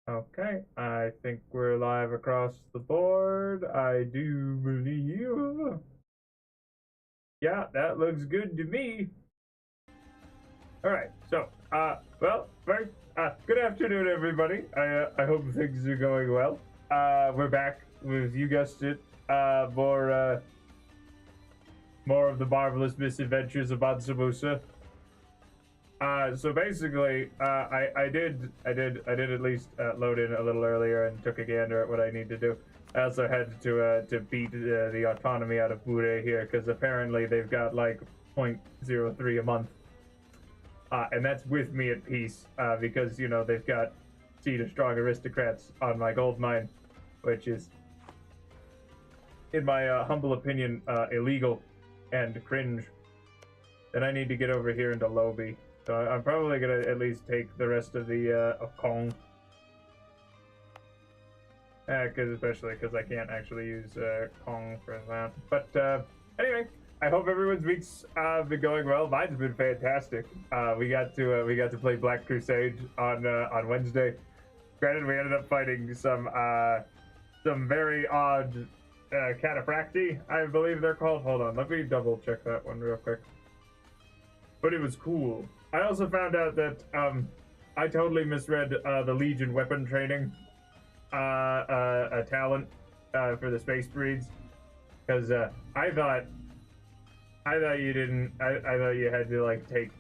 Okay, I think we're live across the board. I do believe. Yeah, that looks good to me. All right, so, well, first, good afternoon, everybody. I hope things are going well. We're back with, you guessed it, more of the marvelous misadventures of Mansa Musa. So basically, I did at least load in a little earlier and took a gander at what I need to do. I also had to beat the autonomy out of Bure here because apparently they've got like 0.03 a month, and that's with me at peace because you know they've got seed of strong aristocrats on my gold mine, which is, in my humble opinion, illegal and cringe. Then I need to get over here into Lobby. So I'm probably gonna at least take the rest of the of Kong, especially because I can't actually use Kong for that. But anyway, I hope everyone's week's been going well. Mine's been fantastic. We got to play Black Crusade on Wednesday. Granted, we ended up fighting some very odd cataphracti, I believe they're called. Hold on, let me double check that one real quick. But it was cool. I also found out that I totally misread the Legion weapon training talent for the space breeds, because I thought you didn't. I thought you had to like take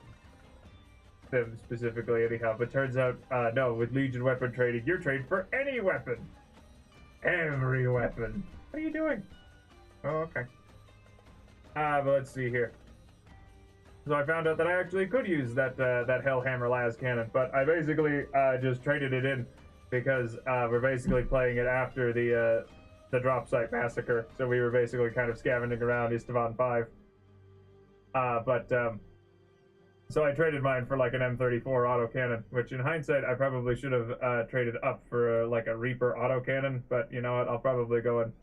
them specifically anyhow. But turns out no. With Legion weapon training, you're trained for any weapon, every weapon. What are you doing? Oh, okay. But let's see here. So I found out that I actually could use that Hellhammer las cannon, but I basically just traded it in because we're basically playing it after the drop site massacre. So we were basically kind of scavenging around Istvan 5. So I traded mine for like an M34 autocannon, which in hindsight I probably should have traded up for like a Reaper autocannon. But you know what? I'll probably go and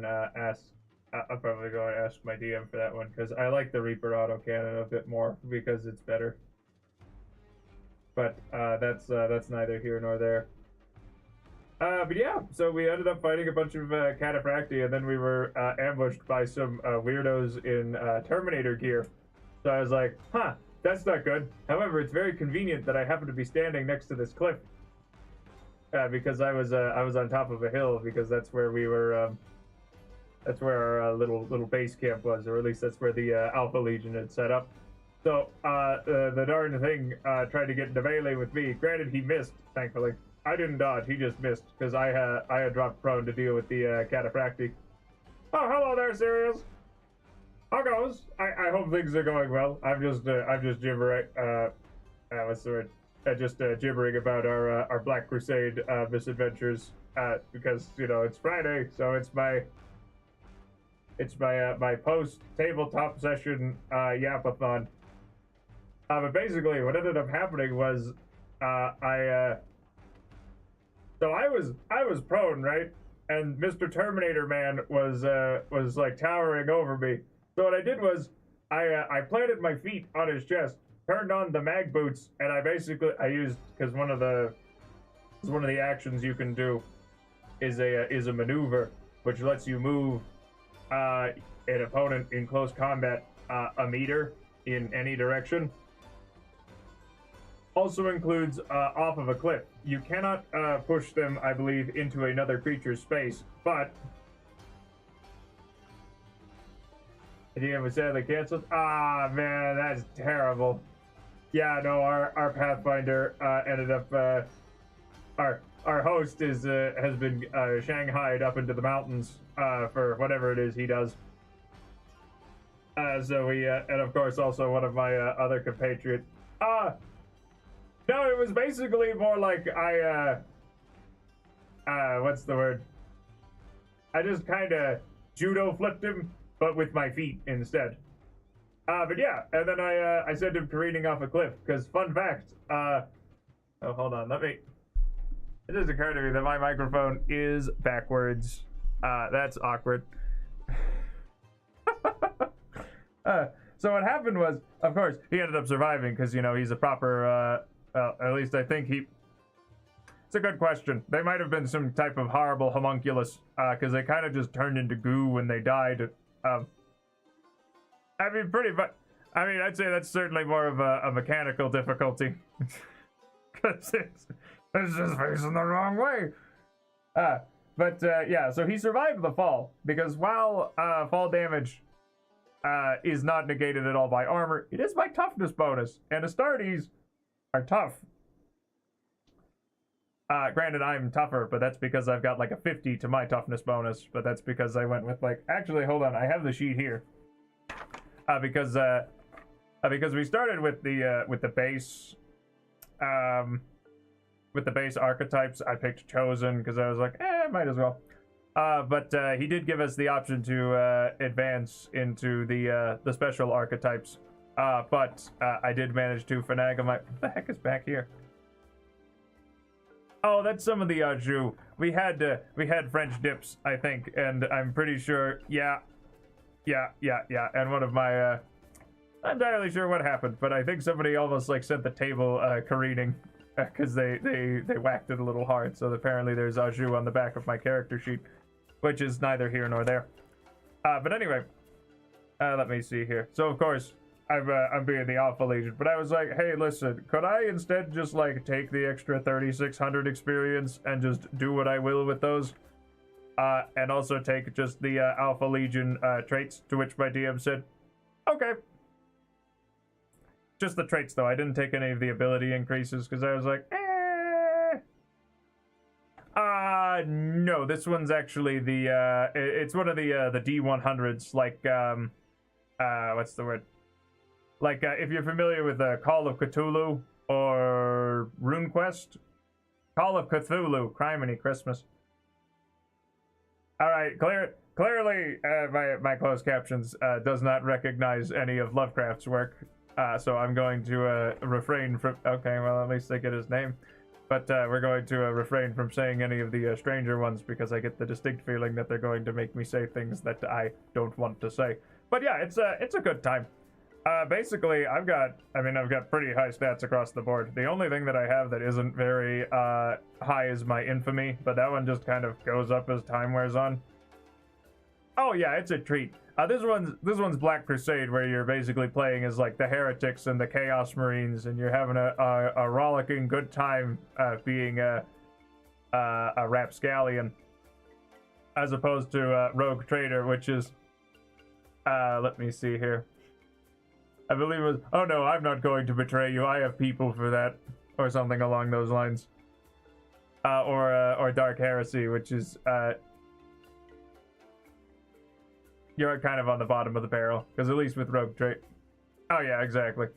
ask. I'll probably go and ask my DM for that one because I like the Reaper autocannon a bit more because it's better. But that's neither here nor there. But yeah, so we ended up fighting a bunch of cataphracti, and then we were ambushed by some weirdos in Terminator gear. So I was like, huh, that's not good. However, it's very convenient that I happen to be standing next to this cliff because I was on top of a hill because that's where we were. That's where our little base camp was, or at least that's where the Alpha Legion had set up. So the darn thing tried to get into melee with me. Granted, he missed, thankfully. I didn't dodge; he just missed because I had dropped prone to deal with the cataphracti. Oh, hello there, Sirius. How goes? I hope things are going well. I'm just gibbering. What's the word? Just gibbering about our Black Crusade misadventures because you know it's Friday, so it's my my post tabletop session yapathon. But basically, what ended up happening was so I was prone, right, and Mr. Terminator Man was like towering over me. So what I did was I planted my feet on his chest, turned on the mag boots, and I used because one of the actions you can do is a maneuver which lets you move an opponent in close combat a meter in any direction. Also includes off of a cliff. You cannot push them, I believe, into another creature's space, but the game was sadly canceled. Ah, man, that's terrible. Yeah, no, our Pathfinder ended up our host has been shanghaied up into the mountains for whatever it is he does. So we and of course also one of my other compatriots. No, it was basically more like what's the word? I just kind of judo flipped him, but with my feet instead. But yeah, and then I sent him careening off a cliff because fun fact. Oh, hold on, let me. It just occurred to me that my microphone is backwards. That's awkward. So what happened was, of course, he ended up surviving because, you know, he's a proper Well, at least I think he... It's a good question. They might have been some type of horrible homunculus, because they kind of just turned into goo when they died. I mean, pretty much... I mean, I'd say that's certainly more of a mechanical difficulty. Because it's just facing the wrong way. Yeah, so he survived the fall, because while fall damage is not negated at all by armor, it is by toughness bonus, and Astartes are tough. Granted, I'm tougher, but that's because I've got like a 50 to my toughness bonus, but that's because I went with like... Actually, hold on, I have the sheet here. Because we started with the base... with the base archetypes. I picked Chosen because I was like, might as well. But he did give us the option to advance into the special archetypes. But I did manage to finagle my... What the heck is back here? Oh, that's some of the jus. We had French dips, I think, and I'm pretty sure... Yeah. And one of my... I'm not entirely sure what happened, but I think somebody almost like sent the table careening. Because they whacked it a little hard, so apparently there's au jus on the back of my character sheet, which is neither here nor there. But anyway, let me see here. So of course, I'm being the Alpha Legion, but I was like, hey, listen, could I instead just like take the extra 3,600 experience and just do what I will with those? And also take just the Alpha Legion traits, to which my DM said, okay. Just the traits, though. I didn't take any of the ability increases, because I was like, no, this one's actually the, it's one of the D100s, like, what's the word? Like, if you're familiar with Call of Cthulhu or RuneQuest. Call of Cthulhu, Criminy Christmas. Alright, clearly, my closed captions does not recognize any of Lovecraft's work. So I'm going to refrain from... Okay, well, at least I get his name. But we're going to refrain from saying any of the stranger ones, because I get the distinct feeling that they're going to make me say things that I don't want to say. But yeah, it's a good time. Basically, I've got pretty high stats across the board. The only thing that I have that isn't very high is my infamy, but that one just kind of goes up as time wears on. Oh yeah, it's a treat. This one's Black Crusade, where you're basically playing as like the heretics and the Chaos Marines, and you're having a rollicking good time being a rapscallion, as opposed to Rogue Trader, which is let me see here. I believe it was, oh no, I'm not going to betray you. I have people for that, or something along those lines. Or Dark Heresy, which is you're kind of on the bottom of the barrel, because at least with Rogue Trade... Oh yeah, exactly.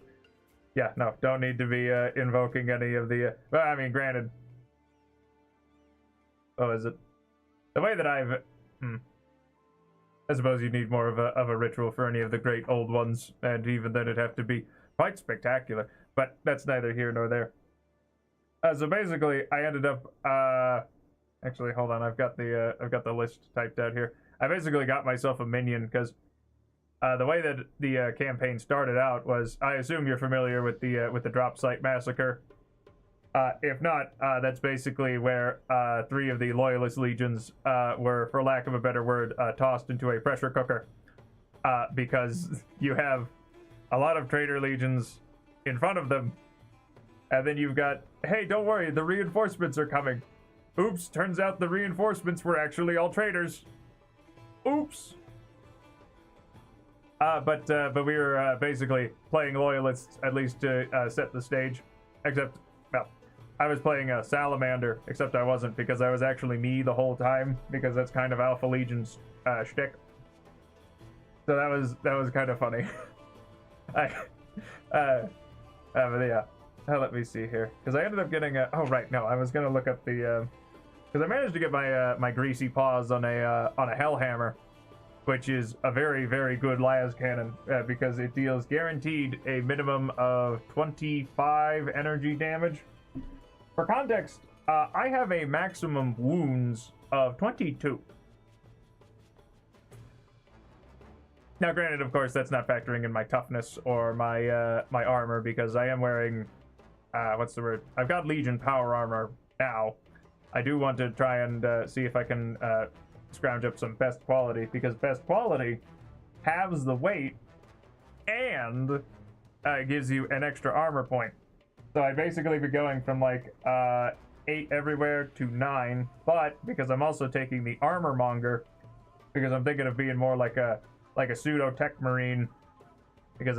Yeah, no, don't need to be invoking any of the... well, I mean, granted... Oh, is it? The way that I've... I suppose you need more of a ritual for any of the great old ones, and even then it'd have to be quite spectacular. But that's neither here nor there. So basically, I ended up... actually, hold on, I've got the list typed out here. I basically got myself a minion, because the way that the campaign started out was, I assume you're familiar with the drop site massacre. If not, that's basically where 3 of the loyalist legions were, for lack of a better word, tossed into a pressure cooker, because you have a lot of traitor legions in front of them, and then you've got, hey, don't worry, the reinforcements are coming. Oops, turns out the reinforcements were actually all traitors. Oops. But we were basically playing loyalists, at least to set the stage. Except, well, I was playing a salamander, except I wasn't, because I was actually me the whole time, because that's kind of Alpha Legion's shtick. So that was kind of funny. But yeah, let me see here, because I ended up getting a... Oh right, no, I was gonna look up the... Because I managed to get my my greasy paws on a Hellhammer, which is a very, very good las cannon, because it deals guaranteed a minimum of 25 energy damage. For context, I have a maximum wounds of 22. Now, granted, of course, that's not factoring in my toughness or my my armor, because I am wearing what's the word? I've got Legion power armor now. I do want to try and see if I can scrounge up some best quality, because best quality halves the weight and gives you an extra armor point. So I'd basically be going from like 8 everywhere to 9, but because I'm also taking the armor monger, because I'm thinking of being more like a pseudo tech marine, because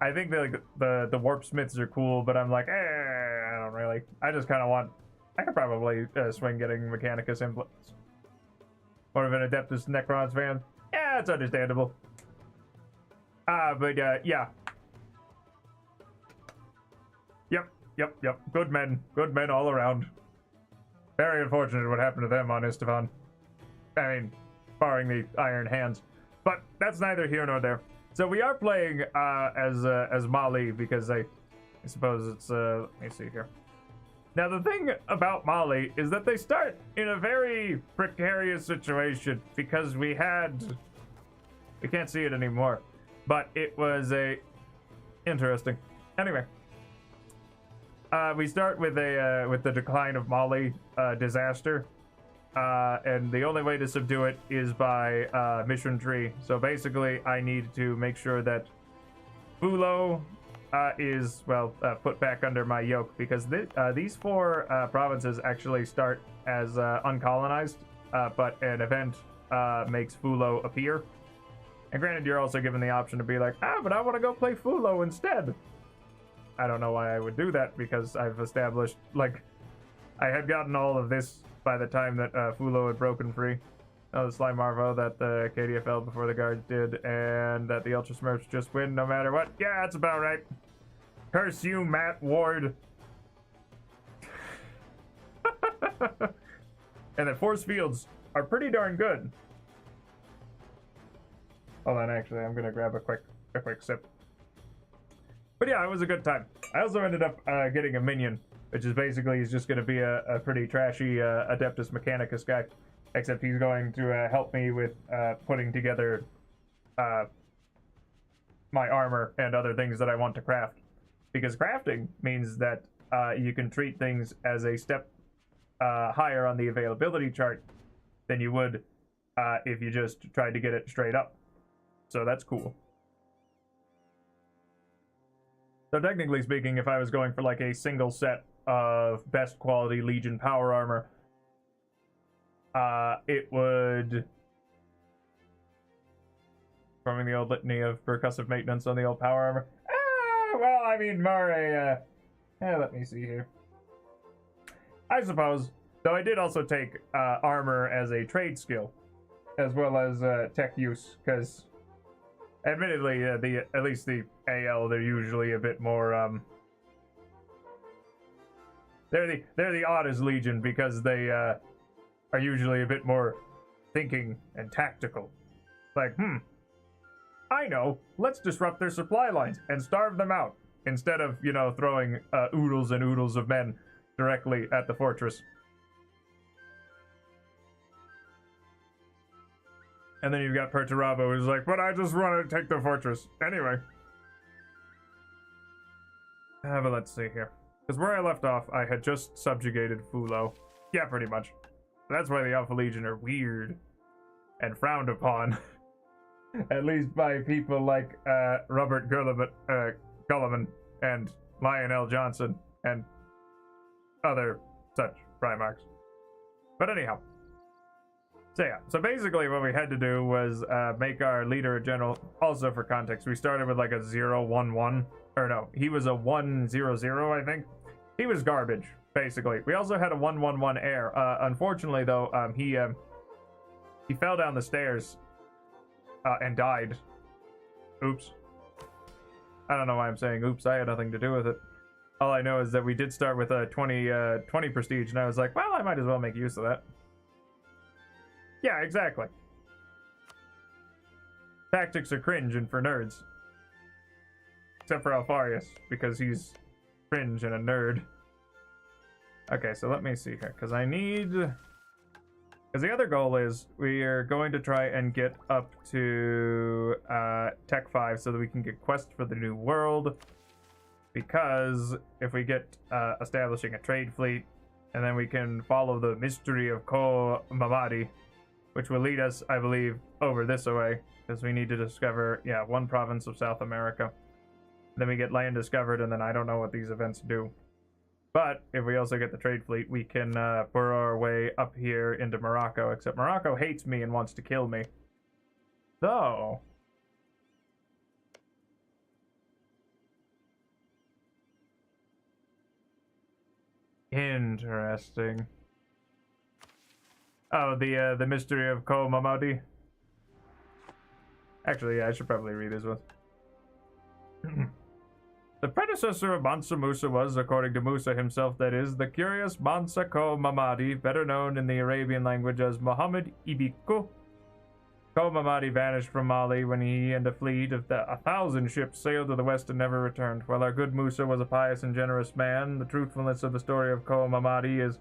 I think the warp smiths are cool, but I'm like, I don't really. I just kind of want. I could probably swing getting Mechanicus implants. More of an Adeptus Necrons fan. Yeah, it's understandable. But yeah. Yep. Good men all around. Very unfortunate what happened to them on Istvan. I mean, barring the Iron Hands. But that's neither here nor there. So we are playing as Molly, because I suppose it's let me see here. Now the thing about Molly is that they start in a very precarious situation, because we can't see it anymore, but it was interesting. Anyway, we start with the decline of Molly disaster. And the only way to subdue it is by mission tree. So basically, I need to make sure that Fulo is, well, put back under my yoke, because these 4 provinces actually start as uncolonized, but an event makes Fulo appear. And granted, you're also given the option to be like, but I want to go play Fulo instead. I don't know why I would do that, because I've established, like, I had gotten all of this by the time that Fulo had broken free. Oh, the Slime Marvo that the Acadia fell before the guards did, and that the Ultra Smurfs just win no matter what. Yeah, that's about right. Curse you, Matt Ward. And the force fields are pretty darn good. Hold on, actually, I'm gonna grab a quick sip. But yeah, it was a good time. I also ended up getting a minion, which is basically, he's just going to be a pretty trashy Adeptus Mechanicus guy, except he's going to help me with putting together my armor and other things that I want to craft. Because crafting means that you can treat things as a step higher on the availability chart than you would if you just tried to get it straight up. So that's cool. So technically speaking, if I was going for like a single set of best quality Legion power armor, it would, forming the old litany of percussive maintenance on the old power armor. Well, I mean, more let me see here. I suppose, though I did also take armor as a trade skill, as well as tech use, because admittedly, at least the AL, they're usually a bit more, they're the oddest Legion, because they are usually a bit more thinking and tactical. Like, I know, let's disrupt their supply lines and starve them out, instead of, you know, throwing oodles and oodles of men directly at the fortress. And then you've got Perturabo, who's like, but I just want to take the fortress. Anyway. But let's see here. Because where I left off, I had just subjugated Fulo. Yeah, pretty much. That's why the Alpha Legion are weird and frowned upon. At least by people like Robert Gulliman and Lionel Johnson and other such Primarchs. But anyhow. So yeah, so basically what we had to do was make our leader a general. Also for context, we started with like a 0-1-1. Or no, he was a 1-0-0, I think. He was garbage, basically. We also had a 1-1-1 heir. Unfortunately, though, he fell down the stairs and died. Oops. I don't know why I'm saying oops. I had nothing to do with it. All I know is that we did start with a 20 prestige, and I was like, well, I might as well make use of that. Yeah, exactly. Tactics are cringe and for nerds. Except for Alfarius, because he's cringe and a nerd. Okay, so let me see here, because I need... Because the other goal is we are going to try and get up to Tech 5 so that we can get Quest for the New World. because if we get establishing a trade fleet, and then we can follow the mystery of Ko Mamadi, which will lead us, I believe, over this way, because we need to discover, yeah, one province of South America. Then we get land discovered, and then I don't know what these events do. But if we also get the trade fleet, we can burrow our way up here into Morocco, except Morocco hates me and wants to kill me. So... interesting. Oh, the mystery of Ko Mamadi. Actually, yeah, I should probably read this one. The predecessor of Mansa Musa was, according to Musa himself, that is, the curious Mansa Ko Mamadi, better known in the Arabian language as Muhammad Ibiku. Ko Mamadi vanished from Mali when he and a fleet of 1,000 ships sailed to the west and never returned. While our good Musa was a pious and generous man, the truthfulness of the story of Ko Mamadi is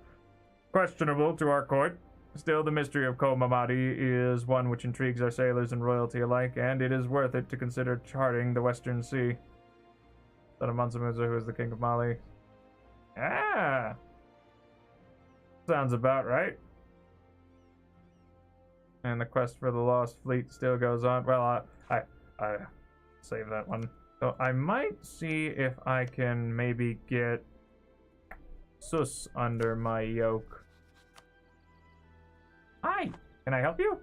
questionable to our court. Still, the mystery of Ko Mamadi is one which intrigues our sailors and royalty alike, and it is worth it to consider charting the Western Sea. Son of Mansa Musa, who is the king of Mali. Ah! Sounds about right. And the quest for the lost fleet still goes on. Well, I save that one. So I might see if I can maybe get Sus under my yoke. Hi, can I help you?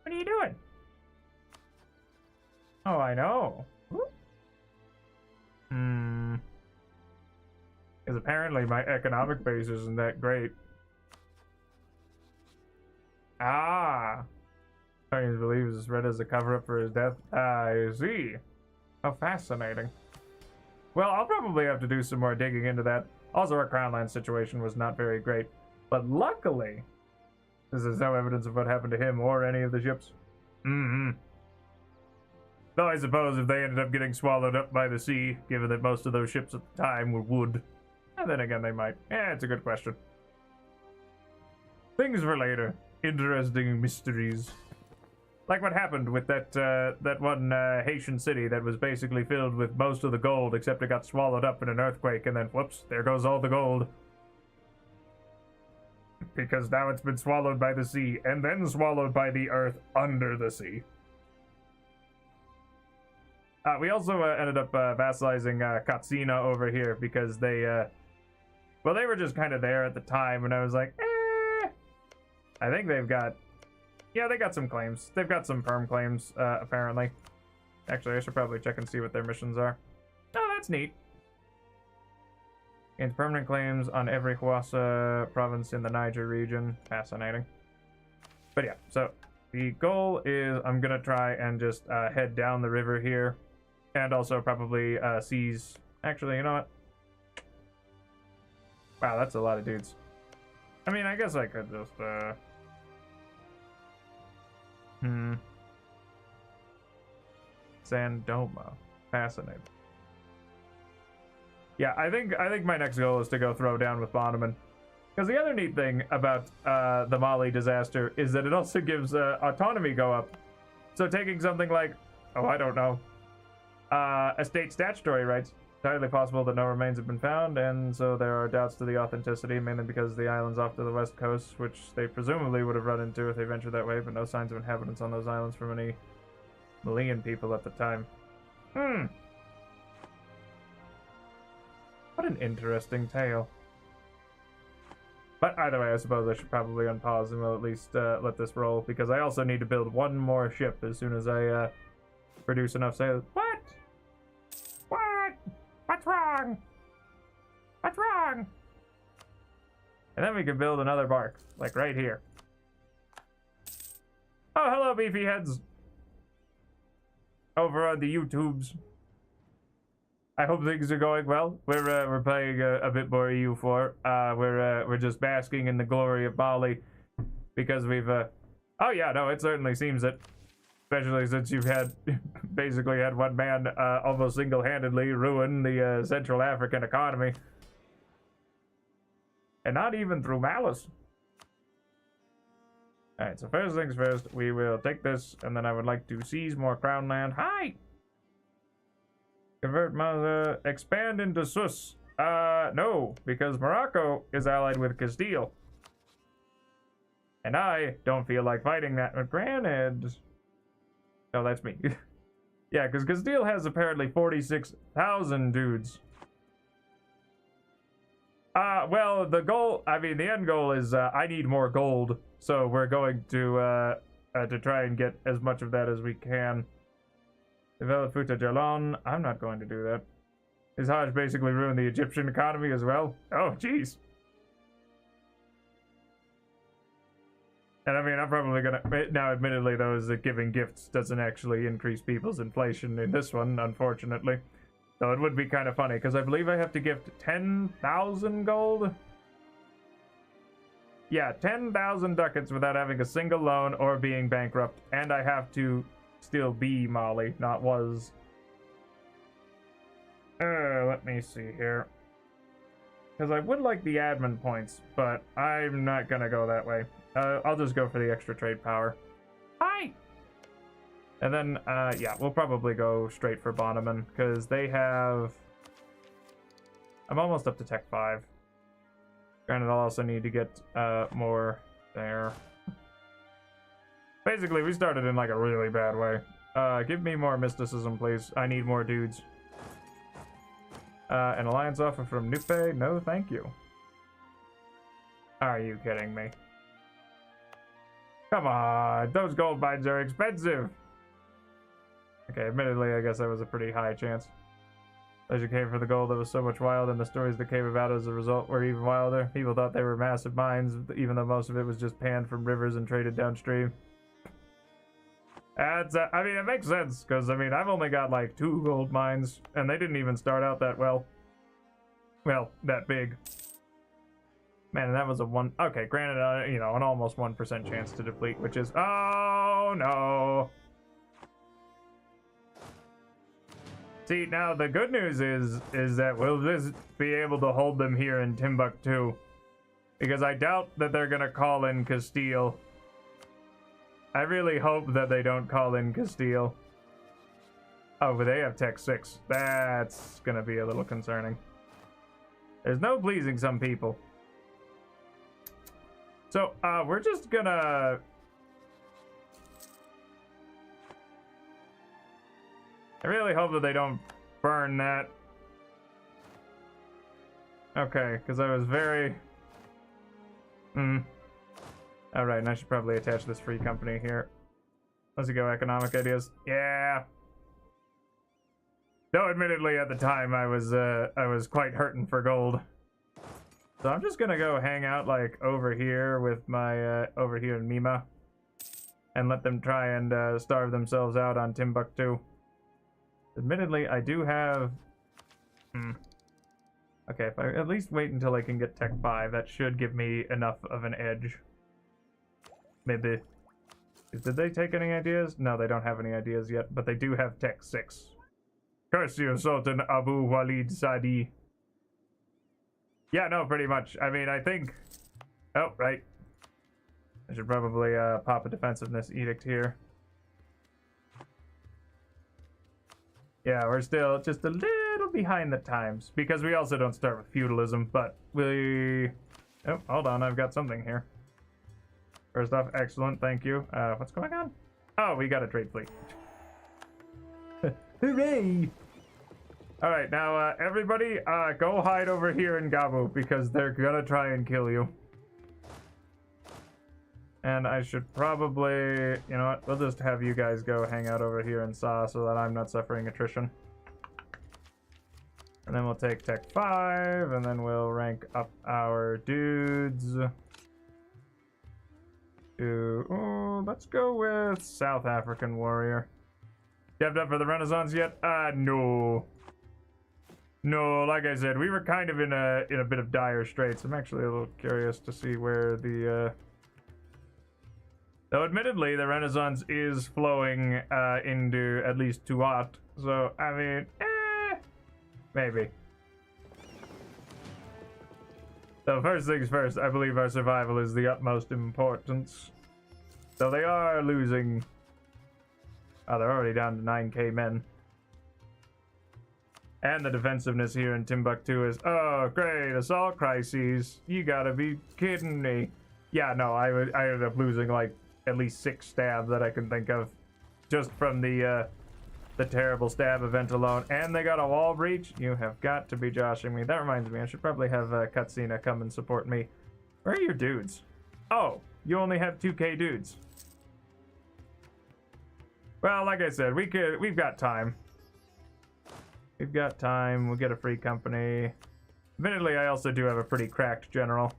What are you doing? Oh, I know. Because apparently my economic base isn't that great. Ah! Chinese believes it's read as a cover-up for his death. I see. How fascinating. Well, I'll probably have to do some more digging into that. Also, our Crown Land situation was not very great. But luckily, this is no evidence of what happened to him or any of the ships. Though I suppose if they ended up getting swallowed up by the sea, given that most of those ships at the time were wood. And then again, they might. It's a good question. Things for later. Interesting mysteries. Like what happened with that one Haitian city that was basically filled with most of the gold, except it got swallowed up in an earthquake, and then whoops, there goes all the gold. Because now it's been swallowed by the sea, and then swallowed by the earth under the sea. We also ended up vassalizing Katsina over here, because they, well, they were just kind of there at the time, and I was like, I think they've got, yeah, they got some claims. They've got some perm claims, apparently. Actually, I should probably check and see what their missions are. Oh, that's neat. And permanent claims on every Hausa province in the Niger region. Fascinating. But yeah, so the goal is I'm going to try and just head down the river here. And also probably seize... Actually, you know what? Wow, that's a lot of dudes. I mean, I guess I could just, Sandoma. Fascinating. Yeah, I think my next goal is to go throw down with Bonneman. Because the other neat thing about the Mali disaster is that it also gives autonomy go up. So taking something like, oh, I don't know, estate statutory rights, entirely possible that no remains have been found, and so there are doubts to the authenticity, mainly because the islands off to the west coast, which they presumably would have run into if they ventured that way, but no signs of inhabitants on those islands from any Malian people at the time. What an interesting tale. But either way, I suppose I should probably unpause and we'll at least let this roll, because I also need to build one more ship as soon as I produce enough sailors. What? What? What's wrong? What's wrong? And then we can build another bark, like right here. Oh, hello, beefy heads. Over on the YouTubes. I hope things are going well. We're playing a bit more EU4. We're just basking in the glory of Bollie because we've oh yeah, no, it certainly seems it. Especially since you've had basically had one man almost single-handedly ruin the Central African economy, and not even through malice. All right, so first things first, we will take this, and then I would like to seize more crown land. Hi. Convert Mansa, expand into Sus. No, because Morocco is allied with Castile. And I don't feel like fighting that. But granted... Oh, that's me. Yeah, because Castile has apparently 46,000 dudes. Well, the goal, I mean, the end goal is, I need more gold. So we're going to try and get as much of that as we can. Develop Futa Jalon. I'm not going to do that. His Hajj basically ruined the Egyptian economy as well. Oh, jeez. And I mean, I'm probably gonna... Now, admittedly, though, is that giving gifts doesn't actually increase people's inflation in this one, unfortunately. Though it would be kind of funny, because I believe I have to gift 10,000 gold? Yeah, 10,000 ducats without having a single loan or being bankrupt. And I have to still be Mali, not was. Let me see here. Because I would like the admin points, but I'm not gonna go that way. I'll just go for the extra trade power. Hi! And then, yeah, we'll probably go straight for Bonneman, because they have... I'm almost up to Tech 5. Granted, I'll also need to get more there. Basically, we started in like a really bad way. Give me more mysticism, please. I need more dudes. An alliance offer from Nupe? No, thank you. Are you kidding me? Come on, those gold mines are expensive. Okay, admittedly, I guess that was a pretty high chance. Leshy came for the gold that was so much wild, and the stories that came about as a result were even wilder. People thought they were massive mines, even though most of it was just panned from rivers and traded downstream. That's, I mean, it makes sense, because, I mean, I've only got, like, 2 gold mines, and they didn't even start out that well. Well, that big. Man, and that was a okay, granted, you know, an almost 1% chance to deplete, which is, oh, no. See, now, the good news is that we'll just be able to hold them here in Timbuktu, because I doubt that they're gonna call in Castile. I really hope that they don't call in Castile. Oh, but they have Tech 6. That's gonna be a little concerning. There's no pleasing some people. So, we're just gonna... I really hope that they don't burn that. Okay, because I was very... Alright, and I should probably attach this free company here. Let's go economic ideas. Yeah! Though admittedly at the time I was quite hurting for gold. So I'm just gonna go hang out like over here with my over here in Mima. And let them try and starve themselves out on Timbuktu. Admittedly, I do have... Okay, if I at least wait until I can get Tech 5, that should give me enough of an edge. Maybe. Did they take any ideas? No, they don't have any ideas yet, but they do have Tech 6. Curse you, Sultan Abu Walid Sadi. Yeah, no, pretty much. I mean, I think... Oh, right. I should probably pop a defensiveness edict here. Yeah, we're still just a little behind the times, because we also don't start with feudalism, but we... Oh, hold on, I've got something here. First off, excellent, thank you. What's going on? Oh, we got a trade fleet. Hooray! Alright, now, everybody, go hide over here in Gabu, because they're gonna try and kill you. And I should probably, you know what, we'll just have you guys go hang out over here in Sa so that I'm not suffering attrition. And then we'll take Tech 5, and then we'll rank up our dudes. Let's go with South African Warrior. Stepped up for the Renaissance yet? No. No, like I said, we were kind of in a bit of dire straits. I'm actually a little curious to see where the, Though admittedly, the Renaissance is flowing into at least Tuat, so, I mean, maybe. So first things first, I believe our survival is the utmost importance. So they are losing... Oh, they're already down to 9k men. And the defensiveness here in Timbuktu is, oh, great, assault crises. You gotta be kidding me. Yeah, no, I ended up losing like at least 6 stab that I can think of just from the terrible stab event alone. And they got a wall breach. You have got to be joshing me. That reminds me, I should probably have Cutscene come and support me. Where are your dudes? Oh, you only have 2k dudes. Well, like I said, we've got time. We've got time. We'll get a free company. Admittedly, I also do have a pretty cracked general.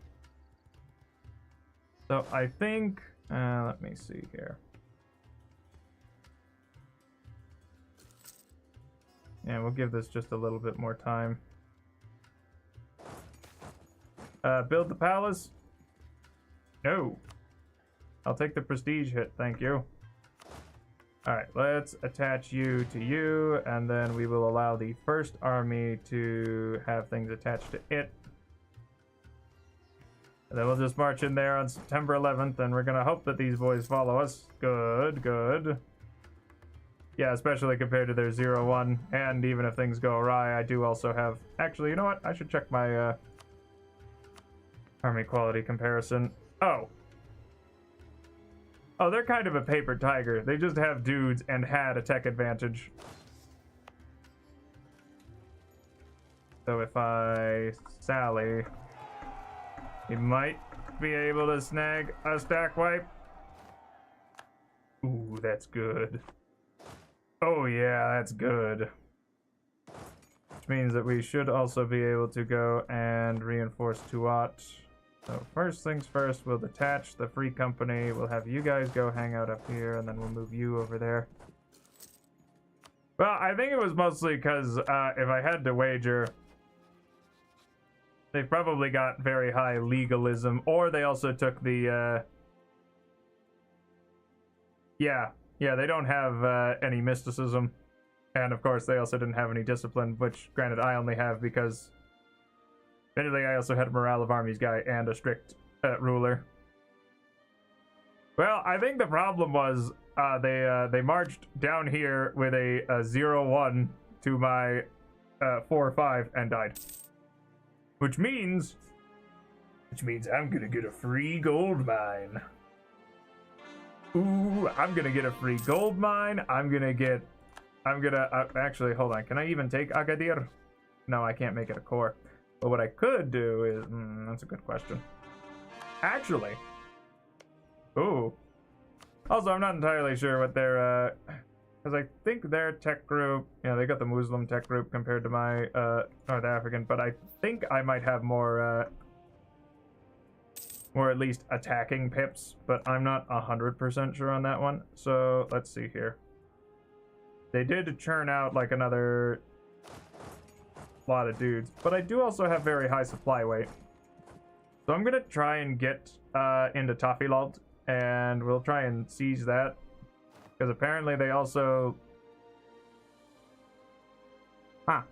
So I think, let me see here. Yeah, we'll give this just a little bit more time. Build the palace? No. I'll take the prestige hit, thank you. Alright, let's attach you to you, and then we will allow the first army to have things attached to it. And then we'll just march in there on September 11th, and we're gonna hope that these boys follow us. Good, good. Yeah, especially compared to their 0-1, and even if things go awry, I do also have... Actually, you know what? I should check my army quality comparison. Oh. Oh, they're kind of a paper tiger. They just have dudes and had a tech advantage. So if I sally, he might be able to snag a stack wipe. Ooh, that's good. Oh yeah, that's good. Which means that we should also be able to go and reinforce Tuat. So first things first, we'll detach the free company. We'll have you guys go hang out up here, and then we'll move you over there. Well, I think it was mostly because if I had to wager, they probably got very high legalism, or they also took the... Yeah, they don't have any mysticism. And of course, they also didn't have any discipline, which, granted, I only have because... Admittedly, I also had a morale of armies guy and a strict ruler. Well, I think the problem was they marched down here with a 0-1 to my 4-5 and died. Which means I'm gonna get a free gold mine. Ooh, I'm gonna get a free gold mine. Actually, hold on. Can I even take Agadir? No, I can't make it a core. But what I could do is... that's a good question. Actually... Ooh. Also, I'm not entirely sure what their... Because I think their tech group... Yeah, they got the Muslim tech group compared to my North African. But I think I might have more... more at least attacking pips. But I'm not 100% sure on that one. So, let's see here. They did churn out like another... lot of dudes, but I do also have very high supply weight, so I'm gonna try and get into Tafilalt, and we'll try and seize that, because apparently they also I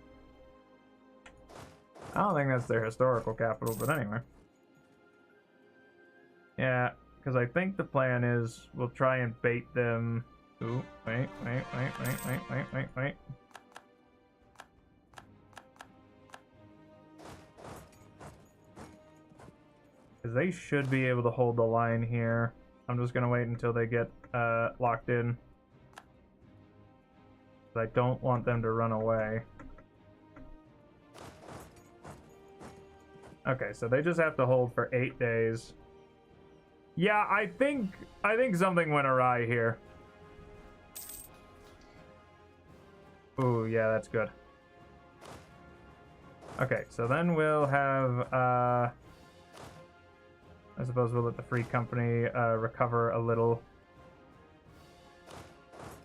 don't think that's their historical capital, but anyway, yeah, because I think the plan is we'll try and bait them. Ooh, wait. Because they should be able to hold the line here. I'm just going to wait until they get locked in. I don't want them to run away. Okay, so they just have to hold for 8 days. Yeah, I think something went awry here. Ooh, yeah, that's good. Okay, so then we'll have... I suppose we'll let the free company recover a little.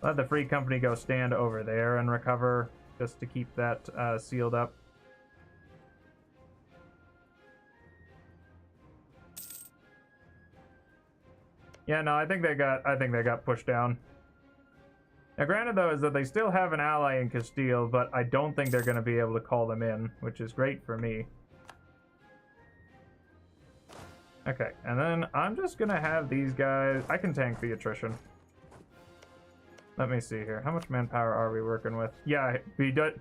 Let the free company go stand over there and recover, just to keep that sealed up. Yeah, no, I think they got pushed down. Now, granted though, is that they still have an ally in Castile, but I don't think they're going to be able to call them in, which is great for me. Okay, and then I'm just gonna have these guys... I can tank the attrition. Let me see here. How much manpower are we working with? Yeah, we do...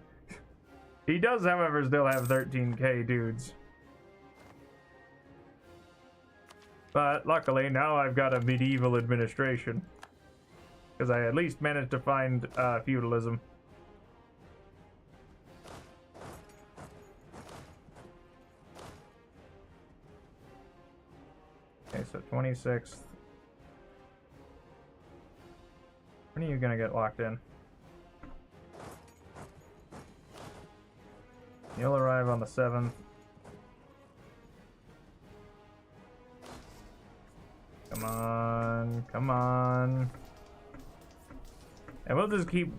He does, however, still have 13k dudes. But luckily, now I've got a medieval administration. Because I at least managed to find feudalism. Okay, so 26th. When are you gonna get locked in? You'll arrive on the 7th. Come on, come on. And we'll just keep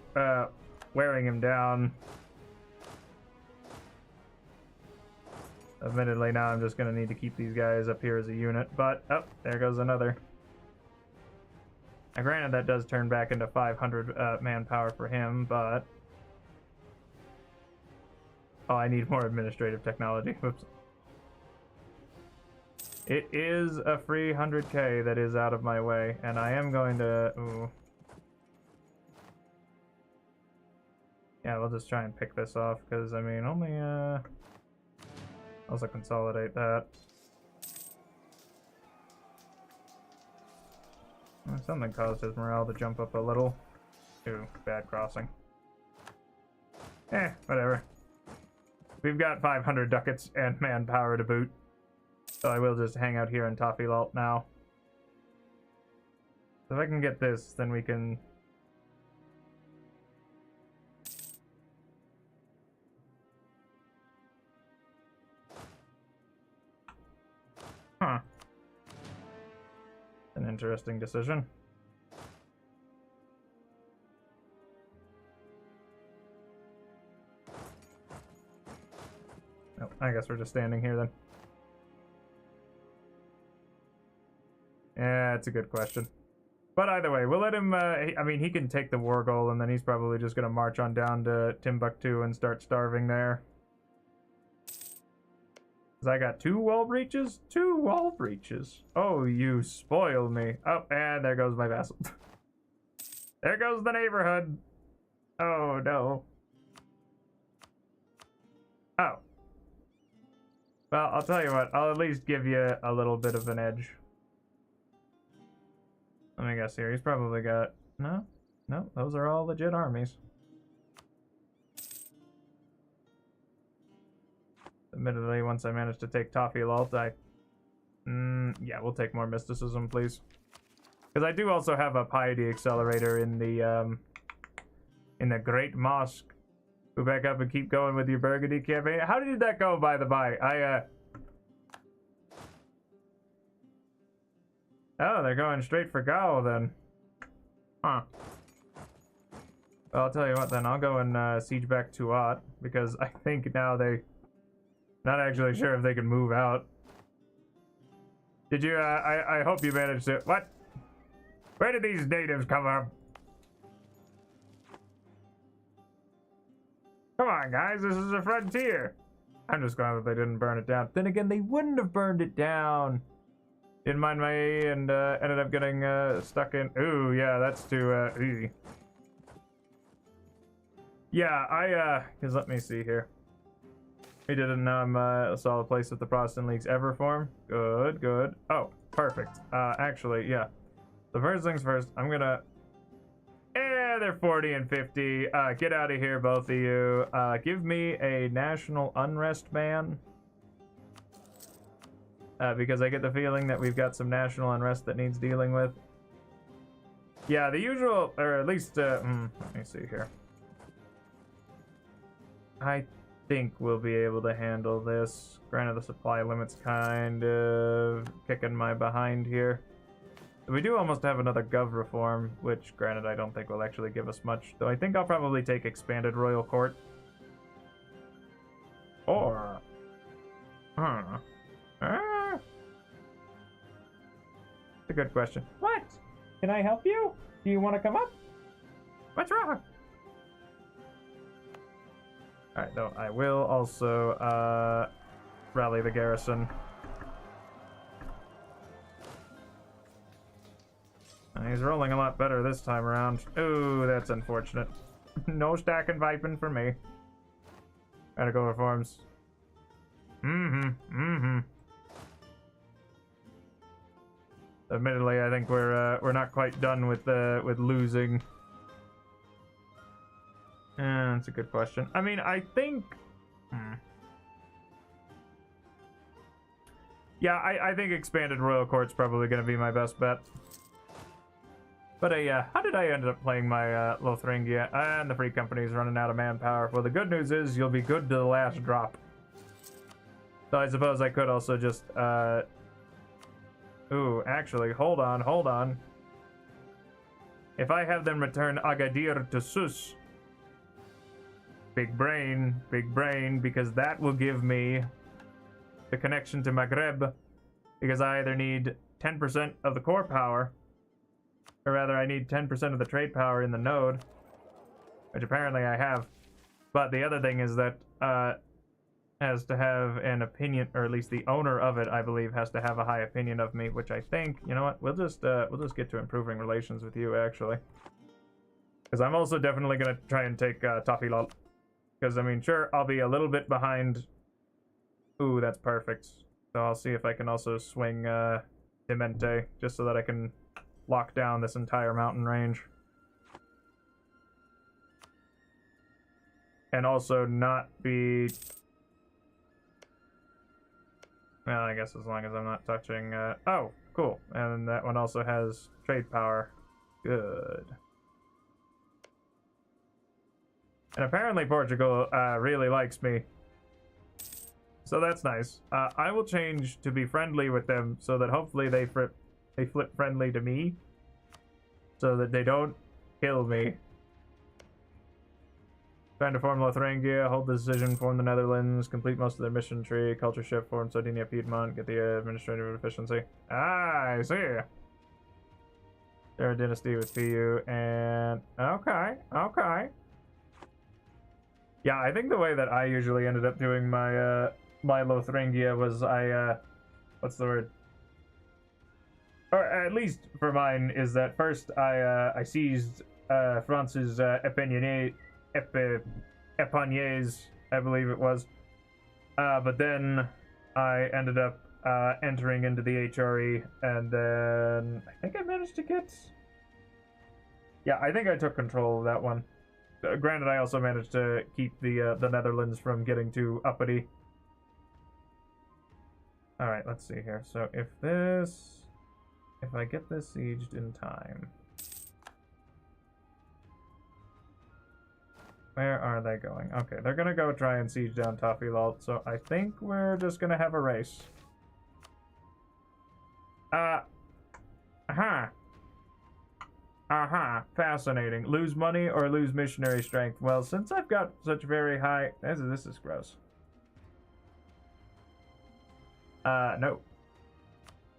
wearing him down. Admittedly, now I'm just gonna need to keep these guys up here as a unit, but oh, there goes another. Now, granted, that does turn back into 500 manpower for him, but oh, I need more administrative technology. Whoops. It is a free 100k that is out of my way, and I am going to. Ooh. Yeah, we'll just try and pick this off because I mean, only also consolidate that. Something caused his morale to jump up a little. Ooh, bad crossing. Whatever. We've got 500 ducats and manpower to boot. So I will just hang out here in Toffee-Lalt now. So if I can get this, then we can... Huh. An interesting decision. Oh, I guess we're just standing here then. Yeah, it's a good question. But either way, we'll let him, I mean, he can take the war goal, and then he's probably just going to march on down to Timbuktu and start starving there. Because I got 2 wall breaches? 2 wall breaches. Oh, you spoil me. Oh, and there goes my vassal. There goes the neighborhood. Oh, no. Oh. Well, I'll tell you what. I'll at least give you a little bit of an edge. Let me guess here. He's probably got... No? No, those are all legit armies. Admittedly, once I manage to take Toffee-Lalt, yeah, we'll take more mysticism, please. Because I do also have a piety accelerator in the Great Mosque. Go back up and keep going with your Burgundy campaign. How did that go, by the by? Oh, they're going straight for Gao, then. Huh. Well, I'll tell you what, then. I'll go and siege back Tuat, because I think now they... Not actually sure if they can move out. Did you, I hope you managed to... What? Where did these natives come from? Come on, guys, this is a frontier. I'm just glad that they didn't burn it down. Then again, they wouldn't have burned it down. Didn't mind my E and ended up getting stuck in... Ooh, yeah, that's too easy. Yeah, because let me see here. We didn't know I'm a solid place if the Protestant Leagues ever form. Good, good. Oh, perfect. Actually, yeah. So first things first, I'm gonna... they're 40 and 50. Get out of here, both of you. Give me a national unrest ban. Because I get the feeling that we've got some national unrest that needs dealing with. Yeah, the usual, or at least, let me see here. I think we'll be able to handle this. Granted, the supply limit's kind of kicking my behind here. We do almost have another gov reform, which, granted, I don't think will actually give us much. Though I think I'll probably take expanded royal court. Or... It's a good question. What? Can I help you? Do you want to come up? What's wrong? Alright, though, I will also, rally the garrison. He's rolling a lot better this time around. Ooh, that's unfortunate. No stack and viping for me. Medical reforms. Admittedly, I think we're not quite done with losing. That's a good question. I mean, I think. Yeah, I think expanded royal court's probably gonna be my best bet. But how did I end up playing my Lothringia? And the free company's running out of manpower. Well, the good news is you'll be good to the last drop. So I suppose I could also just ooh, actually, hold on. If I have them return Agadir to Sus, big brain, because that will give me the connection to Maghreb, because I either need 10% of the core power, or rather I need 10% of the trade power in the node, which apparently I have. But the other thing is that has to have an opinion, or at least the owner of it, I believe, has to have a high opinion of me, which I think, you know what, we'll just get to improving relations with you, actually. Because I'm also definitely going to try and take Tafilal. Because, I mean, sure, I'll be a little bit behind. Ooh, that's perfect. So I'll see if I can also swing Demente, just so that I can lock down this entire mountain range. And also not be... Well, I guess as long as I'm not touching... Oh, cool. And that one also has trade power. Good. And apparently Portugal really likes me. So that's nice. I will change to be friendly with them so that hopefully they flip friendly to me. So that they don't kill me. Trying to form Lotharingia, hold the decision, form the Netherlands, complete most of their mission tree, culture shift, form Sardinia, Piedmont, get the administrative efficiency. Ah, I see. They're a dynasty with PU, and... Okay. Yeah, I think the way that I usually ended up doing my, my Lotharingia was what's the word? Or at least for mine, is that first I seized France's Epagniers, I believe it was. But then I ended up entering into the HRE, and then I think I managed to get... Yeah, I think I took control of that one. Granted, I also managed to keep the Netherlands from getting too uppity. Alright, let's see here. So if I get this sieged in time... Where are they going? Okay, they're gonna go try and siege down Tafilalt, so I think we're just gonna have a race. Fascinating. Lose money or lose missionary strength? Well, since I've got such very high... This is gross. No.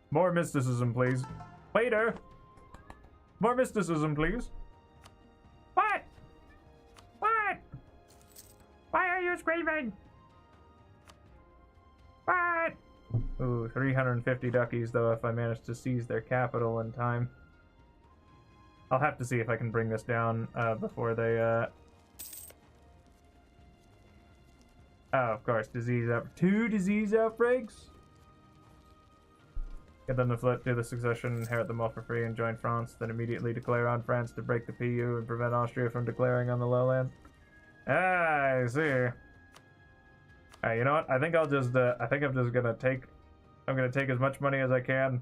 More mysticism, please. Waiter! More mysticism, please. What? What? Why are you screaming? What? Ooh, 350 duckies, though, if I manage to seize their capital in time. I'll have to see if I can bring this down before they... Oh, of course, two disease outbreaks? Get them to flip to the succession, inherit them all for free, and join France, then immediately declare on France to break the PU and prevent Austria from declaring on the lowlands. Ah, I see. Alright, you know what? I think I'm just gonna take... I'm gonna take as much money as I can.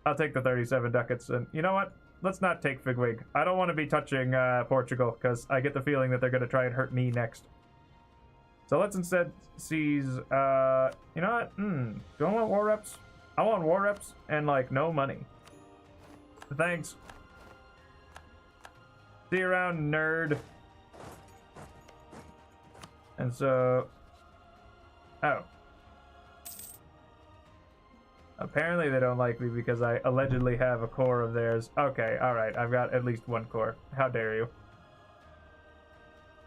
I'll take the 37 ducats, and you know what? Let's not take Figwig. I don't want to be touching Portugal, because I get the feeling that they're going to try and hurt me next. So let's instead seize, you know what? Do I want war reps? I want war reps and, like, no money. Thanks. See you around, nerd. And so... Oh. Apparently they don't like me because I allegedly have a core of theirs. Okay, alright, I've got at least one core. How dare you.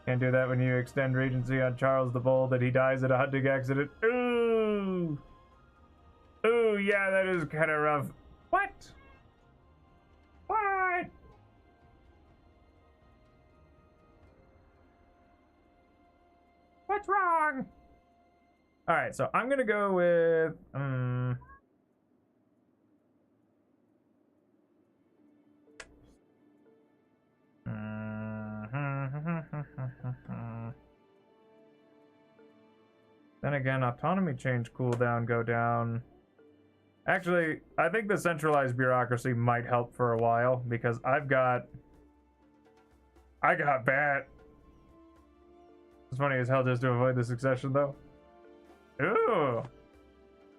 Can't do that when you extend regency on Charles the Bold that he dies in a hunting accident. Ooh! Ooh, yeah, that is kind of rough. What? What? What What's wrong? All right, so I'm gonna go with then again, autonomy change cooldown go down. Actually, I think the centralized bureaucracy might help for a while because I got bat. It's funny as hell just to avoid the succession though. Ooh.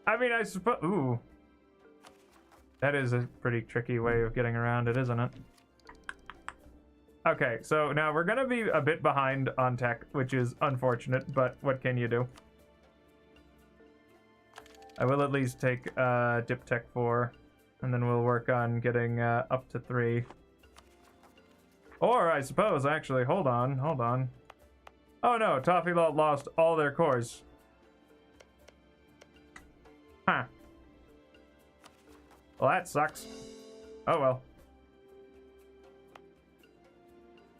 I mean, I suppose. Ooh. That is a pretty tricky way of getting around it, isn't it? Okay, so now we're gonna be a bit behind on tech, which is unfortunate, but what can you do? I will at least take Dip Tech 4, and then we'll work on getting up to 3. Or, I suppose, actually, hold on. Oh no, Toffee Lot lost all their cores. Huh. Well, that sucks. Oh well.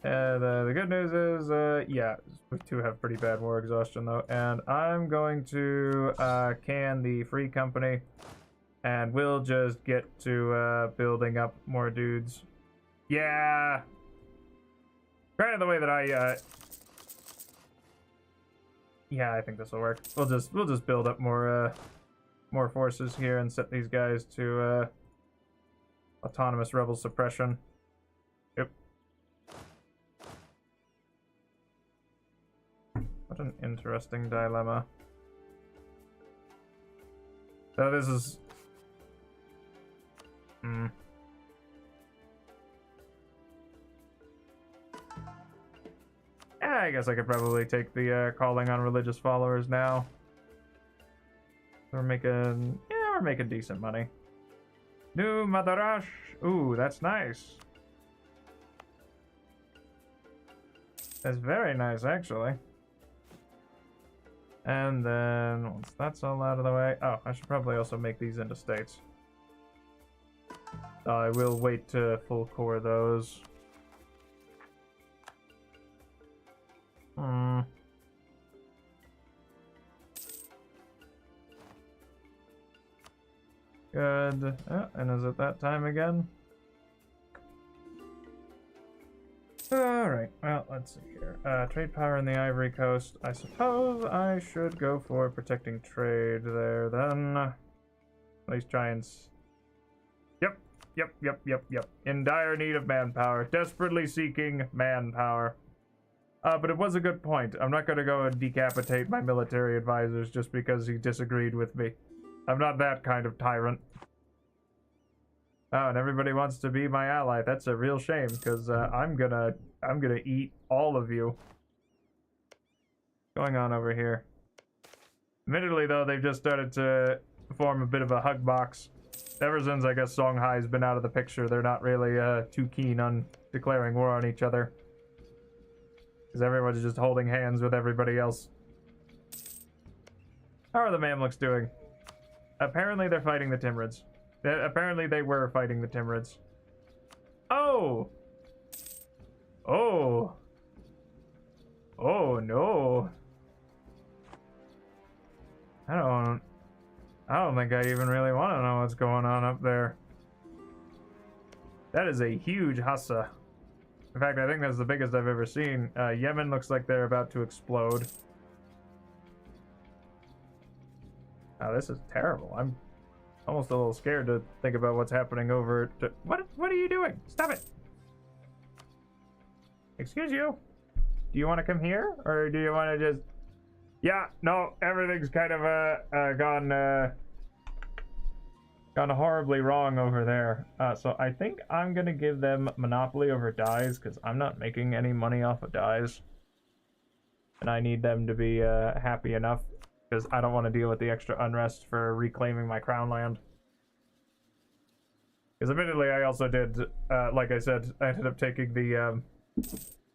The good news is, yeah, we do have pretty bad war exhaustion though, and I'm going to can the free company, and we'll just get to building up more dudes. Yeah. Kind of the way that I yeah, I think this will work. We'll just build up more forces here and set these guys to autonomous rebel suppression. Yep. What an interesting dilemma. So this is yeah, I guess I could probably take the calling on religious followers now. We're making decent money. New Madarash. Ooh, that's nice. That's very nice, actually. And then once that's all out of the way, oh, I should probably also make these into states. I will wait to full core those. Good. Oh, and is it that time again? Alright, well, let's see here. Trade power in the Ivory Coast. I suppose I should go for protecting trade there then. At least try and... Yep. In dire need of manpower. Desperately seeking manpower. But it was a good point. I'm not going to go and decapitate my military advisors just because he disagreed with me. I'm not that kind of tyrant. Oh, and everybody wants to be my ally. That's a real shame, because I'm gonna eat all of you. What's going on over here? Admittedly, though, they've just started to form a bit of a hug box. Ever since, I guess, Songhai's been out of the picture, they're not really too keen on declaring war on each other. Because everyone's just holding hands with everybody else. How are the Mamluks doing? Apparently they're fighting the Timurids. Apparently they were fighting the Timurids. Oh! Oh! Oh no! I don't think I even really want to know what's going on up there. That is a huge Hassa. In fact, I think that's the biggest I've ever seen. Yemen looks like they're about to explode. Oh, this is terrible. I'm almost a little scared to think about what's happening over to... What are you doing? Stop it! Excuse you? Do you want to come here? Or do you want to just... Yeah, no, everything's kind of gone horribly wrong over there. So I think I'm going to give them monopoly over dyes, because I'm not making any money off of dyes. And I need them to be happy enough, because I don't want to deal with the extra unrest for reclaiming my crown land. Because admittedly, I also did, like I said, I ended up taking the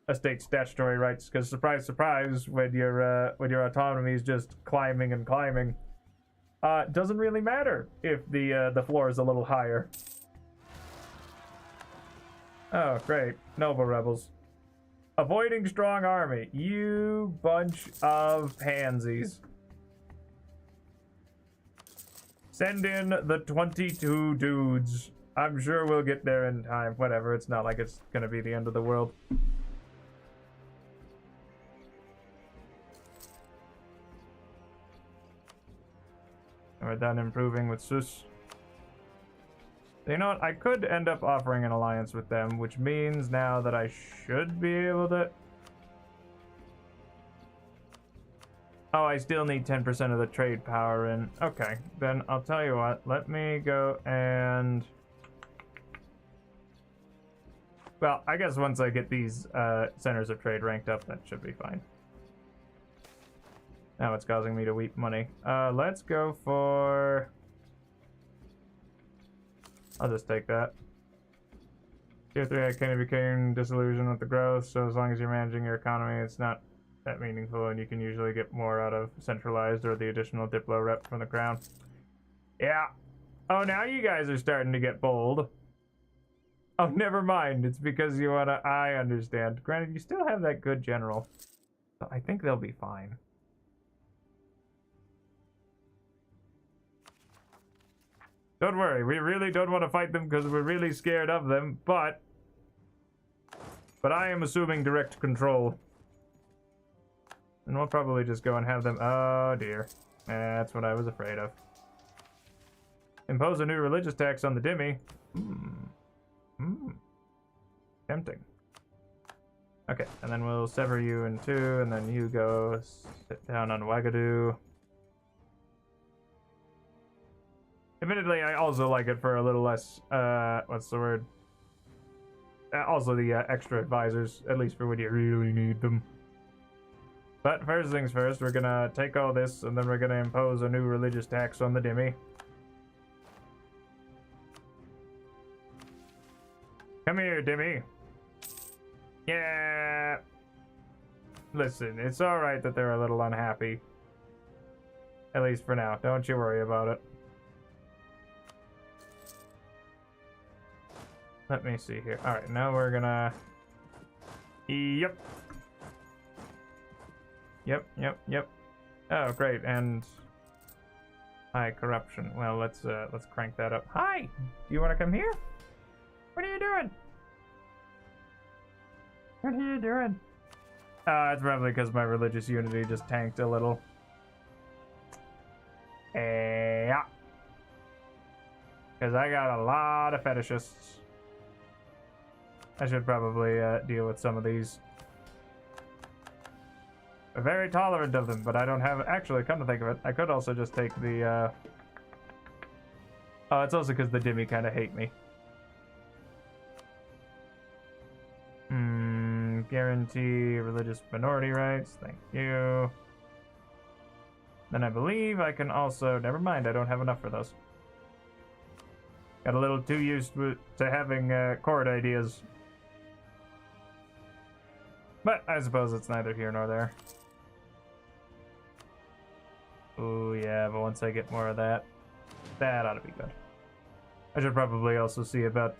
estate statutory rights, because surprise, surprise, when your autonomy is just climbing and climbing, doesn't really matter if the floor is a little higher. Oh, great. Noble rebels. Avoiding strong army. You bunch of pansies. Send in the 22 dudes. I'm sure we'll get there in time. Whatever, it's not like it's gonna be the end of the world. We're done improving with Sus. You know what? I could end up offering an alliance with them, which means now that I should be able to... Oh, I still need 10% of the trade power in. Okay, then I'll tell you what. Let me go and... Well, I guess once I get these centers of trade ranked up, that should be fine. Now it's causing me to weep money. Let's go for... I'll just take that. Tier 3, I kind of became disillusioned with the growth, so as long as you're managing your economy, it's not that meaningful, and you can usually get more out of centralized or the additional Diplo rep from the crown. Yeah. Oh, now you guys are starting to get bold. Oh, never mind. It's because you wanna... I understand. Granted, you still have that good general. So I think they'll be fine. Don't worry, we really don't want to fight them because we're really scared of them, but I am assuming direct control. And we'll probably just go and have them... Oh, dear. That's what I was afraid of. Impose a new religious tax on the Dhimmi. Tempting. Okay, and then we'll sever you in two, and then you go sit down on Wagadu. Admittedly, I also like it for a little less, what's the word? Also the extra advisors, at least for when you really need them. But first things first, we're gonna take all this, and then we're gonna impose a new religious tax on the Dhimmi. Come here, Dhimmi. Yeah. Listen, it's alright that they're a little unhappy. At least for now. Don't you worry about it. Let me see here. Alright, now we're gonna... Yep. Yep. Oh, great, and... High corruption. Well, let's crank that up. Hi! Do you want to come here? What are you doing? What are you doing? It's probably because my religious unity just tanked a little. Yeah. Because I got a lot of fetishists. I should probably deal with some of these. I'm very tolerant of them, but I don't have... Actually, come to think of it, I could also just take the... Oh, it's also because the Dhimmi kind of hate me. Guarantee religious minority rights. Thank you. Then I believe I can also... Never mind, I don't have enough for those. Got a little too used to having chord ideas. But I suppose it's neither here nor there. Oh yeah, but once I get more of that, that ought to be good. I should probably also see about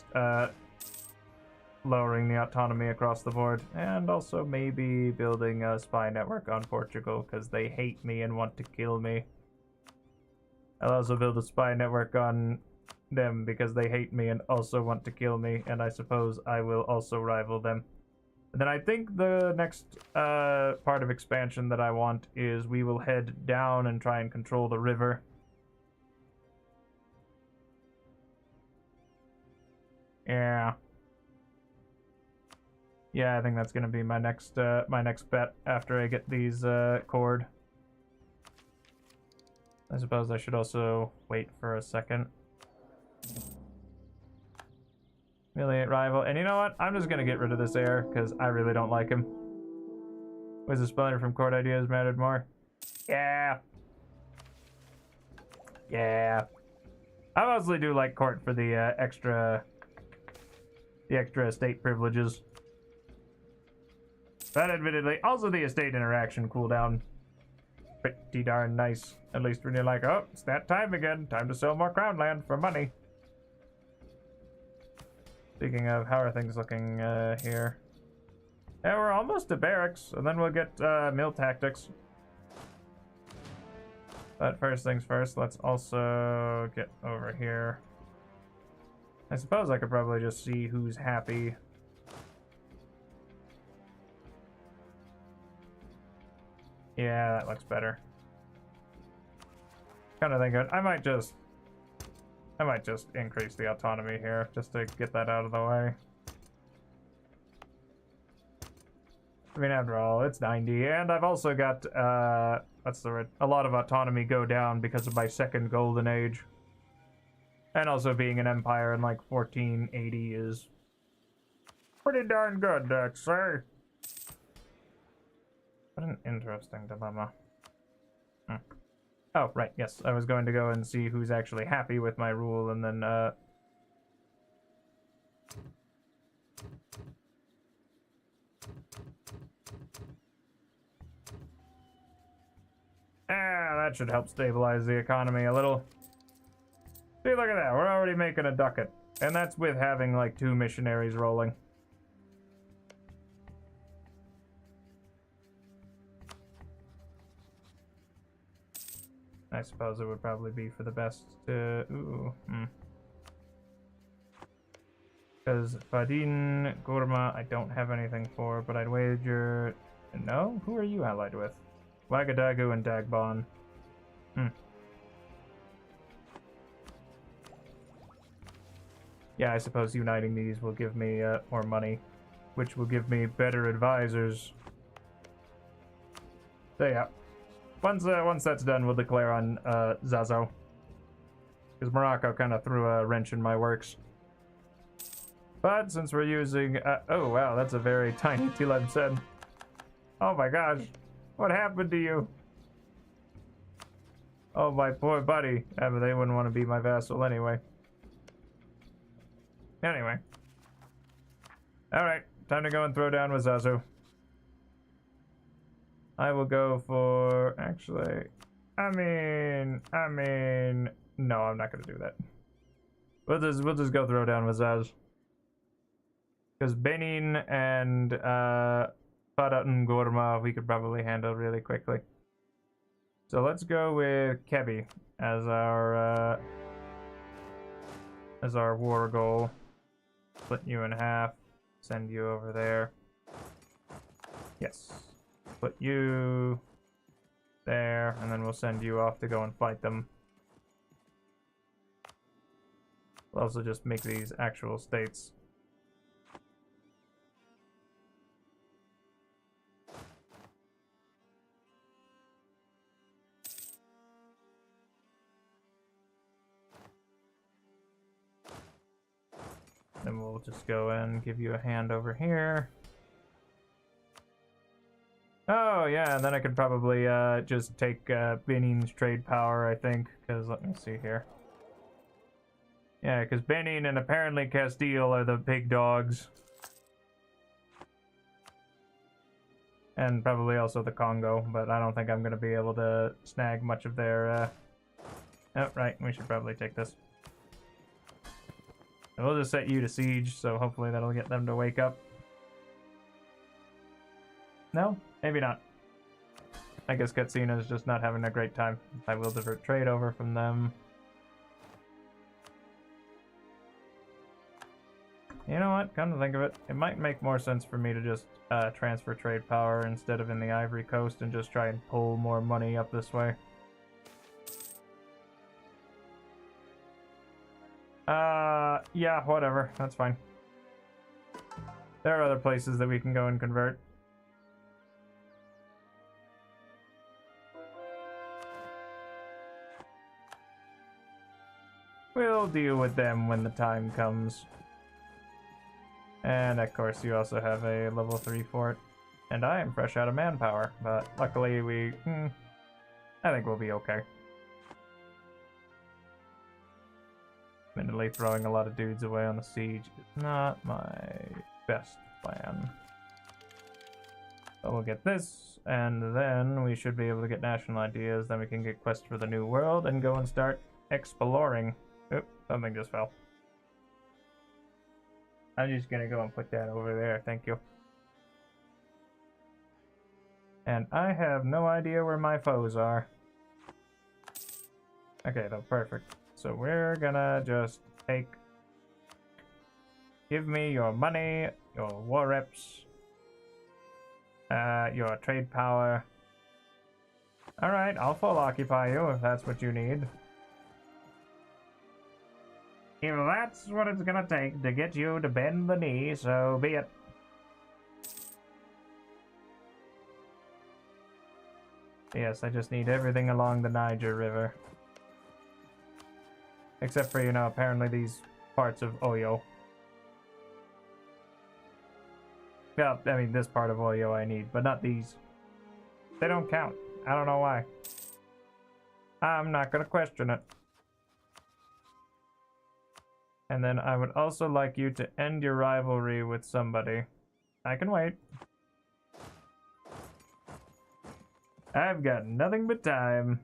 lowering the autonomy across the board, and also maybe building a spy network on Portugal, because they hate me and want to kill me. I'll also build a spy network on them because they hate me and also want to kill me, and I suppose I will also rival them. And then I think the next part of expansion that I want is we will head down and try and control the river. Yeah. Yeah, I think that's gonna be my next bet after I get these cord. I suppose I should also wait for a second. Humiliate rival. And you know what? I'm just gonna get rid of this heir because I really don't like him. Was the splinter from court ideas mattered more? Yeah. Yeah. I mostly do like court for the extra estate privileges. But admittedly, also the estate interaction cooldown. Pretty darn nice. At least when you're like, oh, it's that time again. Time to sell more crown land for money. Speaking of, how are things looking here? Yeah, we're almost to barracks, and then we'll get mill tactics. But first things first, let's also get over here. I suppose I could probably just see who's happy. Yeah, that looks better. Kind of thinking I might just increase the autonomy here just to get that out of the way. I mean, after all, it's 90, and I've also got what's the word? A lot of autonomy go down because of my second golden age. And also being an empire in like 1480 is pretty darn good, Dex, eh? What an interesting dilemma. Oh, right, yes. I was going to go and see who's actually happy with my rule, and then, that should help stabilize the economy a little. See, look at that. We're already making a ducat. And that's with having, like, 2 missionaries rolling. I suppose it would probably be for the best to... Because Fadin, Gorma, I don't have anything for, but I'd wager... No? Who are you allied with? Wagadagu and Dagbon. Yeah, I suppose uniting these will give me more money, which will give me better advisors. So yeah, once that's done, we'll declare on Zazo. Because Morocco kind of threw a wrench in my works. But since we're using... oh wow, that's a very tiny Tlemcen. Oh my gosh, what happened to you? Oh my poor buddy. Yeah, but they wouldn't want to be my vassal anyway. Anyway. Alright, time to go and throw down with Zazu. I will go for... Actually... I mean... No, I'm not going to do that. We'll just go throw down with Zaz. Because Benin and Farah Ngorma we could probably handle really quickly. So let's go with Kebi as our war goal. Split you in half. Send you over there. Yes. Put you there, and then we'll send you off to go and fight them. We'll also just make these actual states. Then we'll just go and give you a hand over here. Oh, yeah, and then I could probably just take Benin's trade power, I think, because let me see here. Yeah, because Benin and apparently Castile are the big dogs. And probably also the Congo, but I don't think I'm going to be able to snag much of their... Oh, right, we should probably take this. And we'll just set you to siege, so hopefully that'll get them to wake up. No? Maybe not. I guess Katsina is just not having a great time. I will divert trade over from them. You know what? Come to think of it, it might make more sense for me to just transfer trade power instead of in the Ivory Coast and just try and pull more money up this way. Yeah, whatever. That's fine. There are other places that we can go and convert. We'll deal with them when the time comes. And of course you also have a level 3 fort. And I am fresh out of manpower, but luckily I think we'll be okay. Admittedly, throwing a lot of dudes away on the siege is not my best plan. But we'll get this, and then we should be able to get national ideas, then we can get Quest for the New World and go and start exploring. Oop, something just fell. I'm just gonna go and put that over there, thank you. And I have no idea where my foes are. Okay, though, perfect. So we're gonna just take... Give me your money, your war reps, your trade power. Alright, I'll full occupy you if that's what you need. If that's what it's gonna take to get you to bend the knee, so be it. Yes, I just need everything along the Niger River. Except for, you know, apparently these parts of Oyo. Well, I mean, this part of Oyo I need, but not these. They don't count. I don't know why. I'm not gonna question it. And then I would also like you to end your rivalry with somebody. I can wait. I've got nothing but time.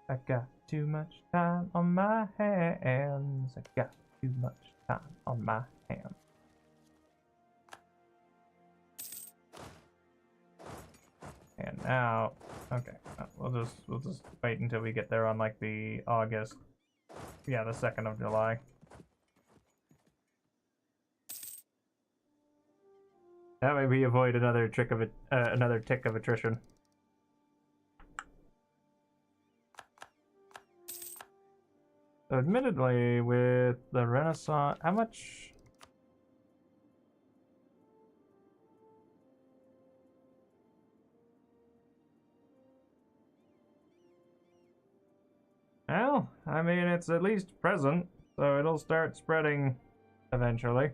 I got too much time on my hands. I got too much time on my hands. And now, okay, we'll just wait until we get there on like the August. Yeah, the 2nd of July. That way we avoid another tick of attrition. So admittedly, with the Renaissance, how much? Well, I mean, it's at least present, so it'll start spreading eventually.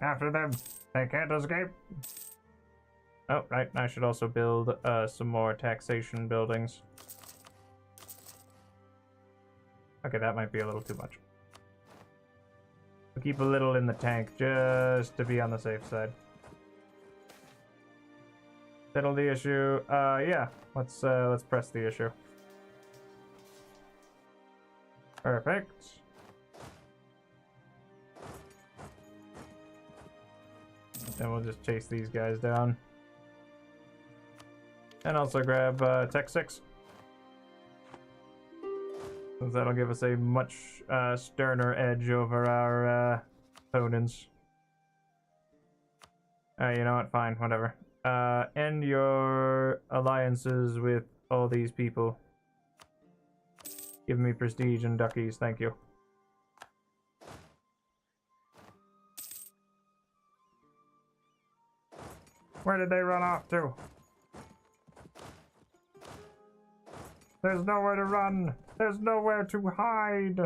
After them, they can't escape. Oh, right, I should also build some more taxation buildings. Okay, that might be a little too much. We'll keep a little in the tank just to be on the safe side. Settle the issue. Yeah, let's press the issue. Perfect. And we'll just chase these guys down. And also grab Tech 6. Since that'll give us a much sterner edge over our opponents. You know what? Fine, whatever. End your alliances with all these people. Give me prestige and duckies, thank you. Where did they run off to? There's nowhere to run. There's nowhere to hide.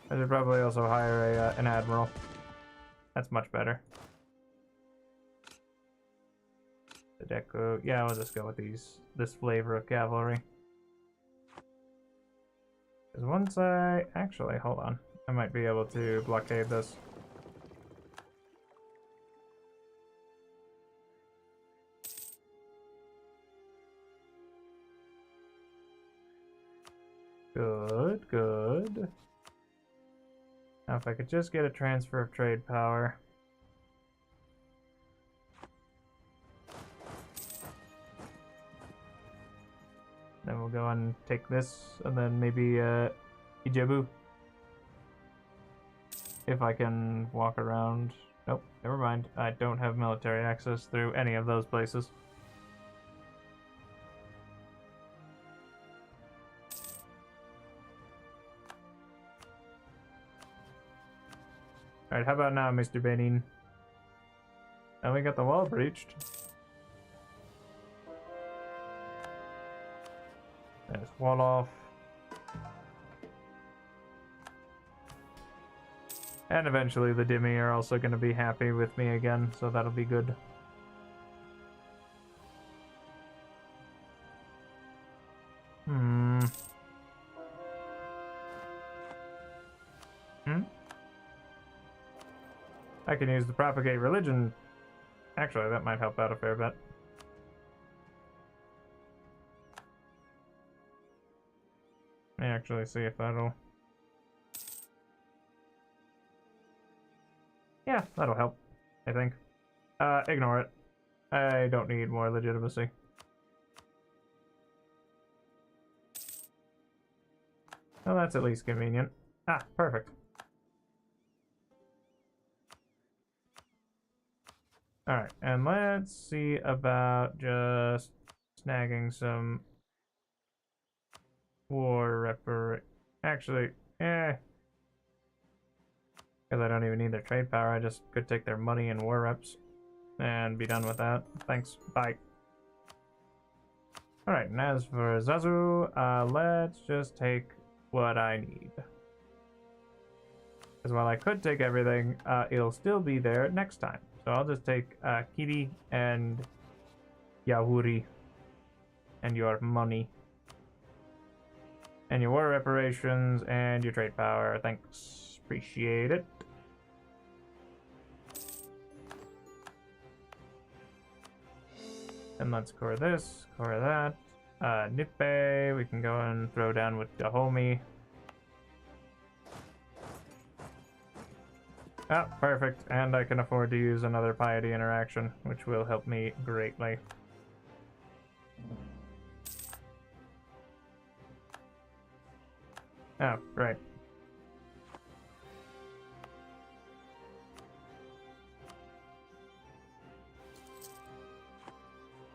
I should probably also hire an admiral. That's much better. The deco. Yeah, we'll just go with this flavor of cavalry. Because once actually, hold on. I might be able to blockade this. Good, good. Now if I could just get a transfer of trade power. Then we'll go and take this, and then maybe Ijebu. If I can walk around. Nope, never mind. I don't have military access through any of those places. Alright, how about now, Mr. Benin? Now we got the wall breached. There's wall off. And eventually the Dhimmi are also going to be happy with me again, so that'll be good. I can use the propagate religion Actually, that might help out a fair bit. Let me actually see if that'll... Yeah, that'll help, I think. Ignore it. I don't need more legitimacy. Well, that's at least convenient. Ah, perfect. Alright, and let's see about just snagging some war Actually, because I don't even need their trade power, I just could take their money and war reps and be done with that. Thanks, bye. Alright, and as for Zazu, let's just take what I need. Because while I could take everything, it'll still be there next time. So I'll just take Kiri and Yahuri and your money. And your war reparations and your trade power. Thanks. Appreciate it. And let's core this, core that. Nippe, we can go and throw down with Dahomey. Ah, perfect. And I can afford to use another piety interaction, which will help me greatly. Oh, great.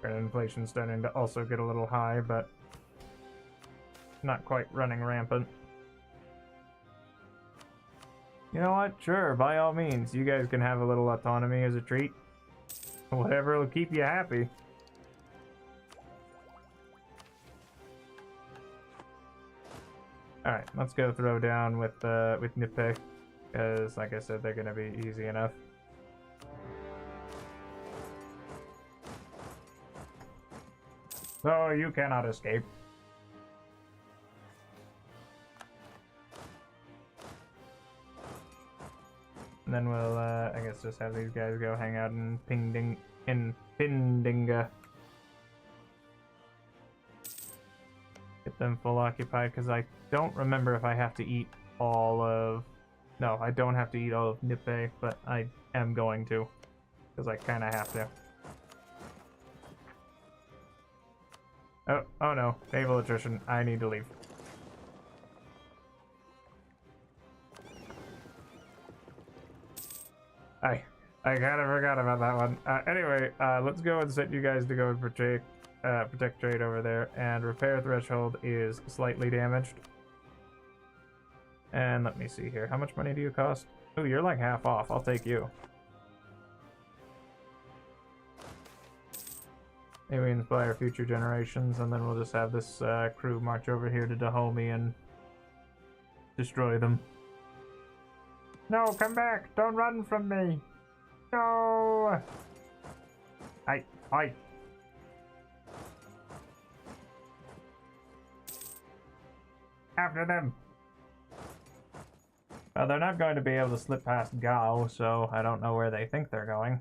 Inflation's starting to also get a little high, but not quite running rampant. You know what? Sure, by all means, you guys can have a little autonomy as a treat. Whatever will keep you happy. Alright, let's go throw down with Nippe, because like I said, they're gonna be easy enough. So you cannot escape. And then we'll, I guess, just have these guys go hang out in Pindinga. Get them full occupied, because I don't remember if I have to eat all of... No, I don't have to eat all of Nippe, but I am going to, because I kind of have to. Oh no, naval attrition. I need to leave. I kind of forgot about that one. Anyway, let's go and set you guys to go and protect trade over there. And repair threshold is slightly damaged. And let me see here. How much money do you cost? Oh, you're like half off. I'll take you. Maybe we inspire future generations, and then we'll just have this crew march over here to Dahomey and destroy them. No, come back! Don't run from me! No! Hi. After them! Well, they're not going to be able to slip past Gao, so I don't know where they think they're going.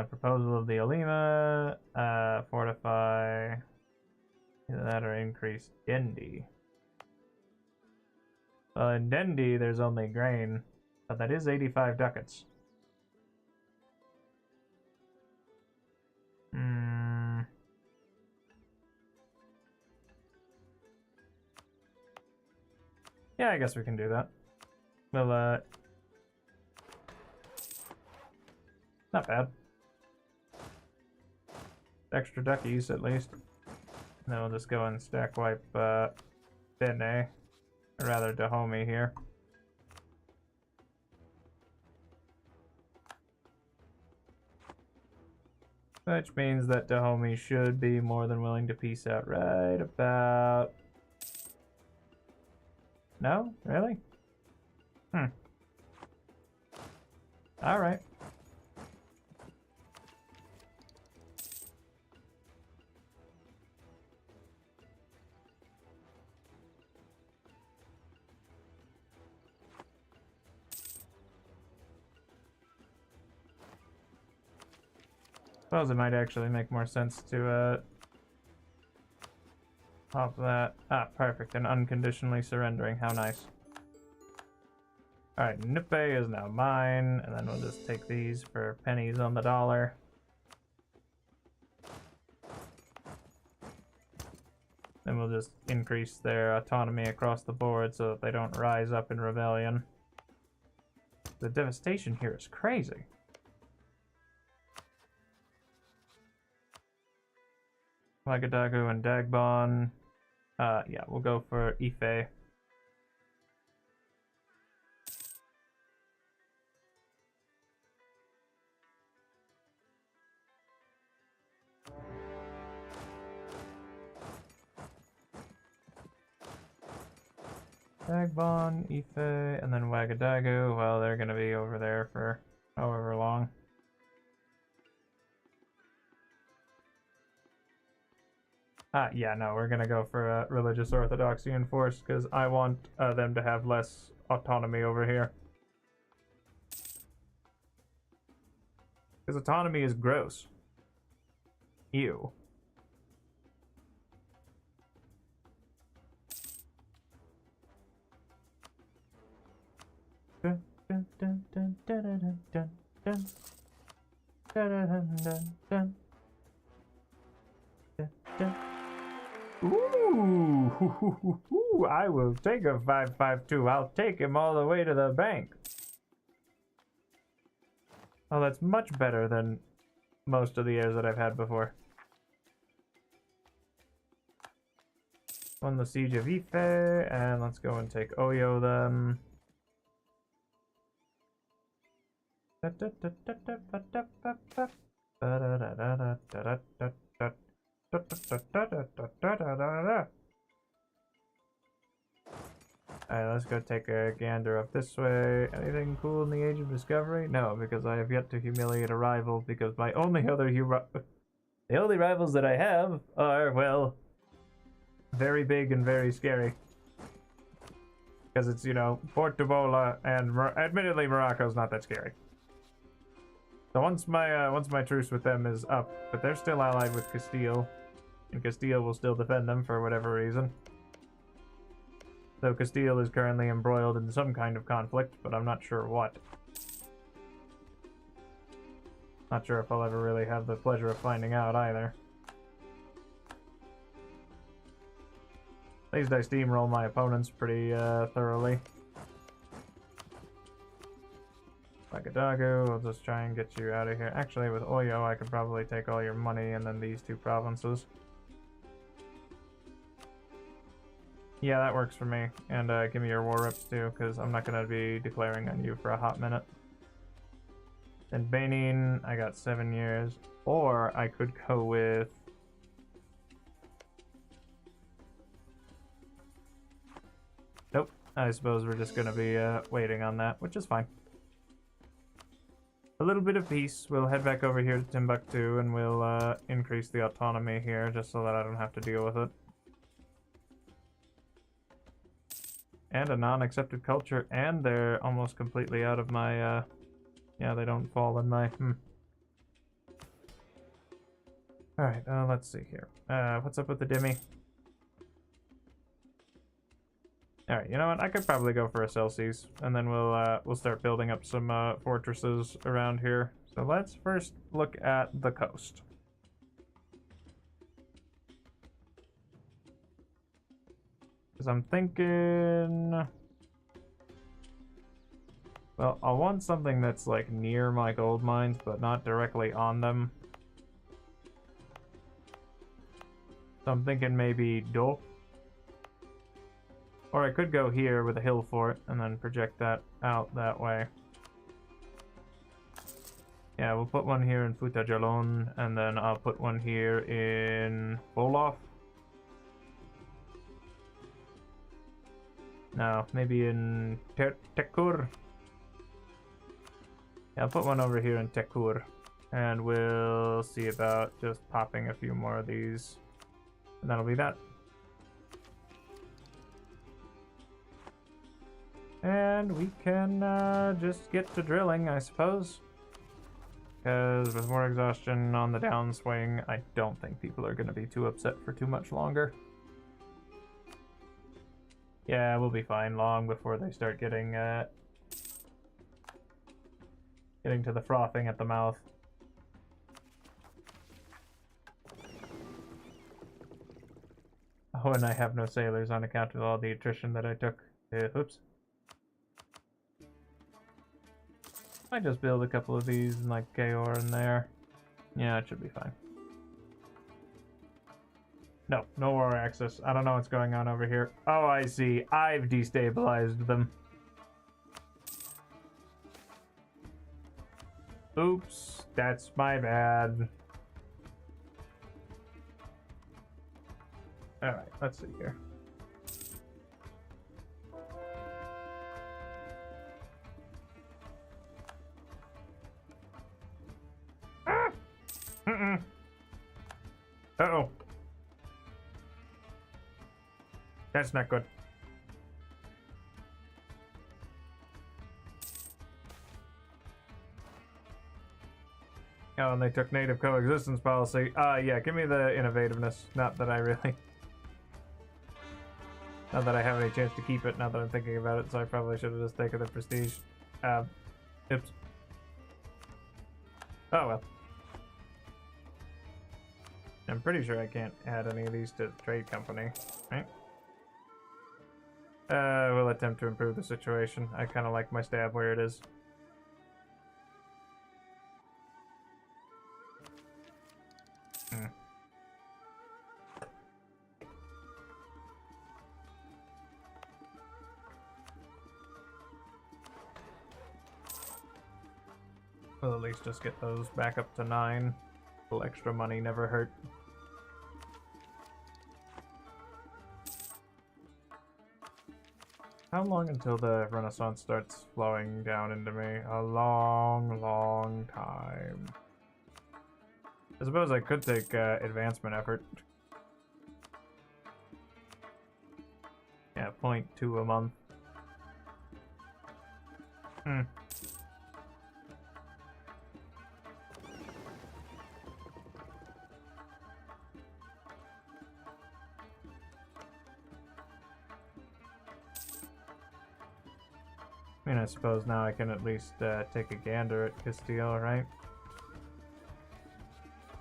Proposal of the Olima, fortify, either that or increase Dendi. Well, in Dendi, there's only grain, but that is 85 ducats. Yeah, I guess we can do that. Well, not bad. Extra duckies, at least. And then we'll just go and stack wipe Bene, or rather Dahomey here. Which means that Dahomey should be more than willing to peace out right about... No? Really? Alright. Suppose it might actually make more sense to pop that. Ah, perfect. And unconditionally surrendering. How nice. Alright, Nippe is now mine, and then we'll just take these for pennies on the dollar. Then we'll just increase their autonomy across the board so that they don't rise up in rebellion. The devastation here is crazy. Wagadagu and Dagbon. Yeah, we'll go for Ife. Dagbon, Ife, and then Wagadagu. Well, they're gonna be over there for however long. Yeah, no, we're gonna go for religious orthodoxy in force because I want them to have less autonomy over here. Because autonomy is gross. Ew. Dun, dun, dun, dun, dun, dun, dun, dun. Dun, dun, dun, dun, dun, dun. Ooh, I will take a 552. I'll take him all the way to the bank. Oh, that's much better than most of the airs that I've had before. Won the Siege of Ife, and let's go and take Oyo then. Alright, let's go take a gander up this way. Anything cool in the Age of Discovery? No, because I have yet to humiliate a rival, because my only other the only rivals that I have are, well, very big and very scary. Because it's, you know, Portubola and admittedly Morocco's not that scary. So once my truce with them is up, but they're still allied with Castile, and Castile will still defend them for whatever reason. Though Castile is currently embroiled in some kind of conflict, but I'm not sure what. Not sure if I'll ever really have the pleasure of finding out either. At least I steamroll my opponents pretty thoroughly. Wagadagu, we'll just try and get you out of here. Actually, with Oyo, I could probably take all your money and then these two provinces. Yeah, that works for me. And give me your war reps too, because I'm not going to be declaring on you for a hot minute. And Benin, I got 7 years. Or I could go with... Nope, I suppose we're just going to be waiting on that, which is fine. A little bit of peace. We'll head back over here to Timbuktu and we'll increase the autonomy here just so that I don't have to deal with it. And a non-accepted culture, and they're almost completely out of my, yeah, they don't fall in my, Alright, let's see here. What's up with the Dimmy? Alright, you know what? I could probably go for a Celsius, and then we'll start building up some fortresses around here. So let's first look at the coast. Because I'm thinking... Well, I'll want something that's like near my gold mines, but not directly on them. So I'm thinking maybe Do. Or I could go here with a hill fort and then project that out that way. Yeah, we'll put one here in Futajalon, and then I'll put one here in Bolof. No, maybe in Tekur. Yeah, I'll put one over here in Tekur. And we'll see about just popping a few more of these. And that'll be that. And we can just get to drilling, I suppose. Because with more exhaustion on the downswing, I don't think people are going to be too upset for too much longer. Yeah, we'll be fine long before they start getting to the frothing at the mouth. Oh, and I have no sailors on account of all the attrition that I took. Oops. I just build a couple of these and like KO in there. Yeah, it should be fine. No war access. I don't know what's going on over here. Oh, I see. I've destabilized them. Oops, that's my bad. Alright, let's see here. Ah! Uh-oh. That's not good. Oh, and they took native coexistence policy. Yeah, give me the innovativeness. Not that I really... Not that I have any chance to keep it, now that I'm thinking about it, so I probably should have just taken the prestige. Oops. Oh well. I'm pretty sure I can't add any of these to the trade company, right? We'll attempt to improve the situation. I kind of like my stab where it is. We'll at least just get those back up to 9. A little extra money never hurt. How long until the Renaissance starts flowing down into me? A long time. I suppose I could take advancement effort. Yeah, 0.2 a month. I mean, I suppose now I can at least take a gander at Castile, right?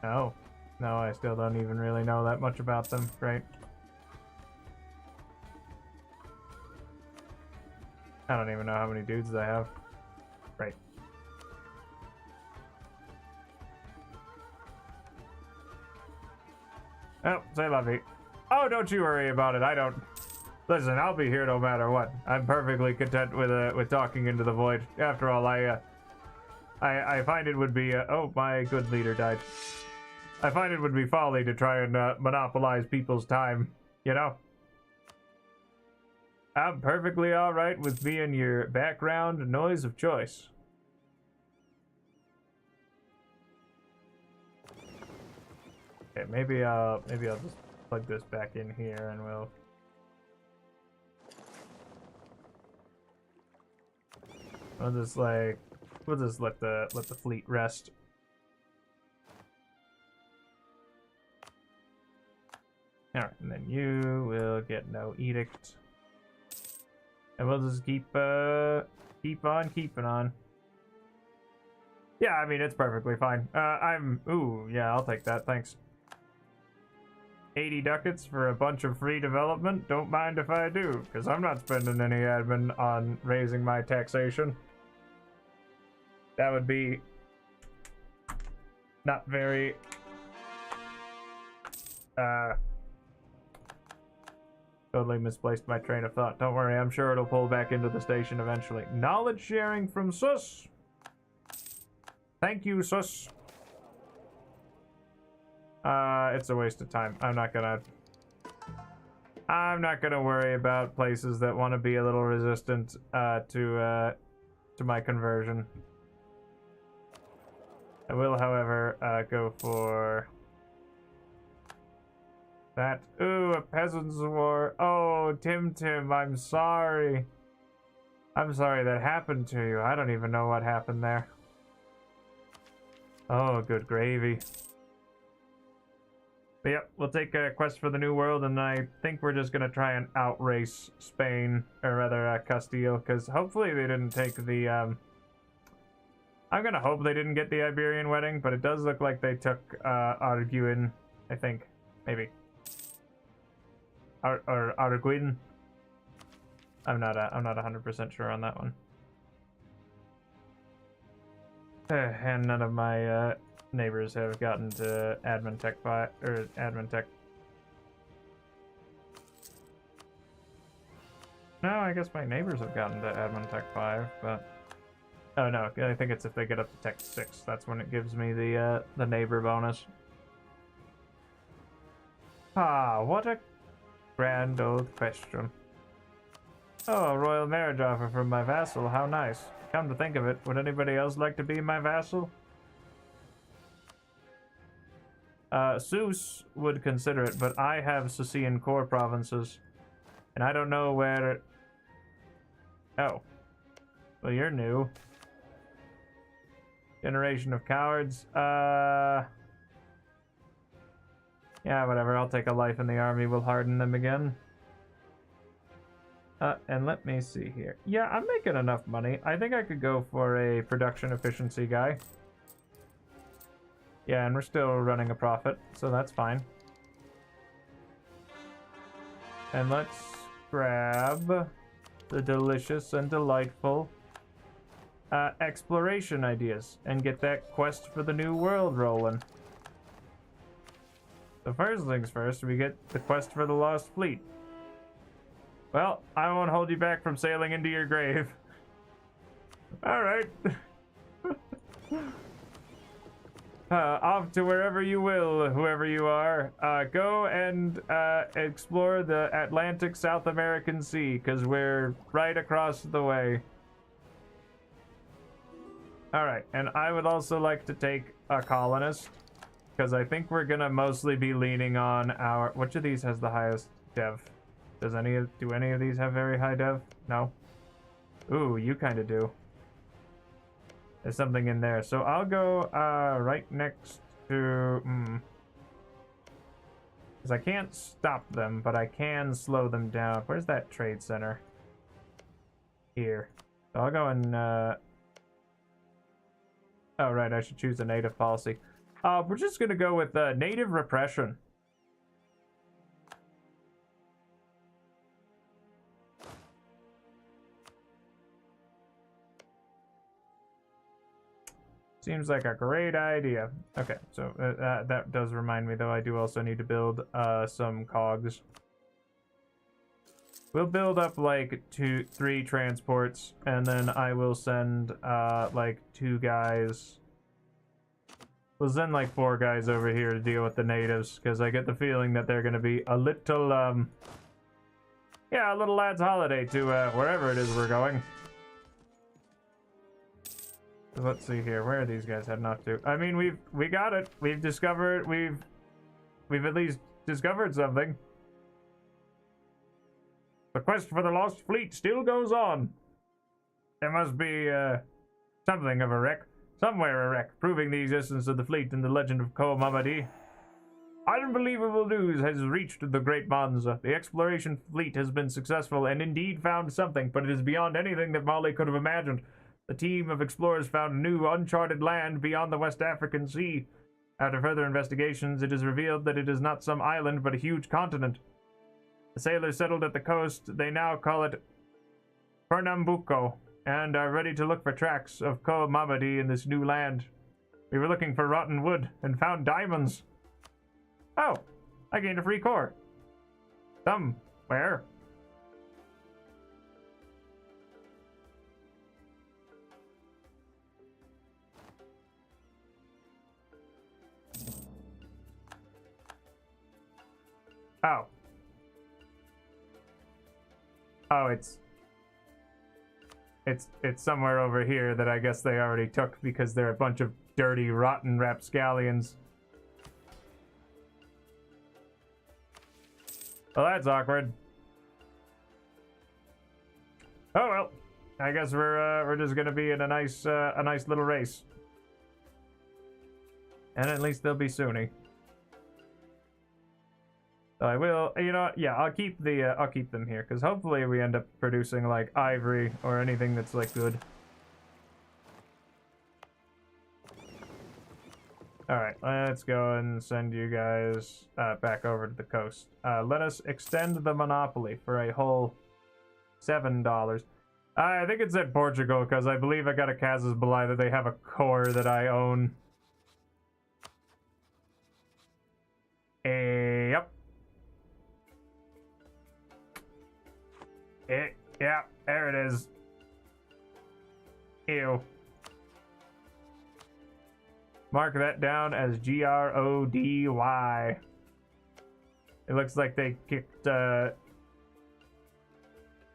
No. No, I still don't even really know that much about them. Great. I don't even know how many dudes I have. Great. Oh, say la vie. Oh, don't you worry about it. I don't... Listen, I'll be here no matter what. I'm perfectly content with talking into the void. After all, I find it would be oh, my good leader died. I find it would be folly to try and monopolize people's time, you know? I'm perfectly alright with being your background noise of choice. Okay, maybe I'll just plug this back in here and we'll just let the fleet rest. Alright, and then you will get no edict. And we'll just keep on keeping on. Yeah, I mean, it's perfectly fine. Ooh, yeah, I'll take that, thanks. 80 ducats for a bunch of free development? Don't mind if I do, because I'm not spending any admin on raising my taxation. That would be not very totally misplaced my train of thought. Don't worry, I'm sure it'll pull back into the station eventually. Knowledge sharing from Sus. Thank you, Sus. It's a waste of time. I'm not gonna worry about places that want to be a little resistant to my conversion. I will, however, go for that. Ooh, a peasants' war. Oh, Tim, I'm sorry. I'm sorry that happened to you. I don't even know what happened there. Oh, good gravy. But yep, we'll take a quest for the New World, and I think we're just gonna try and outrace Spain, or rather Castile, because hopefully they didn't take the, I'm gonna hope they didn't get the Iberian wedding, but it does look like they took, Arguin, I think. Maybe. Or Arguin. I'm not 100% sure on that one. And none of my, neighbors have gotten to admin tech 5 or admin tech. No, I guess my neighbors have gotten to admin tech 5, but oh no, I think it's if they get up to tech 6. That's when it gives me the neighbor bonus. Ah, what a grand old question. Oh, a royal marriage offer from my vassal. How nice. Come to think of it, would anybody else like to be my vassal? Seuss would consider it, but I have Sicilian core provinces, and I don't know where. Oh, well, you're new. Generation of cowards. Yeah, whatever. I'll take a life in the army. We'll harden them again. And let me see here. Yeah, I'm making enough money. I think I could go for a production efficiency guy. Yeah, and we're still running a profit, so that's fine. And let's grab the delicious and delightful exploration ideas and get that quest for the New World rolling. So first things first, we get the quest for the Lost Fleet. Well, I won't hold you back from sailing into your grave. Alright. Off to wherever you will, whoever you are. Go and explore the Atlantic South American Sea, because we're right across the way. Alright, and I would also like to take a colonist, because I think we're gonna mostly be leaning on our... Which of these has the highest dev? Do any of these have very high dev? No? Ooh, you kind of do. There's something in there. So I'll go right next to... Because I can't stop them, but I can slow them down. Where's that trade center? Here. So I'll go and... Oh, right, I should choose a native policy. We're just going to go with native repression. Seems like a great idea. Okay, so that does remind me, though, I do also need to build some cogs. We'll build up like 3 transports, and then I will send like 2 guys. We'll send like 4 guys over here to deal with the natives, because I get the feeling that they're going to be a little, yeah, a little lad's holiday to wherever it is we're going. Let's see here. Where are these guys heading off to? I mean, we got it. We've discovered. We've at least discovered something. The quest for the lost fleet still goes on. There must be something of a wreck, somewhere a wreck, proving the existence of the fleet in the legend of Ko Mamadi. Unbelievable news has reached the great Mansa. The exploration fleet has been successful and indeed found something, but it is beyond anything that Bollie could have imagined. The team of explorers found new, uncharted land beyond the West African Sea. After further investigations, it is revealed that it is not some island, but a huge continent. The sailors settled at the coast. They now call it Pernambuco, and are ready to look for tracks of Ko Mamadi in this new land. We were looking for rotten wood and found diamonds. Oh, I gained a free core. Somewhere. Oh. Oh, it's somewhere over here that I guess they already took because they're a bunch of dirty, rotten rapscallions. Well, that's awkward. Oh well, I guess we're just gonna be in a nice little race. And at least they'll be Sunni. So I will, you know, yeah, I'll keep them here, because hopefully we end up producing, like, ivory or anything that's, like, good. Alright, let's go and send you guys back over to the coast. Let us extend the monopoly for a whole $7. I think it said Portugal, because I believe I got a Casas Belli that they have a core that I own. Yep. Yeah, there it is. Ew. Mark that down as Grody. It looks like they kicked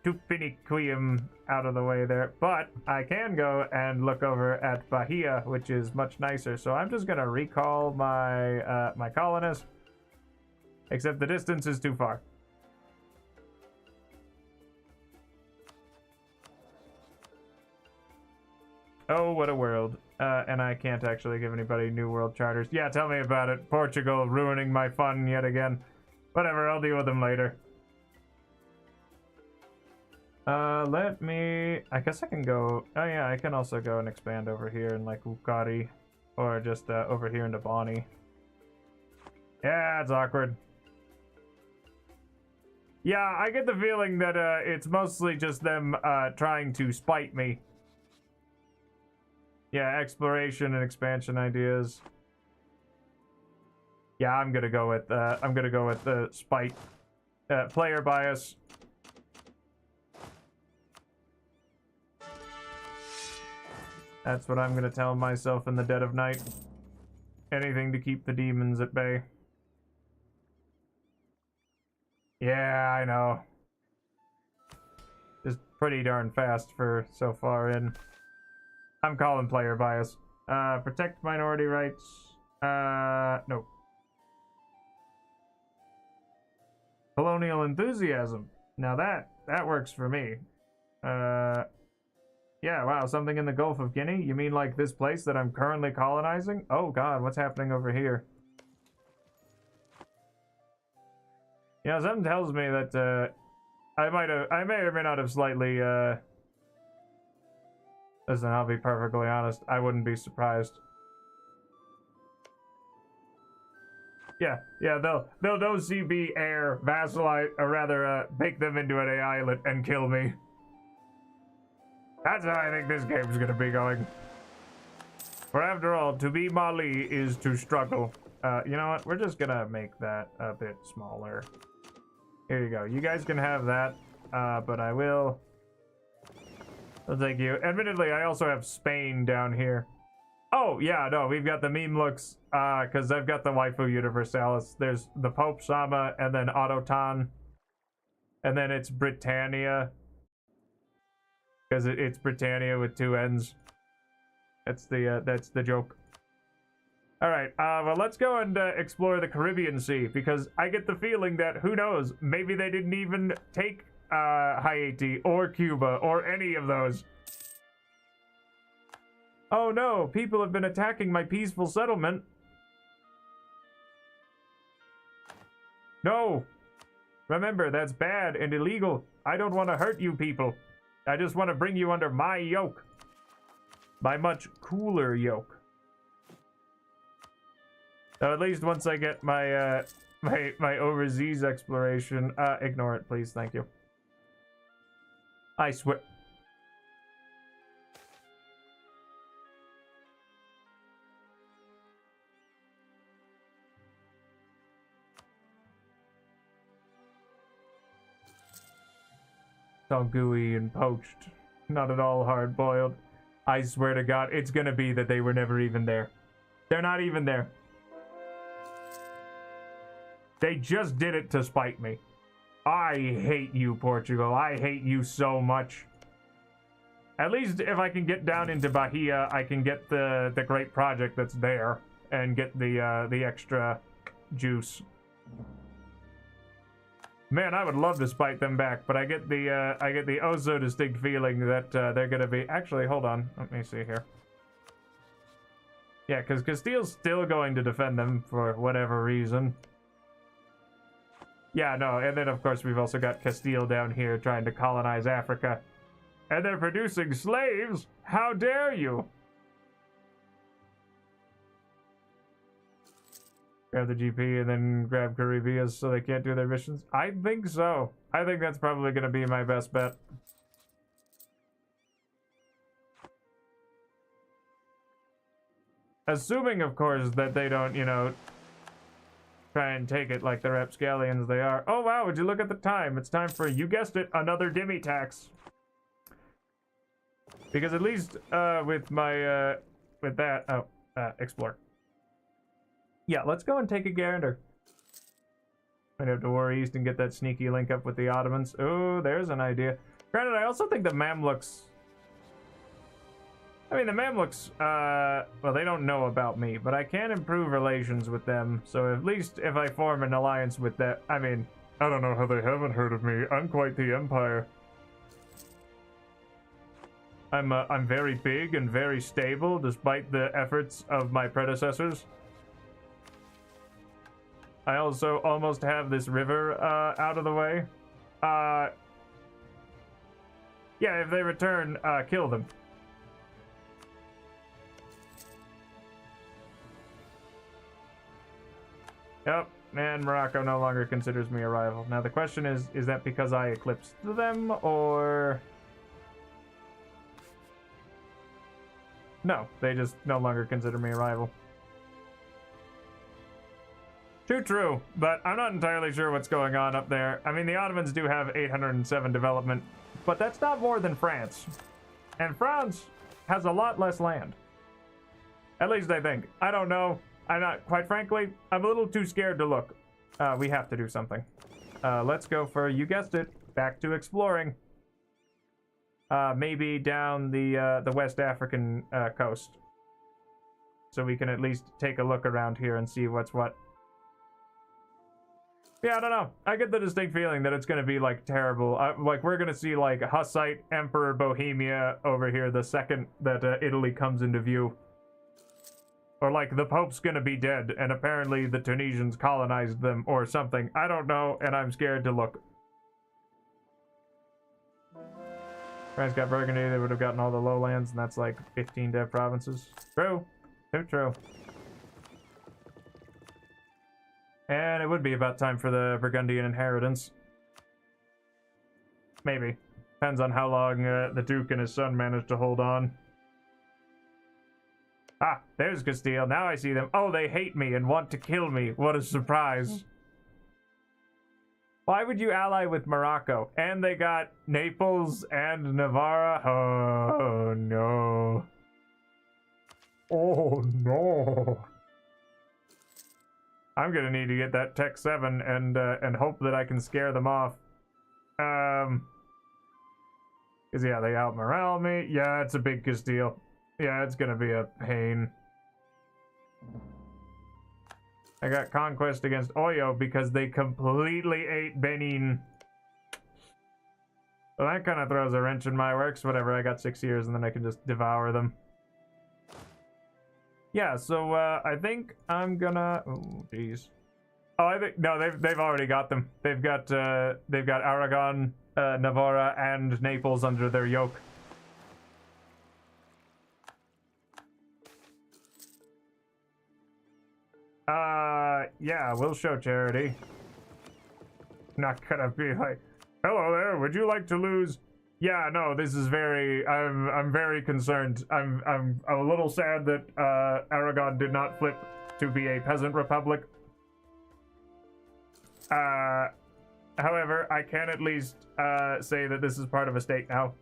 Tupiniquim out of the way there, but I can go and look over at Bahia, which is much nicer. So I'm just gonna recall my my colonists, except the distance is too far. Oh, what a world. And I can't actually give anybody new world charters. Yeah, tell me about it. Portugal ruining my fun yet again. Whatever, I'll deal with them later. Let me... I guess I can go... Oh yeah, I can also go and expand over here in like Ukari. Or just over here into Bonnie. Yeah, it's awkward. Yeah, I get the feeling that it's mostly just them trying to spite me. Yeah, exploration and expansion ideas. Yeah, I'm gonna go with the spite. Player bias. That's what I'm gonna tell myself in the dead of night. Anything to keep the demons at bay. Yeah, I know. Just pretty darn fast for so far in. I'm calling player bias. Protect minority rights. No. Colonial enthusiasm. Now that works for me. Yeah, wow, something in the Gulf of Guinea? You mean like this place that I'm currently colonizing? Oh god, what's happening over here? You know, something tells me that I may or may not have slightly listen, I'll be perfectly honest, I wouldn't be surprised. Yeah, they'll OCB air, vassalite, or rather bake them into an AI and kill me. That's how I think this game's gonna be going. For after all, to be Mali is to struggle. You know what? We're just gonna make that a bit smaller. Here you go. You guys can have that, but I will... I'll take you. Admittedly, I also have Spain down here. Oh, yeah, no, we've got the meme looks, because I've got the Waifu Universalis. There's the Pope Sama, and then Autoton. And then it's Britannia. Because it's Britannia with two N's. That's the joke. Alright, well, let's go and explore the Caribbean Sea, because I get the feeling that, who knows, maybe they didn't even take Haiti or Cuba or any of those. Oh no, people have been attacking my peaceful settlement. No! Remember, that's bad and illegal. I don't want to hurt you people. I just want to bring you under my yoke. My much cooler yoke. So at least once I get my my overseas exploration, ignore it, please, thank you. I swear. It's all gooey and poached, not at all hard-boiled. I swear to God, it's gonna be that they were never even there. They're not even there. They just did it to spite me. I hate you, Portugal. I hate you so much. At least if I can get down into Bahia, I can get the great project that's there and get the extra juice. Man, I would love to spite them back, but I get the oh so distinct feeling that they're gonna be. Actually, hold on. Let me see here. Yeah, because Castile's still going to defend them for whatever reason. Yeah, no, and then of course we've also got Castile down here trying to colonize Africa. And they're producing slaves? How dare you? Grab the GP and then grab Caribbeas so they can't do their missions? I think so. I think that's probably going to be my best bet. Assuming, of course, that they don't, you know, try and take it like the rapscallions they are. Oh, wow, would you look at the time? It's time for, you guessed it, another Dimmy tax. Because at least with my, with that, explore. Yeah, let's go and take a gander. Might have to war east and get that sneaky link up with the Ottomans. Oh, there's an idea. Granted, I also think the Mamluks... I mean, the Mamluks, well, they don't know about me, but I can improve relations with them. So at least if I form an alliance with that, I mean, I don't know how they haven't heard of me. I'm quite the empire. I'm very big and very stable, despite the efforts of my predecessors. I also almost have this river out of the way. Yeah, if they return, kill them. Yep, and Morocco no longer considers me a rival. Now the question is that because I eclipsed them, or... No, they just no longer consider me a rival. True, but I'm not entirely sure what's going on up there. I mean, the Ottomans do have 807 development, but that's not more than France. And France has a lot less land. At least I think. I don't know. I'm not, quite frankly, I'm a little too scared to look. We have to do something. Let's go for, you guessed it, back to exploring. Maybe down the West African coast. So we can at least take a look around here and see what's what. Yeah, I don't know. I get the distinct feeling that it's going to be, like, terrible. Like, we're going to see, like, Hussite Emperor Bohemia over here the second that Italy comes into view. Or, like, the Pope's going to be dead, and apparently the Tunisians colonized them, or something. I don't know, and I'm scared to look. France got Burgundy, they would have gotten all the lowlands, and that's, like, 15 dev provinces. True. Too true. And it would be about time for the Burgundian inheritance. Maybe. Depends on how long the Duke and his son managed to hold on. Ah, there's Castile. Now I see them. Oh, they hate me and want to kill me. What a surprise. Why would you ally with Morocco? And they got Naples and Navarra. Oh, no. Oh, no. I'm gonna need to get that Tech 7 and hope that I can scare them off. Cause yeah, they out-morale me. Yeah, it's a big Castile. Yeah, it's gonna be a pain. I got conquest against Oyo because they completely ate Benin. Well, that kind of throws a wrench in my works. Whatever, I got 6 years and then I can just devour them. Yeah, so I think I'm gonna. Oh, jeez. Oh, I think no, they've already got them. They've got Aragon, Navarra, and Naples under their yoke. Yeah, we'll show charity. Not gonna be like, hello there, would you like to lose? Yeah, no, this is very, I'm very concerned. I'm a little sad that Aragon did not flip to be a peasant republic. However, I can at least say that this is part of a state now.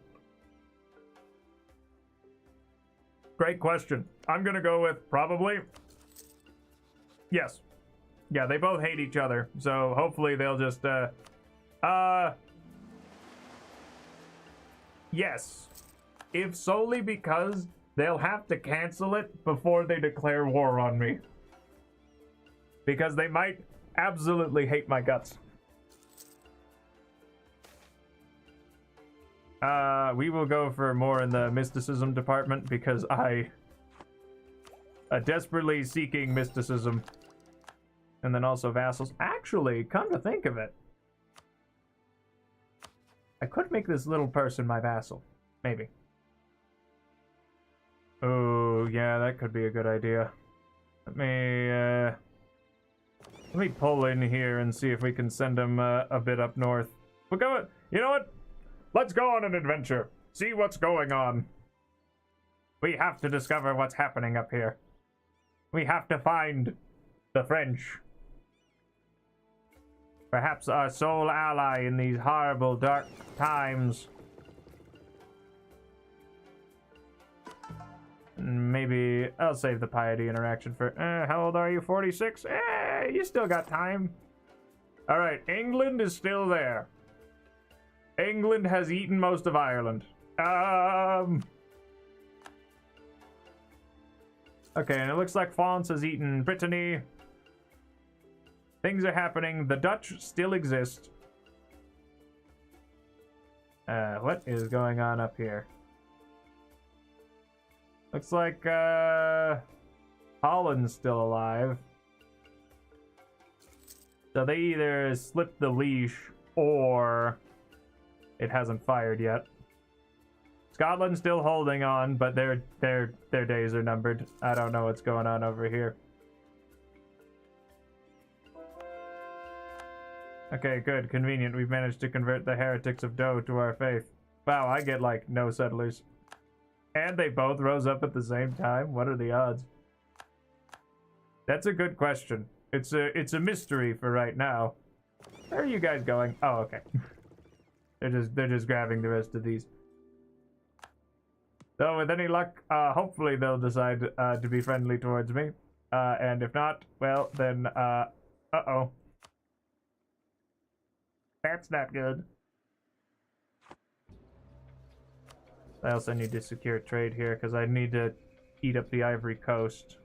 Great question. I'm gonna go with probably. Yes. Yeah, they both hate each other, so hopefully they'll just yes. If solely because they'll have to cancel it before they declare war on me. Because they might absolutely hate my guts. We will go for more in the mysticism department because I Desperately seeking mysticism. And then also vassals. Actually, come to think of it, I could make this little person my vassal. Maybe. Oh, yeah, that could be a good idea. Let me pull in here and see if we can send him a bit up north. We'll go. You know what? Let's go on an adventure. See what's going on. We have to discover what's happening up here. We have to find the French. Perhaps our sole ally in these horrible, dark times. Maybe I'll save the piety interaction for... how old are you? 46? You still got time. Alright, England is still there. England has eaten most of Ireland. Okay, and it looks like France has eaten Brittany. Things are happening. The Dutch still exist. What is going on up here? Looks like, Holland's still alive. So they either slipped the leash, or it hasn't fired yet. Scotland's still holding on, but their days are numbered. I don't know what's going on over here. Okay, good. Convenient. We've managed to convert the heretics of Doe to our faith. Wow, I get, like, no settlers. And they both rose up at the same time? What are the odds? That's a good question. It's a mystery for right now. Where are you guys going? Oh, okay. they're just grabbing the rest of these. So with any luck, hopefully they'll decide to be friendly towards me. And if not, well, then, uh-oh. That's not good. I also need to secure trade here, because I need to eat up the Ivory Coast.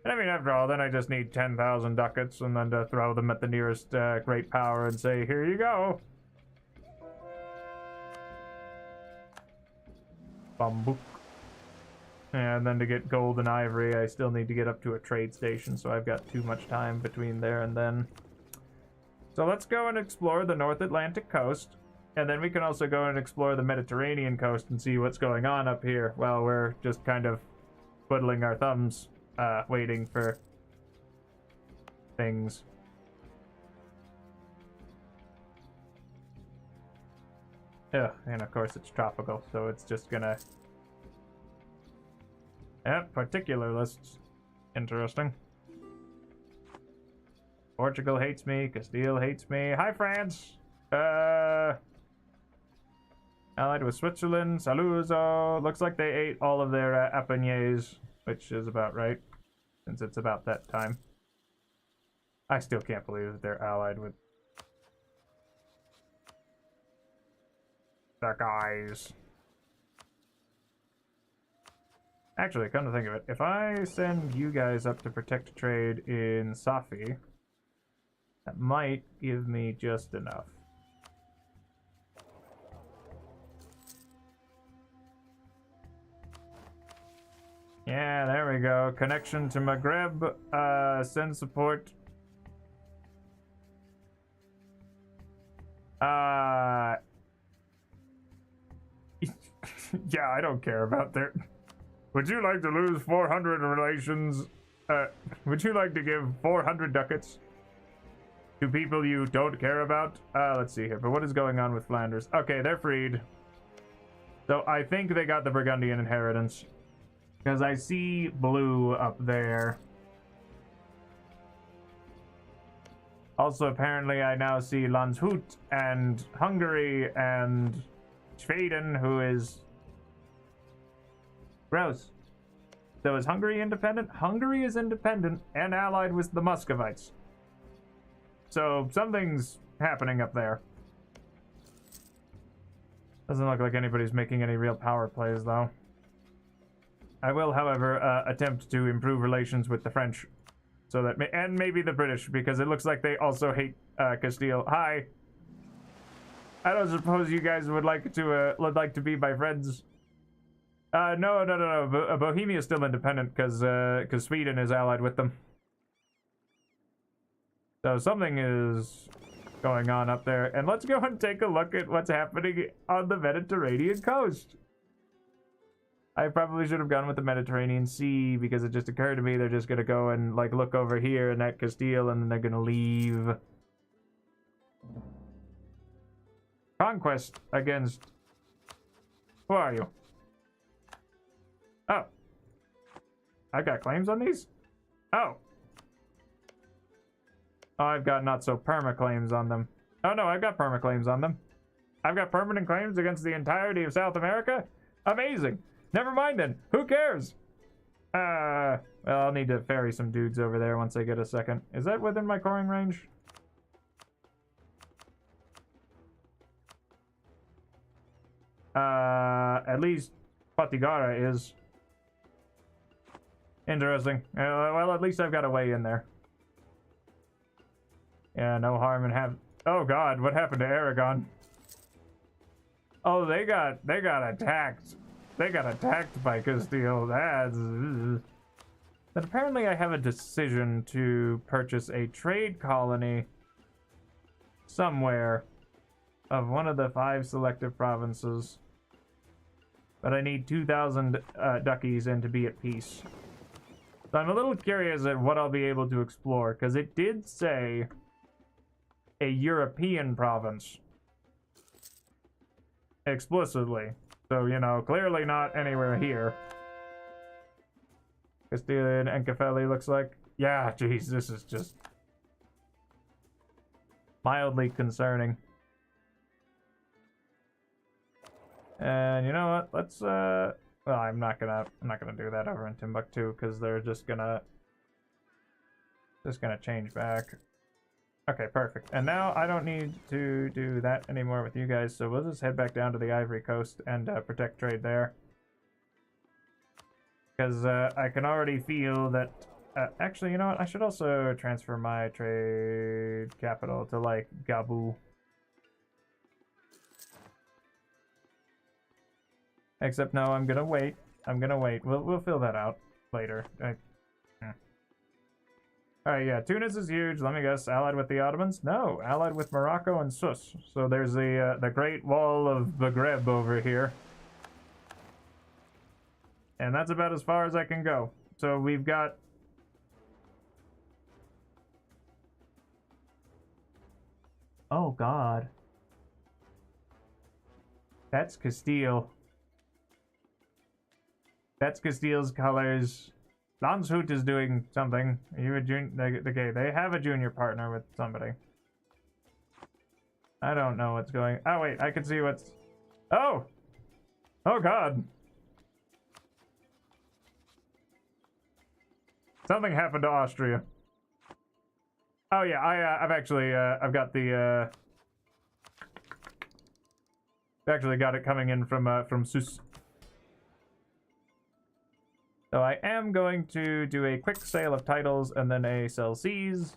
And I mean, after all, then I just need 10,000 ducats, and then to throw them at the nearest great power and say, here you go. Bambuk. And then to get gold and ivory, I still need to get up to a trade station, so I've got too much time between there and then. So let's go and explore the North Atlantic coast, and then we can also go and explore the Mediterranean coast and see what's going on up here while we're just kind of twiddling our thumbs, waiting for things. Ugh, and of course it's tropical, so it's just gonna... Yep, particular lists. Interesting. Portugal hates me, Castile hates me. Hi, France! Allied with Switzerland, Saluzzo. Looks like they ate all of their Apeniers, which is about right, since it's about that time. I still can't believe that they're allied with the guys. Actually, come to think of it, if I send you guys up to protect trade in Safi, that might give me just enough. Yeah, there we go. Connection to Maghreb. Send support. Yeah, I don't care about their... Would you like to lose 400 relations? Would you like to give 400 ducats to people you don't care about? Let's see here. But what is going on with Flanders? Okay, they're freed. So I think they got the Burgundian inheritance, because I see blue up there. Also, apparently, I now see Landshut and Hungary and Schweden, who is... Gross. So is Hungary independent? Hungary is independent and allied with the Muscovites. So something's happening up there. Doesn't look like anybody's making any real power plays, though. I will, however, attempt to improve relations with the French, so that and maybe the British, because it looks like they also hate Castile. Hi. I don't suppose you guys would like to be my friends. No. Bohemia's still independent because Sweden is allied with them. So something is going on up there. And let's go and take a look at what's happening on the Mediterranean coast. I probably should have gone with the Mediterranean Sea because it just occurred to me they're just gonna go and like look over here and at Castile and then they're gonna leave. Conquest against... Who are you? Oh. I've got claims on these? Oh. Oh, I've got not so perma claims on them. Oh no, I've got perma claims on them. I've got permanent claims against the entirety of South America? Amazing. Never mind then. Who cares? Well, I'll need to ferry some dudes over there once I get a second. Is that within my coring range? At least Patigara is. Interesting. Well, at least I've got a way in there. Yeah, no harm in have. Oh God, what happened to Aragon? Oh, they got attacked. They got attacked by Castile. That's... But apparently I have a decision to purchase a trade colony somewhere of one of the 5 selective provinces. But I need 2,000 duckies in to be at peace. So I'm a little curious at what I'll be able to explore, because it did say a European province. Explicitly. So, you know, clearly not anywhere here. Castilian and Cafeli looks like. Yeah, geez, this is just mildly concerning. And you know what? Let's well, I'm not gonna do that over in Timbuktu because they're just gonna change back. Okay, perfect. And now I don't need to do that anymore with you guys, so we'll just head back down to the Ivory Coast and protect trade there. Because I can already feel that... actually, you know what? I should also transfer my trade capital to, like, Gabu. Except, no, I'm gonna wait. We'll fill that out later. Alright, yeah, Tunis is huge. Let me guess, allied with the Ottomans? No, allied with Morocco and Sus. So there's the Great Wall of Maghreb over here. And that's about as far as I can go. So we've got... Oh, God. That's Castile. That's Castile's colors. Landshut is doing something. Are you a junior? Okay, they have a junior partner with somebody. I don't know what's going... Oh, wait, I can see what's... Oh! Oh, God. Something happened to Austria. Oh, yeah, I've actually, I've got the, actually got it coming in from Sus. So I am going to do a quick sale of titles and then a sell Cs.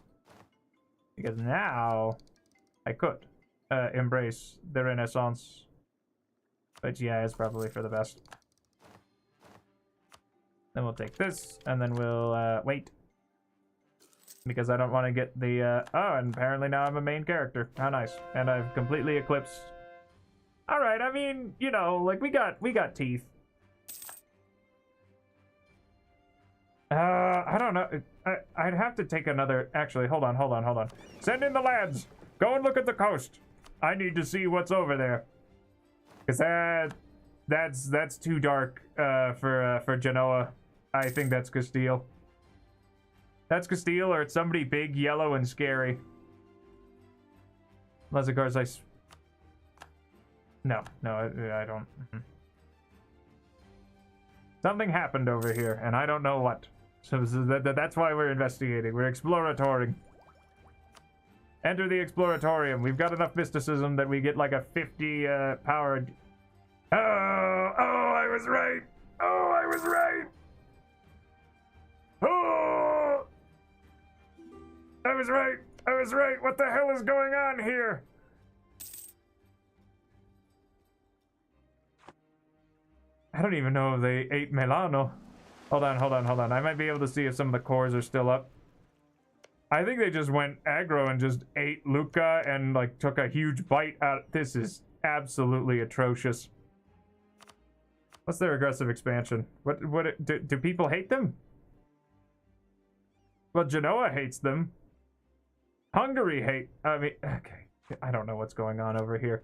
Because now I could embrace the Renaissance. But yeah, it's probably for the best. Then we'll take this, and then we'll wait. Because I don't want to get the, oh, and apparently now I'm a main character. How nice. And I've completely eclipsed. Alright, I mean, you know, like, we got teeth. I don't know. I'd have to take another... Actually, hold on. Send in the lads! Go and look at the coast! I need to see what's over there. Because that's too dark for Genoa. I think that's Castile. That's Castile, or it's somebody big, yellow, and scary. Unless, of course, No, I don't. Something happened over here, and I don't know what. So that's why we're investigating. We're exploratoring. Enter the exploratorium. We've got enough mysticism that we get like a 50 powered... Oh, I was right! Oh, I was right! Oh! I was right! What the hell is going on here? I don't even know if they ate Milano. Hold on. I might be able to see if some of the cores are still up. I think they just went aggro and just ate Luca and like took a huge bite out. This is absolutely atrocious. What's their aggressive expansion? Do people hate them? Well, Genoa hates them. Hungary I mean, okay. I don't know what's going on over here.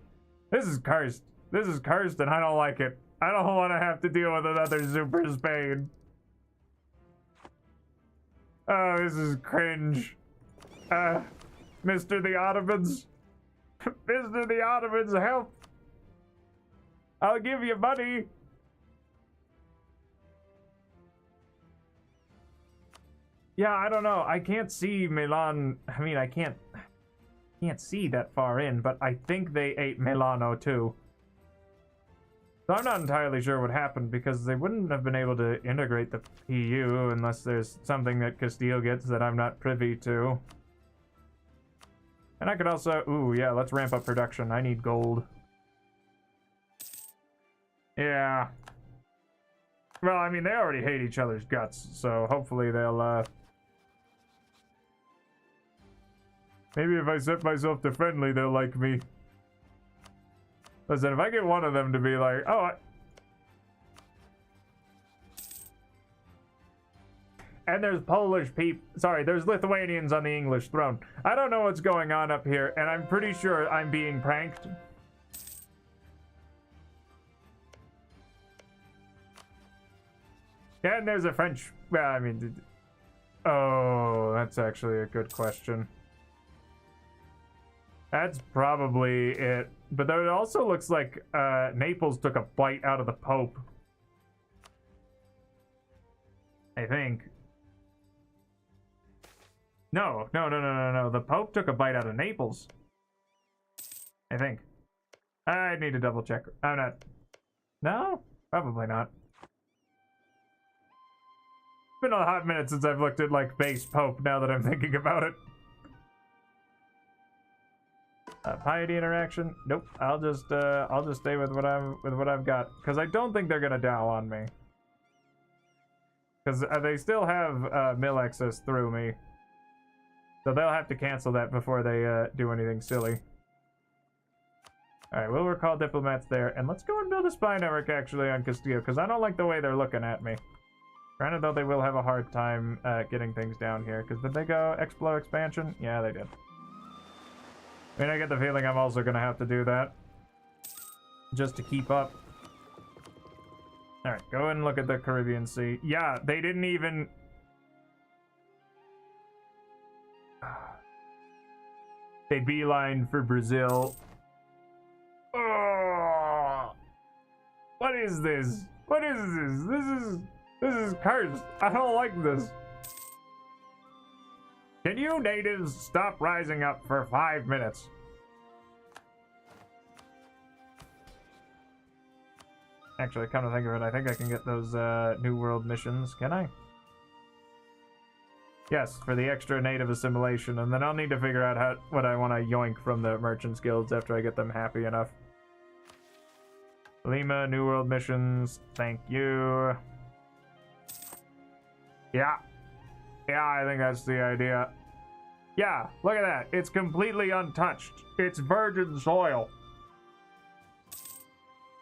This is cursed. This is cursed and I don't like it. I don't want to have to deal with another Super Spain. Oh, this is cringe. Mr. the Ottomans. Mr. the Ottomans, help. I'll give you money. Yeah, I don't know. I can't see Milan. I mean, I can't see that far in, but I think they ate Milano too. So I'm not entirely sure what happened because they wouldn't have been able to integrate the PU unless there's something that Castile gets that I'm not privy to. And I could also, ooh, yeah, let's ramp up production. I need gold. Yeah. Well, I mean, they already hate each other's guts, so hopefully they'll, maybe if I set myself to friendly, they'll like me. Listen, if I get one of them to be like, oh, and there's Polish people, sorry, there's Lithuanians on the English throne. I don't know what's going on up here, and I'm pretty sure I'm being pranked. And there's a French, well, I mean, oh, that's actually a good question. That's probably it. But it also looks like Naples took a bite out of the Pope. I think. No. The Pope took a bite out of Naples. I think. I need to double check. I'm not. No? Probably not. It's been a hot minute since I've looked at, like, base Pope now that I'm thinking about it. Piety interaction? Nope. I'll just stay with what I've got, because I don't think they're gonna dow on me, because they still have mill access through me, so they'll have to cancel that before they do anything silly. All right, we'll recall diplomats there, and let's go and build a spy network actually on Castillo, because I don't like the way they're looking at me. Granted, though, they will have a hard time getting things down here, because did they go Explo expansion? Yeah, they did. I mean, I get the feeling I'm also going to have to do that. Just to keep up. Alright, go and look at the Caribbean Sea. Yeah, they didn't even... They beeline for Brazil. Oh! What is this? What is this? This is cursed. I don't like this. Can you natives stop rising up for 5 minutes? Actually, come to think of it, I think I can get those New World missions. Can I? Yes, for the extra native assimilation, and then I'll need to figure out what I want to yoink from the merchants guilds after I get them happy enough. Lima, New World missions. Thank you. Yeah. Yeah, I think that's the idea. Yeah, look at that. It's completely untouched. It's virgin soil.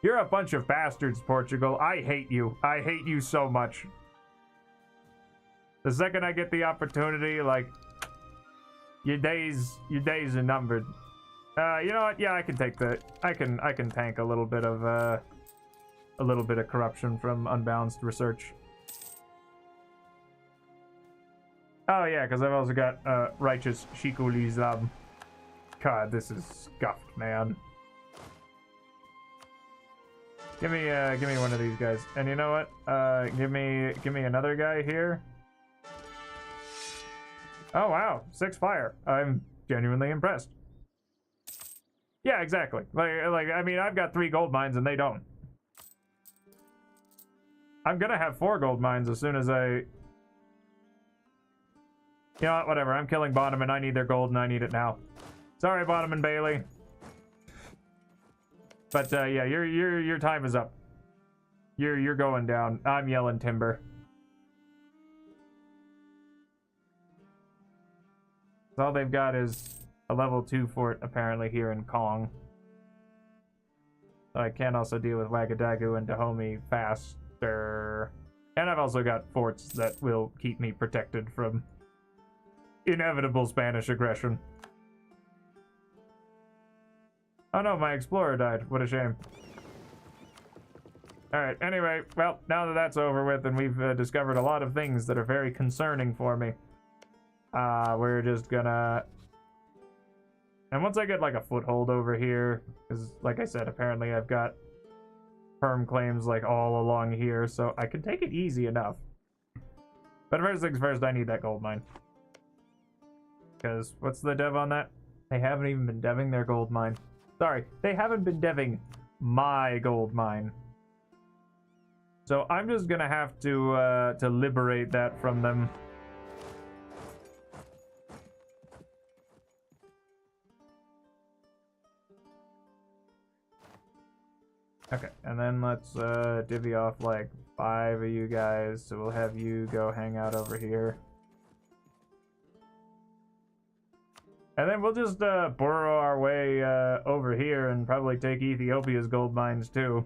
You're a bunch of bastards, Portugal. I hate you. I hate you so much. The second I get the opportunity, like, your days are numbered. You know what? Yeah, I can take the. I can tank a little bit of corruption from unbalanced research. Oh yeah, because I've also got righteous Sheikhul Islam. God, this is scuffed, man. Give me one of these guys. And you know what? Give me another guy here. Oh wow, 6 fire. I'm genuinely impressed. Yeah, exactly. Like I mean, I've got 3 gold mines and they don't. I'm gonna have 4 gold mines as soon as I. You know what, whatever, I'm killing Bonham and I need their gold and I need it now. Sorry, Bonham and Bailey. But yeah, your time is up. You're going down. I'm yelling timber. So all they've got is a level 2 fort apparently here in Kong. So I can also deal with Wagadagu and Dahomey faster. And I've also got forts that will keep me protected from inevitable Spanish aggression. Oh no, my explorer died. What a shame. Alright, anyway, well, now that that's over with and we've discovered a lot of things that are very concerning for me, we're just gonna... And once I get, like, a foothold over here, because, like I said, apparently I've got perm claims, like, all along here, so I can take it easy enough. But first things first, I need that gold mine. Because, what's the dev on that? They haven't even been deving their gold mine. Sorry, they haven't been deving my gold mine. So I'm just gonna have to liberate that from them. Okay, and then let's divvy off like 5 of you guys, so we'll have you go hang out over here. And then we'll just burrow our way over here and probably take Ethiopia's gold mines too.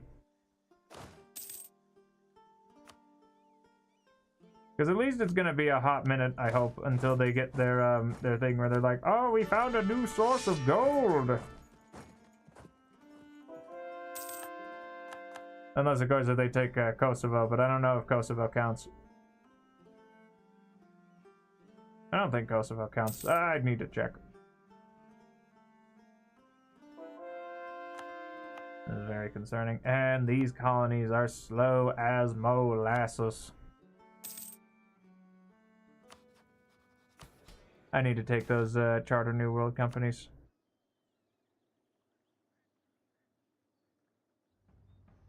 Because at least it's gonna be a hot minute, I hope, until they get their thing where they're like, oh, we found a new source of gold. Unless, of course, if they take Kosovo, but I don't know if Kosovo counts. I don't think Kosovo counts. I'd need to check. This is very concerning. And these colonies are slow as molasses. I need to take those Charter New World companies.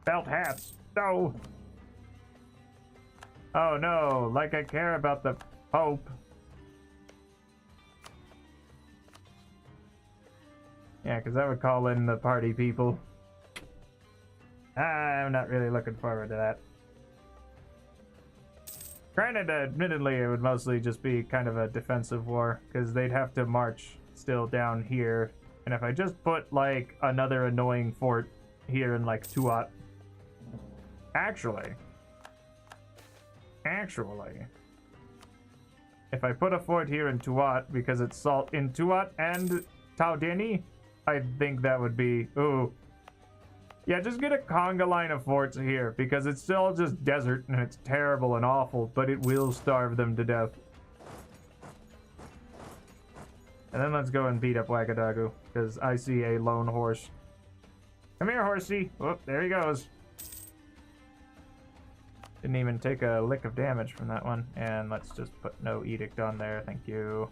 Felt hats. No. Oh no, like I care about the Pope. Yeah, because that would call in the party people. I'm not really looking forward to that. Granted, admittedly, it would mostly just be kind of a defensive war, because they'd have to march still down here. And if I just put, like, another annoying fort here in, like, Tuat. Actually, if I put a fort here in Tuat, because it's salt in Tuat and Taudini, I think that would be, ooh. Yeah, just get a conga line of forts here, because it's still just desert, and it's terrible and awful, but it will starve them to death. And then let's go and beat up Wagadagu, because I see a lone horse. Come here, horsey. Whoop, there he goes. Didn't even take a lick of damage from that one. And let's just put no edict on there. Thank you.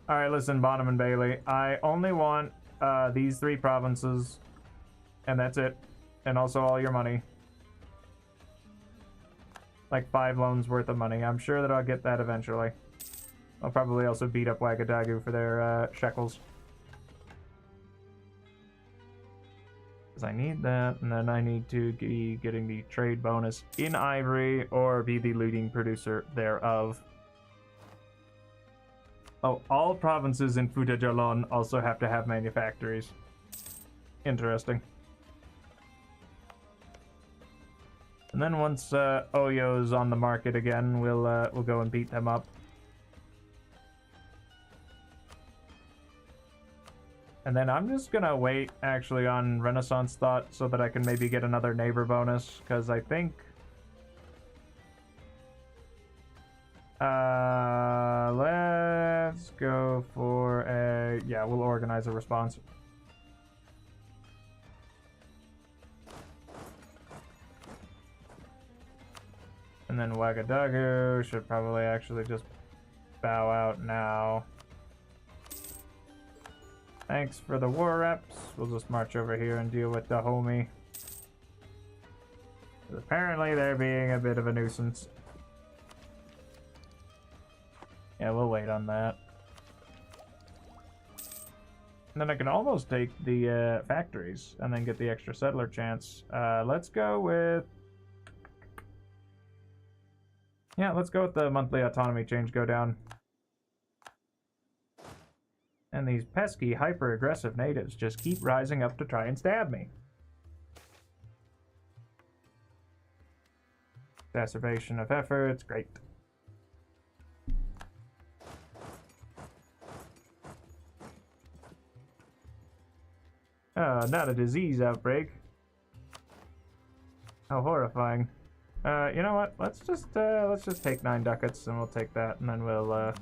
Alright, listen, Bonham and Bailey. I only want these 3 provinces. And that's it. And also all your money. Like 5 loans worth of money. I'm sure that I'll get that eventually. I'll probably also beat up Wagadagu for their shekels. Because I need that, and then I need to be getting the trade bonus in Ivory, or be the leading producer thereof. Oh, all provinces in Futa Jalon also have to have manufactories. Interesting. And then once Oyo's on the market again, we'll go and beat them up. And then I'm just gonna wait actually on Renaissance Thought so that I can maybe get another neighbor bonus, because I think let's go for a, yeah, we'll organize a response. And then Wagadagu should probably actually just bow out now. Thanks for the war reps. We'll just march over here and deal with Dahomey. apparently they're being a bit of a nuisance. Yeah, we'll wait on that. And then I can almost take the factories and then get the extra settler chance. Let's go with... Yeah, let's go with the monthly autonomy change go down. And these pesky, hyper-aggressive natives just keep rising up to try and stab me. Exacerbation of efforts, great. Oh, not a disease outbreak. How horrifying. You know what? Let's just take 9 ducats and we'll take that, and then we'll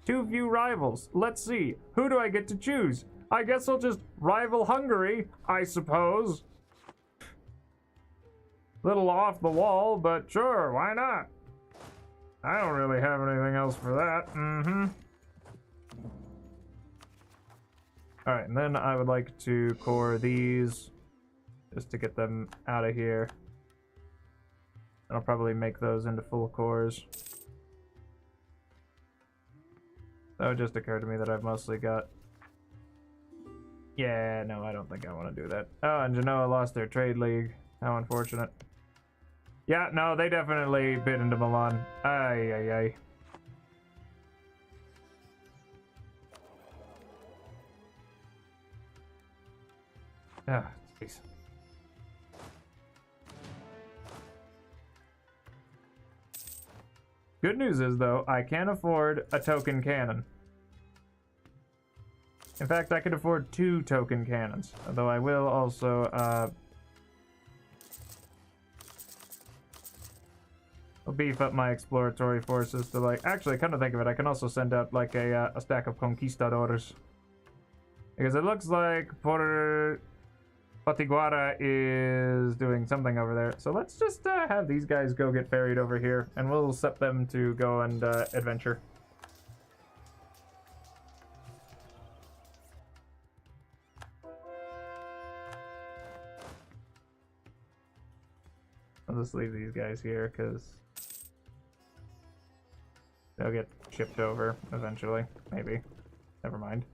too few rivals. Let's see. Who do I get to choose? I guess I'll just rival Hungary, I suppose. Little off the wall, but sure, why not? I don't really have anything else for that. Alright, and then I would like to core these just to get them out of here. I'll probably make those into full cores. So it just occurred to me that I've mostly got... Yeah, no, I don't think I want to do that. Oh, and Genoa lost their trade league. How unfortunate. Yeah, no, they definitely bit into Milan. Ay, ay, ay. Ah, jeez. Good news is, though, I can afford a token cannon. In fact, I could afford 2 token cannons. Although I will also, I'll beef up my exploratory forces to, like... Actually, come to think of it, I can also send out, like, a stack of conquistadors. Because it looks like Potiguara is doing something over there. So let's just have these guys go get buried over here, and we'll set them to go and adventure. I'll just leave these guys here, because they'll get shipped over eventually. Maybe. Never mind.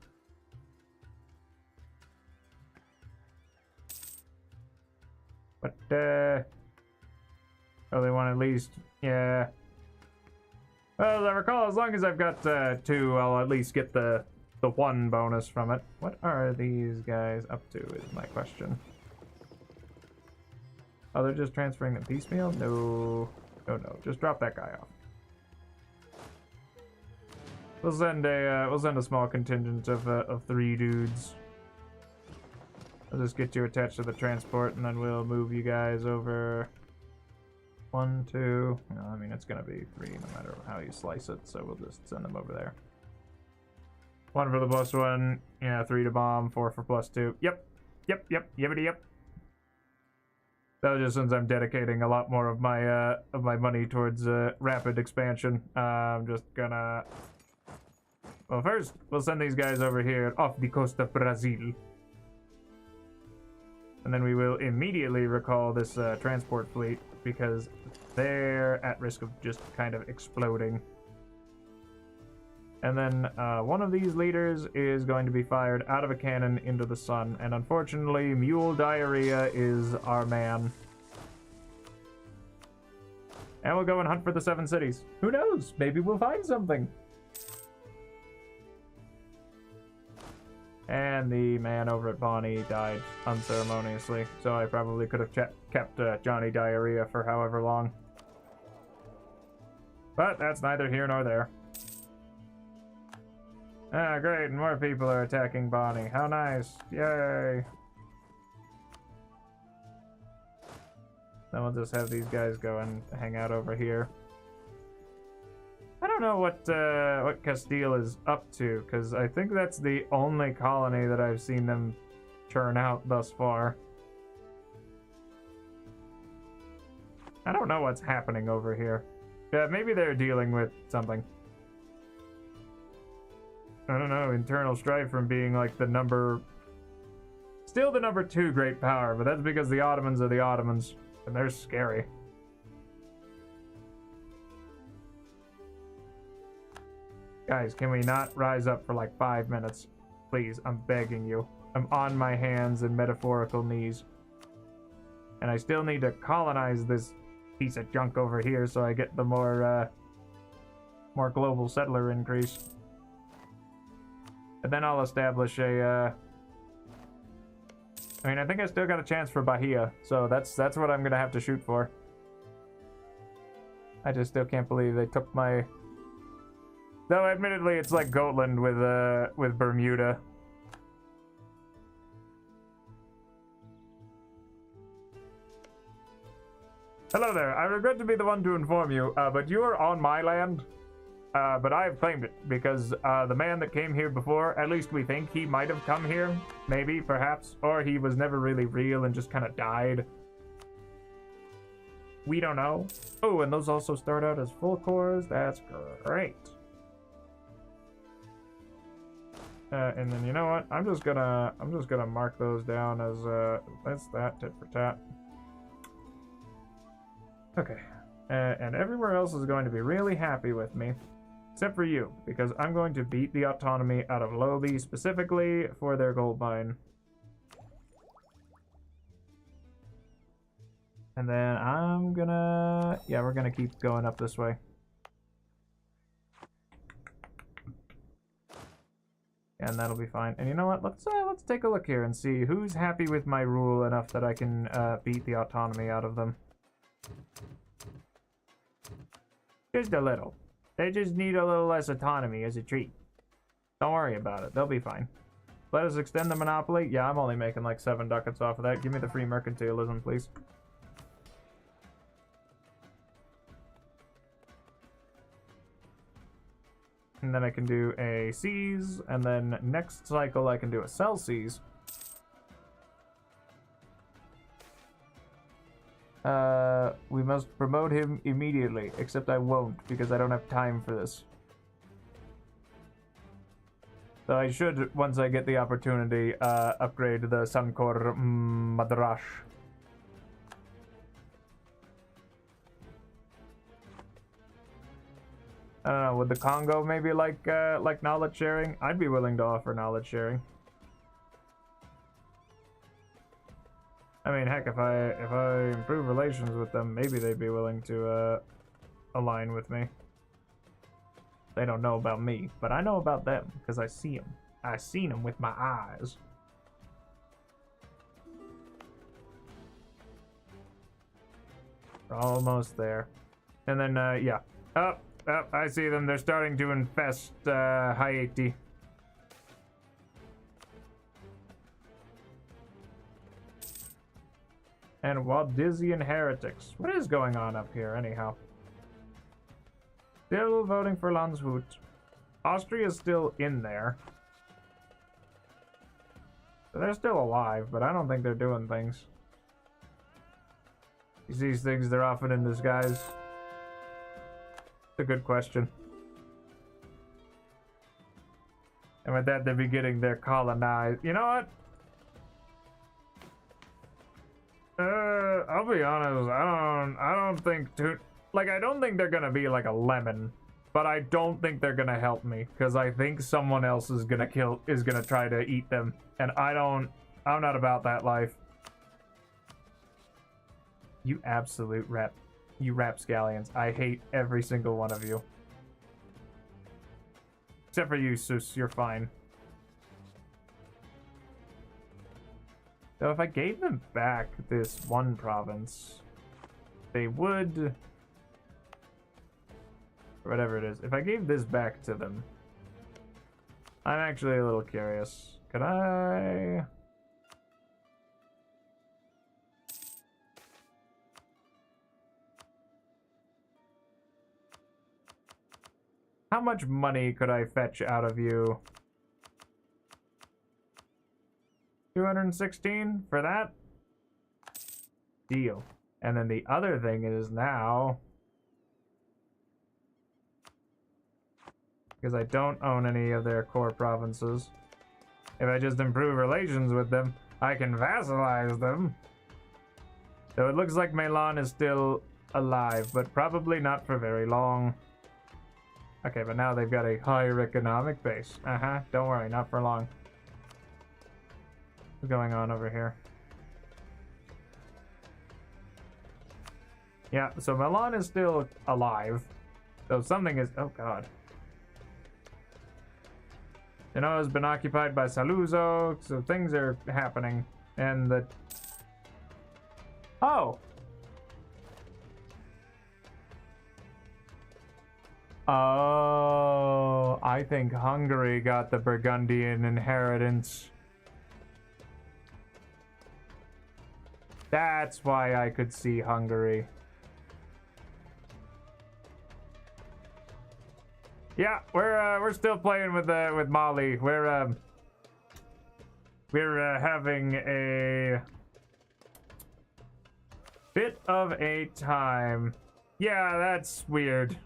But, oh, they want at least, yeah. Well, as I recall, as long as I've got 2, I'll at least get the 1 bonus from it. What are these guys up to is my question. Oh, they're just transferring them piecemeal? No. No, no. Just drop that guy off. We'll send a small contingent of 3 dudes. I'll just get you attached to the transport, and then we'll move you guys over. 1, 2. No, I mean, it's gonna be 3 no matter how you slice it, so we'll just send them over there. 1 for the +1. Yeah, 3 to bomb. 4 for +2. Yep. Yep, yep, yippity yep. So just since I'm dedicating a lot more of my money towards rapid expansion, I'm just gonna... Well, first, we'll send these guys over here off the coast of Brazil. And then we will immediately recall this transport fleet, because they're at risk of just kind of exploding. And then one of these leaders is going to be fired out of a cannon into the sun. And unfortunately, Mule Diarrhea is our man. And we'll go and hunt for the 7 cities. Who knows? Maybe we'll find something. And the man over at Bonnie died unceremoniously, so I probably could have kept Johnny Diarrhea for however long. But that's neither here nor there. Ah, great, and more people are attacking Bonnie. How nice. Yay. Then we'll just have these guys go and hang out over here. I don't know what Castile is up to, because I think that's the only colony that I've seen them churn out thus far. I don't know what's happening over here. Yeah, maybe they're dealing with something. I don't know, internal strife from being like the number... Still the number 2 great power, but that's because the Ottomans are the Ottomans. And they're scary. Guys, can we not rise up for like 5 minutes? Please, I'm begging you. I'm on my hands and metaphorical knees. And I still need to colonize this piece of junk over here so I get the more global settler increase. And then I'll establish a, I mean, I think I still got a chance for Bahia, so that's what I'm gonna have to shoot for. I just still can't believe they took my... Though, admittedly, it's like Gotland with Bermuda. Hello there, I regret to be the one to inform you, but you are on my land. But I have claimed it, because the man that came here before, at least we think he might have come here. Maybe, perhaps. Or he was never really real and just kind of died. We don't know. Oh, and those also start out as full cores. That's great. And then you know what? I'm just gonna mark those down as that's that tit for tat. Okay. And everywhere else is going to be really happy with me. Except for you, because I'm going to beat the autonomy out of Lobby specifically for their gold mine. And then I'm gonna... Yeah, we're gonna keep going up this way. And that'll be fine. And you know what? Let's take a look here and see who's happy with my rule enough that I can beat the autonomy out of them. Just a little. They just need a little less autonomy as a treat. Don't worry about it. They'll be fine. Let us extend the monopoly. Yeah, I'm only making like 7 ducats off of that. Give me the free mercantilism, please. And then I can do a seize, and then next cycle I can do a sell seize. We must promote him immediately, except I won't, because I don't have time for this. So I should, once I get the opportunity, upgrade the Suncor Madrash. I don't know, would the Congo maybe like knowledge sharing? I'd be willing to offer knowledge sharing. I mean, heck, if I improve relations with them, maybe they'd be willing to align with me. They don't know about me, but I know about them because I see them. I seen them with my eyes. We're almost there, and then yeah. Oh, I see them. They're starting to infest Haiti. And Waldizian heretics. What is going on up here, anyhow? Still voting for Landshut. Austria's still in there. They're still alive, but I don't think they're doing things. These things, they're often in disguise. It's a good question. And with that, they're beginning their colonized. You know what? I'll be honest, I don't think I don't think they're gonna be like a lemon, but I don't think they're gonna help me, because I think someone else is gonna try to eat them, and I'm not about that life. You absolute rapscallions. I hate every single one of you. Except for you, Sus, you're fine. So if I gave them back this one province, they would... Whatever it is. If I gave this back to them, I'm actually a little curious. Could I... How much money could I fetch out of you? 216 for that? Deal. And then the other thing is now... Because I don't own any of their core provinces. If I just improve relations with them, I can vassalize them. So it looks like Milan is still alive, but probably not for very long. Okay, but now they've got a higher economic base. Don't worry, not for long. What's going on over here? Yeah, so Milan is still alive. So something is... Oh, God. Genoa has been occupied by Saluzzo, so things are happening. And the... Oh! Oh, I think Hungary got the Burgundian inheritance. That's why I could see Hungary. Yeah, we're still playing with Mali. We're having a bit of a time. Yeah, that's weird.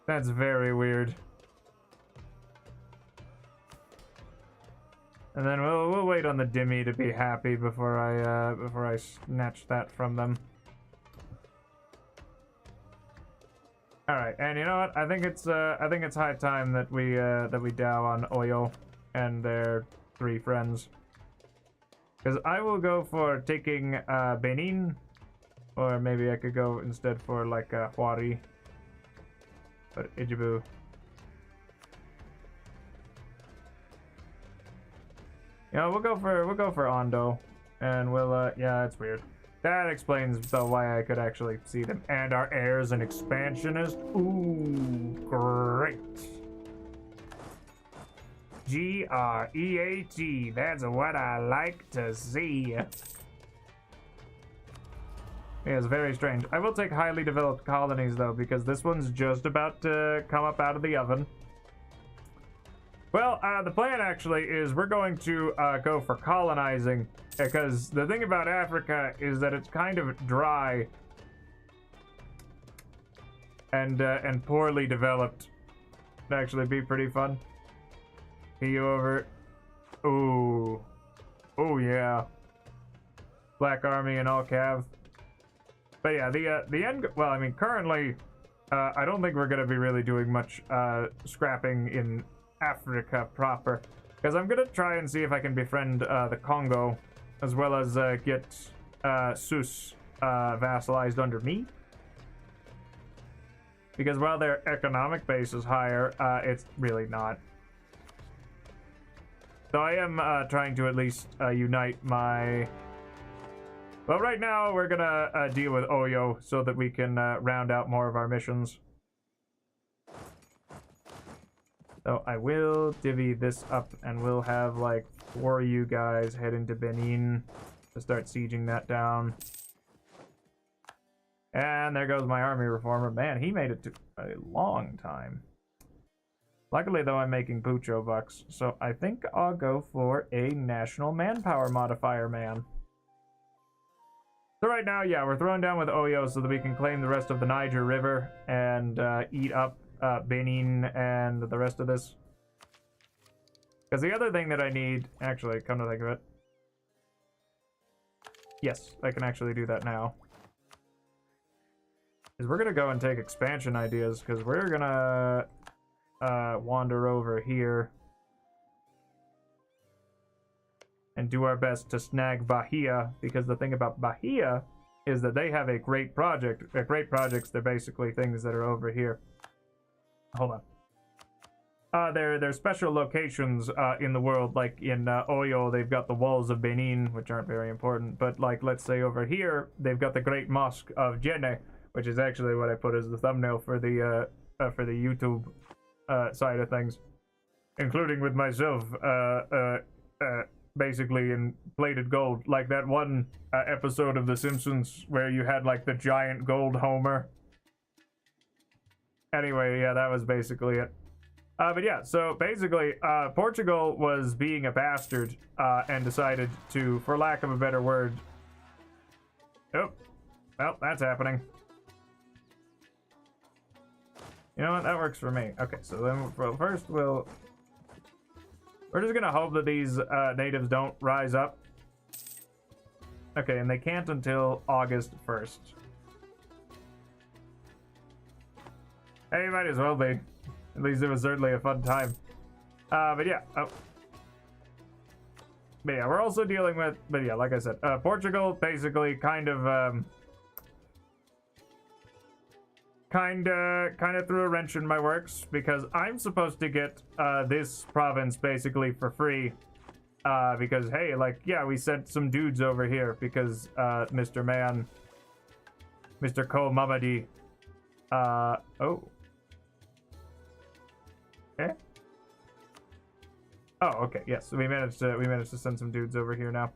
That's very weird. And then we'll wait on the Dimmy to be happy before I snatch that from them. All right, and you know what? I think it's high time that we dow on Oyo and their 3 friends. Because I will go for taking Benin, or maybe I could go instead for like Huari. But Ijibu. Yeah, we'll go for Ondo, and we'll yeah, it's weird. That explains though why I could actually see them. And our heir's an expansionist. Ooh, great. G-R-E-A-T. That's what I like to see. Yeah, it's very strange. I will take highly developed colonies, though, because this one's just about to come up out of the oven. Well, the plan, actually, is we're going to go for colonizing, because the thing about Africa is that it's kind of dry and poorly developed. It'd actually be pretty fun. See you over. Ooh. Oh, yeah. Black Army and all cav. But yeah, the end, well, I mean, currently, I don't think we're going to be really doing much scrapping in Africa proper. Because I'm going to try and see if I can befriend the Congo, as well as get Sus vassalized under me. Because while their economic base is higher, it's really not. So I am trying to at least unite my... Well, right now, we're gonna deal with Oyo so that we can round out more of our missions. So I will divvy this up, and we'll have, like, 4 of you guys head into Benin to start sieging that down. And there goes my army reformer. Man, he made it to a long time. Luckily, though, I'm making Pucho bucks, so I think I'll go for a national manpower modifier man. So right now, yeah, we're throwing down with Oyo so that we can claim the rest of the Niger River and eat up Benin and the rest of this. Because the other thing that I need, actually, come to think of it. Yes, I can actually do that now. Is we're going to go and take expansion ideas, because we're going to wander over here and do our best to snag Bahia, because the thing about Bahia is that they have a great project. Great projects, they're basically things that are over here. Hold on. They're special locations in the world, like in Oyo, they've got the walls of Benin, which aren't very important, but like, let's say over here, they've got the Great Mosque of Djenné, which is actually what I put as the thumbnail for the YouTube side of things, including with myself, basically in plated gold, like that one episode of The Simpsons where you had like the giant gold Homer. Anyway, yeah, that was basically it. But yeah, so basically, Portugal was being a bastard and decided to, for lack of a better word... Oh, well, that's happening. You know what? That works for me. Okay, so then first we're just gonna hope that these natives don't rise up. Okay, and they can't until August 1st. Hey, might as well be. At least it was certainly a fun time. But yeah. Oh. But yeah, we're also dealing with, but yeah, like I said, Portugal basically kind of threw a wrench in my works because I'm supposed to get this province basically for free. Because hey, like, yeah, we sent some dudes over here because Mr. Ko Mamadi, oh. Okay. Oh, okay. Yes, we managed to send some dudes over here now.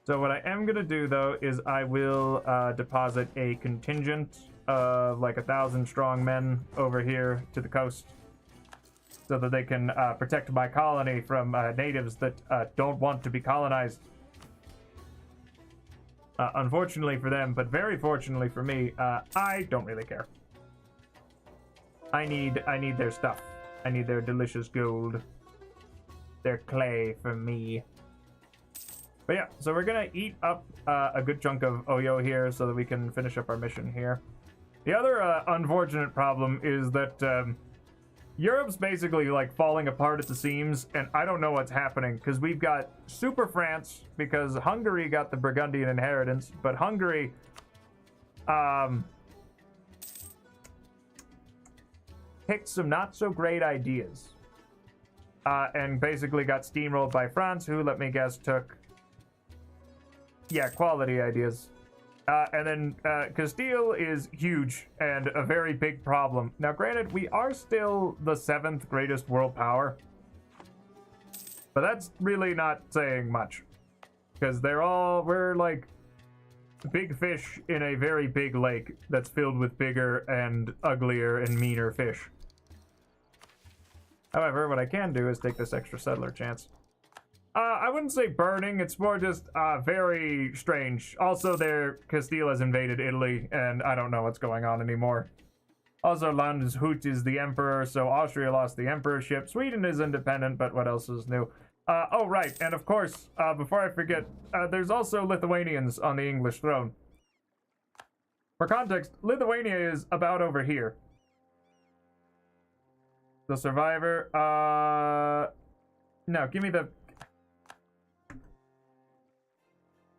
So what I am gonna do though is I will deposit a contingent of like 1,000 strong men over here to the coast, so that they can protect my colony from natives that don't want to be colonized. Unfortunately for them, but very fortunately for me, I don't really care. I need their stuff. I need their delicious gold. Their clay for me. But yeah, so we're gonna eat up a good chunk of Oyo here so that we can finish up our mission here. The other unfortunate problem is that Europe's basically like falling apart at the seams, and I don't know what's happening because we've got Super France because Hungary got the Burgundian inheritance, but Hungary picked some not so great ideas and basically got steamrolled by France, who, let me guess, took, yeah, quality ideas. And then Castile is huge and a very big problem. Now, granted, we are still the 7th greatest world power, but that's really not saying much because we're like big fish in a very big lake that's filled with bigger and uglier and meaner fish. However, what I can do is take this extra settler chance. I wouldn't say burning, it's more just very strange. Also, Castile has invaded Italy, and I don't know what's going on anymore. Also, Landshut is the emperor, so Austria lost the emperorship. Sweden is independent, but what else is new? Oh, right, and of course, before I forget, there's also Lithuanians on the English throne. For context, Lithuania is about over here. The survivor, no, give me the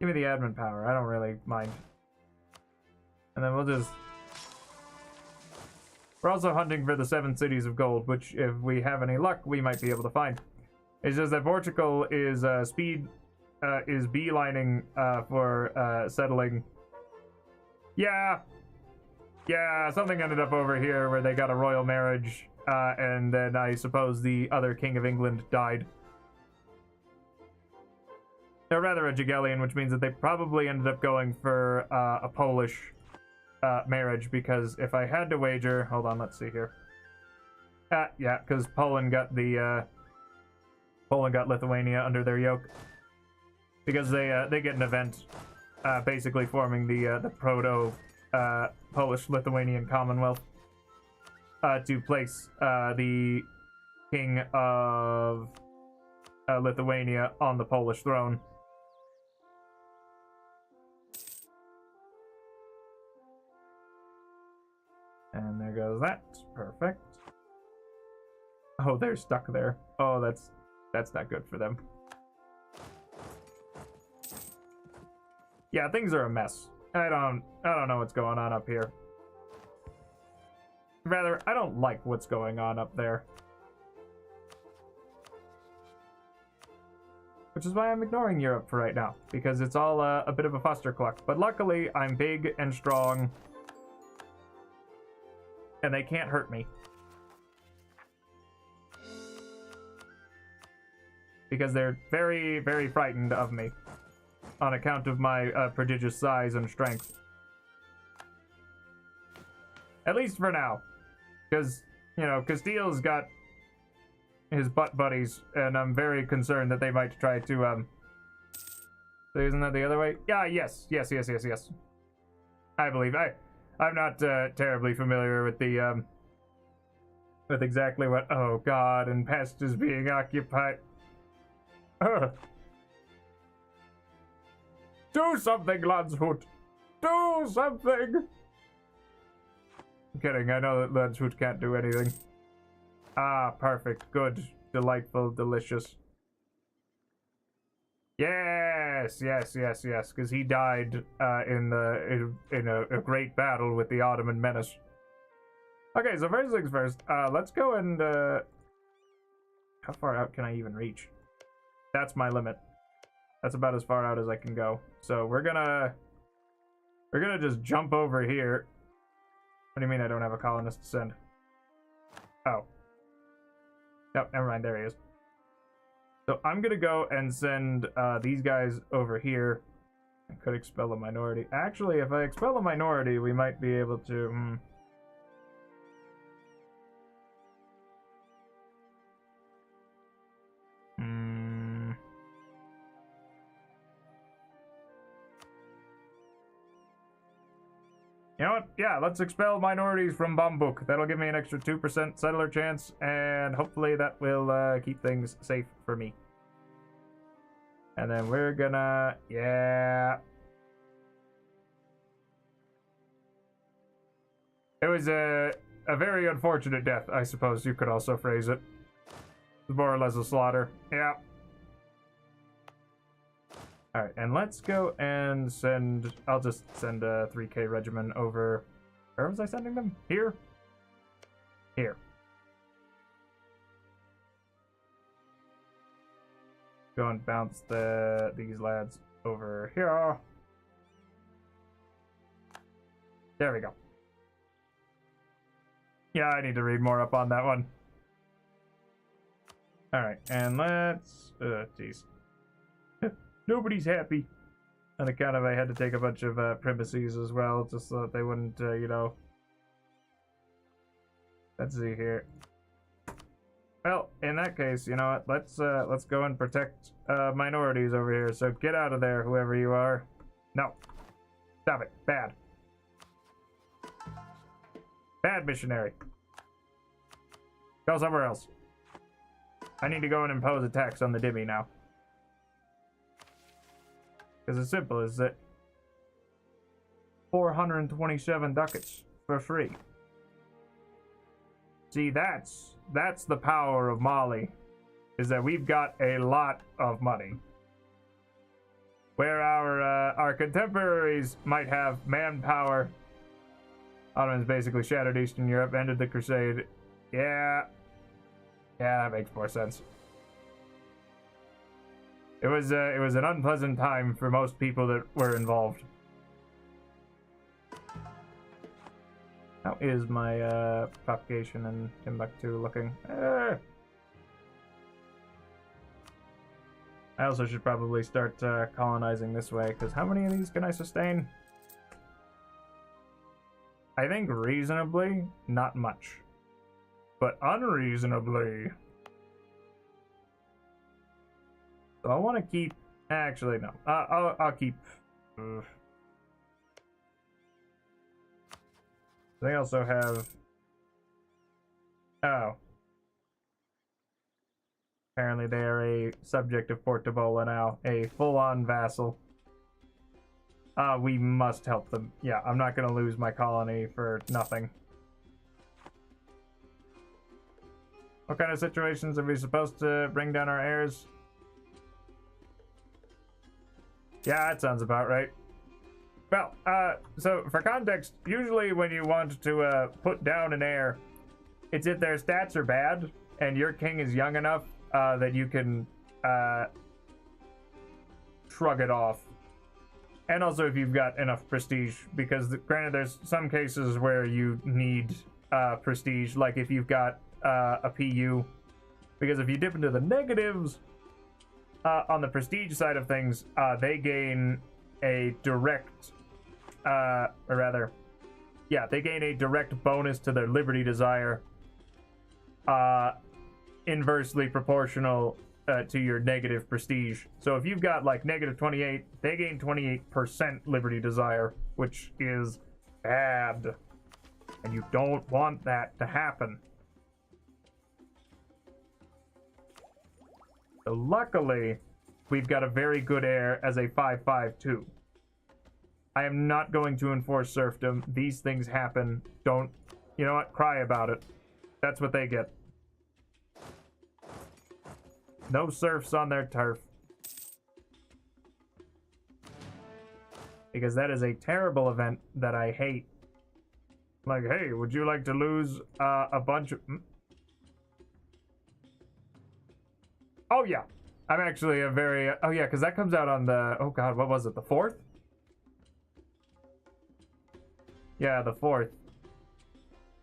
admin power. I don't really mind. And then we're also hunting for the 7 cities of gold, which if we have any luck, we might be able to find. It's just that Portugal is beelining for settling. Yeah, something ended up over here where they got a royal marriage, and then I suppose the other king of England died. Or rather a Jagiellonian, which means that they probably ended up going for a Polish marriage, because if I had to wager, hold on, let's see here. Yeah, because Poland got Lithuania under their yoke, because they get an event, basically forming the proto Polish-Lithuanian Commonwealth, to place the king of Lithuania on the Polish throne. And there goes that. Perfect. Oh, they're stuck there. Oh, that's not good for them. Yeah, things are a mess. I don't know what's going on up here. Rather, I don't like what's going on up there. Which is why I'm ignoring Europe for right now, because it's all a bit of a fustercluck. But luckily, I'm big and strong, and they can't hurt me. Because they're very, very frightened of me on account of my prodigious size and strength. At least for now. Because, you know, Castile's got his butt buddies, and I'm very concerned that they might try to, isn't that the other way? Yeah, yes. I believe. I'm not terribly familiar with the, with exactly what, oh god, and Pest is being occupied. Ugh. Do something, Landshoot! Do something! I'm kidding, I know that Landshoot can't do anything. Ah, perfect, good, delightful, delicious. Yes, yes, yes, yes, because he died in a great battle with the Ottoman menace. Okay, so first things first, let's go and, how far out can I even reach? That's my limit. That's about as far out as I can go. So we're gonna just jump over here. What do you mean I don't have a colonist to send? Oh. Nope, never mind, there he is. So I'm gonna go and send these guys over here. I could expel a minority. Actually, if I expel a minority, we might be able to... You know what? Yeah, let's expel minorities from Bambuk. That'll give me an extra 2% settler chance, and hopefully that will keep things safe for me. And then we're gonna... Yeah. It was a very unfortunate death, I suppose you could also phrase it. More or less a slaughter. Yeah. Alright, and let's go and send... I'll just send a 3K regiment over... Where was I sending them? Here? Here. Go and bounce these lads over here. There we go. Yeah, I need to read more up on that one. Alright, and let's... Jeez. Nobody's happy. On account of I had to take a bunch of premises as well, just so that they wouldn't, you know. Let's see here. Well, in that case, you know what? Let's go and protect minorities over here. So get out of there, whoever you are. No, stop it. Bad. Bad missionary. Go somewhere else. I need to go and impose a tax on the Dimmy now. Because it's simple as that 427 ducats for free. See, that's the power of Mali, is that we've got a lot of money. Where our contemporaries might have manpower. Ottomans basically shattered Eastern Europe, ended the Crusade. Yeah, that makes more sense. It was an unpleasant time for most people that were involved. How is my propagation in Timbuktu looking? I also should probably start colonizing this way, because how many of these can I sustain? I think reasonably, not much. But unreasonably... So I want to keep... Actually, no. I'll keep... They also have... Oh. Apparently they are a subject of Portabola now. A full-on vassal. We must help them. Yeah, I'm not going to lose my colony for nothing. What kind of situations are we supposed to bring down our heirs? Yeah, that sounds about right. Well, so for context, usually when you want to put down an heir, it's if their stats are bad and your king is young enough that you can shrug it off. And also if you've got enough prestige, because granted there's some cases where you need prestige, like if you've got a PU, because if you dip into the negatives, on the prestige side of things, they gain a direct, they gain a direct bonus to their liberty desire, inversely proportional to your negative prestige. So if you've got like negative 28, they gain 28% liberty desire, which is bad, and you don't want that to happen. So luckily, we've got a very good heir as a 5-5-2. I am not going to enforce serfdom. These things happen. Don't, you know what? Cry about it. That's what they get. No serfs on their turf. Because that is a terrible event that I hate. Like, hey, would you like to lose a bunch of... Oh, yeah. I'm actually a very... oh, yeah, because that comes out on the... oh, God, what was it? The 4th? Yeah, the 4th.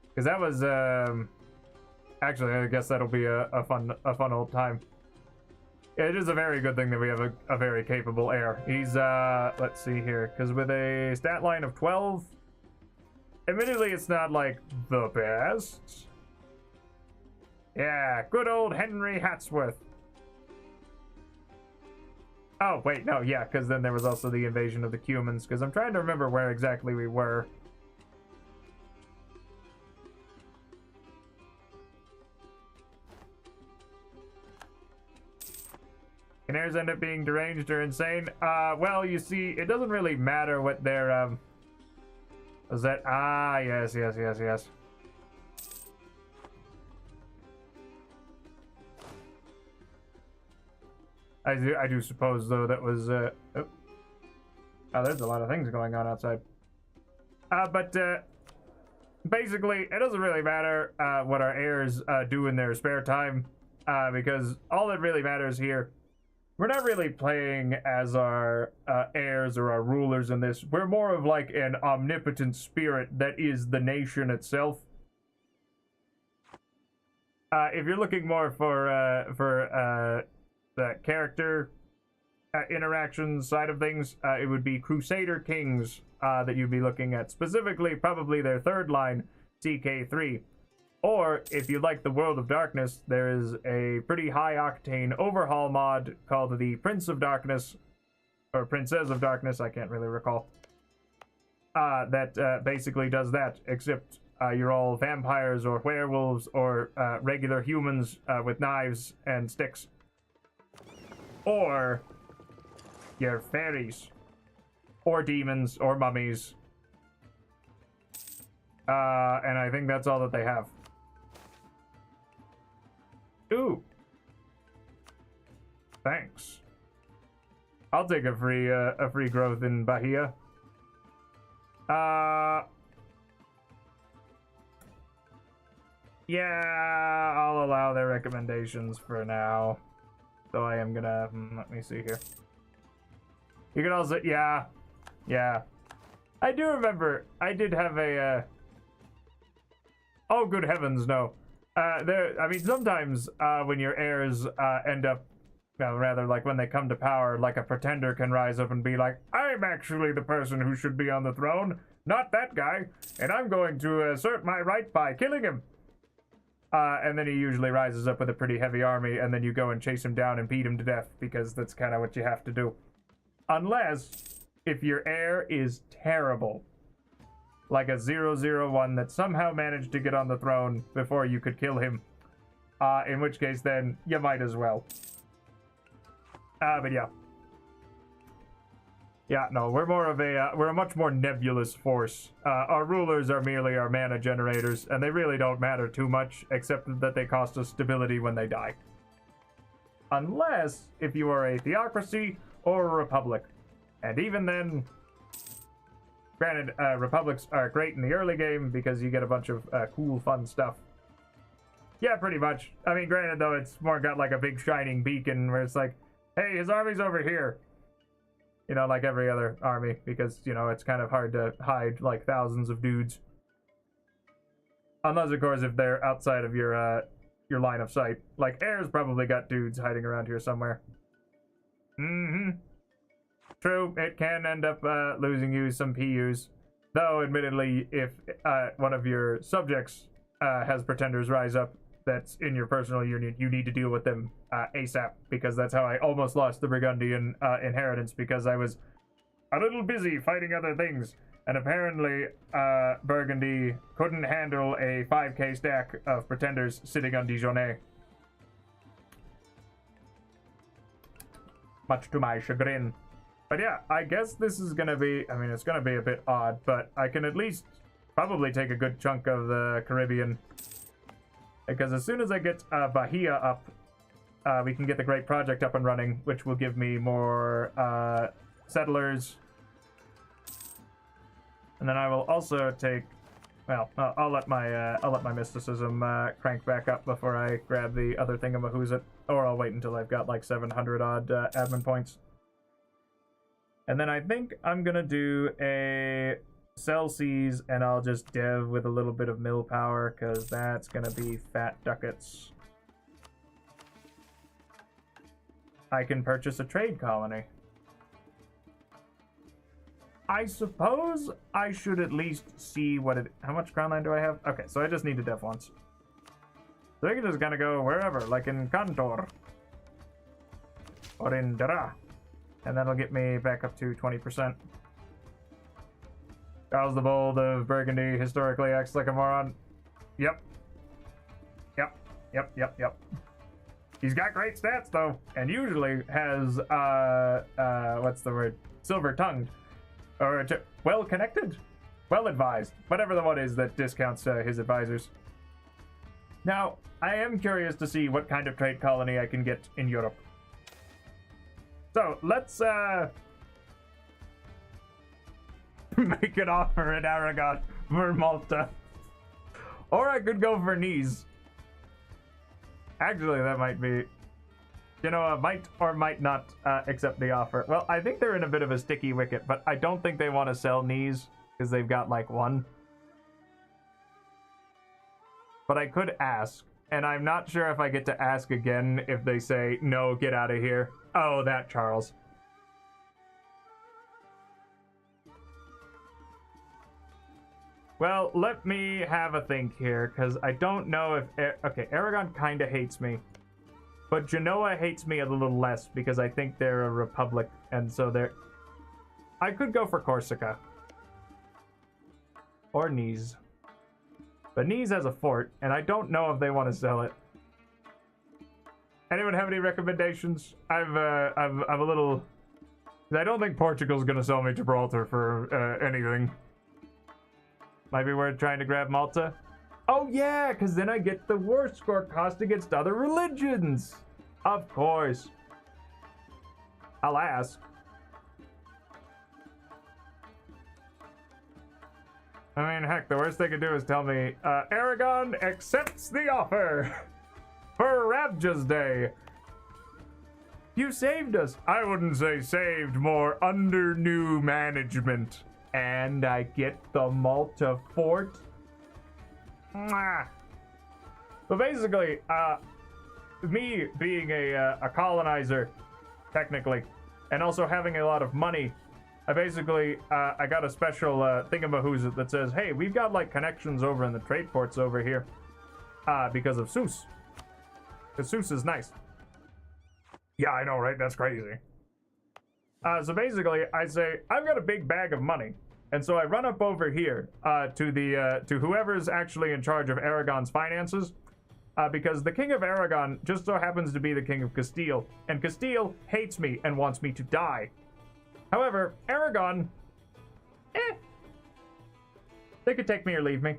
Because that was... actually, I guess that'll be a fun old time. It is a very good thing that we have a very capable heir. He's, let's see here. Because with a stat line of 12... admittedly, it's not, like, the best. Yeah, good old Henry Hatsworth. Oh, wait, no, yeah, because then there was also the invasion of the Cumans, because I'm trying to remember where exactly we were. Can heirs end up being deranged or insane? Well, you see, it doesn't really matter what their, was that? Ah, yes. I do suppose, though, that was, oh, there's a lot of things going on outside. But basically, it doesn't really matter, what our heirs, do in their spare time, because all that really matters here, we're not really playing as our, heirs or our rulers in this. We're more of like an omnipotent spirit that is the nation itself. If you're looking more for the character interaction side of things, it would be Crusader Kings that you'd be looking at. Specifically, probably their third line, CK3. Or, if you like the World of Darkness, there is a pretty high-octane overhaul mod called the Prince of Darkness, or Princess of Darkness, I can't really recall, that basically does that, except you're all vampires or werewolves or regular humans with knives and sticks. Or you're fairies, or demons, or mummies. And I think that's all that they have. Ooh. Thanks. I'll take a free growth in Bahia. Yeah, I'll allow their recommendations for now. So I am gonna, let me see here. You can also, yeah. I do remember, I did have a, oh, good heavens, no. I mean, sometimes when your heirs end up, well, rather like when they come to power, like a pretender can rise up and be like, I'm actually the person who should be on the throne, not that guy, and I'm going to assert my right by killing him. And then he usually rises up with a pretty heavy army, and then you go and chase him down and beat him to death, because that's kind of what you have to do. Unless, if your heir is terrible. Like a 001 that somehow managed to get on the throne before you could kill him. In which case, then, you might as well. But yeah. Yeah, no, we're more of a, we're a much more nebulous force. Our rulers are merely our mana generators, and they really don't matter too much, except that they cost us stability when they die. Unless, if you are a theocracy or a republic. And even then, granted, republics are great in the early game because you get a bunch of cool, fun stuff. Yeah, pretty much. I mean, granted, though, it's more got like a big shining beacon where it's like, hey, his army's over here. You know, like every other army, because, you know, it's kind of hard to hide, like, thousands of dudes. Unless, of course, if they're outside of your line of sight. Like, Air's probably got dudes hiding around here somewhere. Mm-hmm. True, it can end up losing you some PUs. Though, admittedly, if one of your subjects has pretenders rise up that's in your personal union, you need to deal with them ASAP, because that's how I almost lost the Burgundian inheritance, because I was a little busy fighting other things, and apparently Burgundy couldn't handle a 5k stack of pretenders sitting on Dijonais. Much to my chagrin. But yeah, I guess this is gonna be, I mean, it's gonna be a bit odd, but I can at least probably take a good chunk of the Caribbean. Because as soon as I get Bahia up, we can get the Great Project up and running, which will give me more settlers. And then I will also take, well, I'll let my mysticism crank back up before I grab the other thingamahoozit, or I'll wait until I've got like 700 odd admin points. And then I think I'm gonna do a sell seas, and I'll just dev with a little bit of mill power, because that's gonna be fat ducats. I can purchase a trade colony. I suppose I should at least see what it... How much crown land do I have? Okay, so I just need to dev once. So I can just kind of go wherever, like in Kantor. Or in Dara. And that'll get me back up to 20%. Charles the Bold of Burgundy historically acts like a moron. Yep. Yep. He's got great stats, though. And usually has, what's the word? Silver-tongued. Or well-connected? Well-advised. Whatever the one is that discounts his advisors. Now, I am curious to see what kind of trade colony I can get in Europe. So, let's, make an offer in Aragon for Malta. Or I could go for Nice. Actually, that might be... You know, might or might not accept the offer. Well, I think they're in a bit of a sticky wicket, but I don't think they want to sell Nice, because they've got, like, one. But I could ask, and I'm not sure if I get to ask again if they say, no, get out of here. Oh, that Charles. Well, let me have a think here, because I don't know if... Okay, Aragon kind of hates me. But Genoa hates me a little less, because I think they're a republic, and so they're... I could go for Corsica. Or Nice. But Nice has a fort, and I don't know if they want to sell it. Anyone have any recommendations? I'm a little... I don't think Portugal's gonna sell me Gibraltar for anything. Might be worth trying to grab Malta. Oh yeah, because then I get the war score cost against other religions. Of course. I'll ask. I mean, heck, the worst they could do is tell me, Aragon accepts the offer for Rabja's Day. You saved us. I wouldn't say saved, more under new management. And I get the Malta fort. Mwah. But basically, me being a colonizer, technically, and also having a lot of money, I basically, I got a special thingamahoozit that says, hey, we've got, like, connections over in the trade ports over here, because of Seuss. Because Seuss is nice. Yeah, I know, right? That's crazy. So basically, I say, I've got a big bag of money. And so I run up over here to whoever's actually in charge of Aragon's finances, because the King of Aragon just so happens to be the King of Castile, and Castile hates me and wants me to die. However, Aragon, they could take me or leave me.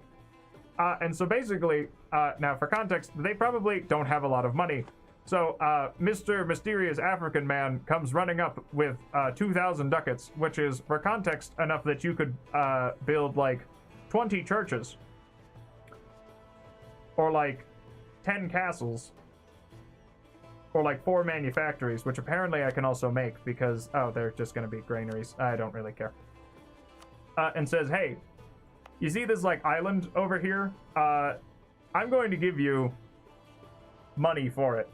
And so basically, now for context, they probably don't have a lot of money. So, Mr. Mysterious African Man comes running up with 2,000 ducats, which is, for context, enough that you could build, like, 20 churches. Or, like, 10 castles. Or, like, 4 manufactories, which apparently I can also make because, oh, they're just going to be granaries. I don't really care. And says, hey, you see this, like, island over here? I'm going to give you money for it.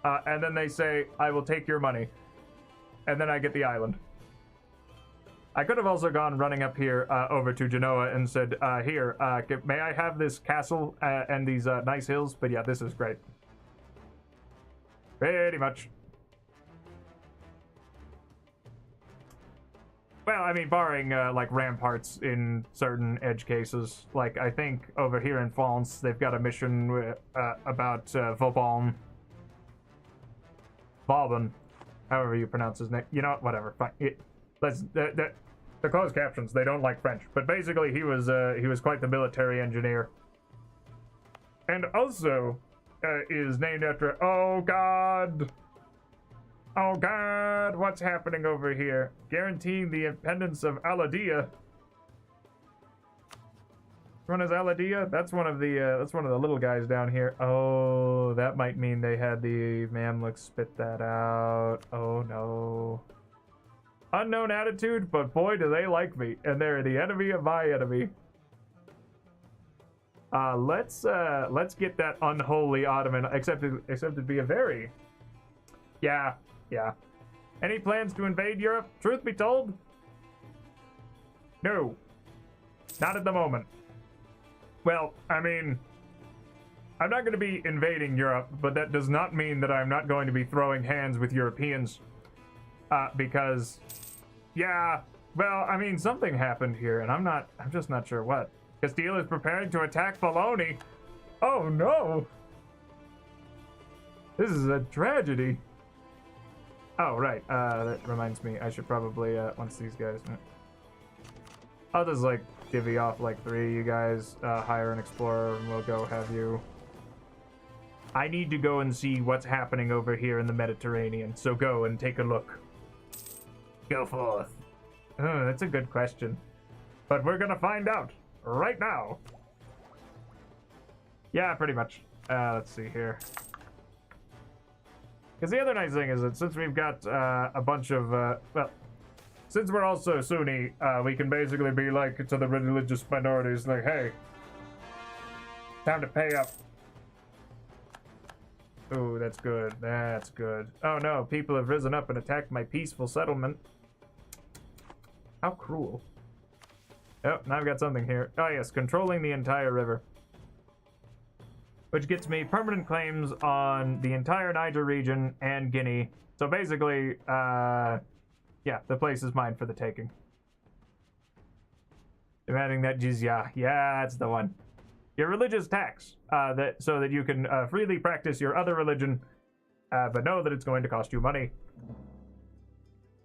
And then they say, I will take your money. And then I get the island. I could have also gone running up here over to Genoa and said, here, may I have this castle and these nice hills? But yeah, this is great. Pretty much. Well, I mean, barring, like, ramparts in certain edge cases. Like, I think over here in France, they've got a mission about Vauban. however you pronounce his name. You know, whatever. Fine. The closed captions, they don't like French, but basically he was quite the military engineer, and also is named after. Oh God, what's happening over here? Guaranteeing the independence of Aladia. Which one is Aladia? That's one of the little guys down here. Oh, that might mean they had the Mamluks spit that out. Oh no. Unknown attitude, but boy do they like me, and they're the enemy of my enemy. Let's get that unholy Ottoman, except it'd be a very... Yeah. Any plans to invade Europe? Truth be told? No. Not at the moment. Well, I mean, I'm not going to be invading Europe, but that does not mean that I'm not going to be throwing hands with Europeans. Because, yeah, well, I mean, something happened here, and I'm just not sure what. Castile is preparing to attack Bologna. Oh, no. This is a tragedy. Oh, right, that reminds me, I should probably, once these guys... I'll just, like, divvy off, like, 3 of you guys, hire an explorer, and we'll go have you... I need to go and see what's happening over here in the Mediterranean, so go and take a look. Go forth. Oh, that's a good question. But we're gonna find out right now. Yeah, pretty much. Let's see here. Because the other nice thing is that since we've got a bunch of, well, since we're also Sunni, we can basically be like to the religious minorities, like, hey, time to pay up. Oh, that's good. That's good. Oh no, people have risen up and attacked my peaceful settlement. How cruel. Oh, now I've got something here. Oh yes, controlling the entire river. Which gets me permanent claims on the entire Niger region and Guinea. So basically, yeah, the place is mine for the taking. Demanding that jizya. Yeah, that's the one. Your religious tax, so that you can freely practice your other religion, but know that it's going to cost you money.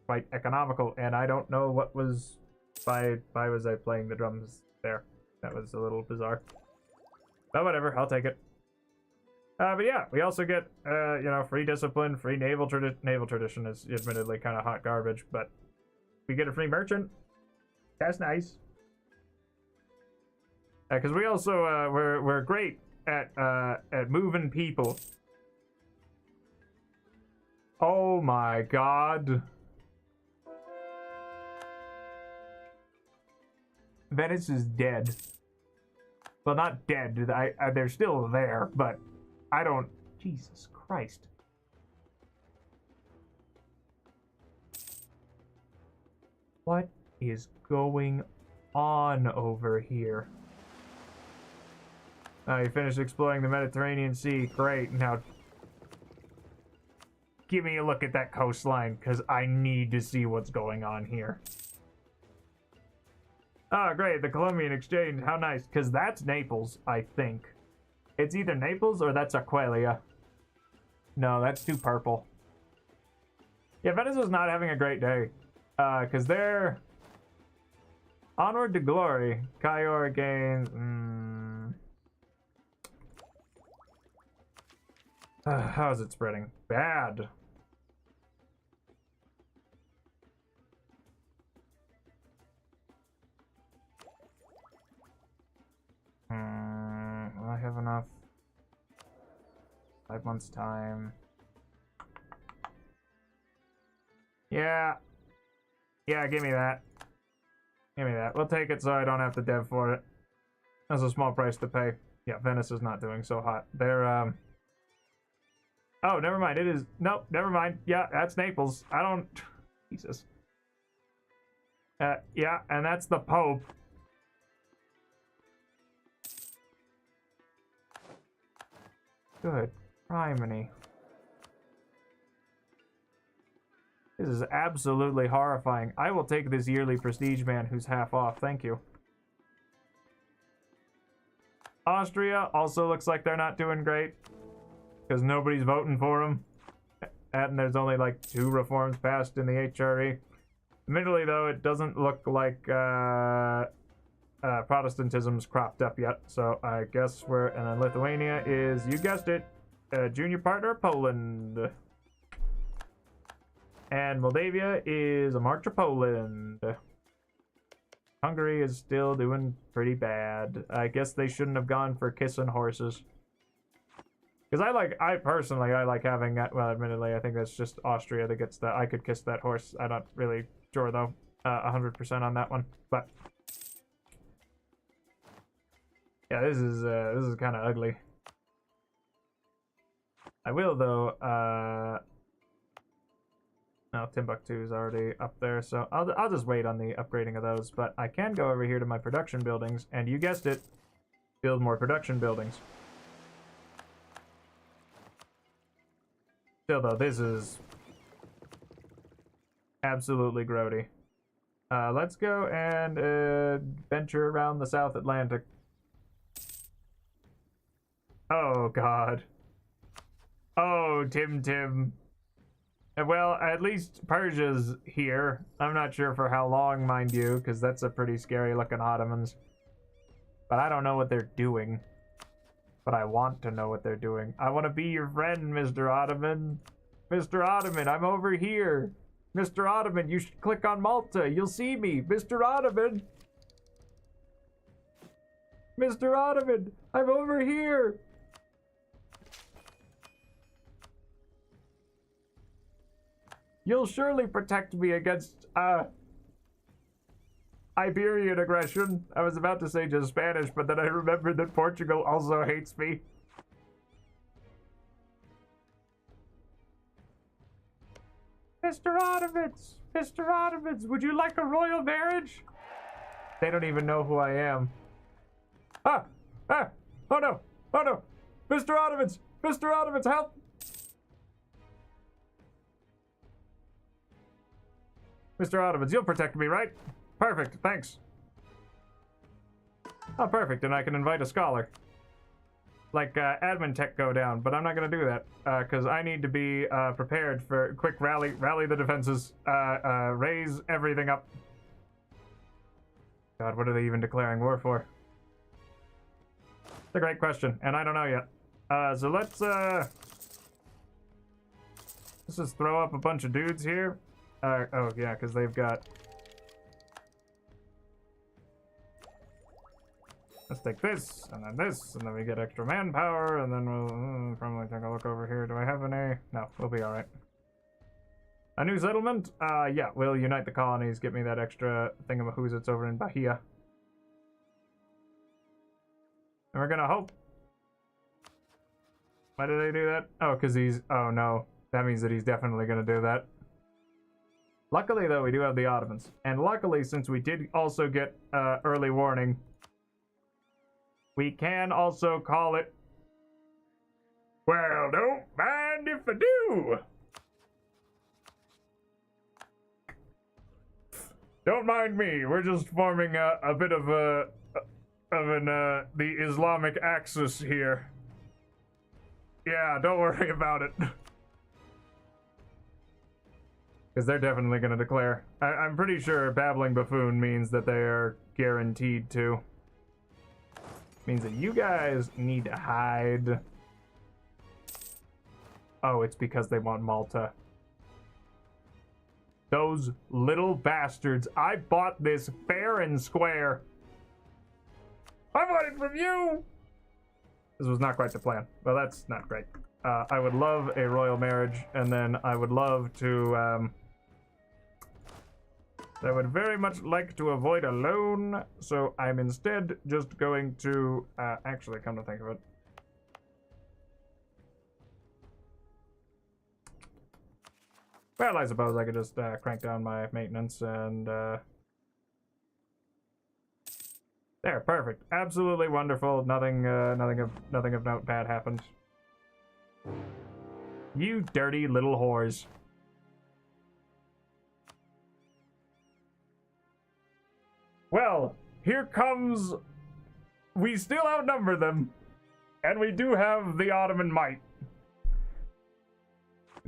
Quite economical, and I don't know what was... Why was I playing the drums there? That was a little bizarre. But whatever, I'll take it. But yeah, we also get, you know, free discipline, free naval tradition is admittedly kind of hot garbage, but we get a free merchant. That's nice. Because we also, we're great at moving people. Oh my god. Venice is dead. Well, not dead. They're still there, but I don't... Jesus Christ. What is going on over here? You finished exploring the Mediterranean Sea. Great. Now, give me a look at that coastline, because I need to see what's going on here. Ah, great. The Colombian exchange. How nice. Because that's Naples, I think. It's either Naples or that's Aquileia. No, that's too purple. Yeah, Venice is not having a great day. Because they're... Onward to glory. Cayor gains... how is it spreading? Bad. Will I have enough? 5 months time. Yeah. Yeah, give me that. Give me that. We'll take it so I don't have to dev for it. That's a small price to pay. Yeah, Venice is not doing so hot. They're, Oh, never mind. It is... Nope, never mind. Yeah, that's Naples. I don't... Jesus. Yeah, and that's the Pope. Good criminy. This is absolutely horrifying. I will take this yearly prestige man who's half off. Thank you. Austria also looks like they're not doing great. Because nobody's voting for them. and there's only like 2 reforms passed in the HRE. Admittedly, though, it doesn't look like Protestantism's cropped up yet, so I guess we're... And then Lithuania is, you guessed it, junior partner Poland. And Moldavia is a march of Poland. Hungary is still doing pretty bad. I guess they shouldn't have gone for kissing horses. Because I personally like having that. Well, admittedly, I think that's just Austria that gets that. I could kiss that horse. I'm not really sure, though, 100% on that one. But yeah, this is kind of ugly. I will, though. No, Timbuktu is already up there, so I'll just wait on the upgrading of those. But I can go over here to my production buildings, and you guessed it, build more production buildings. Still, though, this is absolutely grody. Let's go and venture around the South Atlantic. Oh, God. Oh, Tim. Well, at least Persia's here. I'm not sure for how long, mind you, because that's a pretty scary-looking Ottomans. But I don't know what they're doing. But I want to know what they're doing. I want to be your friend, Mr. Ottoman. Mr. Ottoman, I'm over here. Mr. Ottoman, you should click on Malta. You'll see me. Mr. Ottoman. Mr. Ottoman, I'm over here. You'll surely protect me against, Iberian aggression. I was about to say just Spanish, but then I remembered that Portugal also hates me. Mr. Ottomans, would you like a royal marriage? They don't even know who I am. Oh no, Mr. Ottomans, help! Mr. Ottomans, you'll protect me, right? Perfect, thanks. Oh, perfect, and I can invite a scholar. Like, admin tech go down, but I'm not gonna do that, because I need to be, prepared for quick rally the defenses, raise everything up. God, what are they even declaring war for? It's a great question, and I don't know yet. So let's just throw up a bunch of dudes here. Oh yeah, because they've got... Let's take this, and then we get extra manpower, and then we'll probably take a look over here. Do I have an A? No, we'll be alright. A new settlement? Yeah, we'll unite the colonies, get me that extra thingamahoo's that's over in Bahia. And we're gonna hope. Why did they do that? Oh, because he's... Oh no, that means that he's definitely gonna do that. Luckily, though, we do have the Ottomans. And luckily, since we did also get early warning, we can also call it... Well, don't mind if I do! Don't mind me, we're just forming a bit of the Islamic axis here. Yeah, don't worry about it. Because they're definitely going to declare. I'm pretty sure babbling buffoon means that they are guaranteed to. Means that you guys need to hide. Oh, it's because they want Malta. Those little bastards. I bought this fair and square. I bought it from you! This was not quite the plan. Well, that's not great. I would love a royal marriage, and then I would love to, I would very much like to avoid a loan, so I'm instead just going to, actually, come to think of it. Well, I suppose I could just crank down my maintenance and, there, perfect. Absolutely wonderful. Nothing of note bad happened. You dirty little whores. Well, here comes... We still outnumber them, and we do have the Ottoman might.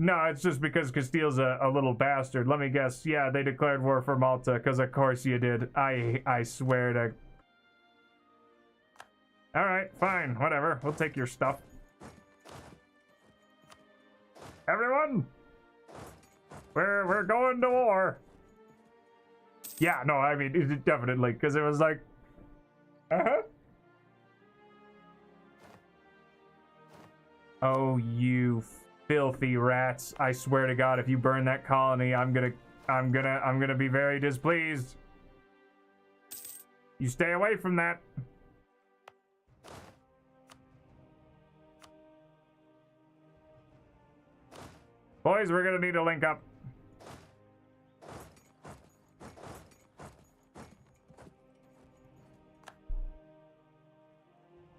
No, it's just because Castile's a little bastard. Let me guess. Yeah, they declared war for Malta, because of course you did. I swear to... Alright, fine, whatever. We'll take your stuff. Everyone! We're going to war! Yeah, no, I mean, definitely, because it was like... Uh-huh. Oh, you filthy rats. I swear to God, if you burn that colony, I'm gonna be very displeased. You stay away from that. Boys, we're gonna need to link up.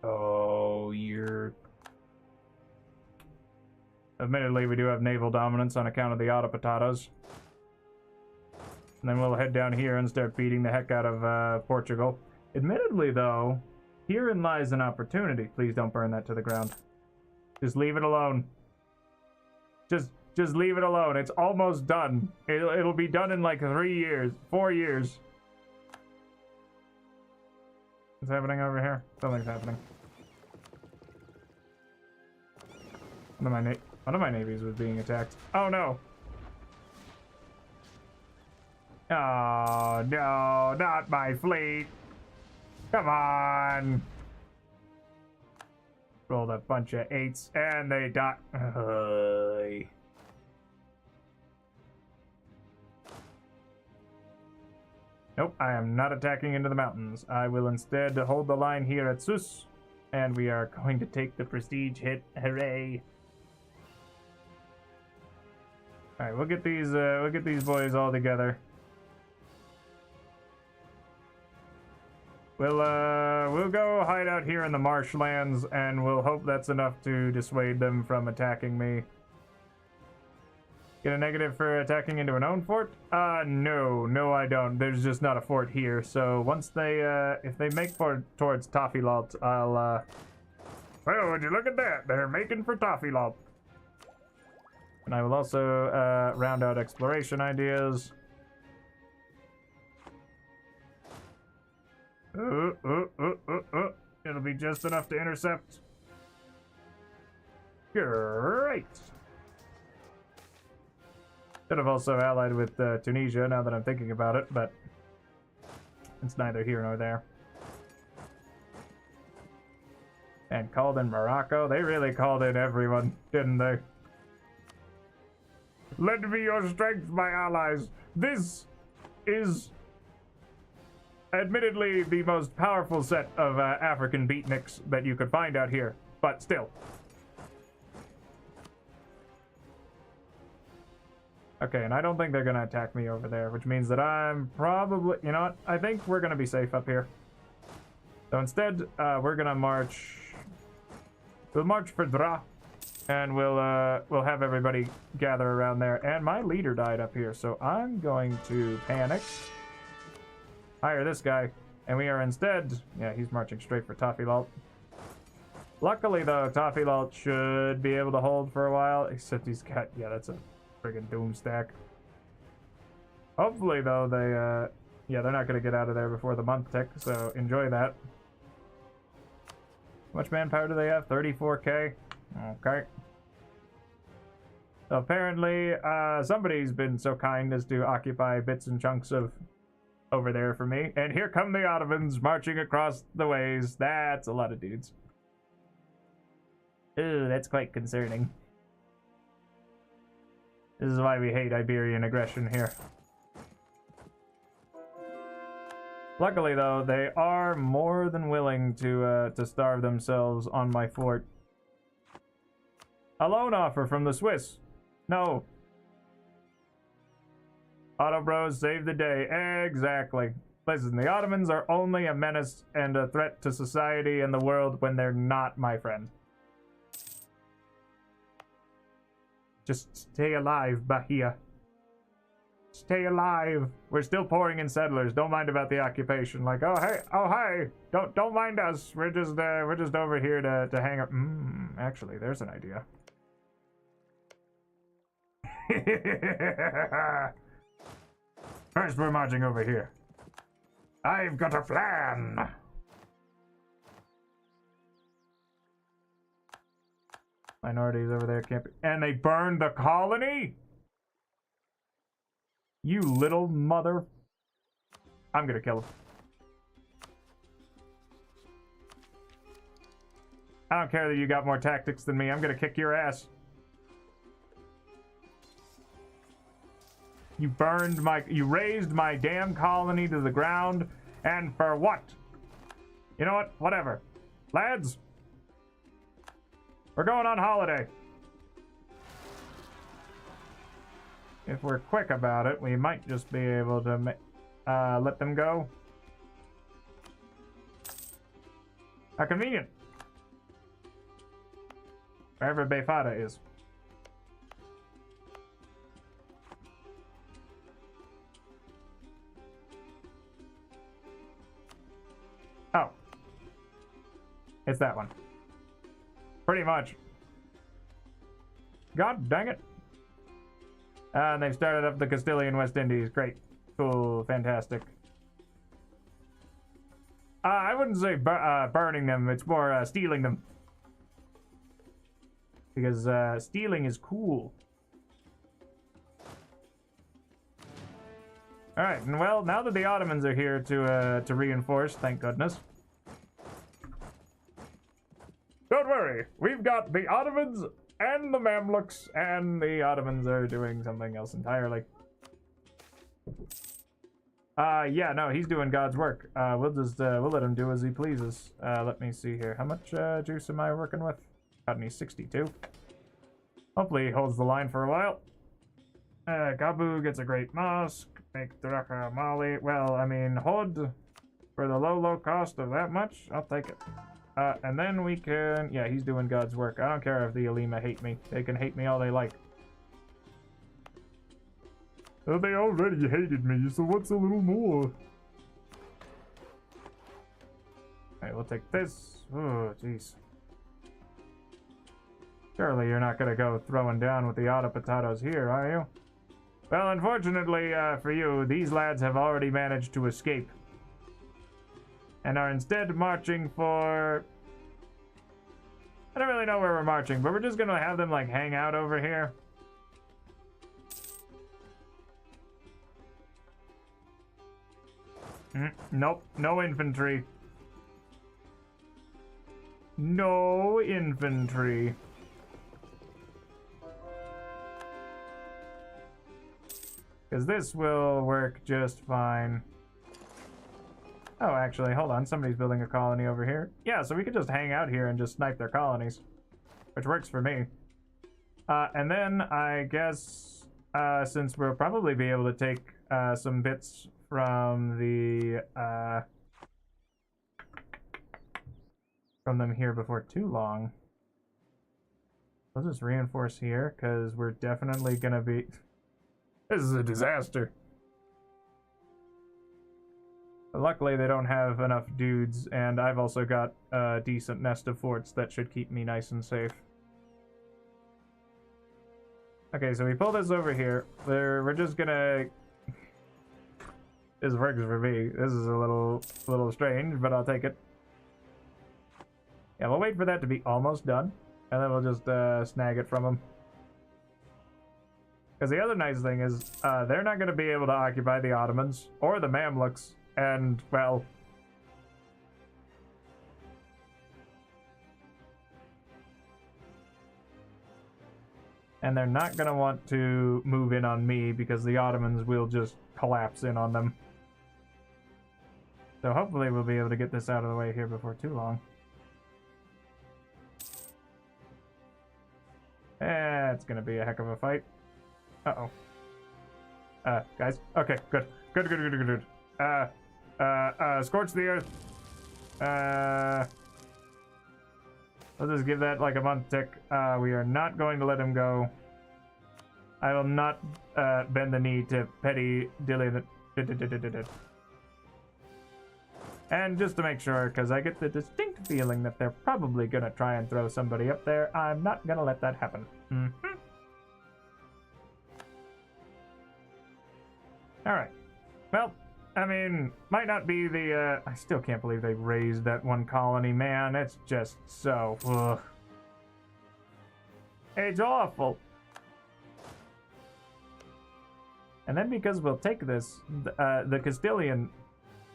Oh, you're... Admittedly, we do have naval dominance on account of the auto potatoes. And then we'll head down here and start beating the heck out of Portugal. Admittedly, though, herein lies an opportunity. Please don't burn that to the ground. Just leave it alone. Just leave it alone. It's almost done. It'll be done in like 3 years, 4 years. What's happening over here? Something's happening. One of my navies was being attacked. Oh no! Oh no, not my fleet! Come on! Rolled a bunch of 8s and they died. Nope, I am not attacking into the mountains. I will instead hold the line here at Sus, and we are going to take the prestige hit. Hooray! All right, we'll get these boys all together. We'll go hide out here in the marshlands, and we'll hope that's enough to dissuade them from attacking me. Get a negative for attacking into an own fort? No, I don't. There's just not a fort here. So once they, if they make towards Toffee-Lalt, I'll, well, would you look at that? They're making for Toffee-Lalt. And I will also, round out exploration ideas. It'll be just enough to intercept. Great. Could have also allied with Tunisia now that I'm thinking about it, but it's neither here nor there. And called in Morocco. They really called in everyone, didn't they? Lend me your strength, my allies. This is admittedly the most powerful set of African beatniks that you could find out here, but still. Okay, and I don't think they're gonna attack me over there, which means that I'm probably, you know what, I think we're gonna be safe up here. So instead, we're gonna march, we'll march for Dra, and we'll have everybody gather around there. And my leader died up here, so I'm going to panic, hire this guy, and we are instead, yeah, he's marching straight for Toffee-Lalt. Luckily though, Toffee-Lalt should be able to hold for a while, except he's got, yeah, that's a friggin' doom stack. Hopefully though, they, yeah, they're not gonna get out of there before the month tick, so enjoy that. How much manpower do they have? 34k? Okay. So apparently, somebody's been so kind as to occupy bits and chunks of over there for me. And here come the Ottomans marching across the ways. That's a lot of dudes. Ooh, that's quite concerning. This is why we hate Iberian aggression here. Luckily, though, they are more than willing to starve themselves on my fort. A loan offer from the Swiss. No. Otto Bros save the day. Exactly. Listen, the Ottomans are only a menace and a threat to society and the world when they're not my friend. Just stay alive, Bahia. Stay alive. We're still pouring in settlers. Don't mind about the occupation. Like, oh hey, don't mind us. We're just over here to hang up. Actually, there's an idea. First, we're marching over here. I've got a plan. Minorities over there camping. And they burned the colony? You little mother. I'm gonna kill him. I don't care that you got more tactics than me. I'm gonna kick your ass. You raised my damn colony to the ground, and for what? You know what? Whatever. Lads, we're going on holiday. If we're quick about it, we might just be able to let them go. How convenient. Wherever Befada is. Oh. It's that one. Pretty much. God dang it. And they've started up the Castilian West Indies. Great. Cool. Fantastic. I wouldn't say burning them. It's more stealing them. Because stealing is cool. Alright, and well, now that the Ottomans are here to reinforce, thank goodness. Don't worry, we've got the Ottomans and the Mamluks, and the Ottomans are doing something else entirely. Yeah, no, he's doing God's work. We'll let him do as he pleases. Let me see here. How much juice am I working with? Got me 62. Hopefully he holds the line for a while. Gabu gets a great mosque. Make Draka Mali. Well, I mean, Hod for the low cost of that much. I'll take it. And then we can... Yeah, he's doing God's work. I don't care if the Alima hate me. They can hate me all they like. Oh, they already hated me, so what's a little more? Alright, we'll take this. Oh, jeez. Surely you're not gonna go throwing down with the auto potatoes here, are you? Well, unfortunately for you, these lads have already managed to escape. And are instead marching for... I don't really know where we're marching, but we're just gonna have them, like, hang out over here. Nope, no infantry. No infantry. Because this will work just fine. Oh, actually, hold on. Somebody's building a colony over here. Yeah, so we could just hang out here and just snipe their colonies. Which works for me. And then, I guess, since we'll probably be able to take some bits from the... from them here before too long. We'll just reinforce here, because we're definitely gonna be... This is a disaster. But luckily, they don't have enough dudes, and I've also got a decent nest of forts that should keep me nice and safe. Okay, so we pull this over here. We're just gonna... This works for me. This is a little strange, but I'll take it. Yeah, we'll wait for that to be almost done, and then we'll just snag it from them. Because the other nice thing is, they're not going to be able to occupy the Ottomans or the Mamluks, and, well... And they're not going to want to move in on me, because the Ottomans will just collapse in on them. So hopefully we'll be able to get this out of the way here before too long. It's going to be a heck of a fight. Uh-oh. Guys. Okay, good. Good. Scorch the earth. Let's just give that like a month tick. We are not going to let him go. I will not bend the knee to petty dilly. And just to make sure, because I get the distinct feeling that they're probably going to try and throw somebody up there, I'm not going to let that happen. Alright. Well, I mean, might not be the, I still can't believe they raised that one colony, man. It's just so, ugh. It's awful. And then because we'll take this, the Castilian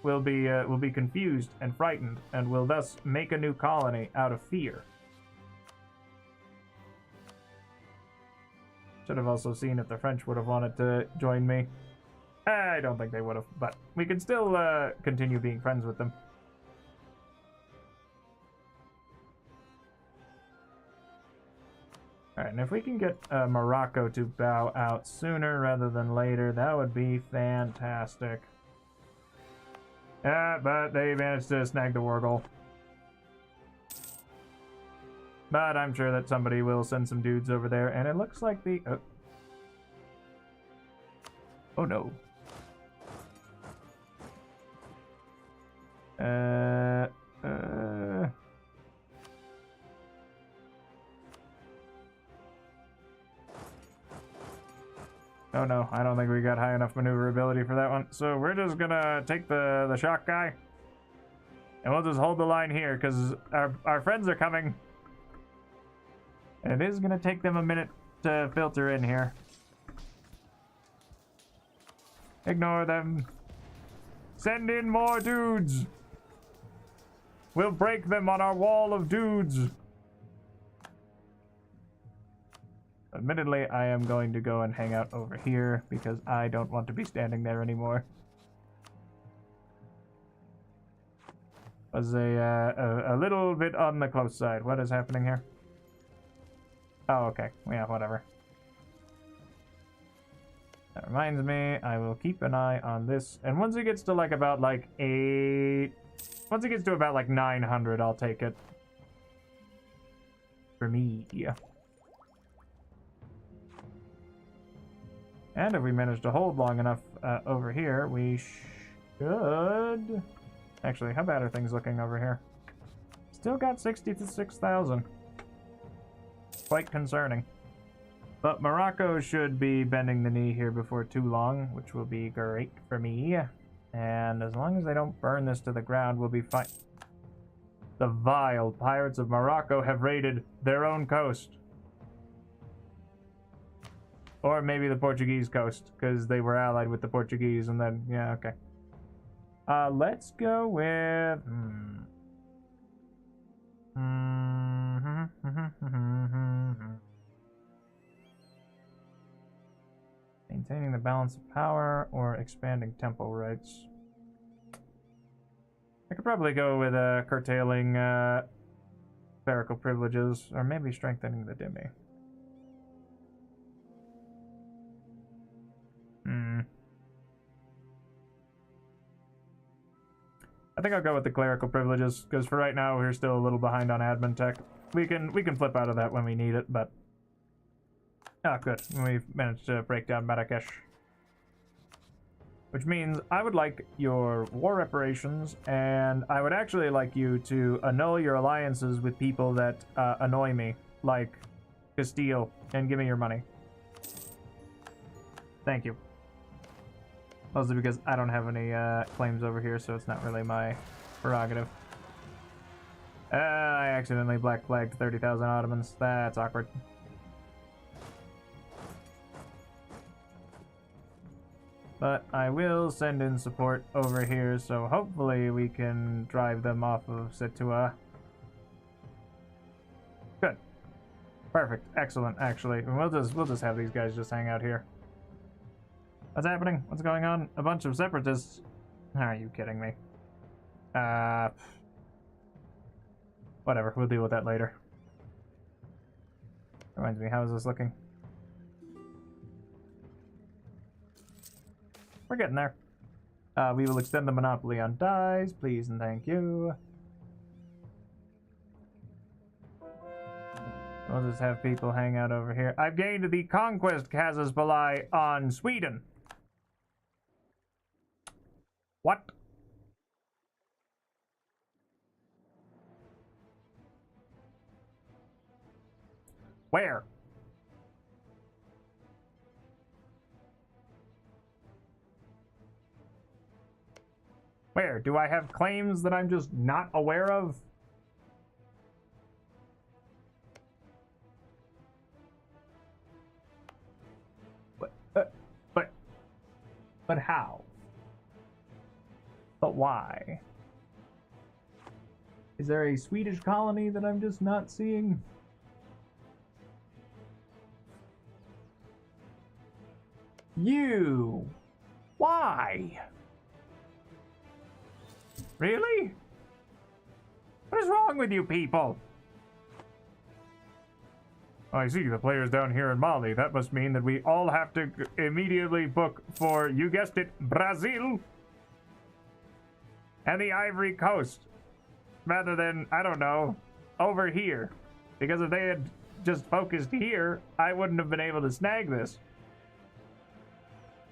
will be confused and frightened, and will thus make a new colony out of fear. Should have also seen if the French would have wanted to join me. I don't think they would have, but we can still continue being friends with them. Alright, and if we can get Morocco to bow out sooner rather than later, that would be fantastic. But they managed to snag the war goal. But I'm sure that somebody will send some dudes over there, and it looks like the... Oh no. Oh no, I don't think we got high enough maneuverability for that one. So we're just gonna take the shock guy. And we'll just hold the line here, because our friends are coming. And it is gonna take them a minute to filter in here. Ignore them. Send in more dudes. We'll break them on our wall of dudes. Admittedly, I am going to go and hang out over here because I don't want to be standing there anymore. Was a little bit on the close side. What is happening here? Oh, okay. Yeah, whatever. That reminds me, I will keep an eye on this. And once it gets to like about like 8... Once it gets to about like 900, I'll take it. For me. And if we manage to hold long enough over here, we should... Actually, how bad are things looking over here? Still got 66,000. Quite concerning. But Morocco should be bending the knee here before too long, which will be great for me. And as long as they don't burn this to the ground, we'll be fine. The vile pirates of Morocco have raided their own coast. Or maybe the Portuguese coast, because they were allied with the Portuguese, and then, yeah, okay. Let's go with... Maintaining the balance of power or expanding tempo rights. I could probably go with curtailing clerical privileges, or maybe strengthening the dhimmi. I think I'll go with the clerical privileges, because for right now we're still a little behind on admin tech. We can flip out of that when we need it, but... Ah, good. We've managed to break down Marrakesh. Which means I would like your war reparations, and I would actually like you to annul your alliances with people that annoy me, like Castile, and give me your money. Thank you. Mostly because I don't have any claims over here, so it's not really my prerogative. I accidentally black flagged 30,000 Ottomans. That's awkward. But I will send in support over here, so hopefully we can drive them off of Situa. Good. Perfect. Excellent, actually. We'll just have these guys just hang out here. What's happening? What's going on? A bunch of separatists. Are you kidding me? Whatever, we'll deal with that later. Reminds me, how is this looking? We're getting there. We will extend the monopoly on dyes, please and thank you. We'll just have people hang out over here. I've gained the conquest casus belli on Sweden. What? Where? Where? Do I have claims that I'm just not aware of? But how? But why? Is there a Swedish colony that I'm just not seeing? You! Why? Really? What is wrong with you people? I see the players down here in Mali. That must mean that we all have to immediately book for, you guessed it, Brazil and the Ivory Coast, rather than, I don't know, over here. Because if they had just focused here, I wouldn't have been able to snag this.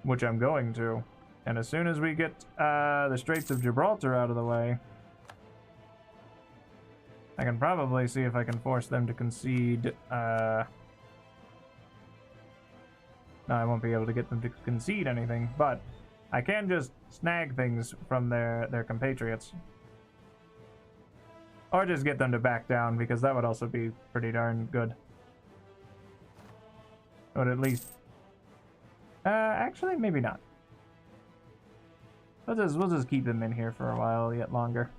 Which I'm going to. And as soon as we get the Straits of Gibraltar out of the way, I can probably see if I can force them to concede. No, I won't be able to get them to concede anything, but I can just snag things from their compatriots. Or just get them to back down, because that would also be pretty darn good. But at least... actually, maybe not. We'll just keep them in here for a while yet longer.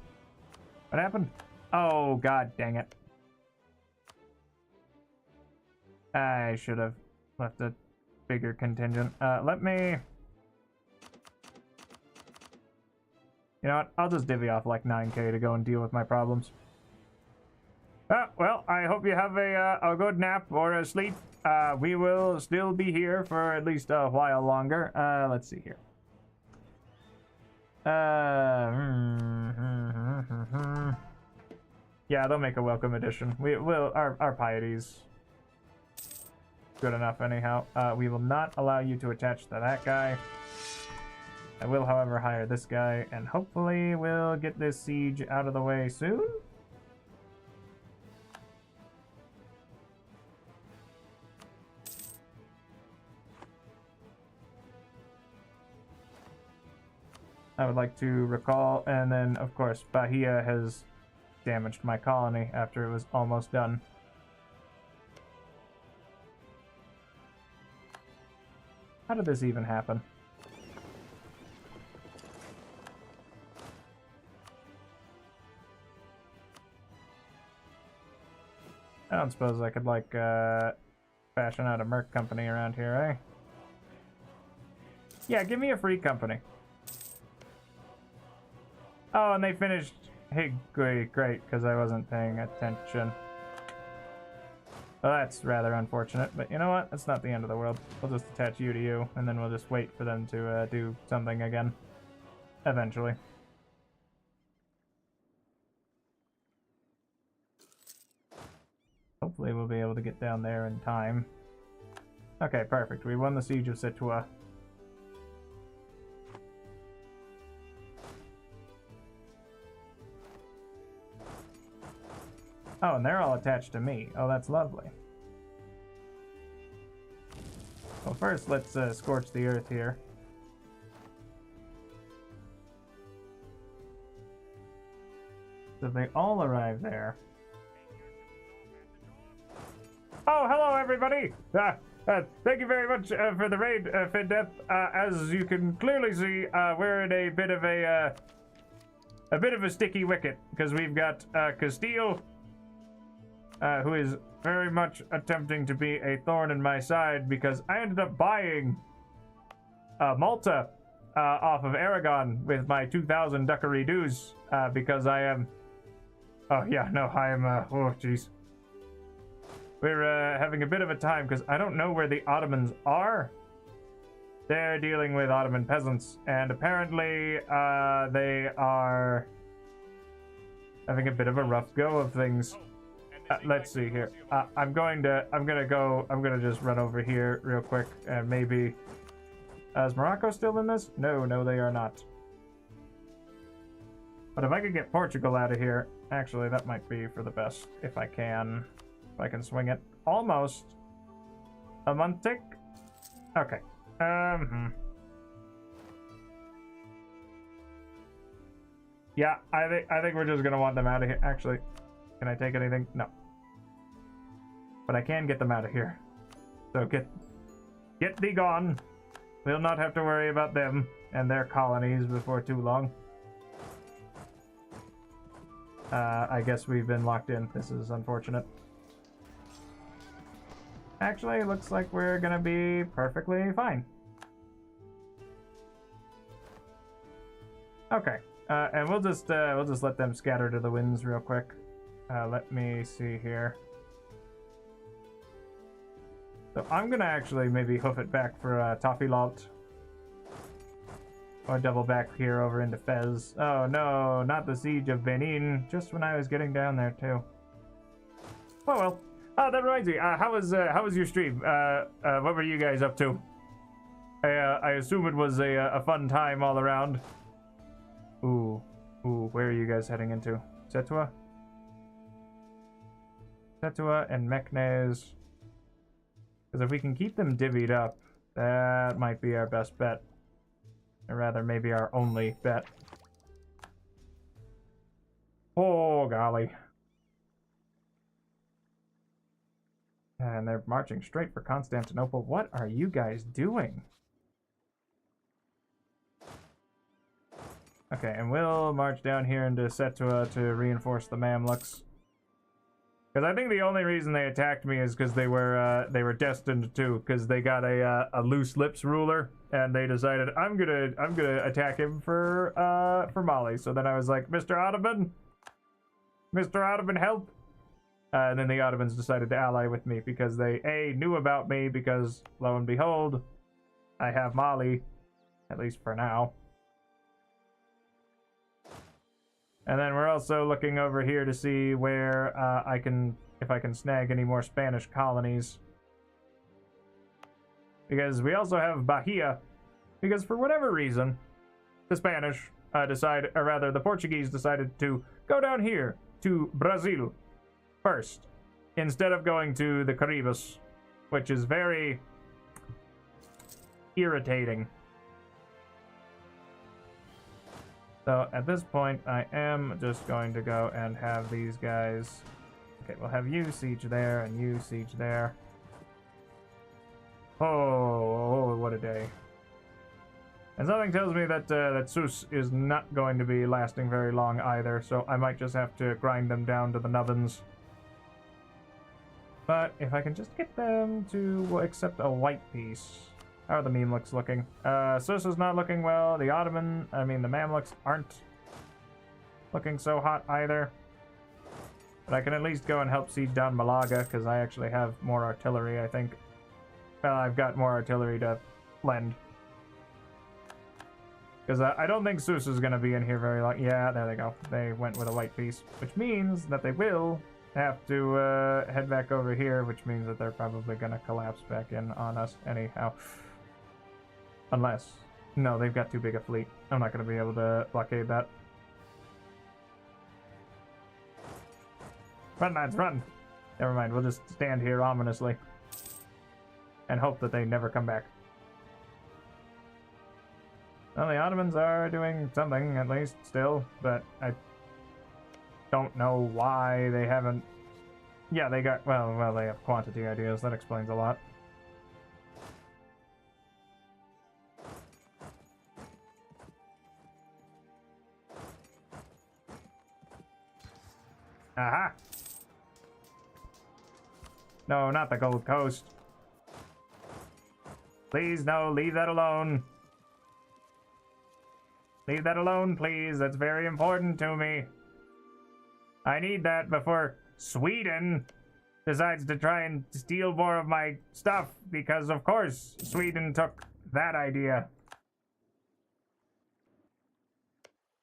What happened? Oh, god dang it. I should have left a bigger contingent. Let me... You know what? I'll just divvy off like 9k to go and deal with my problems. Well, I hope you have a good nap or a sleep. We will still be here for at least a while longer. Let's see here. Yeah, they'll make a welcome addition. We will. Our piety's good enough anyhow. We will not allow you to attach to that guy. I will, however, hire this guy, and hopefully we'll get this siege out of the way soon. I would like to recall, and then, of course, Bahia has damaged my colony after it was almost done. How did this even happen? I don't suppose I could, like, fashion out a merc company around here, eh? Yeah, give me a free company. Oh, and they finished... Hey, great, because I wasn't paying attention. Well, that's rather unfortunate, but you know what? That's not the end of the world. We'll just attach you to you, and then we'll just wait for them to do something again. Eventually. Hopefully we'll be able to get down there in time. Okay, perfect. We won the Siege of Situa. Oh, and they're all attached to me. Oh, that's lovely. Well, first, let's scorch the earth here. So they all arrive there. Oh, hello, everybody! Thank you very much for the raid, Findep. As you can clearly see, we're in a bit of a sticky wicket, because we've got Castile, who is very much attempting to be a thorn in my side, because I ended up buying Malta off of Aragon with my 2,000 duckery dues, because I am... Oh, yeah, no, I am... oh, jeez. We're having a bit of a time, because I don't know where the Ottomans are. They're dealing with Ottoman peasants, and apparently they are having a bit of a rough go of things. Let's see here. I'm gonna just run over here real quick, and maybe... is Morocco still in this? No, they are not. But if I could get Portugal out of here, actually, that might be for the best, if I can. If I can swing it. Almost. A month tick? Okay. Yeah, I think we're just gonna want them out of here. Actually, can I take anything? No. But I can get them out of here. So get thee gone. We'll not have to worry about them and their colonies before too long. I guess we've been locked in. This is unfortunate. Actually, it looks like we're gonna be perfectly fine. Okay, and we'll just let them scatter to the winds real quick. Let me see here. So I'm gonna actually maybe hoof it back for Toffee Lot. Or double back here over into Fez. Oh no, not the siege of Benin. Just when I was getting down there too. Oh well. Oh, that reminds me. How was your stream? What were you guys up to? I assume it was a fun time all around. Ooh, where are you guys heading into? Setua and Meknes. Because if we can keep them divvied up, that might be our best bet. Or rather, maybe our only bet. Oh, golly. And they're marching straight for Constantinople. What are you guys doing? Okay, and we'll march down here into Setua to reinforce the Mamluks. Because I think the only reason they attacked me is because they were destined to, because they got a loose lips ruler, and they decided I'm gonna attack him for Mali. So then I was like, Mr. Ottoman, help! And then the Ottomans decided to ally with me because they knew about me, because lo and behold, I have Mali, at least for now. And then we're also looking over here to see where if I can snag any more Spanish colonies. Because we also have Bahia. Because for whatever reason, the Spanish the Portuguese decided to go down here to Brazil first, instead of going to the Caribes, which is very irritating. So at this point, I am just going to go and have these guys. Okay, we'll have you siege there and you siege there. Oh, what a day. And something tells me that Sus is not going to be lasting very long either, so I might just have to grind them down to the nubbins. But if I can just get them to accept a white piece. How are the Mamluks looking? Sus is not looking well. The Mamluks aren't looking so hot either. But I can at least go and help siege down Malaga, because I actually have more artillery, I think. Well, I've got more artillery to lend. Because I don't think Sus is going to be in here very long. Yeah, there they go. They went with a white piece, which means that they will have to head back over here, which means that they're probably going to collapse back in on us anyhow. Unless... No, they've got too big a fleet. I'm not going to be able to blockade that. Run, lads, run! Never mind, we'll just stand here ominously. And hope that they never come back. Well, the Ottomans are doing something, at least, still, but I don't know why they haven't... Yeah, they got... Well, they have quantity ideas. That explains a lot. Aha! No, not the Gold Coast. Please, no, leave that alone. Leave that alone, please. That's very important to me. I need that before Sweden decides to try and steal more of my stuff, because, of course, Sweden took that idea.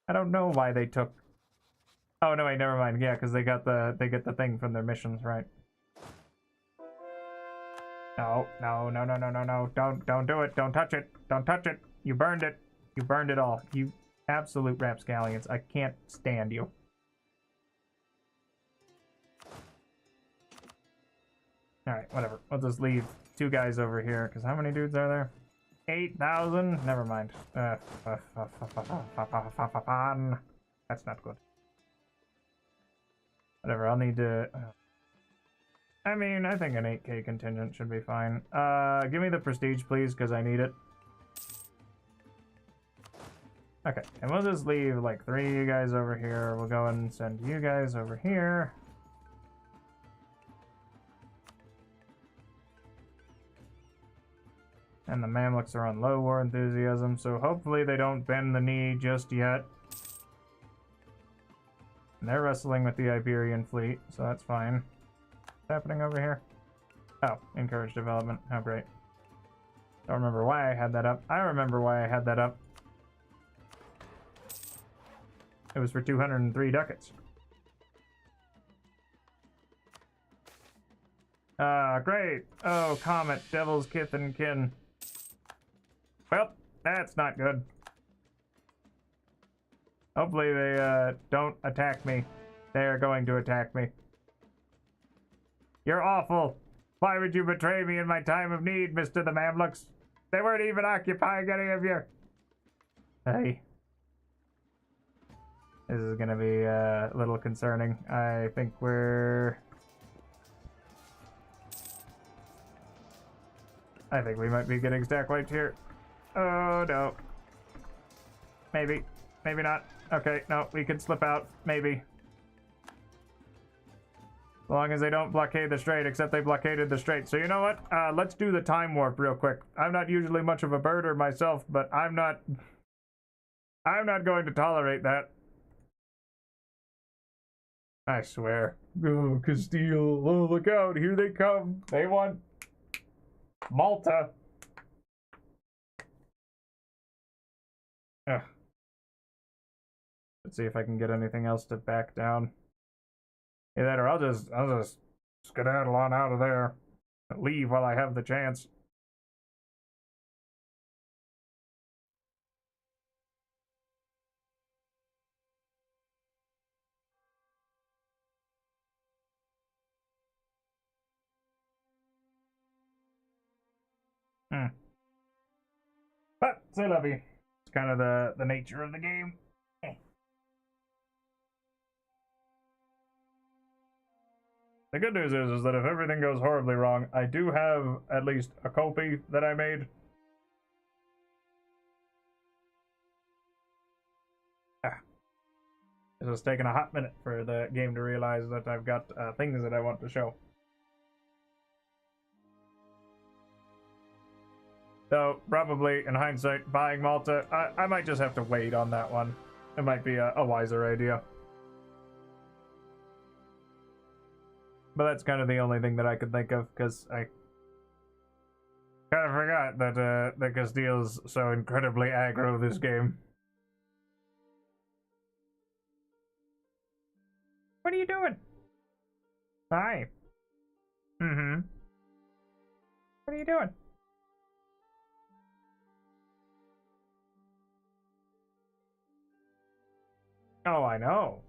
I don't know why they took... Oh, no, wait, never mind. Yeah, because they get the thing from their missions, right? No, no, no, no, no, no, no. Don't do it. Don't touch it. Don't touch it. You burned it. You burned it all. You absolute rapscallions. I can't stand you. Alright, whatever. We'll just leave 2 guys over here, because how many dudes are there? 8,000? Never mind. That's not good. Whatever, I'll need to... I mean, I think an 8k contingent should be fine. Give me the prestige, please, because I need it. Okay, and we'll just leave, like, 3 of you guys over here. We'll go and send you guys over here. And the Mamluks are on low war enthusiasm, so hopefully they don't bend the knee just yet. And they're wrestling with the Iberian fleet, so that's fine. What's happening over here? Oh, encourage development. How great. Don't remember why I had that up. I remember why I had that up. It was for 203 ducats. Great. Oh, Comet, Devil's Kith and Kin. Well, that's not good. Hopefully they, don't attack me. They are going to attack me. You're awful. Why would you betray me in my time of need, Mr. the Mamluks? They weren't even occupying any of you. Hey. This is gonna be a little concerning. I think we might be getting stack wiped here. Oh no. Maybe. Maybe not. Okay, no, we can slip out. Maybe. As long as they don't blockade the strait, except they blockaded the strait. So you know what? Let's do the time warp real quick. I'm not usually much of a birder myself, but I'm not going to tolerate that. I swear. Oh, Castile. Oh, look out. Here they come. They want Malta. Ugh. Let's see if I can get anything else to back down. Either that or I'll just skedaddle on out of there. Leave while I have the chance. But c'est la vie. It's kind of the nature of the game. The good news is that if everything goes horribly wrong, I do have at least a copy that I made. It's just taking a hot minute for the game to realize that I've got things that I want to show. So, probably, in hindsight, buying Malta, I might just have to wait on that one. It might be a wiser idea. But that's kind of the only thing that I could think of, because I kind of forgot that Castile's so incredibly aggro this game. What are you doing? Hi. Mm-hmm. What are you doing? Oh, I know.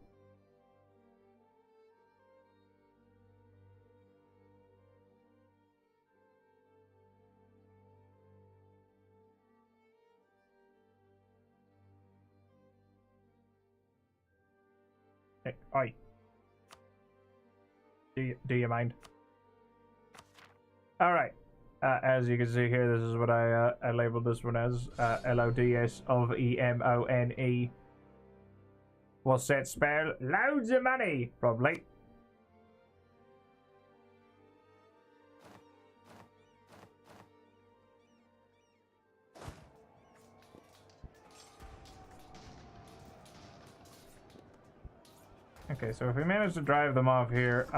Hey, oi. Do you mind? All right. As you can see here, this is what I labeled this one as LODS of EMONE. What's that spell? Loads of money, probably. Okay, so if we manage to drive them off here,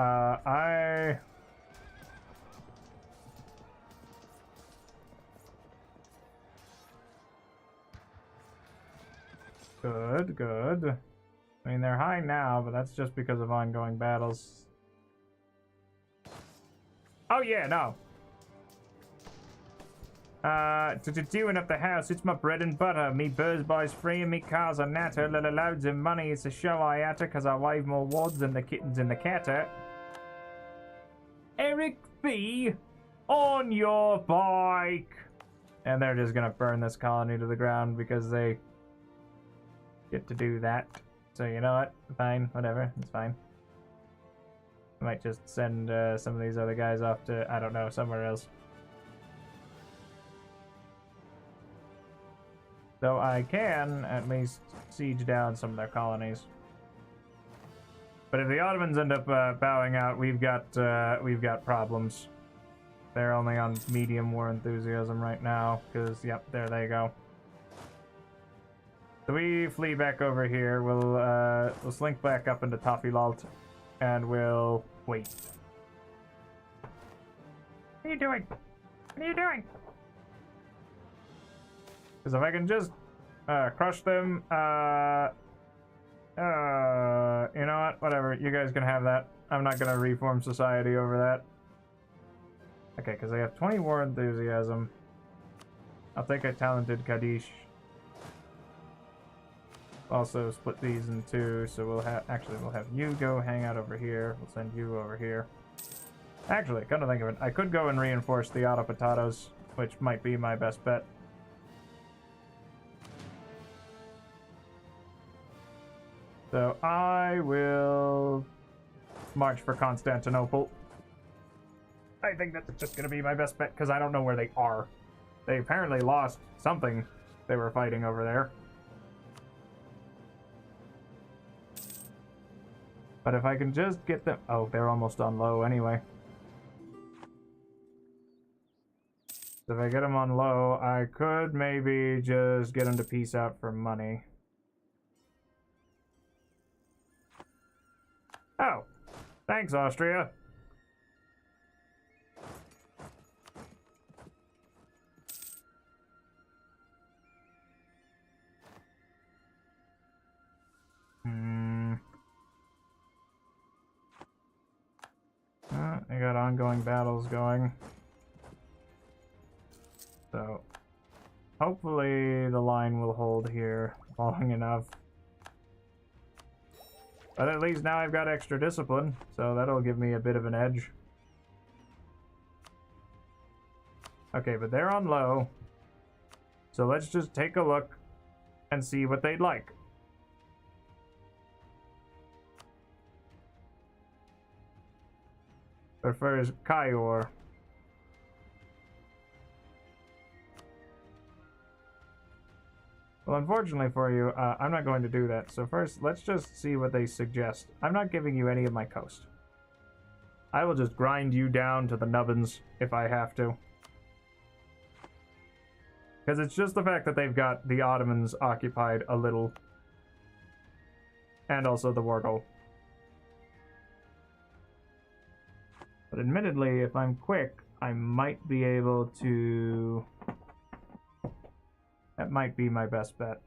Good. I mean, they're high now, but that's just because of ongoing battles. Oh yeah, no. Doing up the house, it's my bread and butter. Me birds buys free and me cars are natter. Loads of money, it's a show I atter, cause I wave more wads than the kittens in the catter. Eric B, on your bike. And they're just gonna burn this colony to the ground because they get to do that. So you know what? Fine, whatever, it's fine. I might just send some of these other guys off to, I don't know, somewhere else. So I can at least siege down some of their colonies. But if the Ottomans end up bowing out, we've got problems. They're only on medium war enthusiasm right now, because yep, there they go. So we flee back over here. We'll slink back up into Toffee-Lalt, and we'll wait. What are you doing? What are you doing? Because if I can just crush them, you know what? Whatever. You guys can have that. I'm not gonna reform society over that. Okay, because I have 20 war enthusiasm. I'll take a talented Kaddish. Also split these in two, so we'll have you go hang out over here. We'll send you over here. Actually, come to think of it, I could go and reinforce the auto potatoes, which might be my best bet. So I will march for Constantinople. I think that's just going to be my best bet, because I don't know where they are. They apparently lost something they were fighting over there. But if I can just get them... Oh, they're almost on low anyway. So if I get them on low, I could maybe just get them to peace out for money. Oh, thanks, Austria. I got ongoing battles going. So, hopefully the line will hold here long enough. But at least now I've got extra discipline, so that'll give me a bit of an edge. Okay, but they're on low. So let's just take a look and see what they'd like. But first, Kaior. Well, unfortunately for you, I'm not going to do that. So first, let's just see what they suggest. I'm not giving you any of my coast. I will just grind you down to the nubbins if I have to. Because it's just the fact that they've got the Ottomans occupied a little. And also the war goal. But admittedly, if I'm quick, I might be able to... That might be my best bet.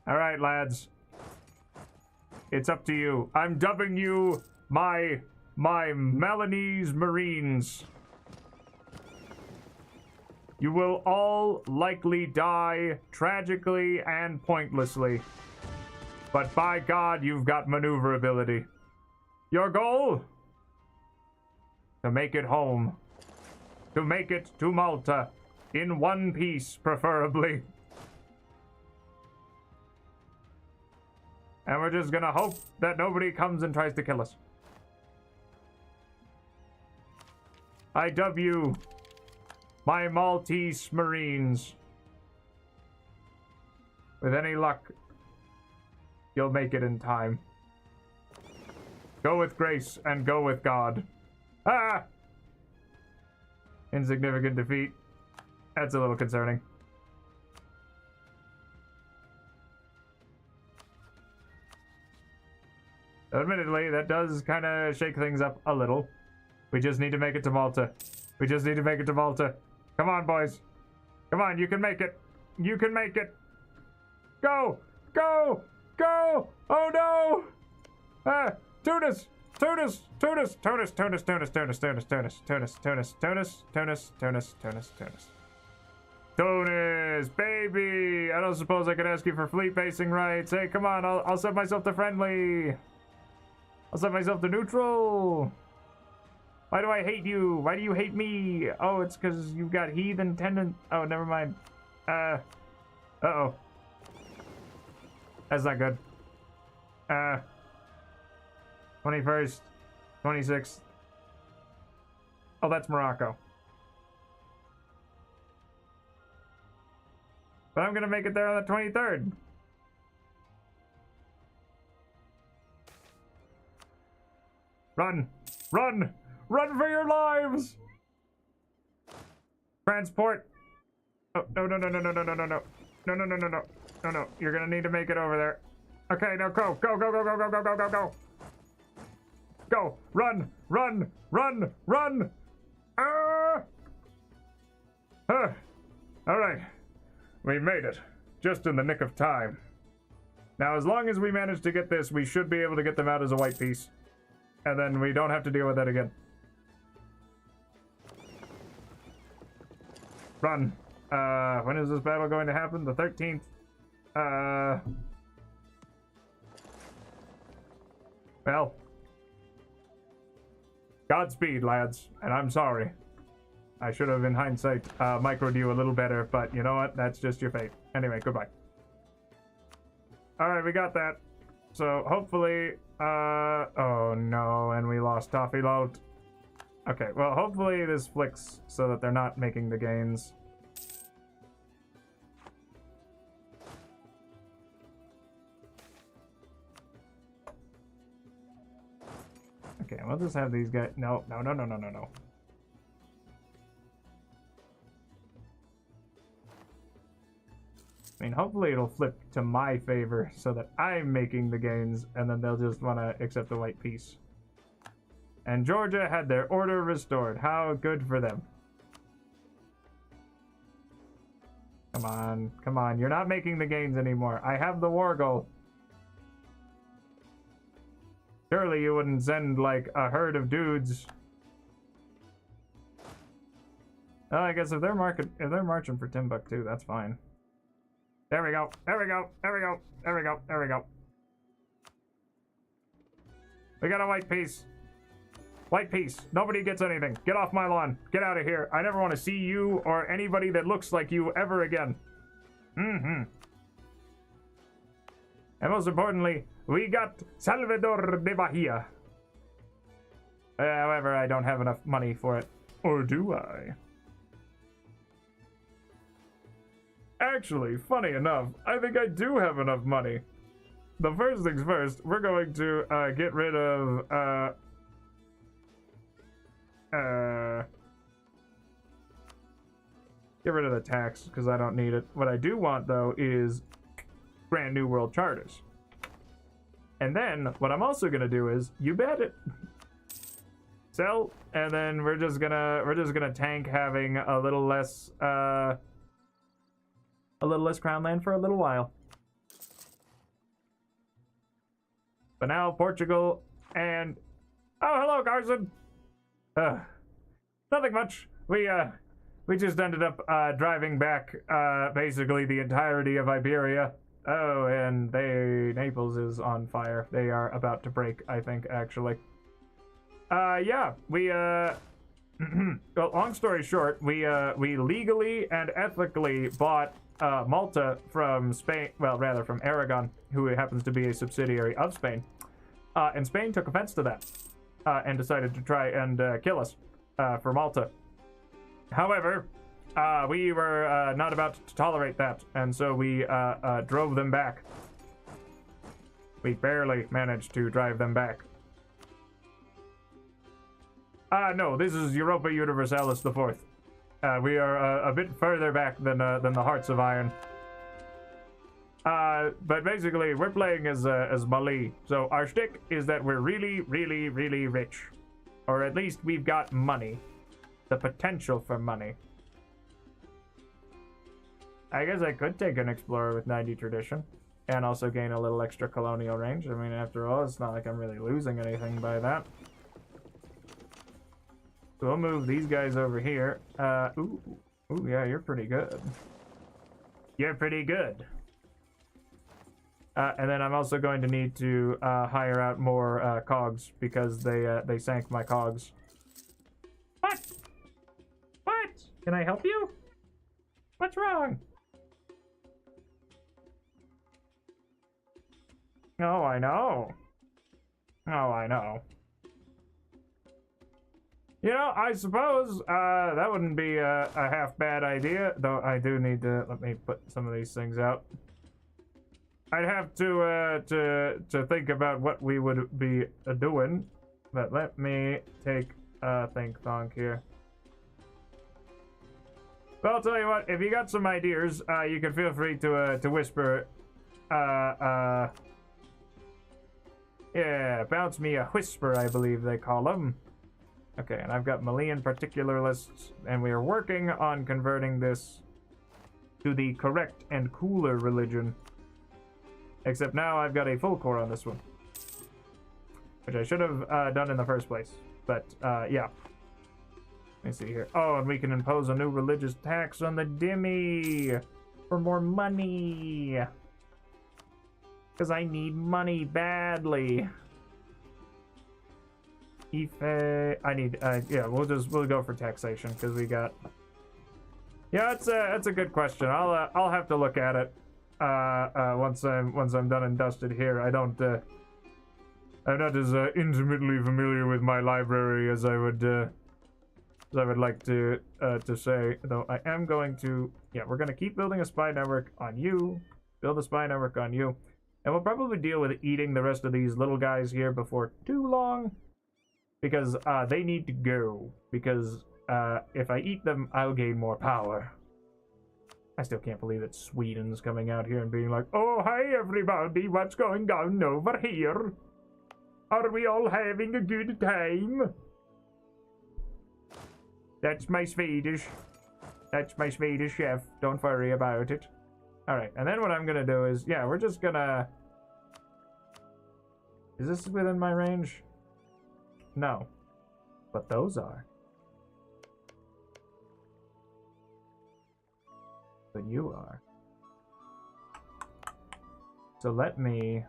Alright, lads. It's up to you. I'm dubbing you my Melanese Marines. You will all likely die tragically and pointlessly. But by God, you've got maneuverability. Your goal? To make it home. To make it to Malta. In one piece, preferably. And we're just gonna hope that nobody comes and tries to kill us. I dub you my Maltese Marines. With any luck, you'll make it in time. Go with grace and go with God. Ah! Insignificant defeat. That's a little concerning. Admittedly, that does kind of shake things up a little. We just need to make it to Malta. We just need to make it to Malta. Come on, boys. Come on, you can make it. You can make it. Go! Go! Go! Oh no! Ah! Tunis! Tunis! Tunis! Tunis! Tunis! Tunis! Tunis! Tunis! Tunis! Tunis! Tunis! Tunis! Tunis! Tunis! Tunis! Tunis! Tunis, baby! I don't suppose I could ask you for fleet basing rights. Hey, come on, I'll set myself to friendly. I'll set myself to neutral. Why do I hate you? Why do you hate me? Oh, it's because you've got heathen tenant. Oh, never mind. Uh-oh. That's not good. 21st, 26th. Oh, that's Morocco. But I'm gonna make it there on the 23rd. Run! Run! Run for your lives! Transport! Oh, no, no, no, no, no, no, no, no, no. No, no, no, no, no. No, no. You're gonna need to make it over there. Okay, now go. Go, go, go, go, go, go, go, go, go. Go! Run! Run! Run! Run! Ah! Alright. We made it. Just in the nick of time. Now, as long as we manage to get this, we should be able to get them out as a white piece. And then we don't have to deal with that again. Run. When is this battle going to happen? The 13th. Well. Godspeed, lads. And I'm sorry. I should have, in hindsight, microed you a little better, but you know what? That's just your fate. Anyway, goodbye. Alright, we got that. So, hopefully, oh no, and we lost Toffee Load. Okay, well, hopefully this flicks so that they're not making the gains. Okay, we'll just have these guys. No, no, no, no, no, no, no. I mean, hopefully it'll flip to my favor so that I'm making the gains, and then they'll just want to accept the white piece. And Georgia had their order restored. How good for them. Come on, come on. You're not making the gains anymore. I have the war goal. Surely you wouldn't send, like, a herd of dudes. Oh, I guess if they're marching for Timbuktu, that's fine. There we go. There we go. There we go. There we go. There we go. We got a white piece. White piece. Nobody gets anything. Get off my lawn. Get out of here. I never want to see you or anybody that looks like you ever again. Mm-hmm. And most importantly, we got Salvador de Bahia. However, I don't have enough money for it. Or do I? Actually, funny enough, I think I do have enough money. The first things first, we're going to get rid of get rid of the tax because I don't need it. What I do want though is brand new world charters. And then what I'm also gonna do is, you bet it, sell, and then we're just gonna tank having a little less crown land for a little while. But now Portugal and oh, hello Carson. Nothing much. We just ended up driving back basically the entirety of Iberia. Oh, and Naples is on fire. They are about to break, I think, actually. Yeah, we well, long story short, we legally and ethically bought Malta from Spain, well, rather from Aragon, who happens to be a subsidiary of Spain. And Spain took offense to that and decided to try and kill us for Malta. However, we were not about to tolerate that, and so we drove them back. We barely managed to drive them back. No, this is Europa Universalis IV. We are a bit further back than the Hearts of Iron. But basically, we're playing as Bollie. So our shtick is that we're really, really, really rich. Or at least we've got money. The potential for money. I guess I could take an explorer with 90 tradition. And also gain a little extra colonial range. I mean, after all, it's not like I'm really losing anything by that. So we'll move these guys over here. Ooh, yeah, you're pretty good. You're pretty good. And then I'm also going to need to hire out more cogs because they sank my cogs. What? What? Can I help you? What's wrong? Oh, I know. Oh, I know. You know, I suppose that wouldn't be a half bad idea, though I do need to let me put some of these things out. I'd have to think about what we would be doing, but let me take a think thonk here. Well, I'll tell you what, if you got some ideas, you can feel free to whisper, yeah, bounce me a whisper, I believe they call them. Okay, and I've got Malian particular lists, and we are working on converting this to the correct and cooler religion. Except now I've got a full core on this one, which I should have done in the first place. But, yeah. Let me see here. Oh, and we can impose a new religious tax on the Dhimmi for more money. Because I need money badly. Ife, I need, yeah, we'll go for taxation because we got. Yeah, it's a good question. I'll have to look at it once I'm done and dusted here. I'm not as intimately familiar with my library as I would like to say. Though I am going to, yeah, we're gonna keep building a spy network on you, build a spy network on you, and we'll probably deal with eating the rest of these little guys here before too long. Because they need to go. Because if I eat them, I'll gain more power. I still can't believe that Sweden's coming out here and being like, oh, hi everybody, what's going on over here? Are we all having a good time? That's my Swedish. That's my Swedish chef. Don't worry about it. Alright, and then what I'm gonna do is, yeah, we're just gonna... Is this within my range? No, but those are. But you are. So let me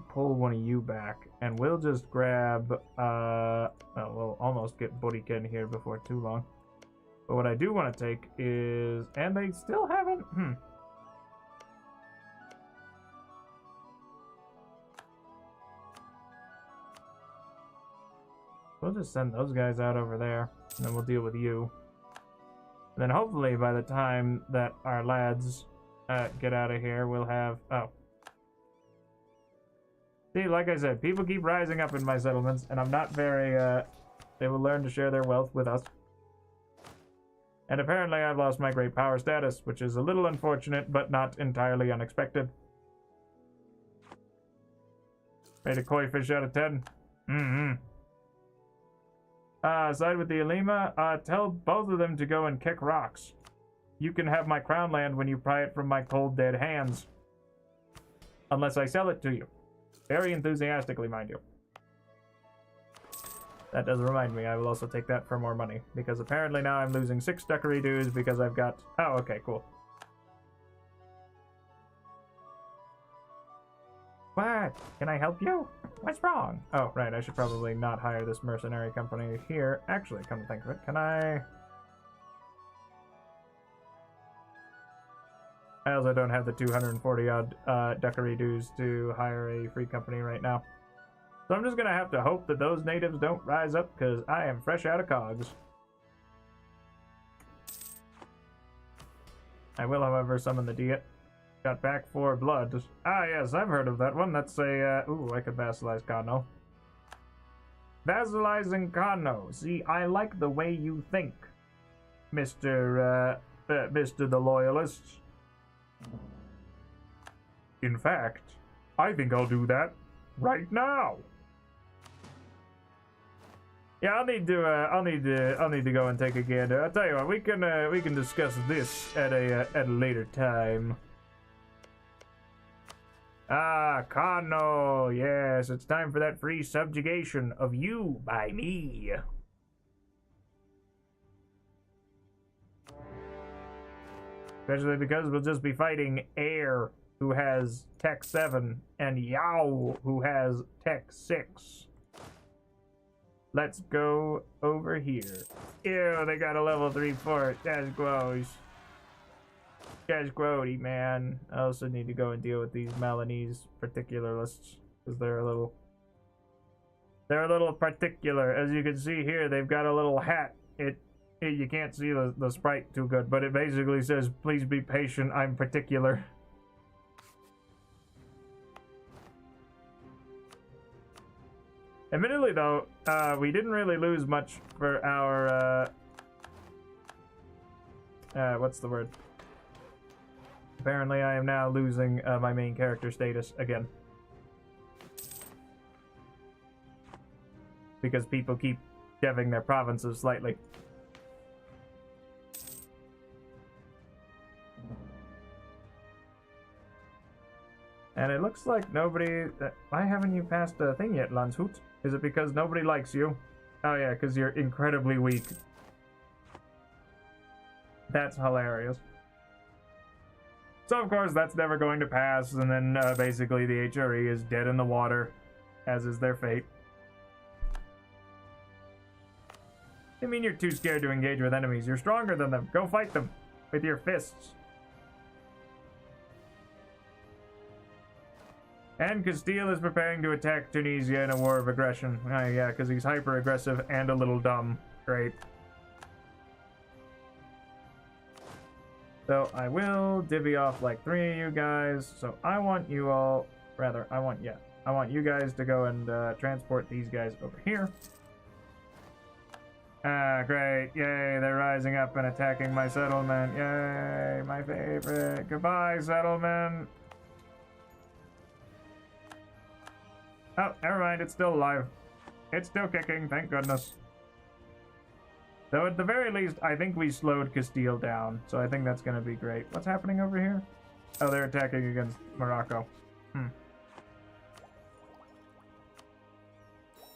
pull one of you back, and we'll just grab, well, we'll almost get Bollie in here before too long. But what I do want to take is, and they still haven't, We'll just send those guys out over there, and then we'll deal with you. And then hopefully by the time that our lads get out of here, we'll have... Oh. See, like I said, people keep rising up in my settlements, and I'm not very... They will learn to share their wealth with us. And apparently I've lost my great power status, which is a little unfortunate, but not entirely unexpected. Rate a koi fish out of 10. Side with the Alima, tell both of them to go and kick rocks. You can have my crown land when you pry it from my cold dead hands. Unless I sell it to you. Very enthusiastically, mind you. That does remind me, I will also take that for more money. Because apparently now I'm losing 6 duckery dues because I've got... Oh, okay, cool. What? Can I help you? What's wrong? Oh, right, I should probably not hire this mercenary company here. Actually, come to think of it, can I... I also don't have the 240-odd duckery dues to hire a free company right now. So I'm just gonna have to hope that those natives don't rise up, because I am fresh out of cogs. I will, however, summon the Diet. Got back 4 blood. Ah, yes, I've heard of that one. That's a, ooh, I could vassalize Kano. Vassalizing Kano. See, I like the way you think, Mr. the Loyalist. In fact, I think I'll do that right now. Yeah, I'll need to go and take a gander. I'll tell you what, we can discuss this at a later time. Ah, Kano, yes, it's time for that free subjugation of you by me. Especially because we'll just be fighting Air, who has Tech 7, and Yao, who has Tech 6. Let's go over here. Ew, they got a level 3 fort. That's gross. Guys, grody, man. I also need to go and deal with these Malinese particularists because they're a little particular. As you can see here, they've got a little hat. You can't see the sprite too good, but it basically says, "Please be patient. I'm particular." Admittedly, though, we didn't really lose much for our what's the word? Apparently, I am now losing my main character status again. Because people keep deving their provinces slightly. And it looks like nobody... Why haven't you passed a thing yet, Landshoot? Is it because nobody likes you? Oh yeah, because you're incredibly weak. That's hilarious. So of course that's never going to pass, and then basically the HRE is dead in the water, as is their fate. I mean, you're too scared to engage with enemies. You're stronger than them. Go fight them with your fists. And Castile is preparing to attack Tunisia in a war of aggression. Oh yeah, because he's hyper-aggressive and a little dumb. Great. So I will divvy off like 3 of you guys. So I want you all... Rather, I want you guys to go and transport these guys over here. Ah, great. Yay, they're rising up and attacking my settlement. Yay, my favorite. Goodbye, settlement. Oh, never mind, it's still alive. It's still kicking, thank goodness. Though at the very least, I think we slowed Castile down, so I think that's gonna be great. What's happening over here? Oh, they're attacking against Morocco.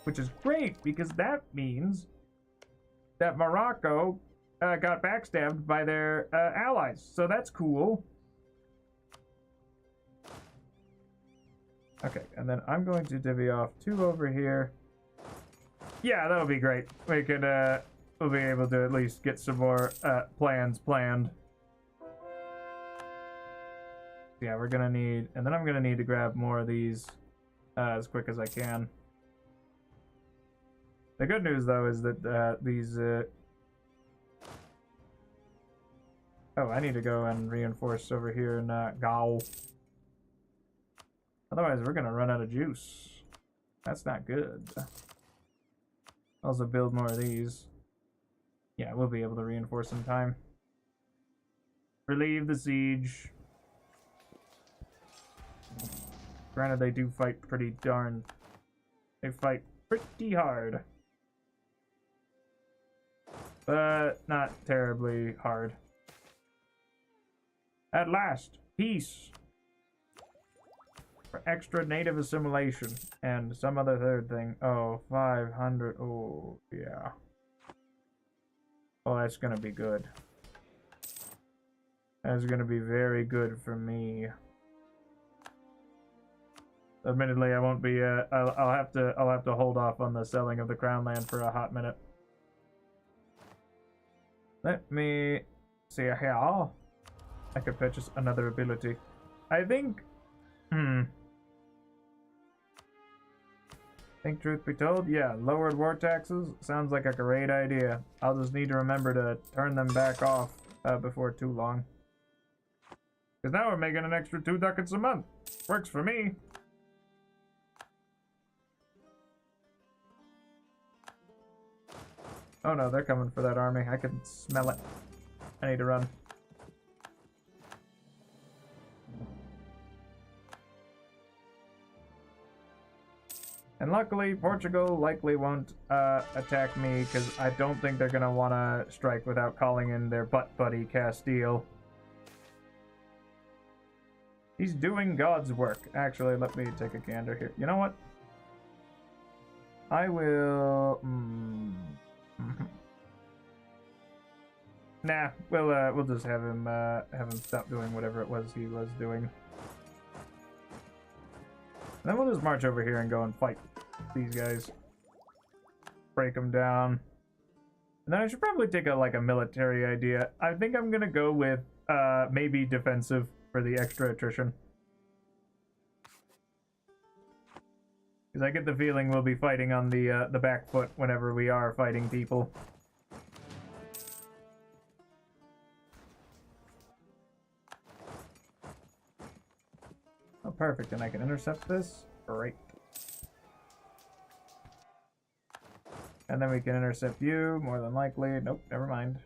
Which is great, because that means that Morocco got backstabbed by their allies, so that's cool. Okay, and then I'm going to divvy off 2 over here. Yeah, that'll be great. We could, we'll be able to at least get some more plans planned. Yeah, we're gonna need, and then I'm gonna need to grab more of these as quick as I can. The good news, though, is that these... Oh, I need to go and reinforce over here in Gao. Otherwise, we're gonna run out of juice. That's not good. Also build more of these. Yeah, we'll be able to reinforce in time. Relieve the siege. Granted, they do fight pretty darn... They fight pretty hard. But not terribly hard. At last, peace. For extra native assimilation and some other third thing. Oh, 500. Oh, yeah. Oh, that's gonna be good. That's gonna be very good for me. Admittedly, I won't be. I'll have to hold off on the selling of the crown land for a hot minute. Let me see here. I could purchase another ability. I think. Think truth be told, yeah, lowered war taxes sounds like a great idea. I'll just need to remember to turn them back off before too long. Because now we're making an extra 2 ducats a month. Works for me. Oh no, they're coming for that army. I can smell it. I need to run. And luckily, Portugal likely won't attack me, because I don't think they're going to want to strike without calling in their butt buddy, Castile. He's doing God's work. Actually, let me take a gander here. You know what? I will... Nah, we'll just have him stop doing whatever it was he was doing. And then we'll just march over here and go and fight these guys. Break them down. And then I should probably take a military idea. I think I'm gonna go with maybe defensive for the extra attrition. Because I get the feeling we'll be fighting on the back foot whenever we are fighting people. Oh, perfect, and I can intercept this. Great. And then we can intercept you, more than likely. Nope, never mind.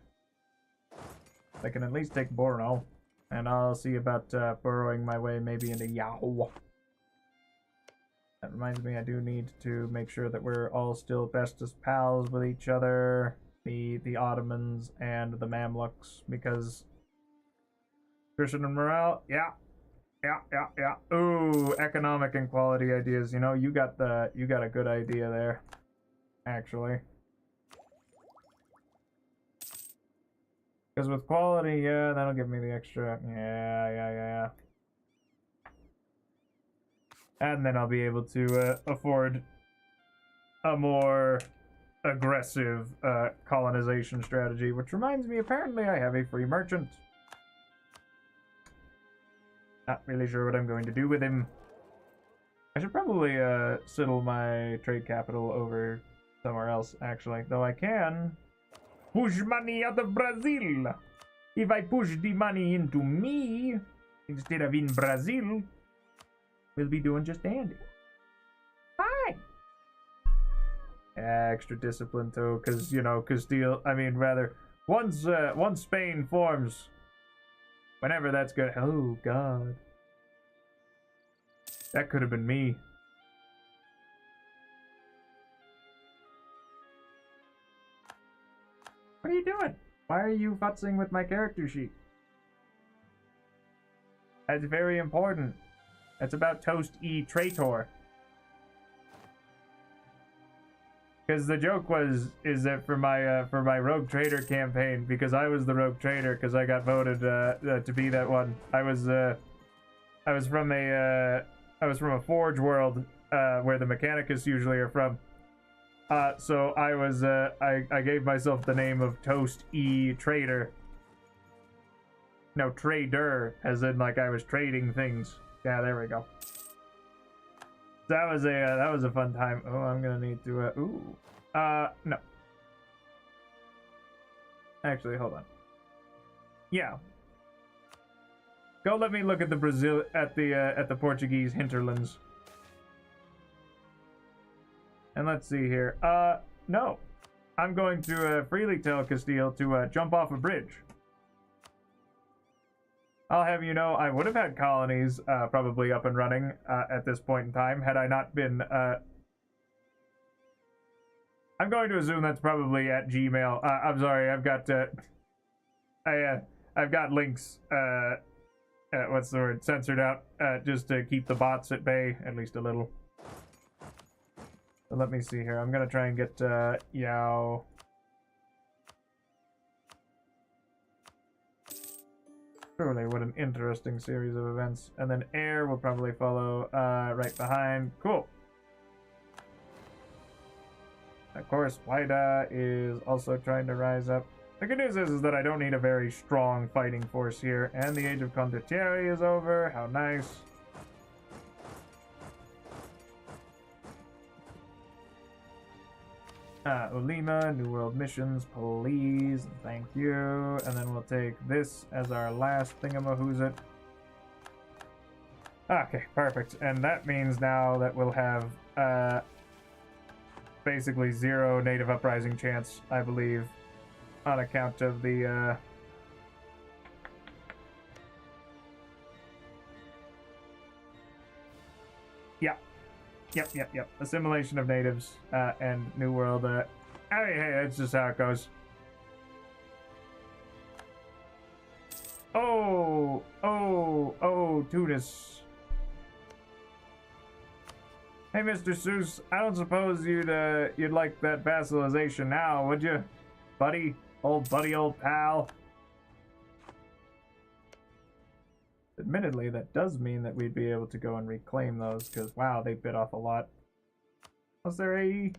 I can at least take Borno. And I'll see about burrowing my way maybe into Yao. That reminds me, I do need to make sure that we're all still bestest pals with each other. The Ottomans and the Mamluks, because Christian and morale, yeah. Ooh, economic and quality ideas. You know, you got a good idea there, actually. Because with quality, yeah, that'll give me the extra. Yeah. And then I'll be able to afford a more aggressive colonization strategy, which reminds me, apparently I have a free merchant. Not really sure what I'm going to do with him. I should probably settle my trade capital over somewhere else, actually. Though I can push money out of Brazil. If I push the money into me instead of in Brazil, we'll be doing just dandy. Fine. Extra discipline too, because you know, Castile. I mean, rather once Spain forms, whenever that's good. Oh God, that could have been me. What are you doing? Why are you futzing with my character sheet? That's very important. That's about Toast E Traitor. Because the joke is that for my Rogue Trader campaign, because I was the Rogue Trader, because I got voted to be that one. I was from a Forge world where the Mechanicus usually are from. So I gave myself the name of Toast E Trader. No, trader, as in like I was trading things. Yeah, there we go. That was a fun time. Oh, I'm gonna need to no. Actually, hold on. Yeah. Go let me look at the the Portuguese hinterlands. And let's see here. No. I'm going to freely tell Castile to jump off a bridge. I'll have you know, I would have had colonies probably up and running at this point in time had I not been. I'm going to assume that's probably at Gmail. I'm sorry, I've got I've got links. What's the word? Censored out just to keep the bots at bay, at least a little. So let me see here. I'm gonna try and get Yao. Truly, what an interesting series of events. And then air will probably follow right behind. Cool. Of course, Waida is also trying to rise up. The good news is that I don't need a very strong fighting force here. And the Age of Condottieri is over. How nice. Ulima, New World Missions, please. Thank you. And then we'll take this as our last thingamahoozit. Okay, perfect. And that means now that we'll have basically 0 native uprising chance, I believe, on account of the Yep. Assimilation of natives and New World. Hey, that's just how it goes. Oh, Tunis. Hey, Mr. Seuss, I don't suppose you'd like that vassalization now, would you? Buddy, old pal. Admittedly, that does mean that we'd be able to go and reclaim those, because, wow, they bit off a lot. Was there a...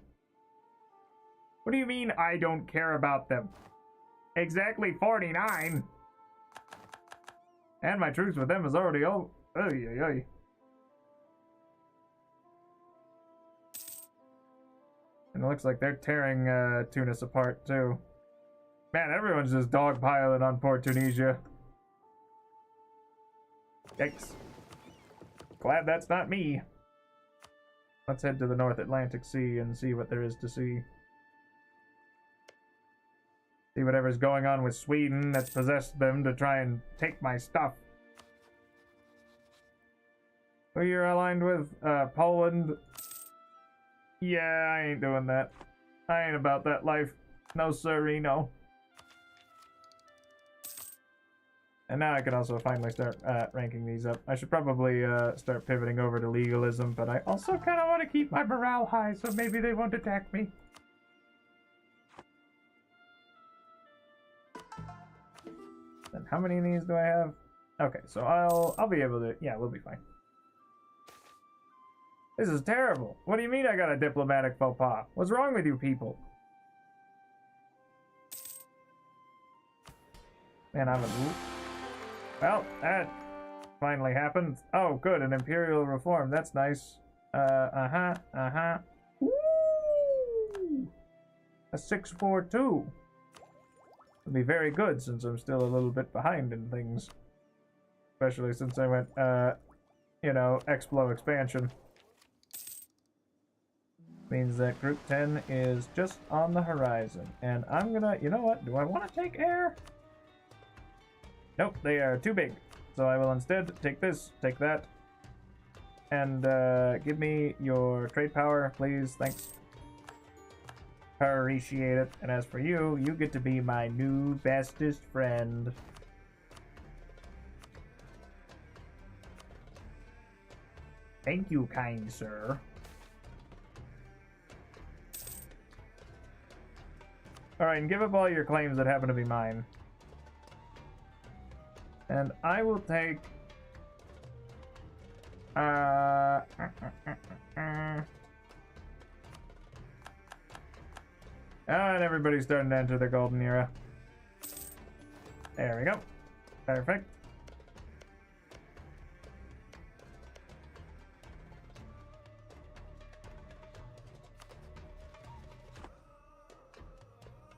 What do you mean I don't care about them? Exactly 49? And my truce with them is already over. Oy, oy, oy. And it looks like they're tearing Tunis apart, too. Man, everyone's just dogpiling on poor Tunisia. Yikes. Glad that's not me. Let's head to the North Atlantic Sea and see what there is to see. See whatever's going on with Sweden that's possessed them to try and take my stuff. Who you're aligned with? Poland? Yeah, I ain't doing that. I ain't about that life. No siree, no. And now I can also finally start ranking these up. I should probably start pivoting over to legalism, but I also kind of want to keep my morale high, so maybe they won't attack me. And how many of these do I have? Okay, so I'll be able to... Yeah, we'll be fine. This is terrible. What do you mean I got a diplomatic faux pas? What's wrong with you people? Man, I'm a... Well, that finally happened. Oh, good, an imperial reform. That's nice. Woo! A 642. It'll be very good since I'm still a little bit behind in things. Especially since I went, you know, Explo expansion. Means that Group 10 is just on the horizon. And I'm gonna, you know what? Do I want to take air? Nope, they are too big. So I will instead take this, take that. And give me your trade power, please. Thanks. Appreciate it. And as for you, you get to be my new bestest friend. Thank you, kind sir. Alright, and give up all your claims that happen to be mine. And I will take... And everybody's starting to enter the golden era. There we go. Perfect.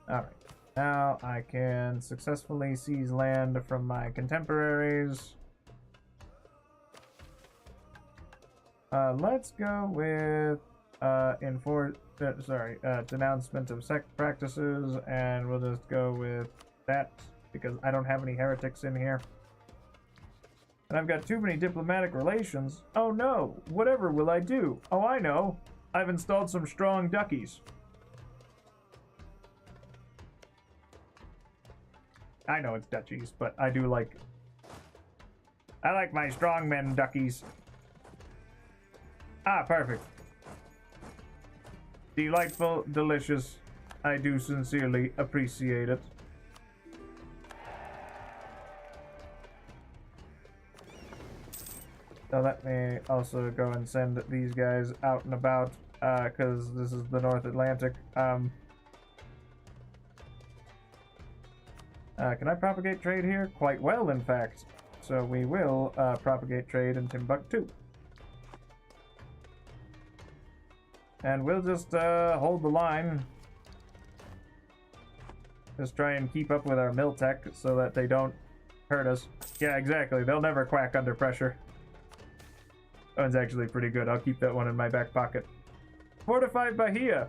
Alright. Now I can successfully seize land from my contemporaries. Let's go with denouncement of sect practices, and we'll just go with that because I don't have any heretics in here. And I've got too many diplomatic relations. Oh no, whatever will I do? Oh, I know. I've installed some strong duckies. I know it's duchies, but I like my strongmen duckies. Ah, perfect. Delightful, delicious. I do sincerely appreciate it. So let me also go and send these guys out and about, because this is the North Atlantic. Can I propagate trade here? Quite well, in fact. So we will propagate trade in Timbuktu. And we'll just hold the line. Just try and keep up with our mill tech so that they don't hurt us. Yeah, exactly. They'll never quack under pressure. That one's actually pretty good. I'll keep that one in my back pocket. Fortified Bahia.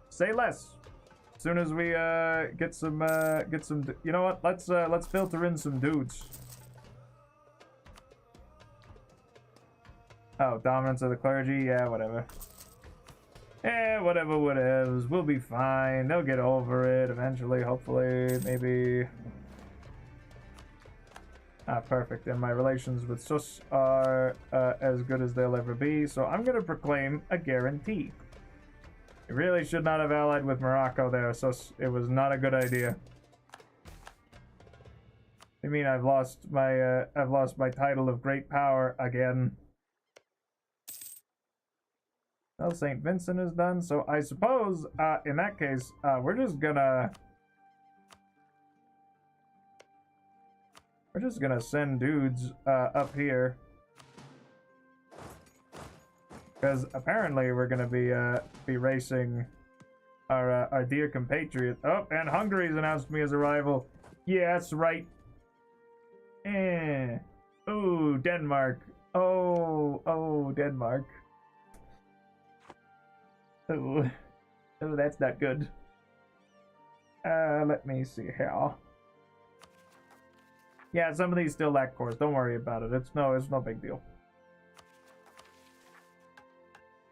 Say less. As soon as we get some, you know what? Let's filter in some dudes. Oh, dominance of the clergy? Yeah, whatever. Yeah, whatever, whatevs. We'll be fine. They'll get over it eventually, hopefully, maybe. Ah, perfect. And my relations with Sus are as good as they'll ever be, so I'm gonna proclaim a guarantee. I really should not have allied with Morocco there, Sus. It was not a good idea. I mean, I've lost my title of great power again. Well, St. Vincent is done, so I suppose, in that case, we're just gonna We're just gonna send dudes up here. Because apparently we're gonna be racing our dear compatriot. Oh, and Hungary's announced me as a rival. Yeah, that's right. Oh, Denmark. Oh, Denmark. Oh, that's not good. Let me see here. Yeah, some of these still lack cores. Don't worry about it. It's no big deal.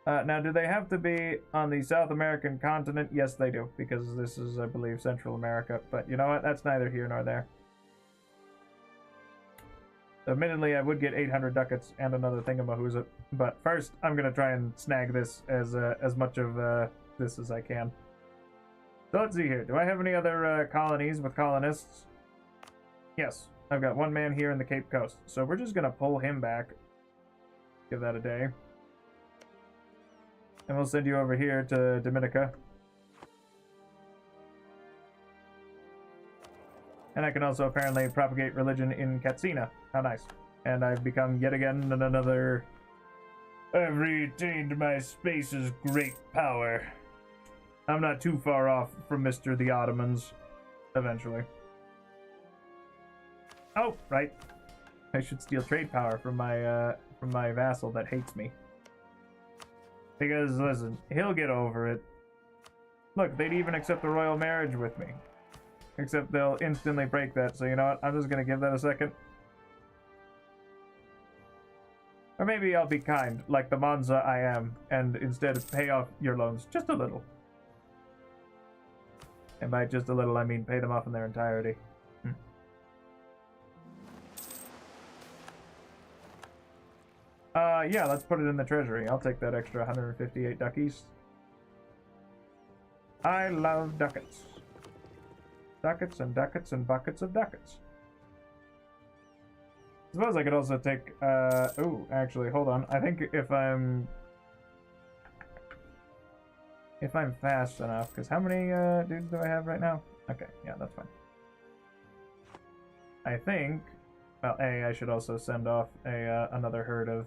Now, do they have to be on the South American continent? Yes, they do, because this is, I believe, Central America. But you know what? That's neither here nor there. Admittedly, I would get 800 ducats and another thingamahooza, but first, I'm gonna try and snag this as much of this as I can. So let's see here. Do I have any other colonies with colonists? Yes, I've got one man here in the Cape Coast, so we're just gonna pull him back. Give that a day. And we'll send you over here to Dominica. And I can also apparently propagate religion in Katsina. How nice. And I've become yet again another... I've retained my space's great power. I'm not too far off from Mr. the Ottomans. Eventually. Oh, right. I should steal trade power from my vassal that hates me. Because, listen, he'll get over it. Look, they'd even accept the royal marriage with me. Except they'll instantly break that, so you know what? I'm just gonna give that a second. Or maybe I'll be kind, like the Mansa I am, and instead pay off your loans just a little. And by just a little, I mean pay them off in their entirety. Yeah, let's put it in the treasury. I'll take that extra 158 duckies. I love ducats. Ducats and ducats and buckets of ducats. I suppose I could also take, oh, actually, hold on. I think if I'm fast enough, because how many, dudes do I have right now? Okay, yeah, that's fine. I think, well, I should also send off another herd of...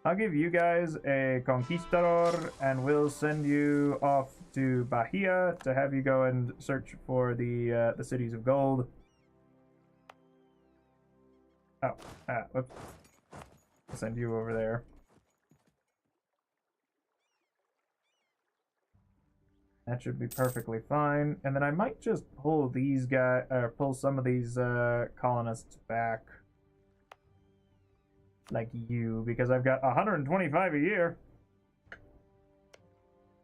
I'll give you guys a conquistador, and we'll send you off to Bahia to have you go and search for the cities of gold. Oh, whoops. I'll send you over there. That should be perfectly fine. And then I might just pull these guys, or pull some of these colonists back. Like you, because I've got 125 a year.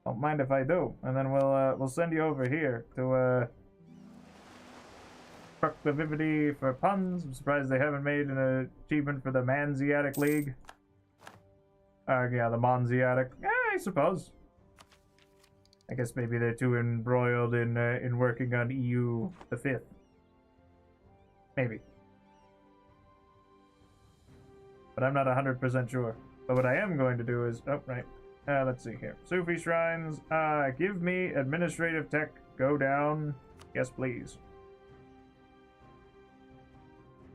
Don't mind if I do. And then we'll send you over here to proclivity for puns. I'm surprised they haven't made an achievement for the Mansiatic League. Yeah, the Mansiatic. Yeah, I suppose. I guess maybe they're too embroiled in working on EU the 5th. Maybe. But I'm not 100% sure. But what I am going to do is... Oh, right. Let's see here. Sufi Shrines. Give me administrative tech. Go down. Yes, please.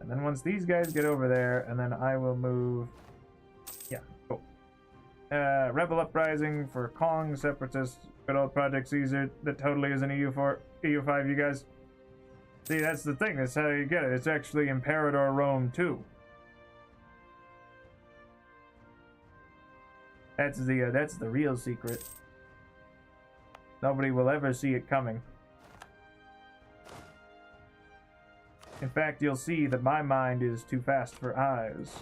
And then once these guys get over there, and then I will move... Yeah, cool. Rebel Uprising for Kong, Separatists, good old Project Caesar. That totally is an EU5, you guys. See, that's the thing. That's how you get it. It's actually Imperator Rome 2. That's the real secret. Nobody will ever see it coming. In fact, you'll see that my mind is too fast for eyes.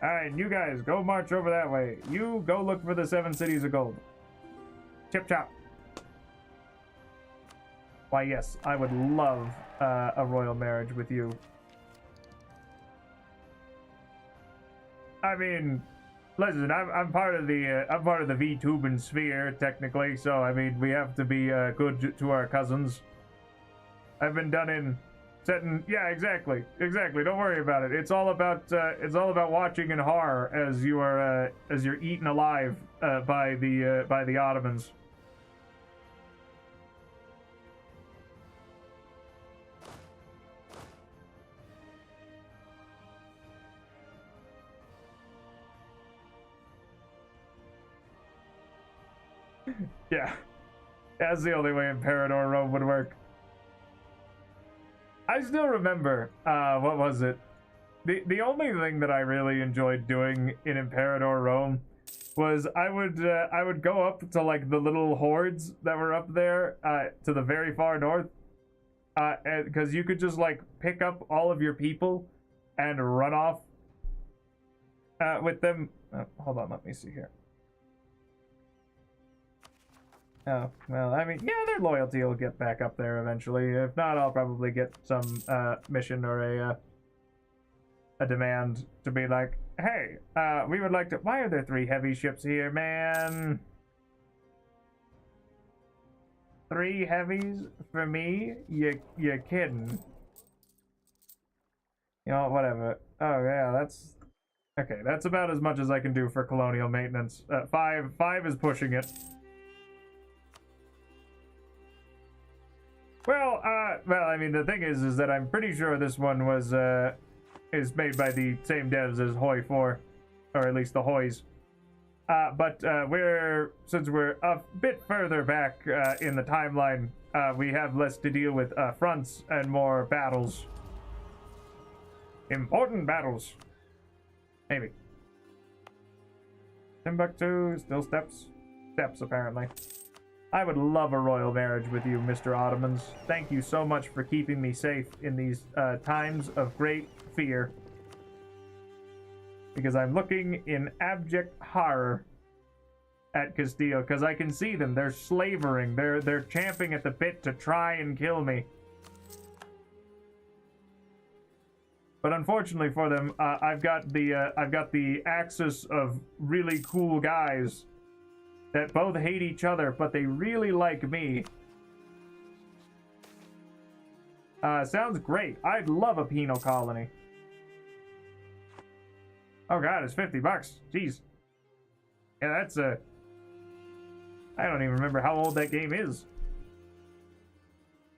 Alright, you guys, go march over that way. You go look for the 7 cities of gold. Chip chop. Why, yes, I would love a royal marriage with you. I mean, listen, I'm part of the VTuben sphere technically, so I mean we have to be good to our cousins. I've been done in setting, yeah, exactly. Don't worry about it. It's all about watching in horror as you're eaten alive by the Ottomans. Yeah. That's the only way Imperador Rome would work. I still remember, what was it? The only thing that I really enjoyed doing in Imperador Rome was I would go up to like the little hordes that were up there, to the very far north, because you could just like pick up all of your people and run off with them. Oh, hold on, let me see here. Oh, well, I mean, yeah, their loyalty will get back up there eventually. If not, I'll probably get some mission or a demand to be like, hey, we would like to... Why are there 3 heavy ships here, man? 3 heavies for me? You're kidding. You know, whatever. Oh, yeah, that's... Okay, that's about as much as I can do for colonial maintenance. 5 is pushing it. Well, I mean, the thing is that I'm pretty sure this one was, is made by the same devs as Hoi 4, or at least the Hois. But since we're a bit further back in the timeline, we have less to deal with fronts and more battles. Important battles. Maybe. Timbuktu, still steps? Steps, apparently. I would love a royal marriage with you, Mr. Ottomans. Thank you so much for keeping me safe in these times of great fear. Because I'm looking in abject horror at Castile, because I can see them. They're slavering. They're champing at the bit to try and kill me. But unfortunately for them, I've got the axis of really cool guys that both hate each other, but they really like me. Sounds great. I'd love a penal colony. Oh god, it's $50. Jeez. Yeah, that's I don't even remember how old that game is.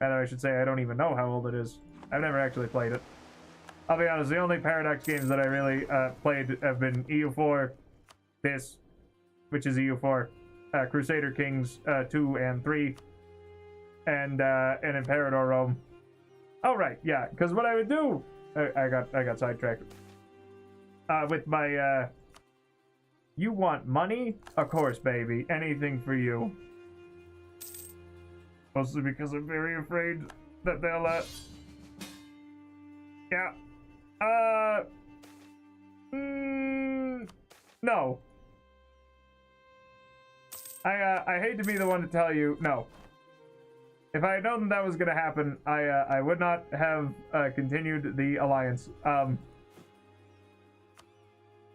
Rather, I should say I don't even know how old it is. I've never actually played it. I'll be honest, the only Paradox games that I really played have been EU4, this, which is EU4, Crusader Kings 2 and 3, and Imperador Rome. Oh right, yeah, because what I would do, I got sidetracked. With my you want money? Of course, baby, anything for you. Mostly because I'm very afraid that they'll yeah. No. I hate to be the one to tell you, no. If I had known that was gonna happen, I would not have continued the alliance.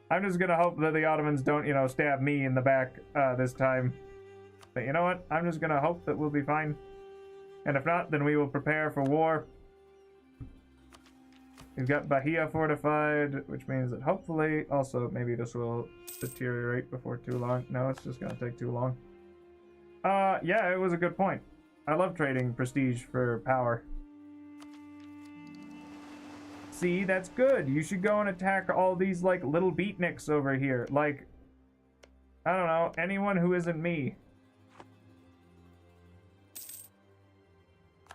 I'm just gonna hope that the Ottomans don't, you know, stab me in the back this time. But you know what? I'm just gonna hope that we'll be fine. And if not, then we will prepare for war. We've got Bahia fortified, which means that hopefully, also maybe this will deteriorate before too long. No, it's just gonna take too long. Yeah, it was a good point. I love trading prestige for power. See, that's good. You should go and attack all these, like, little beatniks over here. Like, I don't know, anyone who isn't me.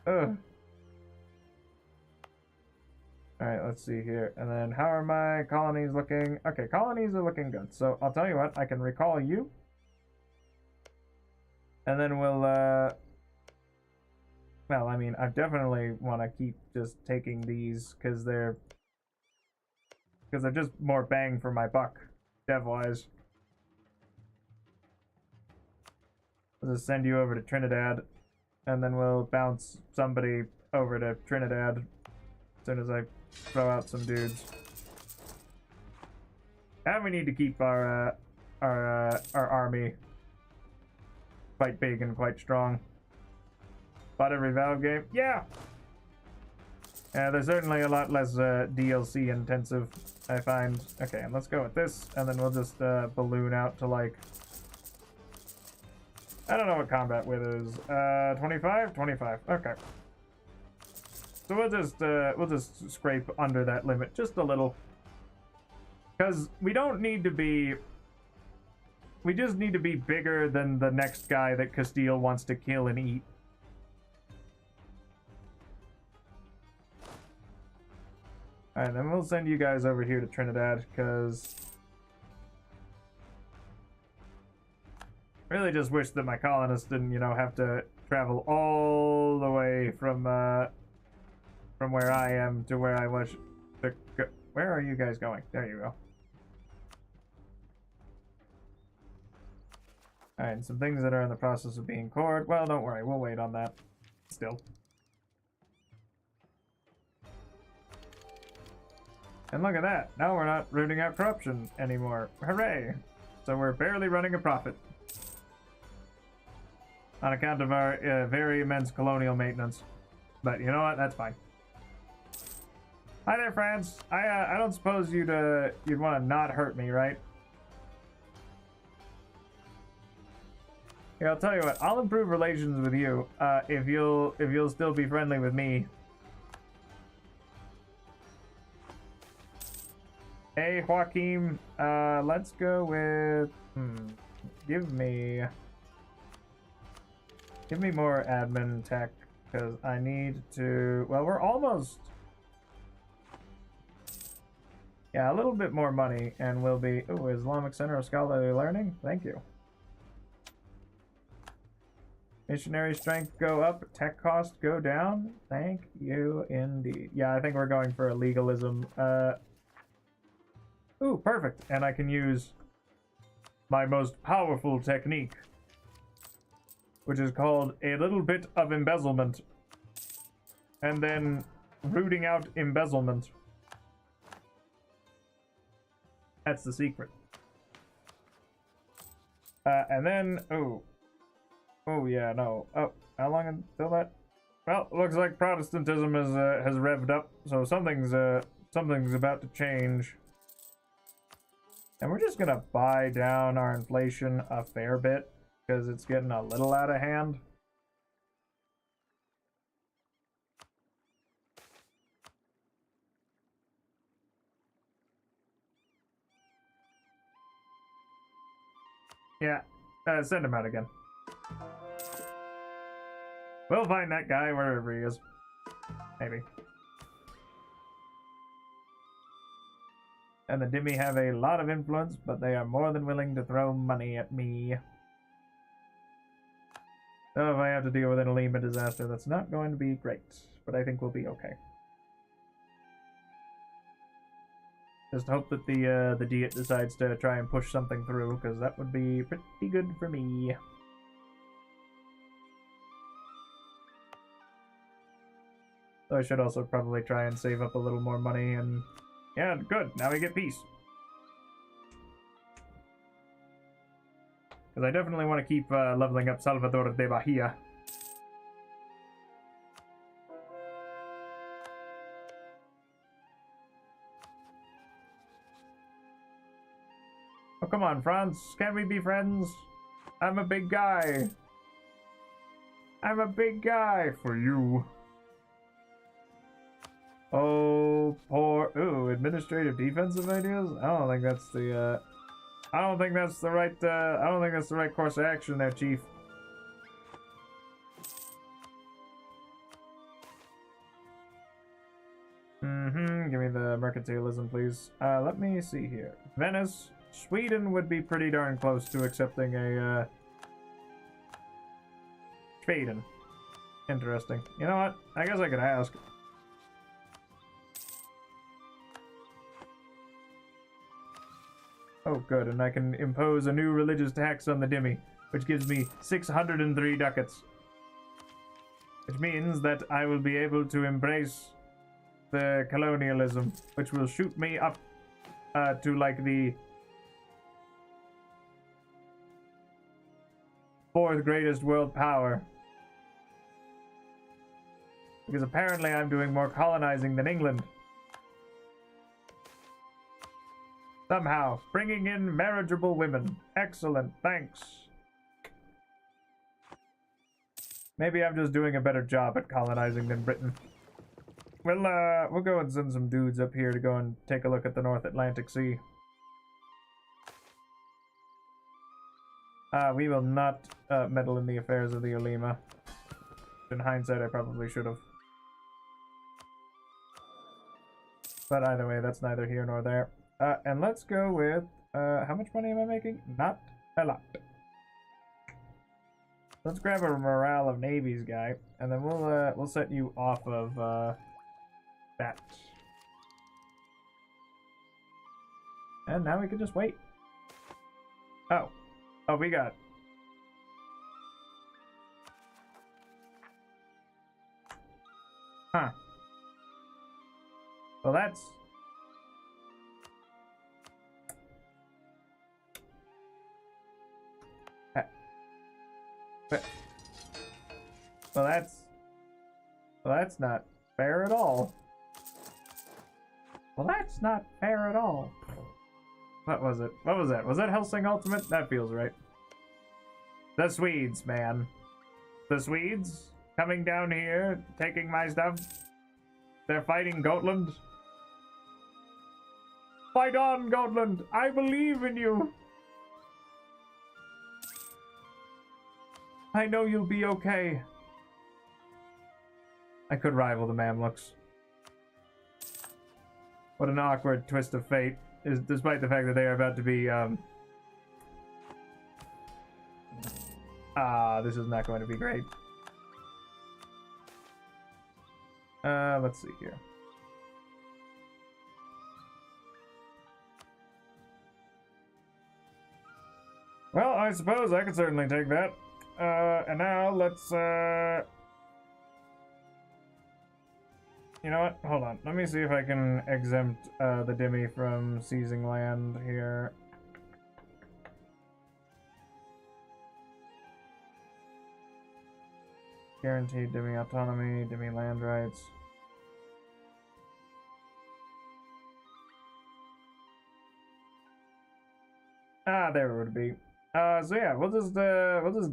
Ugh. Alright, let's see here. And then, how are my colonies looking? Okay, colonies are looking good. So, I'll tell you what, I can recall you. And then we'll, well, I mean, I definitely want to keep just taking these, because they're just more bang for my buck, dev-wise. I'll just send you over to Trinidad, and then we'll bounce somebody over to Trinidad as soon as I throw out some dudes. And we need to keep our army quite big and quite strong. Bought every Valve game? Yeah! They're certainly a lot less DLC intensive, I find. Okay, and let's go with this, and then we'll just balloon out to, like, I don't know what combat width is. 25? 25. Okay. So we'll just scrape under that limit just a little. Because we don't need to be We just need to be bigger than the next guy that Castile wants to kill and eat. Alright, then we'll send you guys over here to Trinidad, because... I really just wish that my colonists didn't, you know, have to travel all the way from where I am to where I was to go. Where are you guys going? There you go. Alright, some things that are in the process of being cored. Well, don't worry, we'll wait on that. Still. And look at that. Now we're not rooting out corruption anymore. Hooray! So we're barely running a profit. On account of our very immense colonial maintenance. But you know what? That's fine. Hi there, France. I don't suppose you'd want to not hurt me, right? Here, I'll tell you what. I'll improve relations with you if you'll still be friendly with me. Hey, Joaquin. Let's go with. Give me more admin tech, because I need to. Well, we're almost. Yeah, a little bit more money, and we'll be. Oh, Islamic Center of Scholarly Learning. Thank you. Missionary strength go up, tech cost go down. Thank you indeed. Yeah, I think we're going for a legalism. Ooh, perfect. And I can use my most powerful technique, which is called a little bit of embezzlement. And then rooting out embezzlement. That's the secret. And then, oh yeah, no. Oh, how long until that? Well, looks like Protestantism has revved up, so something's about to change. And we're just gonna buy down our inflation a fair bit, because it's getting a little out of hand. Yeah, send him out again. We'll find that guy wherever he is. Maybe. And the Dimmy have a lot of influence, but they are more than willing to throw money at me. So if I have to deal with an Alima disaster, that's not going to be great. But I think we'll be okay. Just hope that the Diet decides to try and push something through, because that would be pretty good for me. So I should also probably try and save up a little more money, and yeah, good. Now we get peace. Because I definitely want to keep leveling up Salvador de Bahia. Oh, come on, France. Can't we be friends? I'm a big guy. I'm a big guy for you. Oh, poor. Ooh, administrative defensive ideas? I don't think that's the, I don't think that's the right course of action there, Chief. Give me the mercantilism, please. Let me see here. Venice. Sweden would be pretty darn close to accepting a, Schweden. Interesting. You know what? I guess I could ask. Oh, good, and I can impose a new religious tax on the Dimmy, which gives me 603 ducats. Which means that I will be able to embrace the colonialism, which will shoot me up to, like, the 4th greatest world power. Because apparently I'm doing more colonizing than England. Somehow, bringing in marriageable women. Excellent, thanks. Maybe I'm just doing a better job at colonizing than Britain. We'll go and send some dudes up here to go and take a look at the North Atlantic Sea. We will not meddle in the affairs of the Ulema. In hindsight, I probably should have. But either way, that's neither here nor there. And let's go with, how much money am I making? Not a lot. Let's grab a morale of navies guy, and then we'll set you off of that. And now we can just wait. Oh, we got. Huh. Well, that's. Well, that's not fair at all. Well, that's not fair at all. What was it? What was that? Was that Helsing Ultimate? That feels right. The Swedes, man. The Swedes coming down here, taking my stuff. They're fighting Gotland. Fight on, Gotland! I believe in you! I know you'll be okay. I could rival the Mamluks. What an awkward twist of fate, is despite the fact that they are about to be, this is not going to be great. Let's see here. Well, I suppose I could certainly take that. And now let's, you know what? Hold on. Let me see if I can exempt the Dhimmi from seizing land here. Guaranteed Dhimmi autonomy, Dhimmi land rights. There it would be. So yeah, we'll just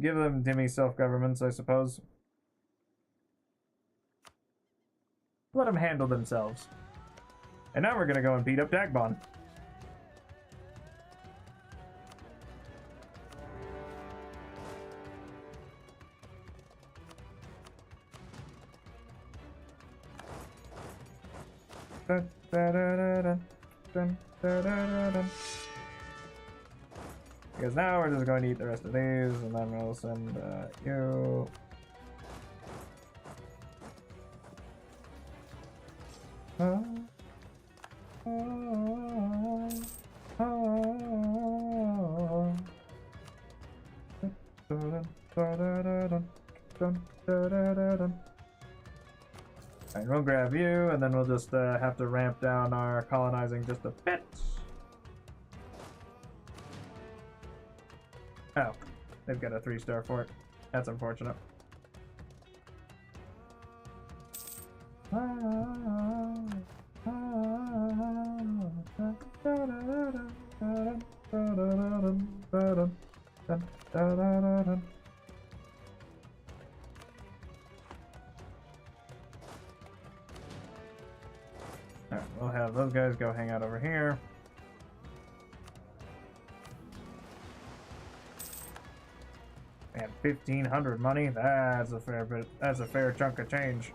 give them Dhimmi self-governments, I suppose. Let them handle themselves. And now we're gonna go and beat up Dagbon. Dun, da, da, da, dun, dun, da, da, dun. Because now we're just going to eat the rest of these, and then we'll send you. Alright, we'll grab you, and then we'll just have to ramp down our colonizing just a bit. Oh, they've got a 3-star fort. That's unfortunate. Alright, we'll have those guys go hang out over here. And 1,500 money, that's a fair bit, that's a fair chunk of change.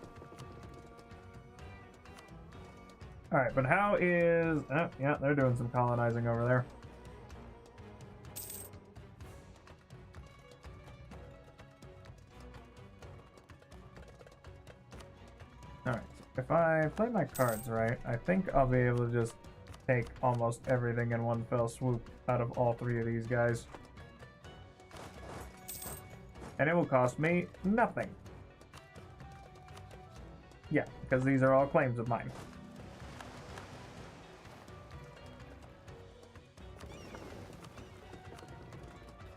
Alright, but how is, oh, yeah, they're doing some colonizing over there. Alright, if I play my cards right, I think I'll be able to just take almost everything in one fell swoop out of all 3 of these guys. And it will cost me nothing. Yeah, because these are all claims of mine.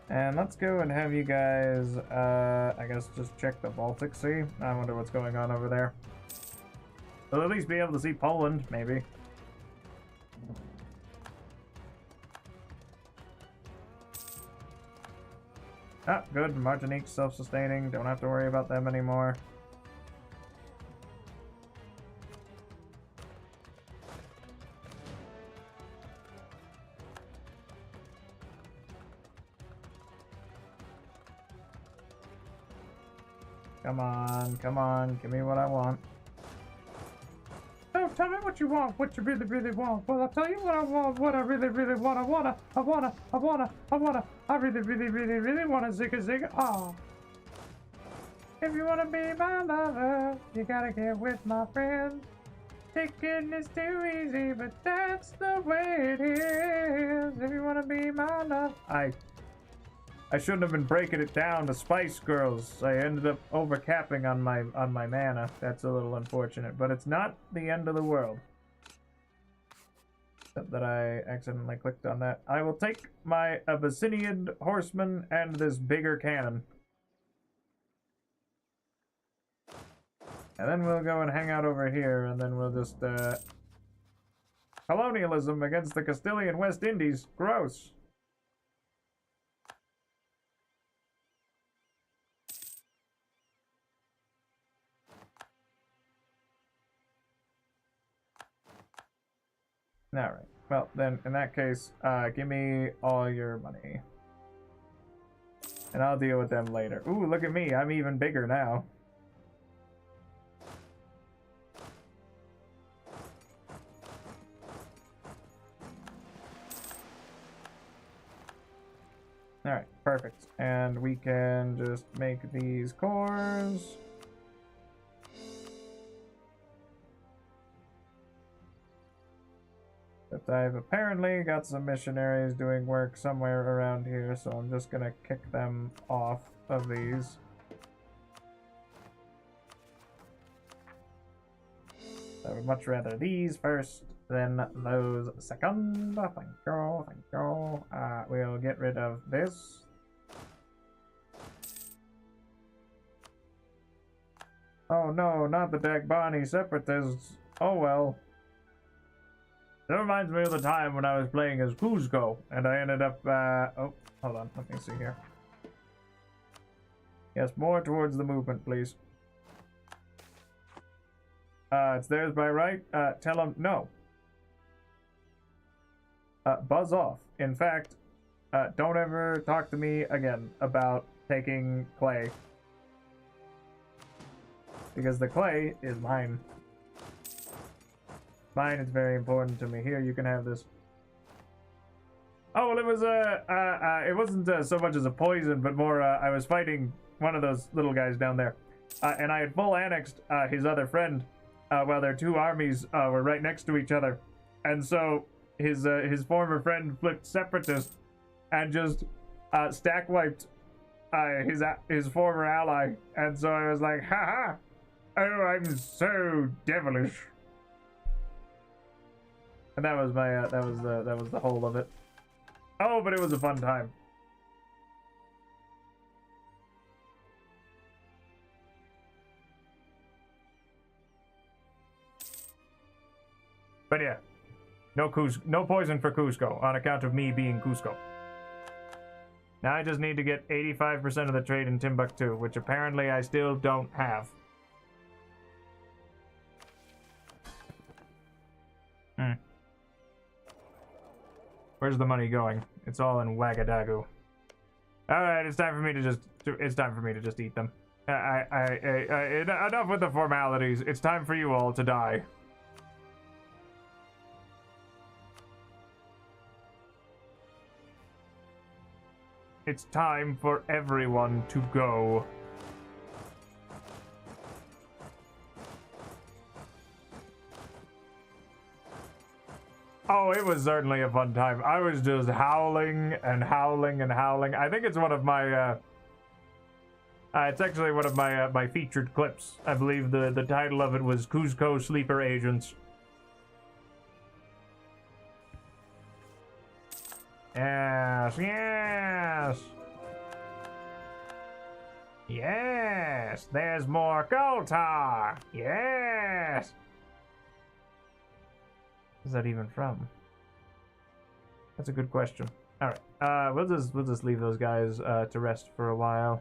And let's go and have you guys, I guess, just check the Baltic Sea. I wonder what's going on over there. We'll at least be able to see Poland, maybe. Ah, good. Martinique's self-sustaining. Don't have to worry about them anymore. Come on, come on, give me what I want. Oh, tell me what you want, what you really, really want. Well, I'll tell you what I want, what I really, really want. I really, really, really, really want a zigga zigga. Oh. If you wanna be my lover, you gotta get with my friends. Thinking is too easy, but that's the way it is. If you wanna be my love. I shouldn't have been breaking it down to Spice Girls. I ended up overcapping on my mana. That's a little unfortunate, but it's not the end of the world. Except that I accidentally clicked on that. I will take my Abyssinian horseman and this bigger cannon. And then we'll go and hang out over here, and then we'll just, colonialism against the Castilian West Indies. Gross. Alright, well then, in that case, give me all your money. And I'll deal with them later. Ooh, look at me, I'm even bigger now. Alright, perfect. And we can just make these cores. But I've apparently got some missionaries doing work somewhere around here, so I'm just gonna kick them off of these. I would much rather these first than those second. Thank you, thank you. We'll get rid of this. Oh no, not the Dagbani separatists. Oh well. That reminds me of the time when I was playing as Cusco, and I ended up, oh, hold on, let me see here. Yes, more towards the movement, please. It's theirs by right. Tell them no. Buzz off. In fact, don't ever talk to me again about taking clay. Because the clay is mine. Mine is very important to me. Here, you can have this. Oh, well, it was, it wasn't so much as a poison, but more, I was fighting one of those little guys down there. And I had full annexed his other friend while their two armies were right next to each other. And so his former friend flipped separatist and just stack wiped his former ally. And so I was like, haha, oh, I'm so devilish. And that was my that was the whole of it. Oh, but it was a fun time. But yeah, no poison for Cusco on account of me being Cusco. Now I just need to get 85% of the trade in Timbuktu, which apparently I still don't have. Where's the money going? It's all in Wagadagu. All right, it's time for me to just eat them. Enough with the formalities. It's time for you all to die. It's time for everyone to go. Oh, it was certainly a fun time. I was just howling and howling and howling. I think it's one of my, it's actually one of my, my featured clips. I believe the title of it was Cusco Sleeper Agents. Yes, yes. Yes, there's more gold tar. Yes. Where's that even from? That's a good question. All right, we'll just leave those guys to rest for a while.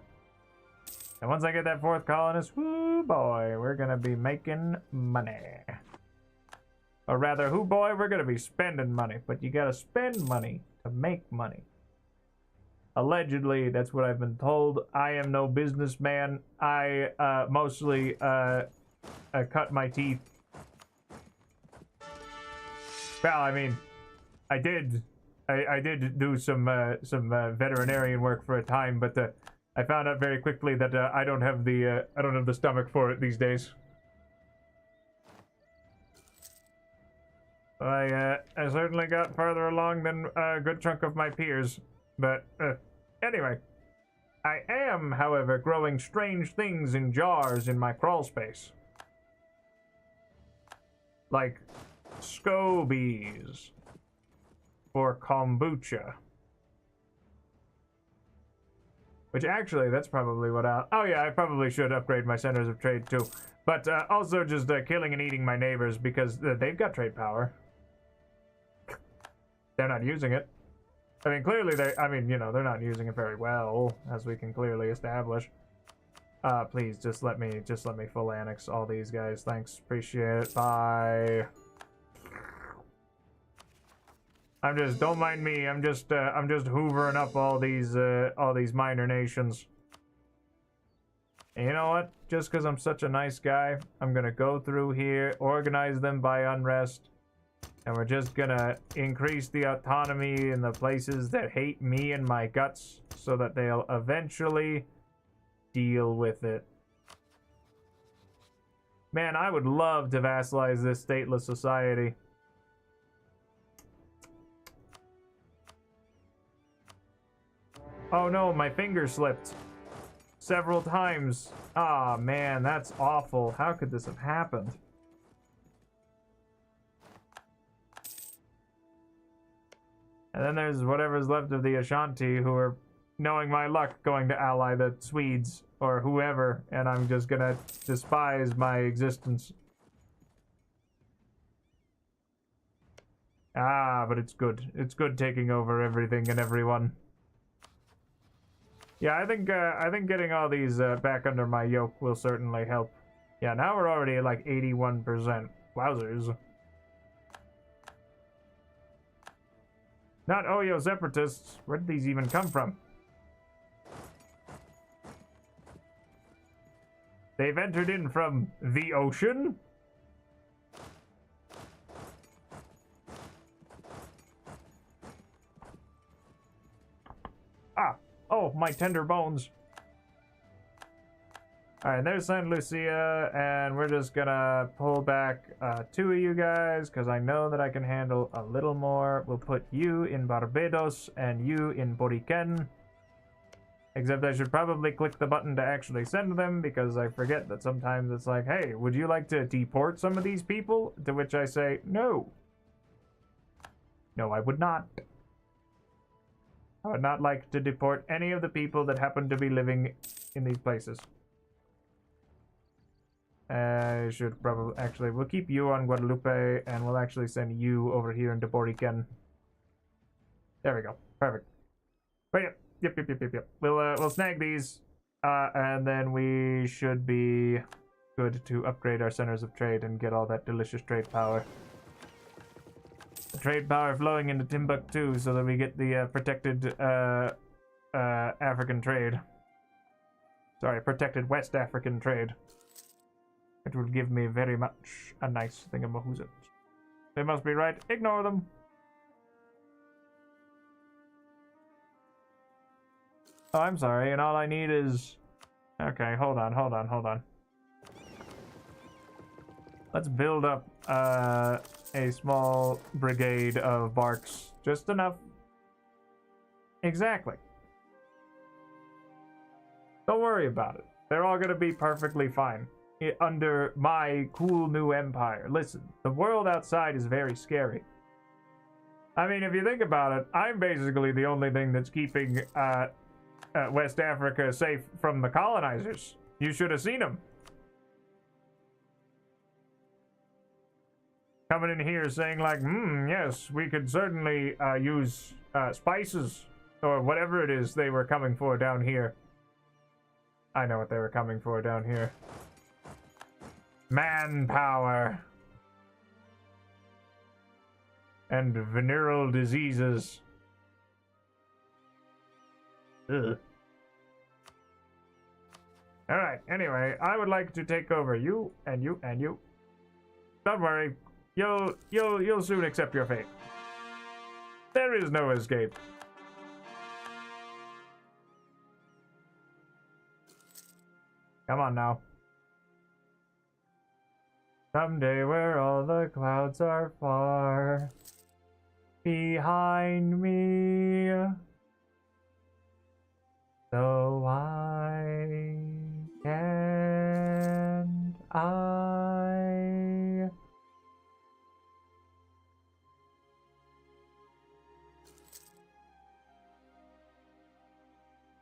And once I get that fourth colonist, whoo boy, we're gonna be making money. Or rather, whoo boy, we're gonna be spending money. But you gotta spend money to make money. Allegedly, that's what I've been told. I am no businessman. I mostly cut my teeth. Well, I mean, I did do some veterinarian work for a time, but I found out very quickly that I don't have the stomach for it these days. I certainly got farther along than a good chunk of my peers, but anyway, I am, however, growing strange things in jars in my crawl space, like scobies for kombucha. Which actually, that's probably what oh yeah, I probably should upgrade my centers of trade too. But also just killing and eating my neighbors because they've got trade power. They're not using it. I mean, clearly you know, they're not using it very well, as we can clearly establish. Please, just let me full annex all these guys. Thanks, appreciate it. Bye. Don't mind me. I'm just hoovering up all these minor nations. And you know what? Just because I'm such a nice guy, I'm gonna go through here, organize them by unrest, and we're just gonna increase the autonomy in the places that hate me and my guts, so that they'll eventually deal with it. Man, I would love to vassalize this stateless society. Oh no, my finger slipped several times. Ah, man, that's awful. How could this have happened? And then there's whatever's left of the Ashanti, who are, knowing my luck, going to ally the Swedes or whoever, and I'm just gonna despise my existence. Ah, but it's good. It's good taking over everything and everyone. Yeah, I think getting all these back under my yoke will certainly help. Yeah, now we're already at like 81%. Wowzers. Not Oyo separatists. Where did these even come from? They've entered in from the ocean? Ah! Oh, my tender bones. Alright, there's St. Lucia, and we're just gonna pull back 2 of you guys, because I know that I can handle a little more. We'll put you in Barbados, and you in Boriken. Except I should probably click the button to actually send them, because I forget that sometimes it's like, hey, would you like to deport some of these people? To which I say, no. No, I would not. I would not like to deport any of the people that happen to be living in these places. I should probably, actually, we'll keep you on Guadalupe, and we'll actually send you over here into Boriken. There we go. Perfect. But yep. We'll snag these, and then we should be good to upgrade our centers of trade and get all that delicious trade power. Trade power flowing into Timbuktu so that we get the protected African trade. Sorry, protected West African trade. It would give me very much a nice thingamahoozit. They must be right. Ignore them. Oh, I'm sorry, and all I need is... Okay, hold on. Let's build up a small brigade of barks. Just enough. Exactly. Don't worry about it. They're all gonna be perfectly fine under my cool new empire. Listen, the world outside is very scary. I mean, if you think about it, I'm basically the only thing that's keeping West Africa safe from the colonizers. You should have seen them. Coming in here saying like, yes, we could certainly use spices or whatever it is they were coming for down here. I know what they were coming for down here. Manpower. And venereal diseases. Ugh. All right. Anyway, I would like to take over you and you and you. Don't worry. You'll soon accept your fate. There is no escape. Come on now. Someday where all the clouds are far behind me, so why can't I?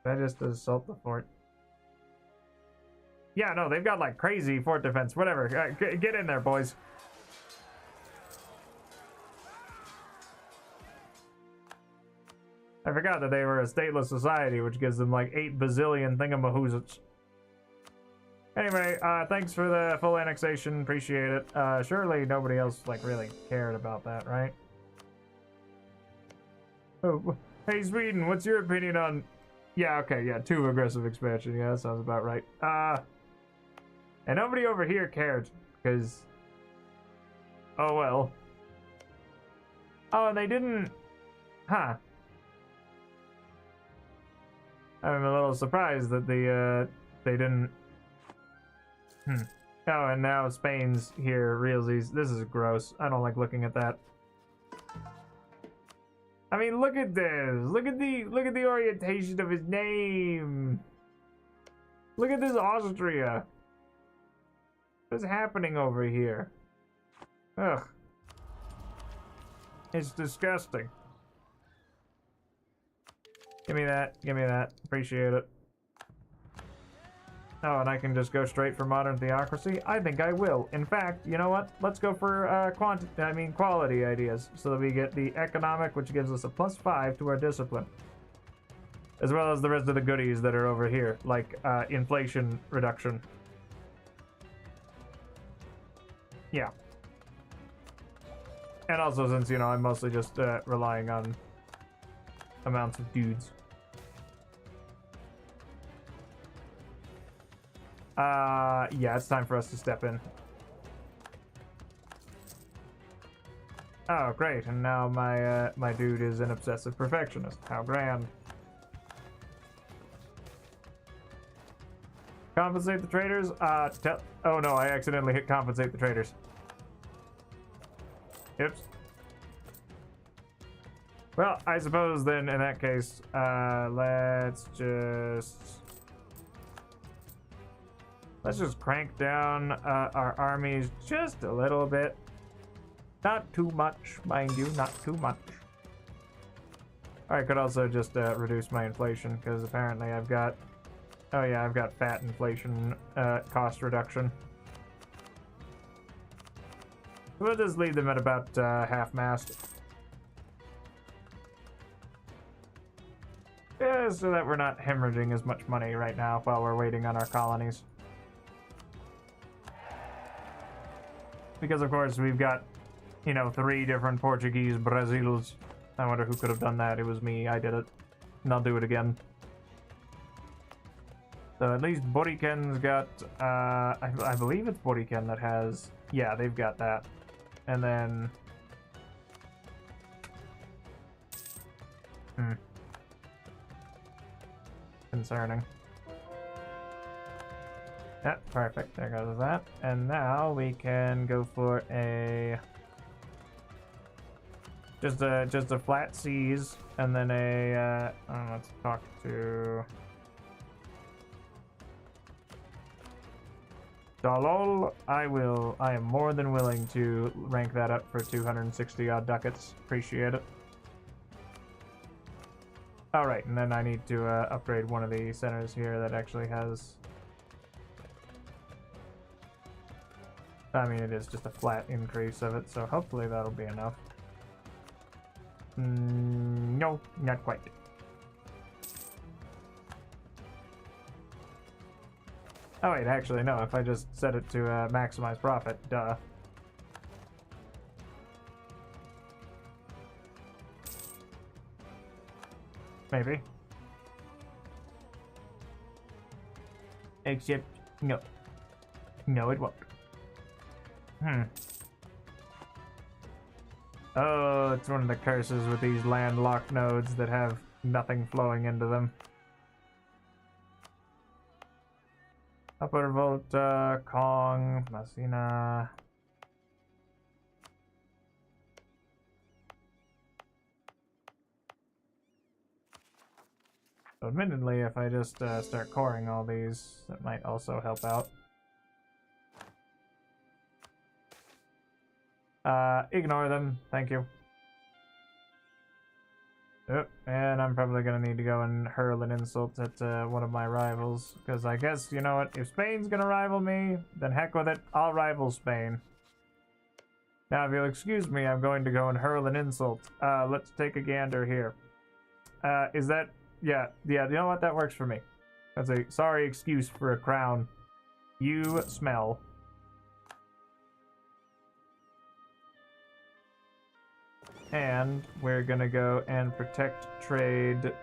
That just assault the fort. Yeah, no, they've got like crazy fort defense. Whatever. Get in there, boys. I forgot that they were a stateless society, which gives them like 8 bazillion thingamahoozits. Anyway, thanks for the full annexation. Appreciate it. Surely nobody else like really cared about that, right? Oh, hey Sweden, what's your opinion on? Yeah, okay, yeah, too aggressive expansion. Yeah, that sounds about right. And nobody over here cared, because... Oh, well. Oh, and they didn't... Huh. I'm a little surprised that they didn't... Oh, and now Spain's here, realsies. This is gross. I don't like looking at that. I mean, look at this. Look at the orientation of his name. Look at this Austria. What's happening over here? Ugh. It's disgusting. Give me that. Give me that. Appreciate it. Oh, and I can just go straight for modern theocracy? I think I will. In fact, you know what? Let's go for quality ideas, so that we get the economic, which gives us a +5 to our discipline. As well as the rest of the goodies that are over here, like inflation reduction. Yeah. And also, since, you know, I'm mostly just relying on amounts of dudes. Yeah, it's time for us to step in. Oh, great, and now my dude is an obsessive perfectionist. How grand. Compensate the traders? Oh no, I accidentally hit compensate the traders. Oops. Well, I suppose then in that case, let's just crank down our armies just a little bit. Not too much, mind you, not too much. I could also just reduce my inflation, because apparently I've got... Oh yeah, I've got fat inflation cost reduction. We'll just leave them at about half-mast. Yeah, so that we're not hemorrhaging as much money right now while we're waiting on our colonies. Because of course we've got, you know, 3 different Portuguese Brazils. I wonder who could have done that. It was me. I did it. And I'll do it again. So at least Boriken's got, I believe it's Boriken that has, yeah, they've got that. And then, concerning. Yeah, perfect. There goes that. And now we can go for a just a flat seas, and then a let's talk to Dalol. I am more than willing to rank that up for 260 odd ducats. Appreciate it. Alright, and then I need to upgrade one of the centers here that actually has... I mean, it is just a flat increase of it, so hopefully that'll be enough. No, not quite. Oh wait, actually no, if I just set it to maximize profit, duh. Maybe. Except, no. No, it won't. Oh, it's one of the curses with these landlocked nodes that have nothing flowing into them. Upper Volta, Kong, Messina. So admittedly, if I just start coring all these, that might also help out. Ignore them, thank you. Yep, and I'm probably gonna need to go and hurl an insult at one of my rivals, because I guess, you know what, if Spain's gonna rival me, then heck with it, I'll rival Spain. Now, if you'll excuse me, I'm going to go and hurl an insult. Let's take a gander here. Is that... Yeah, you know what? That works for me. That's a sorry excuse for a crown. You smell. And we're gonna go and protect trade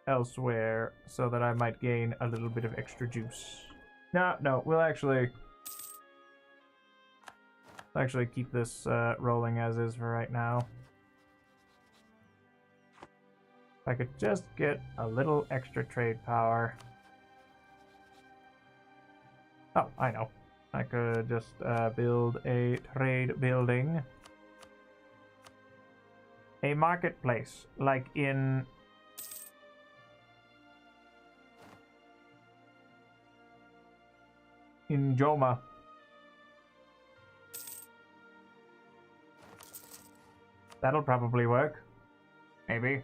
elsewhere so that I might gain a little bit of extra juice. No, we'll actually keep this rolling as is for right now. If I could just get a little extra trade power. Oh, I know. I could just build a trade building. A marketplace, like in... in Joma. That'll probably work. Maybe.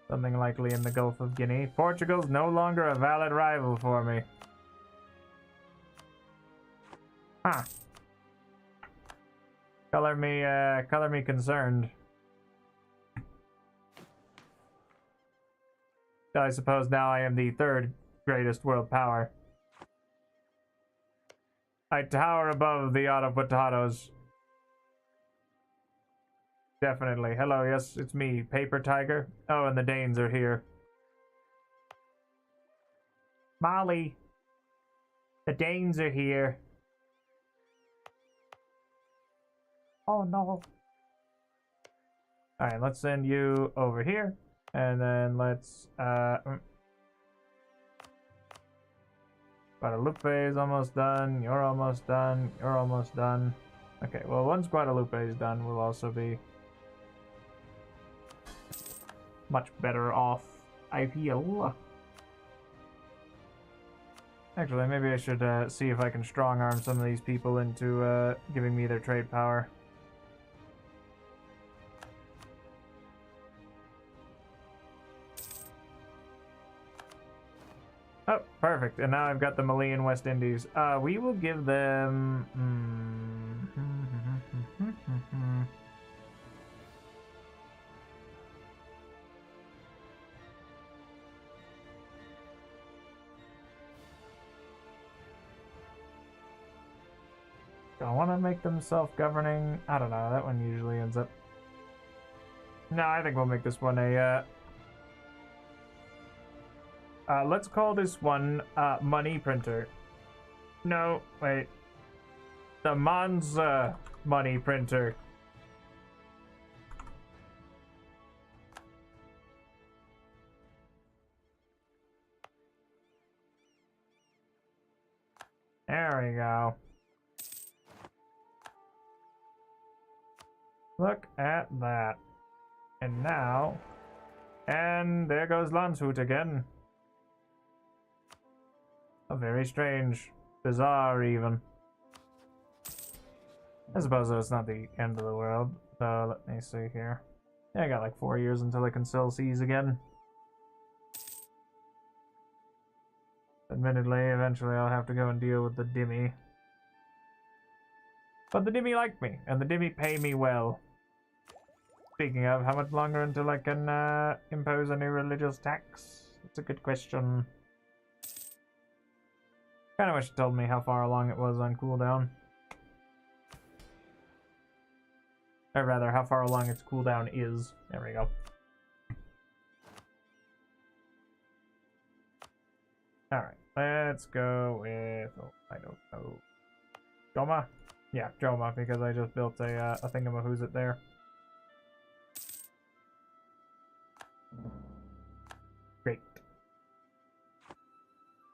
Something likely in the Gulf of Guinea. Portugal's no longer a valid rival for me. Huh. Color me concerned. I suppose now I am the third greatest world power. I tower above the auto potatoes. Definitely. Hello, yes, it's me, Paper Tiger. Oh, and the Danes are here. Molly, the Danes are here. Oh no. Alright, let's send you over here. And then let's Guadalupe is almost done, you're almost done, you're almost done. Okay, well once Guadalupe is done, we'll also be much better off, I feel. Actually, maybe I should see if I can strong arm some of these people into giving me their trade power. Oh, perfect. And now I've got the Malian West Indies. We will give them... Do I want to make them self-governing? I don't know. That one usually ends up... No, I think we'll make this one a... let's call this one money printer. No, wait. The Mansa money printer. There we go. Look at that. And now... And there goes Landshut again. Oh, very strange. Bizarre, even. I suppose it's not the end of the world. So, let me see here. Yeah, I got like 4 years until I can sell seas again. Admittedly, eventually I'll have to go and deal with the Dhimmi. But the Dhimmi like me, and the Dhimmi pay me well. Speaking of, how much longer until I can impose a new religious tax? That's a good question. Kinda wish it told me how far along it was on cooldown. Or rather, how far along its cooldown is. There we go. Alright, let's go with... Oh, I don't know. Joma? Yeah, Joma, because I just built a thingamahoosit there. Great.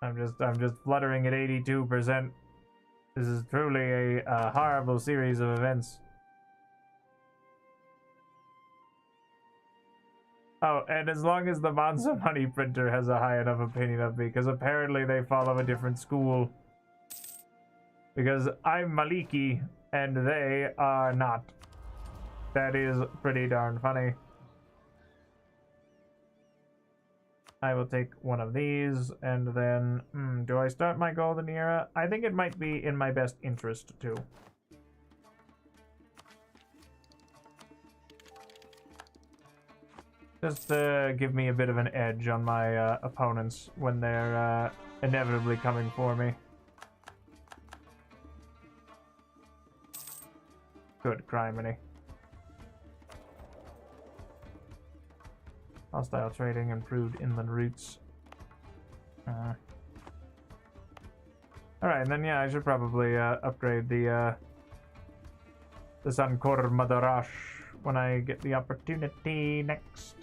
I'm just fluttering at 82%. This is truly a horrible series of events. Oh, and as long as the Mansa money printer has a high enough opinion of me, because apparently they follow a different school. Because I'm Maliki, and they are not. That is pretty darn funny. I will take one of these, and then... do I start my golden era? I think it might be in my best interest, too. Just give me a bit of an edge on my opponents when they're inevitably coming for me. Good criminy. Hostile trading, improved inland routes. Alright, and then yeah, I should probably upgrade the Sankor Madarash when I get the opportunity next.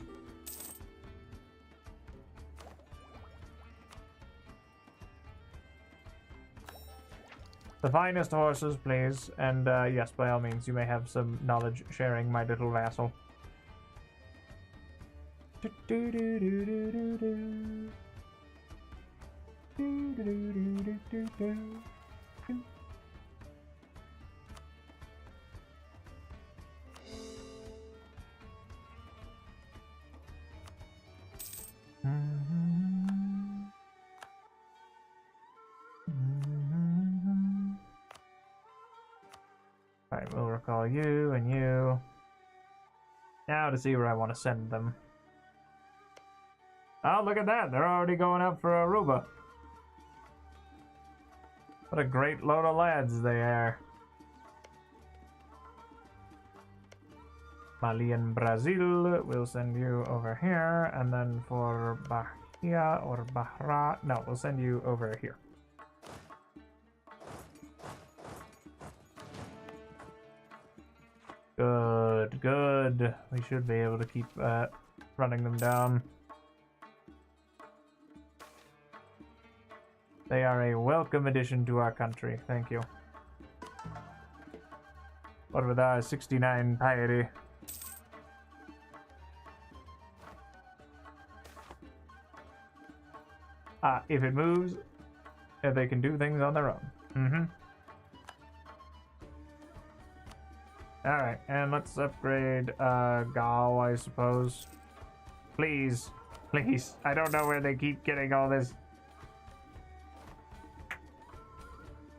The finest horses, please. And yes, by all means, you may have some knowledge sharing, my little vassal. Alright, we'll recall you and you. Now to see where I want to send them. Oh, look at that! They're already going up for Aruba. What a great load of lads they are. Mali and Brazil, we'll send you over here. And then for Bahia or Bahra, no, we'll send you over here. Good, good. We should be able to keep running them down. They are a welcome addition to our country. Thank you. What with our 69 piety? If it moves, they can do things on their own. Alright, and let's upgrade Gal, I suppose. Please. Please. I don't know where they keep getting all this.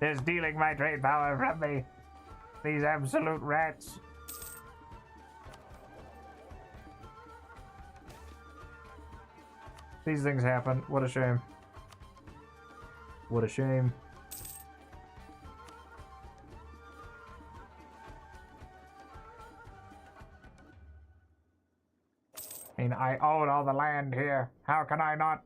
They're stealing my trade power from me. These absolute rats. These things happen. What a shame. What a shame. I mean, I own all the land here. How can I not?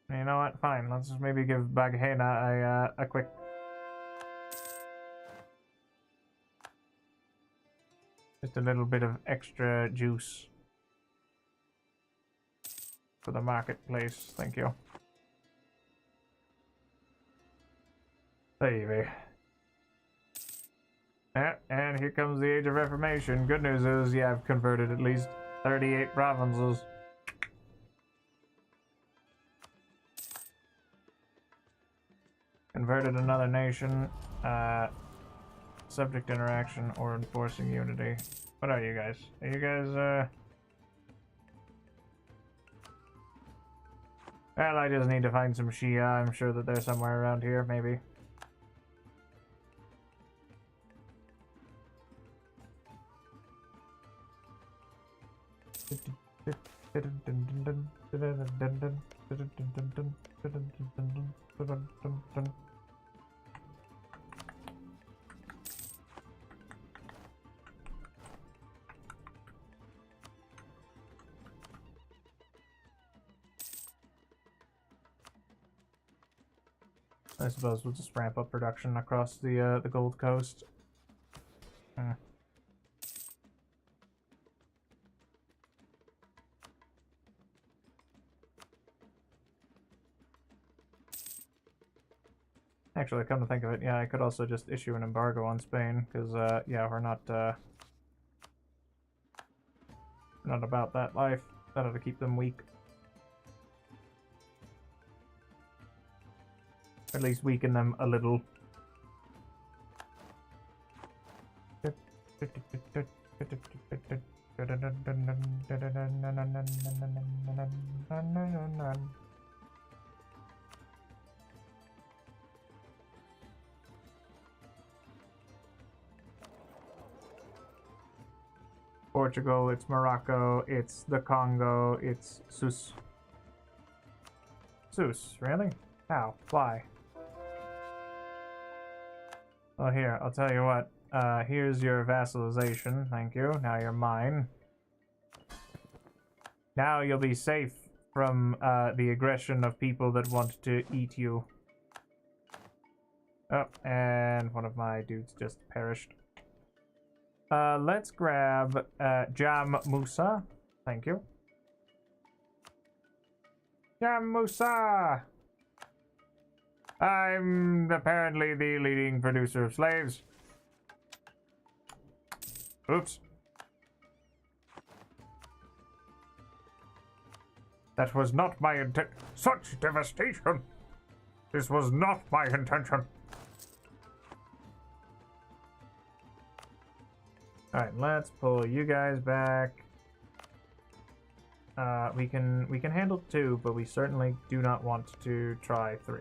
You know what? Fine. Let's just maybe give Baghena a quick... Just a little bit of extra juice. For the marketplace. Thank you. Baby. Yeah, and here comes the Age of Reformation. Good news is, yeah, I've converted at least 38 provinces. Converted another nation. Subject interaction or enforcing unity. What are you guys? Are you guys, Well, I just need to find some Shia. I'm sure that they're somewhere around here, maybe. I suppose we'll just ramp up production across the Gold Coast. Actually, come to think of it, yeah, I could also just issue an embargo on Spain, because, yeah, we're not about that life. That ought to keep them weak. At least weaken them a little. Portugal, it's Morocco, it's the Congo, it's Sus. Sus, really? How? Why? Well, here, I'll tell you what. Here's your vassalization, thank you. Now you're mine. Now you'll be safe from the aggression of people that want to eat you. Oh, and one of my dudes just perished. Let's grab Jam Musa. Thank you. Jam Musa! I'm apparently the leading producer of slaves. Oops. That was not my intent. Such devastation! This was not my intention. Alright, let's pull you guys back. We can handle 2, but we certainly do not want to try 3.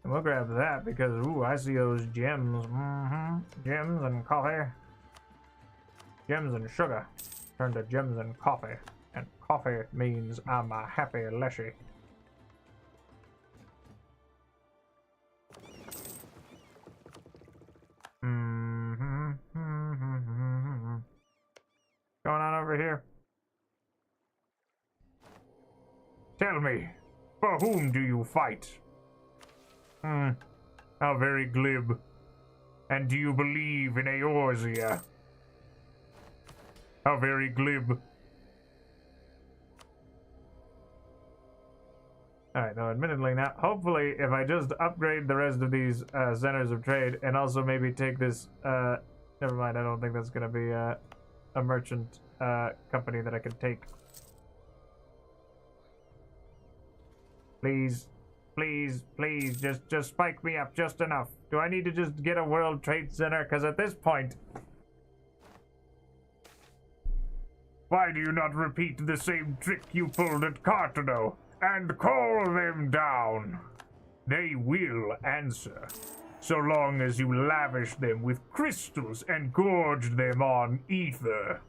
And we'll grab that because, ooh, I see those gems. Gems and coffee. Gems and sugar. Turn to gems and coffee. And coffee means I'm a happy Leshy. Going on over here? Tell me, for whom do you fight? How very glib. And do you believe in Eorzea? How very glib. Alright, now admittedly now, hopefully if I just upgrade the rest of these centers of trade and also maybe take this, never mind, I don't think that's gonna be a merchant company that I can take. Please, please, please, just spike me up just enough. Do I need to just get a World Trade Center? Because at this point, why do you not repeat the same trick you pulled at Cartano and call them down? They will answer, so long as you lavish them with crystals and gorge them on ether.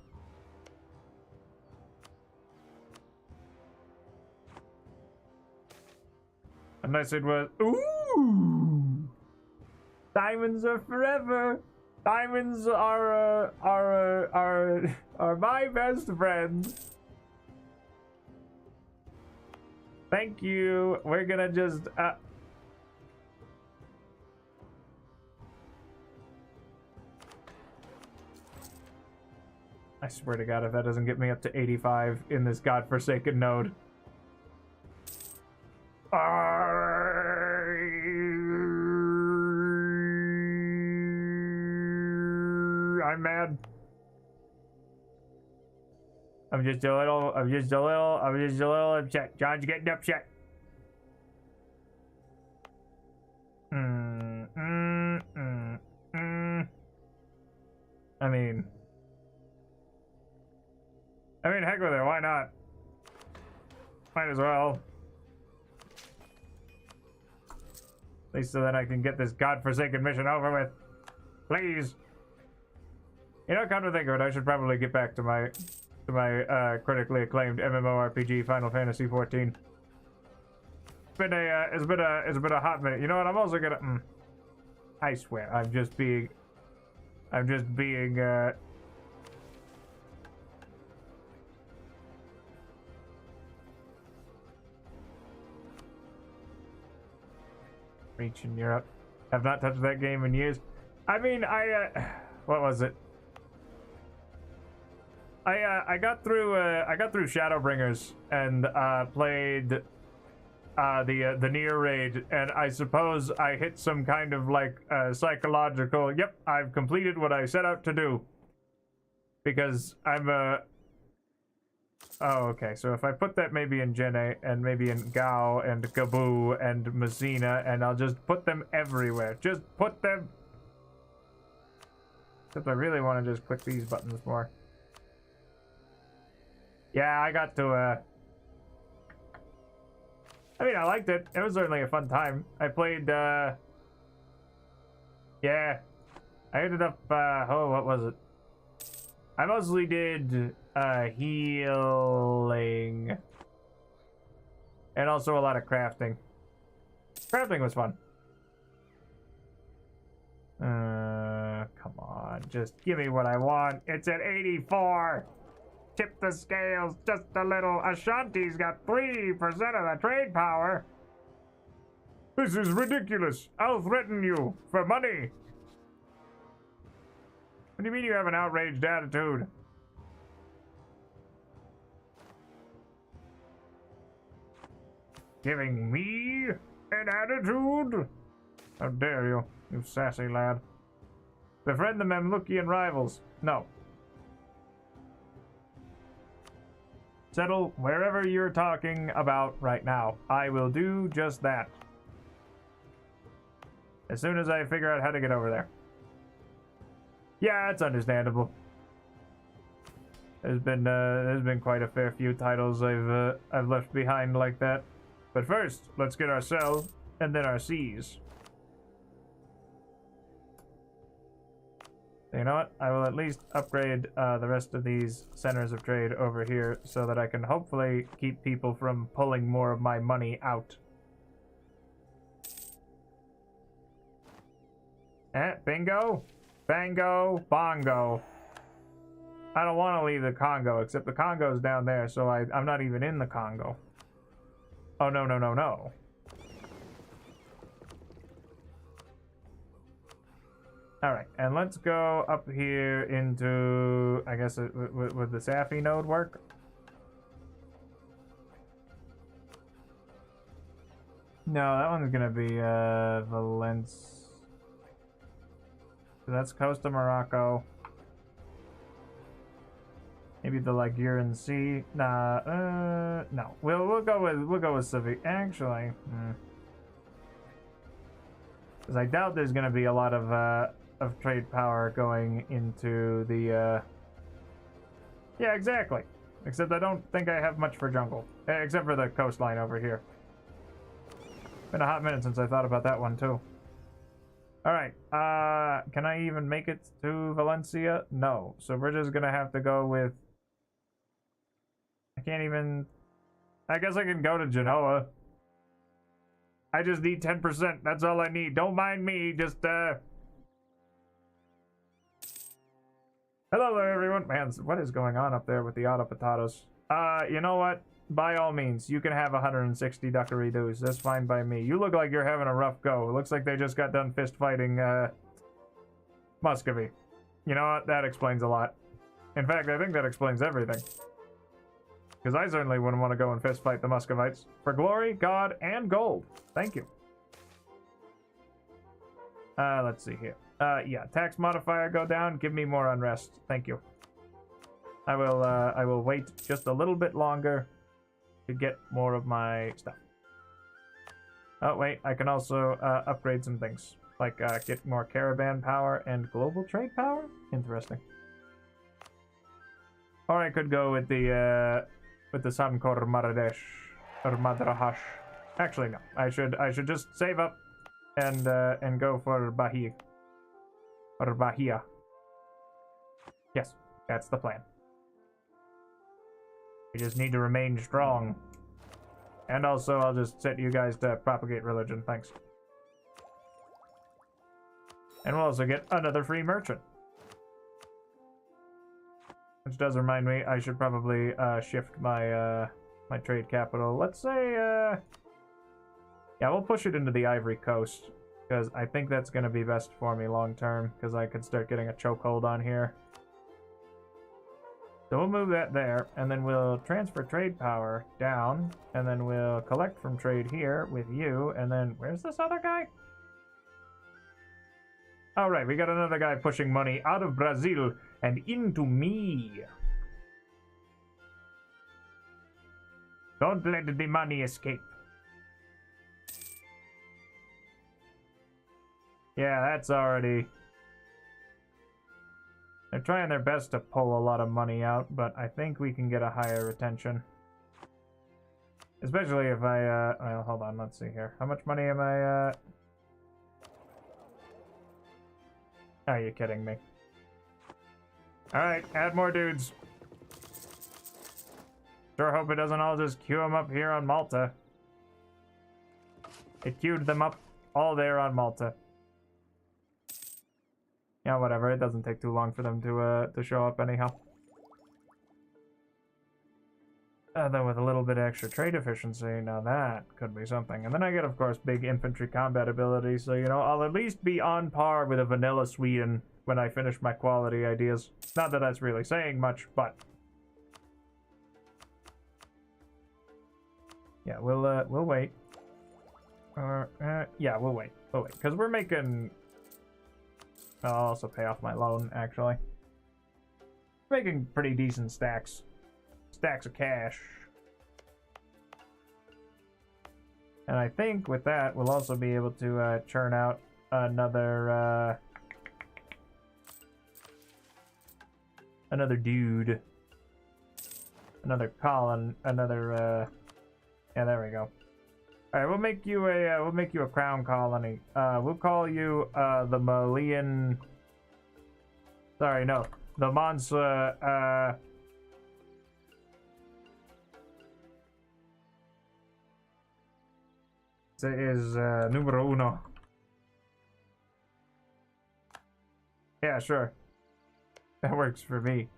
Unless it was, ooh, diamonds are forever. Diamonds are my best friend. Thank you. We're gonna just I swear to God, if that doesn't get me up to 85 in this godforsaken node. I'm mad. I'm just a little upset. John's getting upset. I mean, heck with it, why not? Might as well. At least so that I can get this godforsaken mission over with. Please. You know, come to think of it, I should probably get back to my critically acclaimed MMORPG Final Fantasy XIV. It's been a hot minute. You know what? I'm also gonna. I swear, I'm just being. Reach in Europe. Have not touched that game in years. I mean, what was it? I got through Shadowbringers and played the Nier raid, and I suppose I hit some kind of like psychological. Yep, I've completed what I set out to do. Because I'm oh, okay. So if I put that maybe in Jene and maybe in Gao and Gabu and Messina, and I'll just put them everywhere. Just put them. Except I really want to just click these buttons more. Yeah, I got to, I mean, I liked it. It was certainly a fun time. I played, yeah. I ended up, oh, what was it? I mostly did, healing. And also a lot of crafting. Crafting was fun. Come on. Just give me what I want. It's at 84! Tip the scales just a little. Ashanti's got 3% of the trade power. This is ridiculous. I'll threaten you for money. What do you mean you have an outraged attitude? Giving me an attitude? How dare you, you sassy lad. Befriend the Mamlukian rivals. No. Settle wherever you're talking about right now. I will do just that. As soon as I figure out how to get over there. Yeah, it's understandable. There's been quite a fair few titles I've left behind like that. But first, let's get our cell and then our C's. You know what? I will at least upgrade the rest of these centers of trade over here so that I can hopefully keep people from pulling more of my money out. Bingo, bango, bongo. I don't want to leave the Congo, except the Congo's down there, so I'm not even in the Congo. Oh, no, no, no, no. Alright, and let's go up here into, I guess, would the Safi node work? No, that one's gonna be, Valence. So that's coast of Morocco. Maybe the Ligurian Sea. Nah, no. We'll go with Seville. Actually, because I doubt there's gonna be a lot of trade power going into the yeah, exactly. Except I don't think I have much for jungle, except for the coastline over here. Been a hot minute since I thought about that one too. All right, can I even make it to Valencia? No, so we're just gonna have to go with, I can't even, I guess I can go to Genoa. I just need 10%, that's all I need. Don't mind me, just hello there, everyone. Man, what is going on up there with the auto potatoes? You know what? By all means, you can have 160 duckary-doos. That's fine by me. You look like you're having a rough go. It looks like they just got done fist fighting, Muscovy. You know what? That explains a lot. In fact, I think that explains everything. Because I certainly wouldn't want to go and fist fight the Muscovites. For glory, God, and gold. Thank you. Let's see here. Yeah, tax modifier go down. Give me more unrest. Thank you. I will wait just a little bit longer to get more of my stuff. Oh, wait, I can also upgrade some things. Like, get more caravan power and global trade power? Interesting. Or I could go with the Sankor Maradesh, or Madrahash. Actually, no. I should just save up and go for Bahia. Or Bahia. Yes, that's the plan. We just need to remain strong. And also, I'll just set you guys to propagate religion. Thanks. And we'll also get another free merchant. Which does remind me, I should probably shift my my trade capital. Let's say, Yeah, we'll push it into the Ivory Coast, because I think that's going to be best for me long term, because I could start getting a chokehold on here. So we'll move that there, and then we'll transfer trade power down, and then we'll collect from trade here with you, and then where's this other guy? All right, we got another guy pushing money out of Brazil and into me. Don't let the money escape. Yeah, that's already... They're trying their best to pull a lot of money out, but I think we can get a higher retention. Especially if I, well, hold on, let's see here. How much money am I, Are you kidding me? Alright, add more dudes. Sure hope it doesn't all just queue them up here on Malta. It queued them up all there on Malta. Yeah, whatever. It doesn't take too long for them to show up anyhow. Though with a little bit of extra trade efficiency, now that could be something. And then I get, of course, big infantry combat ability, so, you know, I'll at least be on par with a vanilla Sweden when I finish my quality ideas. Not that that's really saying much, but... Yeah, we'll wait. Yeah, we'll wait. We'll wait, because we're making... I'll also pay off my loan, actually. Making pretty decent stacks. Stacks of cash. And I think with that, we'll also be able to churn out another dude. Another Colin. Another, yeah, there we go. Alright, we'll make you a crown colony. We'll call you, the Malian... Sorry, no. The Mansa, is, numero uno. Yeah, sure. That works for me.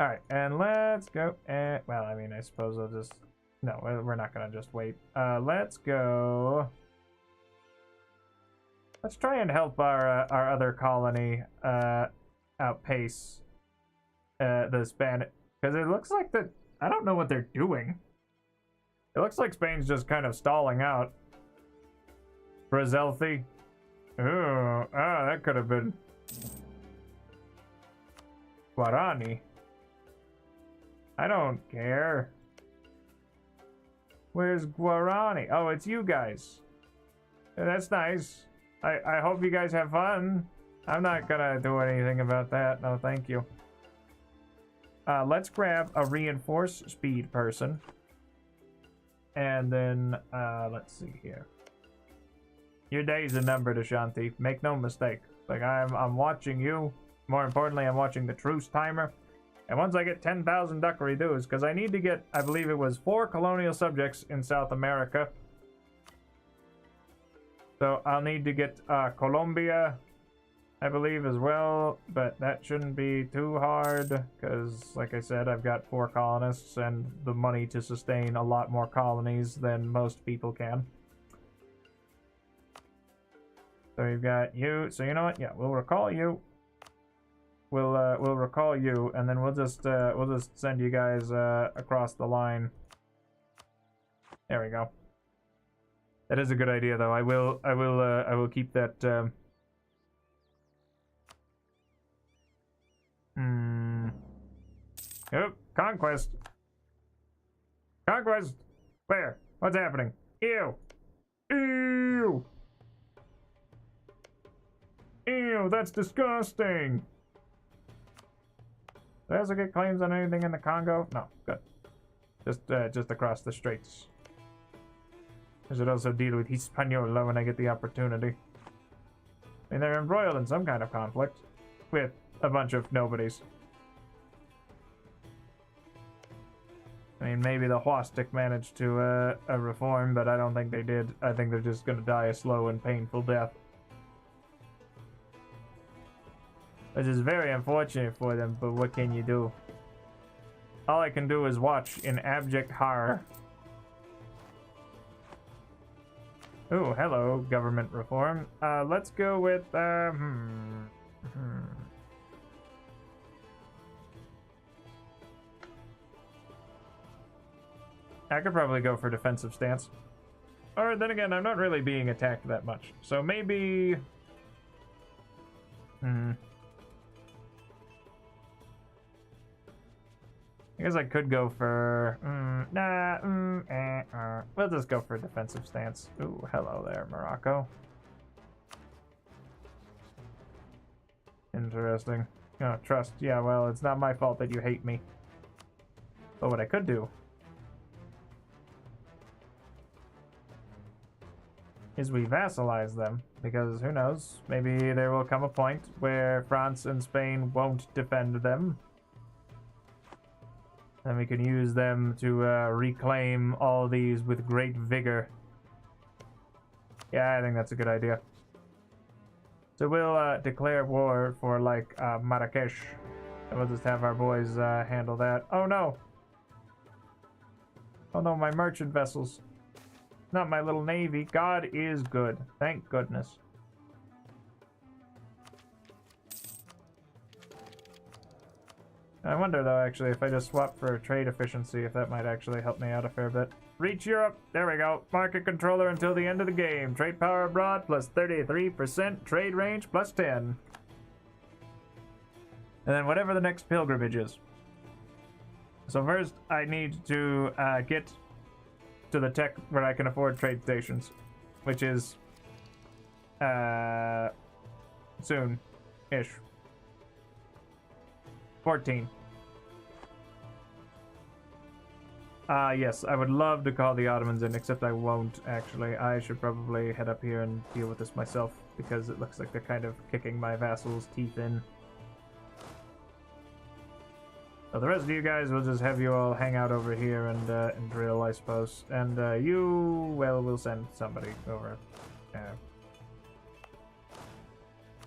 Alright, and let's go, well, I mean, I suppose I'll just... No, we're not gonna just wait. Let's go. Let's try and help our other colony outpace the Spanish, because it looks like that. I don't know what they're doing. It looks like Spain's just kind of stalling out. Brazelthi. Oh, that could have been Guarani. I don't care. Where's Guarani? Oh, it's you guys. That's nice. I hope you guys have fun. I'm not gonna do anything about that. No, thank you. Let's grab a reinforced speed person. And then, let's see here. Your days are numbered, Ashanti. Make no mistake. Like, I'm watching you. More importantly, I'm watching the truce timer. And once I get 10,000 duckery dues, because I need to get, I believe it was 4 colonial subjects in South America. So I'll need to get Colombia, I believe, as well. But that shouldn't be too hard, because, like I said, I've got 4 colonists and the money to sustain a lot more colonies than most people can. So you've got you. So you know what? Yeah, we'll recall you. We'll recall you, and then we'll just send you guys across the line. There we go. That is a good idea, though. I will keep that. Oh, conquest. Conquest. Where? What's happening? Ew. Ew. Ew. That's disgusting. Does it get claims on anything in the Congo? No, good. Just across the straits. I should also deal with Hispaniola when I get the opportunity. I mean, they're embroiled in some kind of conflict with a bunch of nobodies. I mean, maybe the Huastic managed to reform, but I don't think they did. I think they're just gonna die a slow and painful death. Which is very unfortunate for them, but what can you do? All I can do is watch in abject horror Oh, hello, government reform. Let's go with, I could probably go for defensive stance. Or then again, I'm not really being attacked that much. So maybe... I guess I could go for... We'll just go for defensive stance. Ooh, hello there, Morocco. Interesting. Oh, trust. Yeah, well, it's not my fault that you hate me. But what I could do is we vassalize them, because who knows, maybe there will come a point where France and Spain won't defend them. And we can use them to reclaim all these with great vigor. Yeah, I think that's a good idea. So we'll declare war for, like, Marrakesh. And we'll just have our boys handle that. Oh no! Oh no, my merchant vessels. Not my little navy. God is good. Thank goodness. I wonder, though, actually, if I just swap for trade efficiency, if that might actually help me out a fair bit. Reach Europe. There we go. Market controller until the end of the game. Trade power abroad plus 33%. Trade range plus 10. And then whatever the next pilgrimage is. So first, I need to get to the tech where I can afford trade stations, which is soon-ish. 14. Yes, I would love to call the Ottomans in, except I won't, actually. I should probably head up here and deal with this myself, because it looks like they're kind of kicking my vassals' teeth in. So the rest of you guys, we'll just have you all hang out over here and drill, I suppose. And you, well, we'll send somebody over.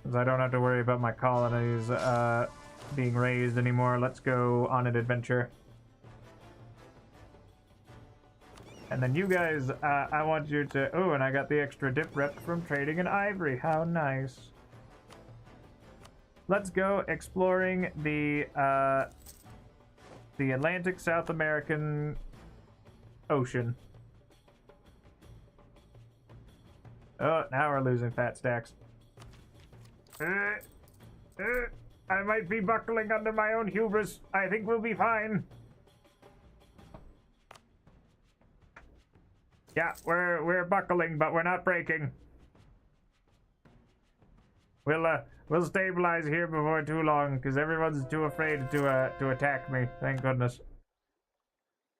Since I don't have to worry about my colonies being raised anymore, let's go on an adventure. And then you guys, I want you to... Oh, and I got the extra dip rep from trading in ivory. How nice. Let's go exploring the Atlantic South American Ocean. Oh, now we're losing fat stacks. I might be buckling under my own hubris. I think we'll be fine. Yeah, we're buckling, but we're not breaking. We'll stabilize here before too long, because everyone's too afraid to attack me. Thank goodness.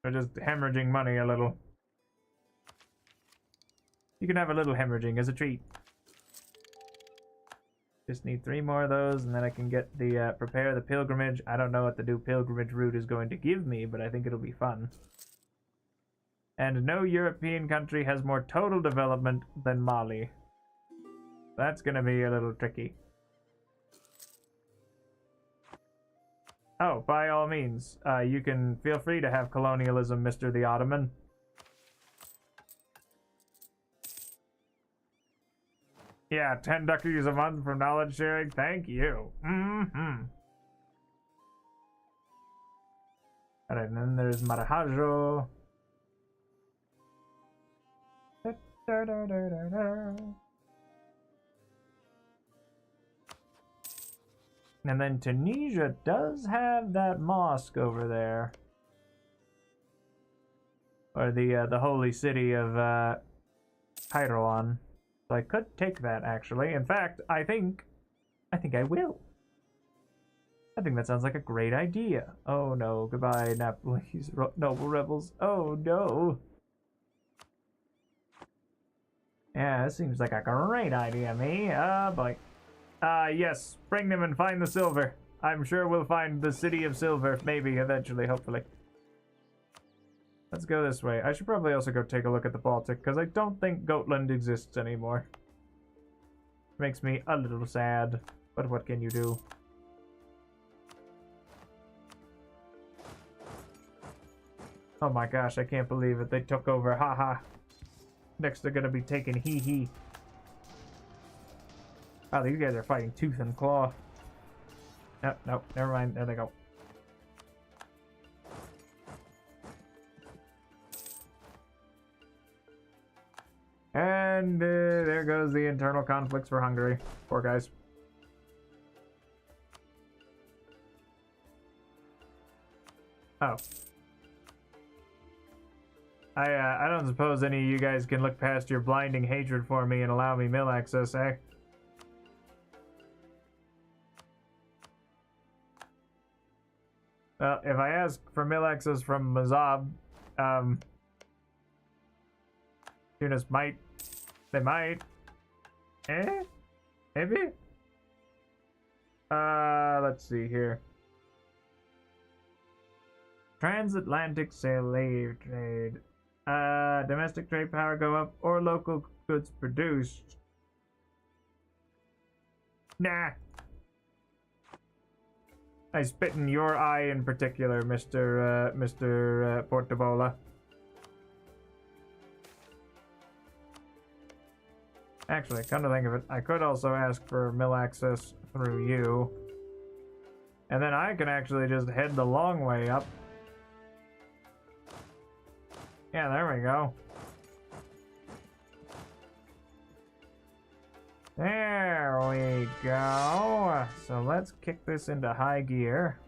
We're just hemorrhaging money a little. You can have a little hemorrhaging as a treat. Just need 3 more of those, and then I can get the prepare the pilgrimage. I don't know what the new pilgrimage route is going to give me, but I think it'll be fun. And no European country has more total development than Mali. That's gonna be a little tricky. Oh, by all means, you can feel free to have colonialism, Mr. the Ottoman. Yeah, 10 duckies a month from knowledge sharing. Thank you. And then there's Marahajo. And then Tunisia does have that mosque over there. Or the holy city of Kairouan. So I could take that, actually. In fact, I think I will. I think that sounds like a great idea. Oh no, goodbye, Napoli's noble rebels. Oh no. Yeah, this seems like a great idea, me. Boy. Yes, bring them and find the silver. I'm sure we'll find the city of silver, maybe, eventually, hopefully. Let's go this way. I should probably also go take a look at the Baltic, because I don't think Gotland exists anymore. Makes me a little sad, but what can you do? Oh my gosh, I can't believe it. They took over, haha. Next, they're gonna be taking hee. Oh, these guys are fighting tooth and claw. No, never mind. There they go. And there goes the internal conflicts for Hungary. Poor guys. Oh. I don't suppose any of you guys can look past your blinding hatred for me and allow me mill access, eh? Well, if I ask for mill access from Mazab, Tunis might. They might. Eh? Maybe? Let's see here. Transatlantic slave trade. Domestic trade power go up or local goods produced. Nah. I spit in your eye in particular, Mr. Portabola. Actually, come to think of it, I could also ask for mill access through you. And then I can actually just head the long way up. Yeah, there we go. There we go. So let's kick this into high gear.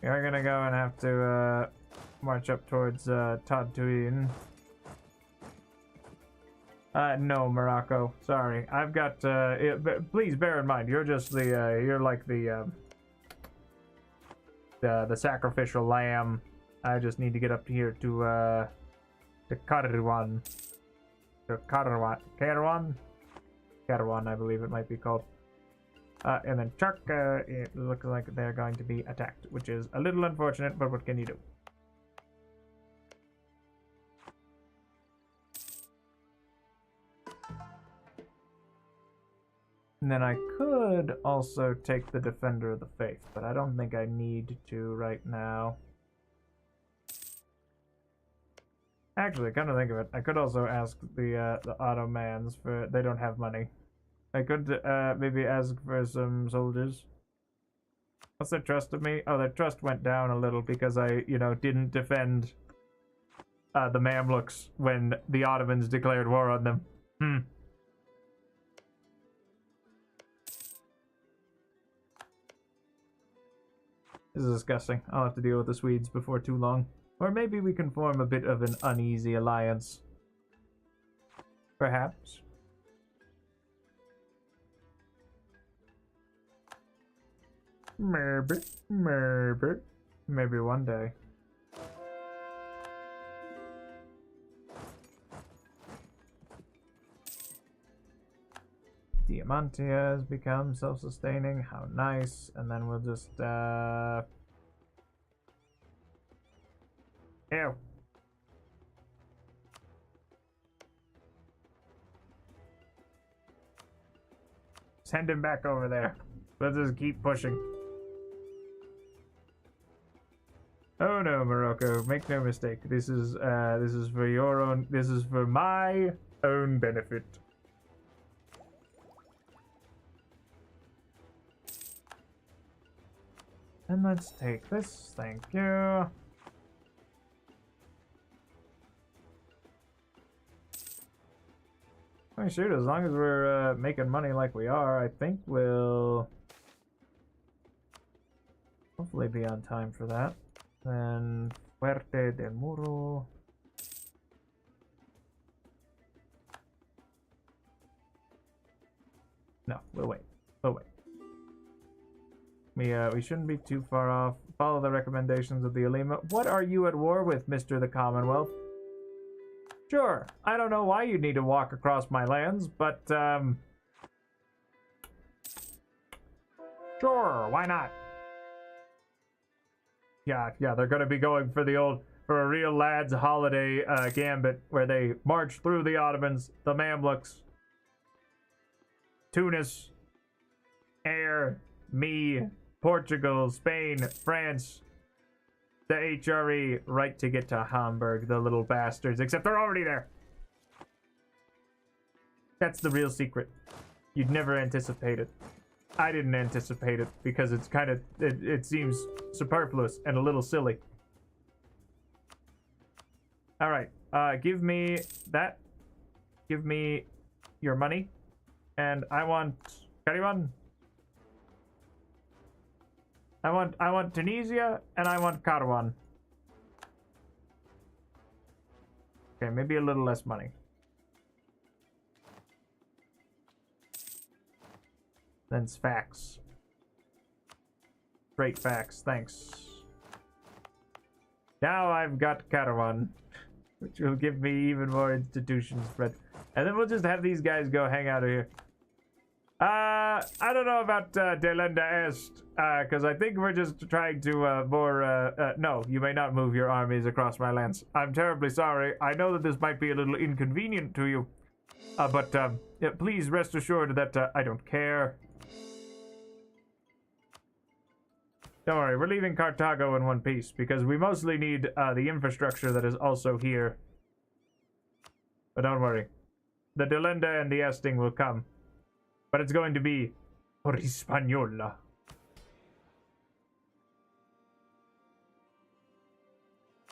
We're gonna go and have to march up towards Tatooine. No, Morocco. Sorry, I've got. Please bear in mind, you're just the. You're like the sacrificial lamb. I just need to get up here to Karawan. Karawan, I believe it might be called. And then Chuck, it looks like they're going to be attacked, which is a little unfortunate, but what can you do? And then I could also take the Defender of the Faith, but I don't think I need to right now. Actually, come to think of it, I could also ask the Ottomans for. They don't have money. I could maybe ask for some soldiers. What's their trust of me? Oh, their trust went down a little because I, didn't defend the Mamluks when the Ottomans declared war on them. This is disgusting. I'll have to deal with the Swedes before too long. Or maybe we can form a bit of an uneasy alliance. Perhaps. Maybe one day. Diamantia has become self-sustaining. How nice. And then we'll just, Ew. Send him back over there. Let's just keep pushing. Oh no, Morocco, make no mistake. This is for your own. This is for my own benefit. And let's take this. Thank you. Oh, shoot, as long as we're making money like we are, I think we'll hopefully be on time for that. Then Fuerte de Muro. No, we'll wait. We'll wait. We shouldn't be too far off. Follow the recommendations of the Alima. What are you at war with, Mr. the Commonwealth? Sure, I don't know why you need to walk across my lands, but, sure, why not? Yeah, they're gonna be going for for a real lad's holiday, gambit, where they march through the Ottomans, the Mamluks, Tunis, me, Portugal, Spain, France, the HRE right to get to Hamburg, the little bastards, except they're already there. That's the real secret. You'd never anticipate it. I didn't anticipate it because it's kind of, it seems superfluous and a little silly. All right, give me that. Give me your money. And I want, Kariwan. I want Tunisia and I want Karawan. Okay, maybe a little less money. Then Sfax. Great facts, thanks. Now I've got Karawan, which will give me even more institution spread. And then we'll just have these guys go hang out here. I don't know about Delenda Est, because I think we're just trying to no, you may not move your armies across my lands. I'm terribly sorry. I know that this might be a little inconvenient to you, but yeah, please rest assured that I don't care. Don't worry, we're leaving Carthago in one piece, because we mostly need the infrastructure that is also here. But don't worry. The Delenda and the Esting will come. But it's going to be por Hispaniola.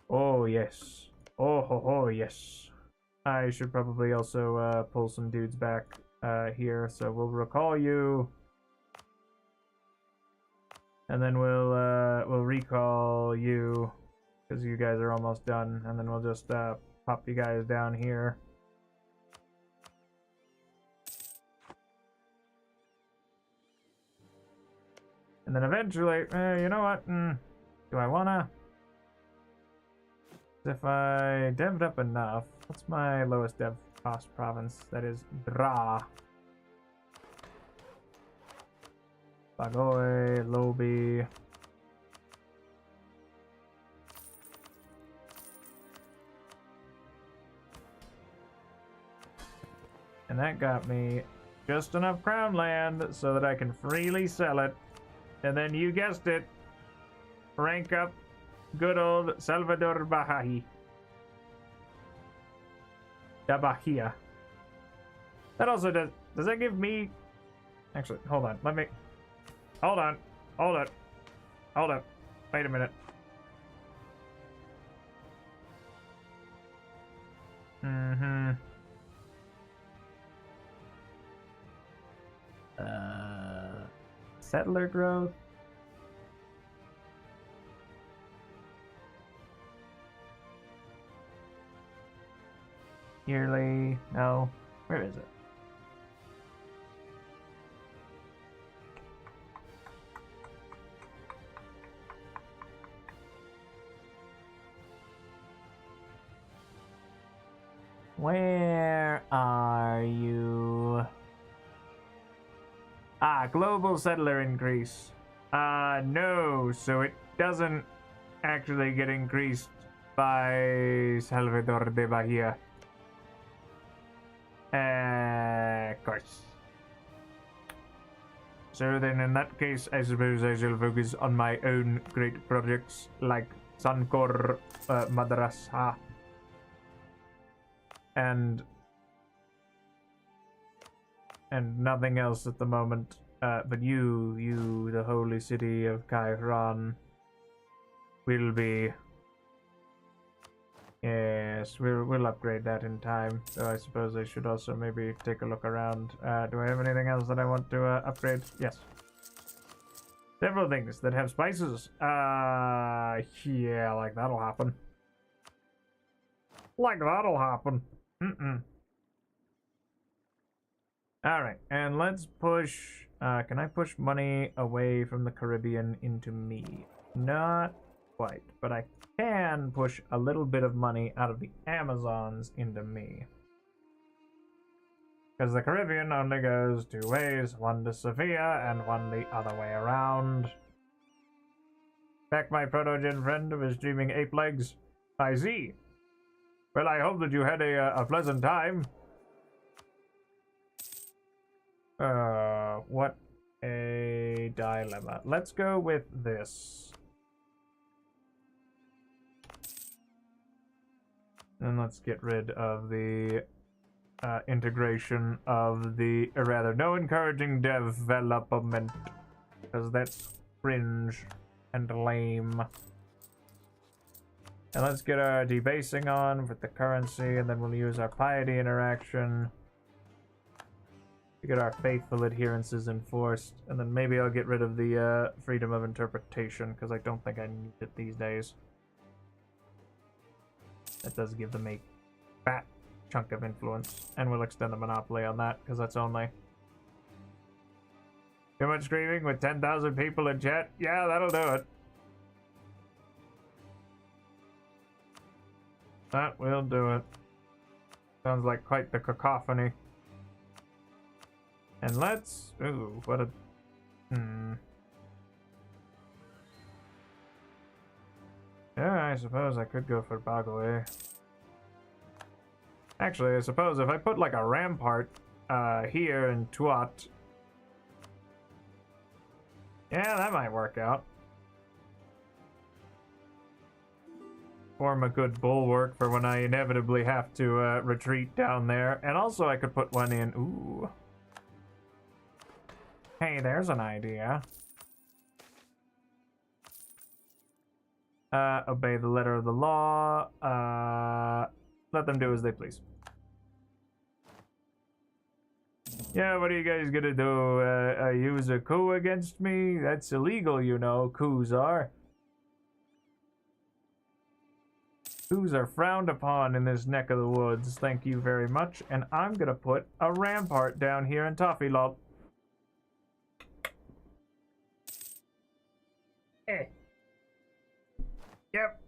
Oh, yes. Oh, yes. I should probably also pull some dudes back here. So we'll recall you. And then we'll recall you. Because you guys are almost done. And then we'll just pop you guys down here. And then eventually, you know what? Do I wanna? If I dev'd up enough, what's my lowest dev cost province? That is Dra. Bagoy, Lobi. And that got me just enough crown land so that I can freely sell it. And then you guessed it, rank up good old Salvador Bahia. Da Bahia. That also does that give me, actually, hold on, hold on, wait a minute. Settler growth. Yearly, no. Where is it? Where are you? Global settler increase. No, so it doesn't actually get increased by Salvador de Bahia. Of course. So then in that case, I suppose I shall focus on my own great projects like Sankor Madrasa and nothing else at the moment. But you, the holy city of Kairan, will be. Yes, we'll upgrade that in time. So I suppose I should also maybe take a look around. Do I have anything else that I want to upgrade? Yes. Several things that have spices. Yeah, like that'll happen. Alright, and let's push... can I push money away from the Caribbean into me? Not quite, but I can push a little bit of money out of the Amazons into me. Because the Caribbean only goes two ways, one to Sophia and one the other way around. Back my protogen friend who is streaming ape legs. I see. Well, I hope that you had a pleasant time. What a dilemma. Let's go with this. And let's get rid of the integration of the, or rather, no encouraging development, because that's cringe and lame. And let's get our debasing on with the currency, and then we'll use our piety interaction to get our faithful adherences enforced, and then maybe I'll get rid of the freedom of interpretation, because I don't think I need it these days. That does give them a fat chunk of influence, and we'll extend the monopoly on that, because that's only... Too much screaming with 10,000 people in chat? Yeah, that'll do it. That will do it. Sounds like quite the cacophony. And let's... Ooh, what a... Yeah, I suppose I could go for Bagaway. Actually, I suppose if I put like a rampart here in Tuat... Yeah, that might work out. Form a good bulwark for when I inevitably have to retreat down there. And also I could put one in... Ooh. Hey, there's an idea. Obey the letter of the law. Let them do as they please. Yeah, what are you guys gonna do? Use a coup against me? That's illegal, you know. Coups are. Coups are frowned upon in this neck of the woods. Thank you very much. And I'm gonna put a rampart down here in Toffee-Lop. Yep.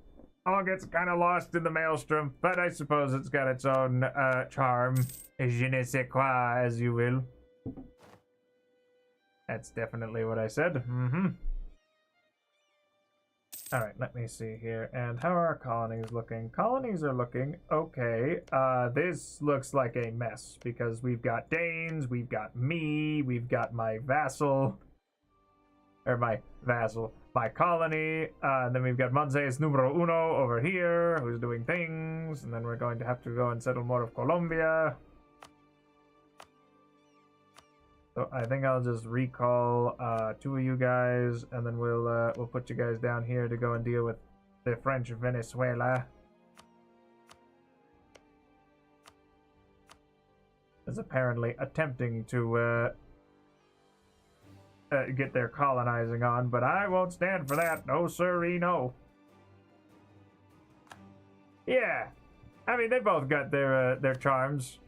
All gets kind of lost in the maelstrom, but I suppose it's got its own charm. Je ne sais quoi, as you will. That's definitely what I said. Alright, let me see here. And how are our colonies looking? Colonies are looking okay. This looks like a mess, because we've got Danes, we've got me, we've got my vassal. Or my vassal. My colony, and then we've got Mansa's numero uno over here, who's doing things, and then we're going to have to go and settle more of Colombia. So I think I'll just recall 2 of you guys, and then we'll put you guys down here to go and deal with the French Venezuela. Is apparently attempting to get their colonizing on, but I won't stand for that. No sirree, no. Yeah, I mean, they both got their charms.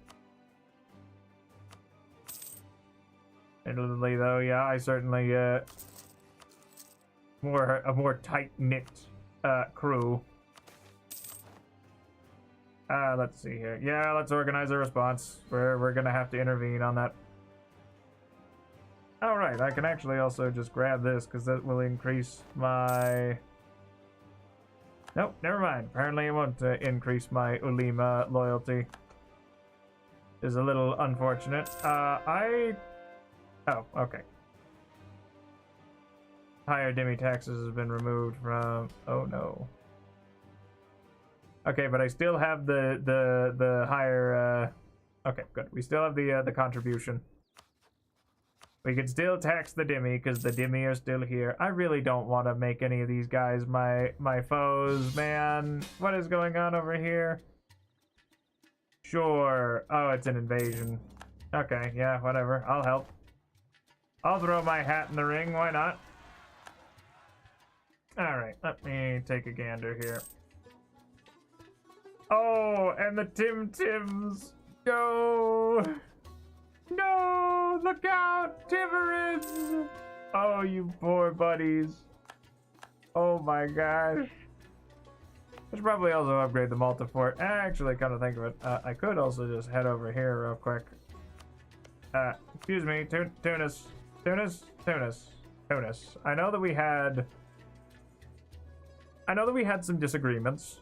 Admittedly, though, yeah, I certainly a more tight-knit crew. Let's see here. Yeah, let's organize a response. We're gonna have to intervene on that. All right, I can actually also just grab this because that will increase my... Nope, never mind. Apparently it won't increase my Ulima loyalty. Is a little unfortunate. Oh, okay. Higher demi taxes has been removed from... Oh no. Okay, but I still have the higher... Okay, good. We still have the contribution. We can still tax the Dhimmi, because the Dhimmi are still here. I really don't want to make any of these guys my foes, man. What is going on over here? Sure. Oh, it's an invasion. Okay, yeah, whatever. I'll help. I'll throw my hat in the ring, why not? Alright, let me take a gander here. Oh, and the Tim Tims. Go! No! Look out! Timurids! Oh, you poor buddies. Oh my gosh. I should probably also upgrade the Multifort. Actually, come to think of it, I could also just head over here real quick. Excuse me, Tunis. I know that we had some disagreements.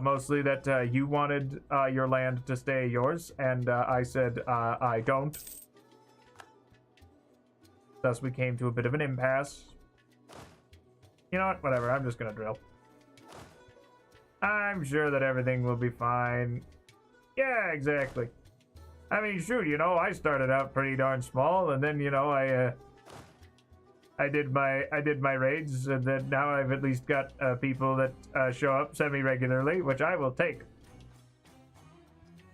Mostly that you wanted your land to stay yours, and I said I don't. Thus, we came to a bit of an impasse. You know what? Whatever. I'm just gonna drill. I'm sure that everything will be fine. Yeah, exactly. I mean, shoot, you know, I started out pretty darn small, and then, you know, I did my raids, and then now I've at least got people that show up semi-regularly, which I will take.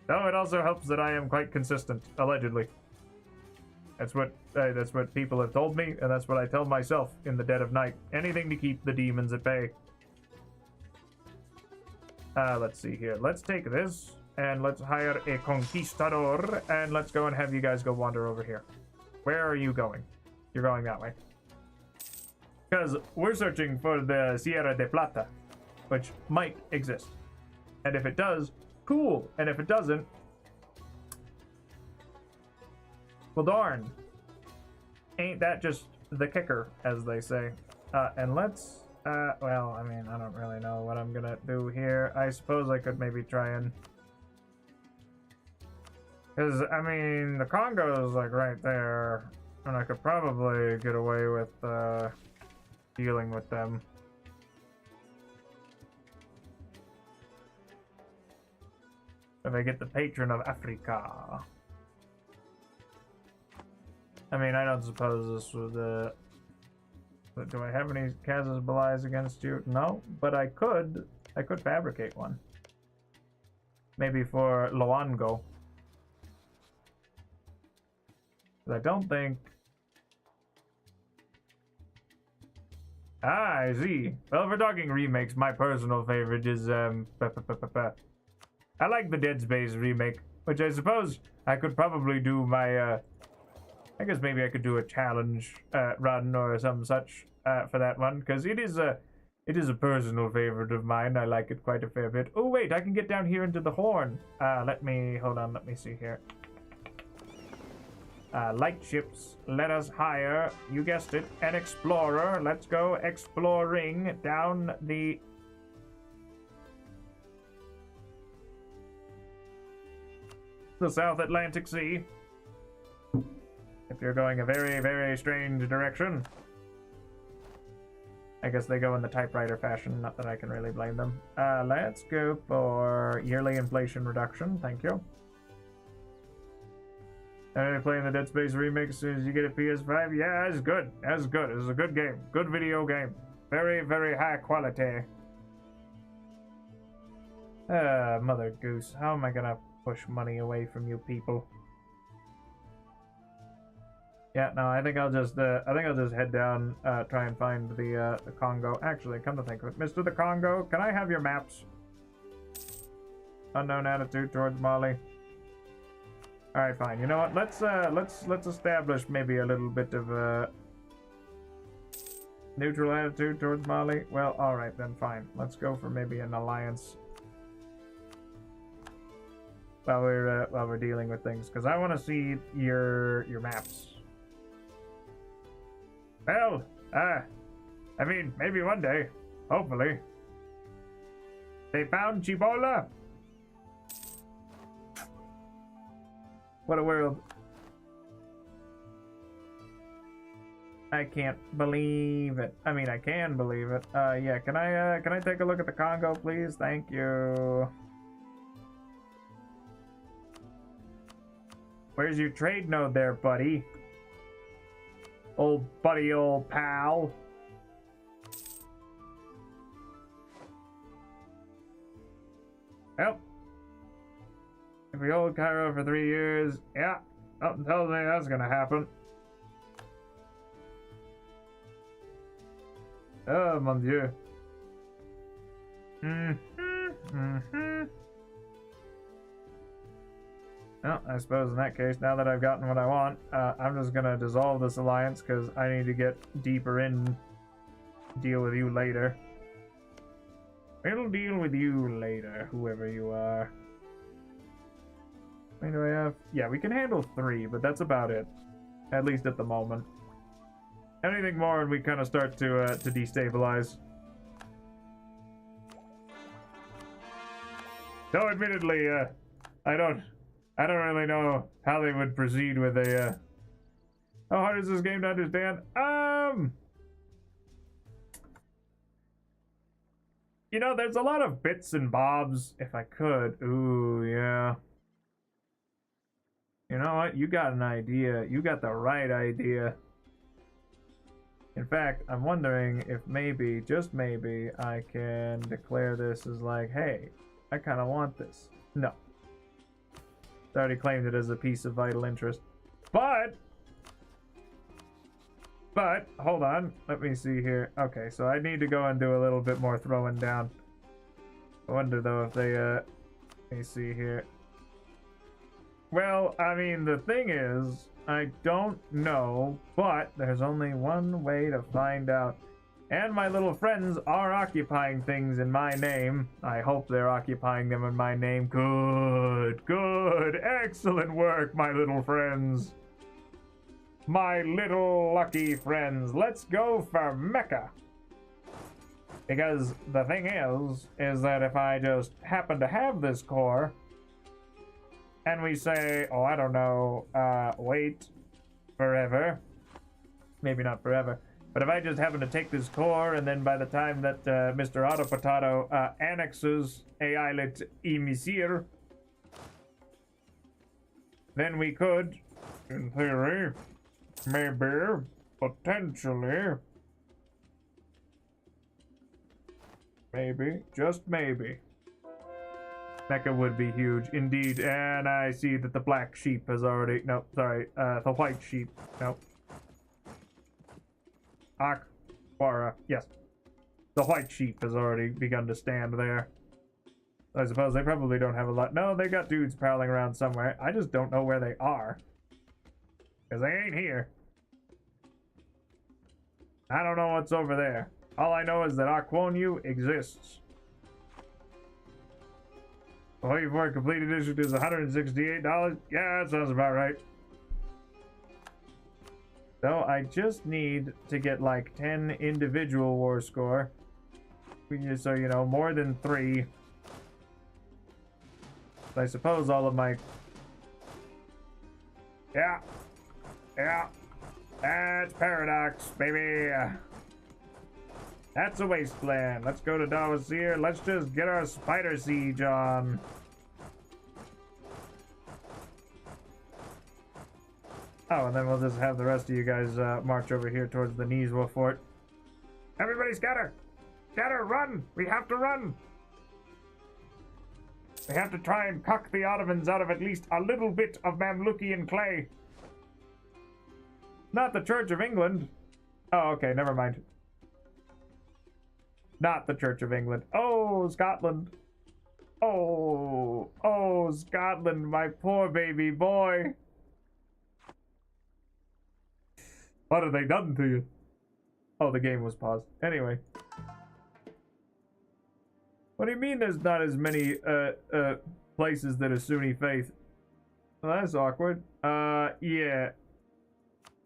Though it also helps that I am quite consistent, allegedly. That's what people have told me, and that's what I tell myself in the dead of night. Anything to keep the demons at bay. Let's see here. Let's take this, and let's hire a conquistador, and let's go and have you guys go wander over here. Where are you going? You're going that way. Because we're searching for the Sierra de Plata, which might exist. And if it does, cool. And if it doesn't, well, darn. Ain't that just the kicker, as they say. And let's, well, I mean, I don't really know what I'm gonna do here. I suppose I could maybe try and... Because, I mean, the Congo is, like, right there. And I could probably get away with, dealing with them. If I get the patron of Africa. I mean, I don't suppose this would, do I have any casus bellis against you? No, but I could fabricate one. Maybe for Loango. But I don't think... Ah, I see. Well, if we're talking remakes, my personal favorite is, I like the Dead Space remake, which I suppose I could probably do my, I guess maybe I could do a challenge, run or some such, for that one, because it is a personal favorite of mine. I like it quite a fair bit. Oh, wait, I can get down here into the horn. Hold on, let me see here. Light ships, let us hire, you guessed it, an explorer. Let's go exploring down the South Atlantic Sea. If you're going a very, very strange direction. I guess they go in the typewriter fashion, not that I can really blame them. Let's go for yearly inflation reduction, thank you. Playing the Dead Space remake as soon as you get a PS5. Yeah, it's good. That's good. It's a good game. Good video game. Very, very high quality. Mother Goose. How am I gonna push money away from you people? Yeah, no, I think I'll just head down, try and find the Congo. Actually, come to think of it, Mr. the Congo, can I have your maps? Unknown attitude towards Mali. All right, fine. You know what? Let's establish maybe a little bit of a neutral attitude towards Mali. Well, all right then, fine. Let's go for maybe an alliance while we're dealing with things, because I want to see your maps. Well, I mean, maybe one day, hopefully. They found Chibola. What a world. I can't believe it. I mean, I can believe it. Yeah, can I take a look at the Congo, please? Thank you. Where's your trade node there, buddy? Old buddy, old pal. Well. If we hold Cairo for 3 years, yeah, nothing tells me that's gonna happen. Oh, mon dieu. Well, I suppose in that case, now that I've gotten what I want, I'm just gonna dissolve this alliance because I need to get deeper in. Deal with you later. We'll deal with you later, whoever you are. How many do I have? Yeah, we can handle 3, but that's about it. At least at the moment. Anything more and we kind of start to destabilize. Though admittedly, I don't really know how they would proceed with a, how hard is this game to understand? You know, there's a lot of bits and bobs. If I could. Ooh, yeah. You know what? You got an idea. You got the right idea. In fact, I'm wondering if maybe, just maybe, I can declare this as like, hey, I kind of want this. No. It's already claimed it as a piece of vital interest. But, hold on. Let me see here. Okay, so I need to go and do a little bit more throwing down. I wonder, though, if they, let me see here. Well, I mean, the thing is, I don't know, but there's only one way to find out. And my little friends are occupying things in my name. I hope they're occupying them in my name. Good, good, excellent work, my little friends. My little lucky friends. Let's go for Mecca. Because the thing is that if I just happen to have this core, and we say, oh, I don't know, wait forever. Maybe not forever. But if I just happen to take this core, and then by the time that Mr. Autopotato annexes a islet Emisir, then we could, in theory, maybe, potentially, maybe, just maybe, Mecca would be huge, indeed. And I see that the black sheep has already... No, sorry. The white sheep. No. Aquara. Yes. The white sheep has already begun to stand there. I suppose they probably don't have a lot... No, they got dudes prowling around somewhere. I just don't know where they are. Because they ain't here. I don't know what's over there. All I know is that Aquonu exists. Waiting for a complete edition is $168. Yeah, that sounds about right. So I just need to get like 10 individual war score. So, you know, more than 3. I suppose all of my... Yeah. Yeah. That's Paradox, baby. That's a wasteland. Let's go to Dawasir. Let's just get our spider siege on. Oh, and then we'll just have the rest of you guys march over here towards the Nizwa fort. Everybody scatter! Scatter, run! We have to run! We have to try and cuck the Ottomans out of at least a little bit of Mamlukian clay. Not the Church of England. Oh, okay, never mind. Not the Church of England. Oh, Scotland. Oh, oh, Scotland, my poor baby boy. What have they done to you? Oh, the game was paused. Anyway. What do you mean there's not as many, places that are Sunni faith? Well, that's awkward. Yeah.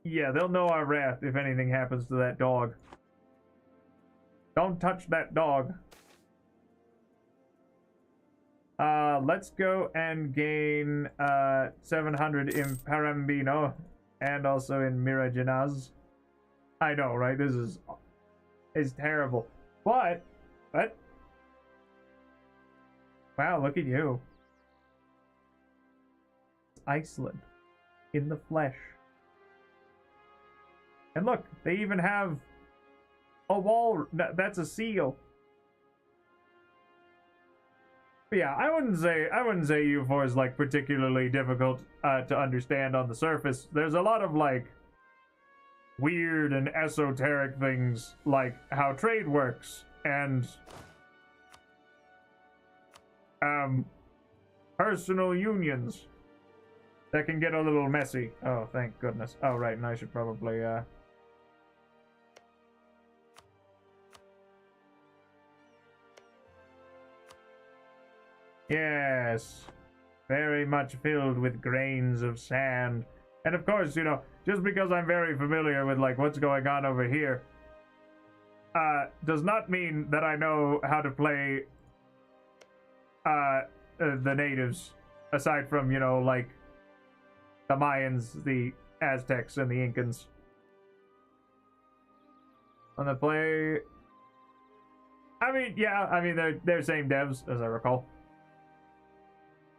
Yeah, they'll know our wrath if anything happens to that dog. Don't touch that dog. Let's go and gain 700 in Parambino and also in Mirajanaz. I know, right? This is terrible. But wow, look at you. It's Iceland in the flesh. And look, they even have a wall. That's a seal. But yeah, I wouldn't say U4 is like particularly difficult to understand on the surface. There's a lot of like weird and esoteric things like how trade works and personal unions that can get a little messy. Oh, thank goodness. Oh, right, and I should probably yes, very much filled with grains of sand. And of course, you know, just because I'm very familiar with like what's going on over here, does not mean that I know how to play the natives, aside from, you know, like the Mayans, the Aztecs, and the Incans. On the play I mean, yeah, I mean, they're same devs, as I recall.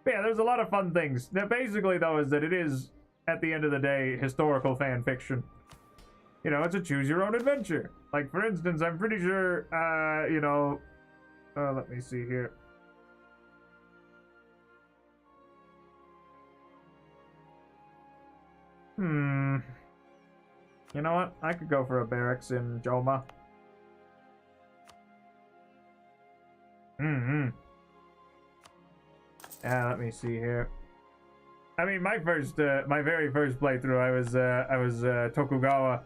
But yeah, there's a lot of fun things. Now, basically, though, is that it is, at the end of the day, historical fan fiction. You know, it's a choose-your-own adventure. Like, for instance, I'm pretty sure, you know... let me see here. You know what? I could go for a barracks in Joma. Yeah, let me see here. I mean, my very first playthrough, I was Tokugawa,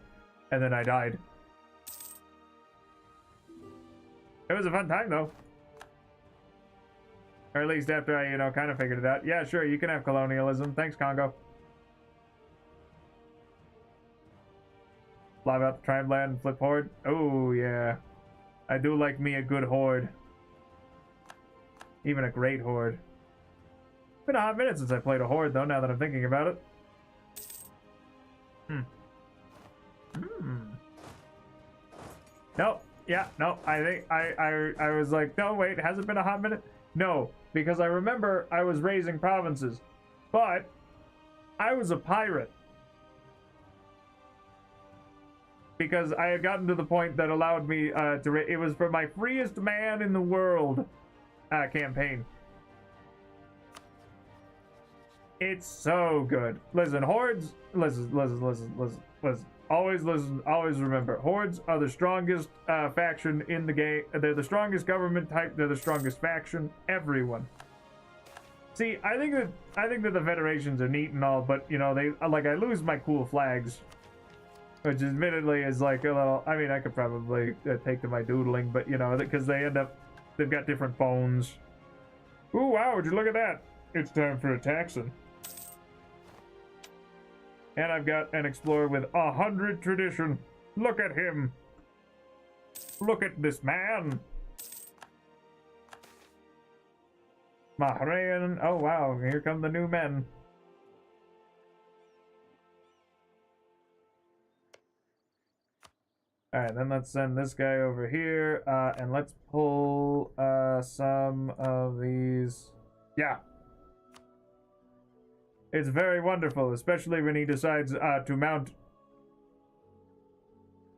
and then I died. It was a fun time, though. Or at least after I, you know, kind of figured it out. Yeah, sure, you can have colonialism. Thanks, Congo. Fly out the tribe land, flip horde. Oh, yeah. I do like me a good horde. Even a great horde. Been a hot minute since I played a horde, though, now that I'm thinking about it. No, yeah, no, I think I was like, no, wait, has it been a hot minute? No, because I remember I was raising provinces, but I was a pirate. Because I had gotten to the point that allowed me it was for my freest man in the world campaign. It's so good. Listen, hordes, listen. Always listen, always remember. Hordes are the strongest faction in the game. They're the strongest government type, they're the strongest faction. Everyone. See, I think that the federations are neat and all, but you know, I lose my cool flags. Which admittedly is like a little, I mean, I could probably take to my doodling, but you know, because they've got different phones. Ooh, wow, would you look at that? It's time for a taxon. And I've got an explorer with 100 tradition. Look at him. Look at this man. Mahrayan. Oh, wow, here come the new men. Alright, then let's send this guy over here, and let's pull some of these. Yeah. It's very wonderful, especially when he decides to mount.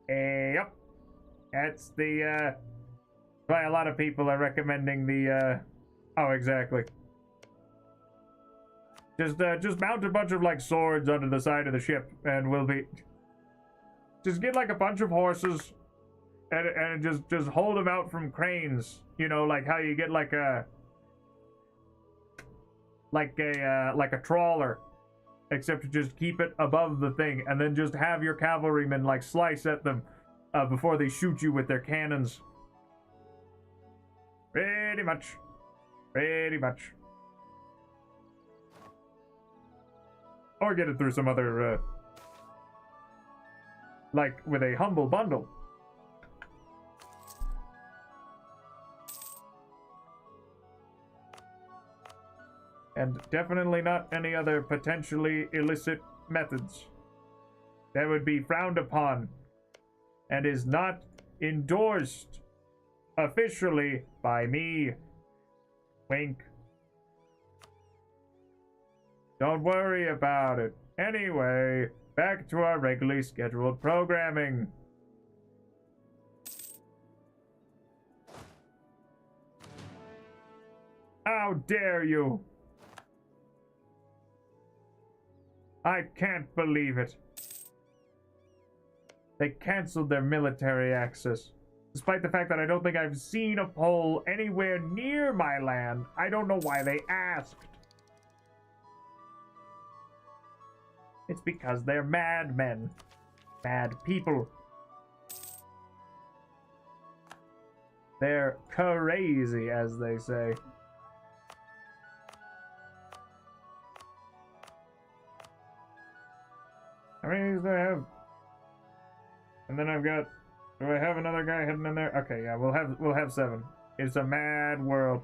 Yep. That's the, why a lot of people are recommending the, oh, exactly. Just mount a bunch of, like, swords onto the side of the ship, and we'll be... Just get like a bunch of horses and just hold them out from cranes. You know, like how you get like a trawler, except to just keep it above the thing, and then just have your cavalrymen like slice at them before they shoot you with their cannons. Pretty much. Or get it through some other like with a humble bundle. And definitely not any other potentially illicit methods. That would be frowned upon and is not endorsed officially by me. Wink. Don't worry about it. Anyway, back to our regularly scheduled programming. How dare you! I can't believe it. They canceled their military access. Despite the fact that I don't think I've seen a pole anywhere near my land, I don't know why they asked. It's because they're madmen. Mad people. They're crazy, as they say. How many do I have? And then I've got... Do I have another guy heading in there? Okay, yeah, we'll have 7. It's a mad world.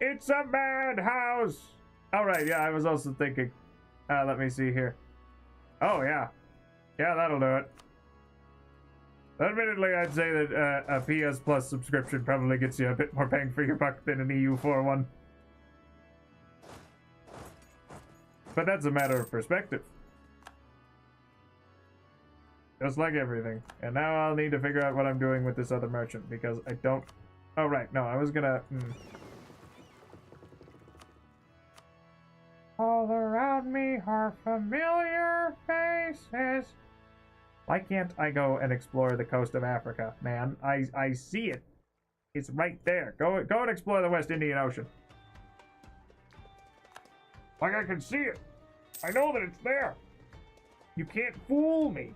It's a madhouse! Alright, yeah, I was also thinking... let me see here. Oh, yeah. Yeah, that'll do it. Admittedly, I'd say that a PS Plus subscription probably gets you a bit more bang for your buck than an EU4 one. But that's a matter of perspective. Just like everything. And now I'll need to figure out what I'm doing with this other merchant, because I don't... Oh, right. No, I was gonna... All around me are familiar faces. Why can't I go and explore the coast of Africa, man? I see it. It's right there. Go and explore the West Indian Ocean. Like I can see it. I know that it's there. You can't fool me.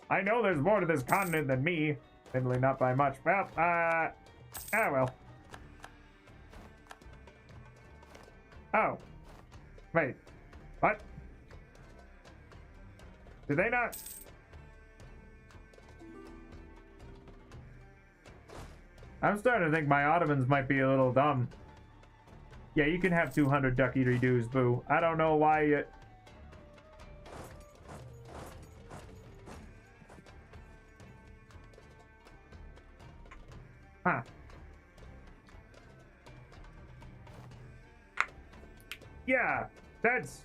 I know there's more to this continent than me. Admittedly, not by much. Well, well. Oh. Wait. What? Did they not? I'm starting to think my Ottomans might be a little dumb. Yeah, you can have 200 ducky doos, boo. I don't know why you... Huh. Yeah, that's...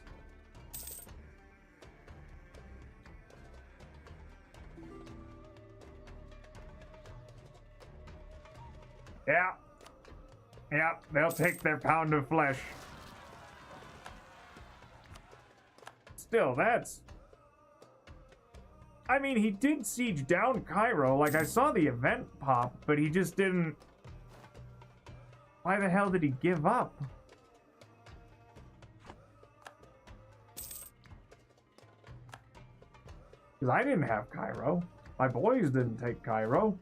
Yeah. Yeah, they'll take their pound of flesh. Still, that's... I mean, he did siege down Cairo. Like, I saw the event pop, but he just didn't... Why the hell did he give up? Because I didn't have Cairo. My boys didn't take Cairo.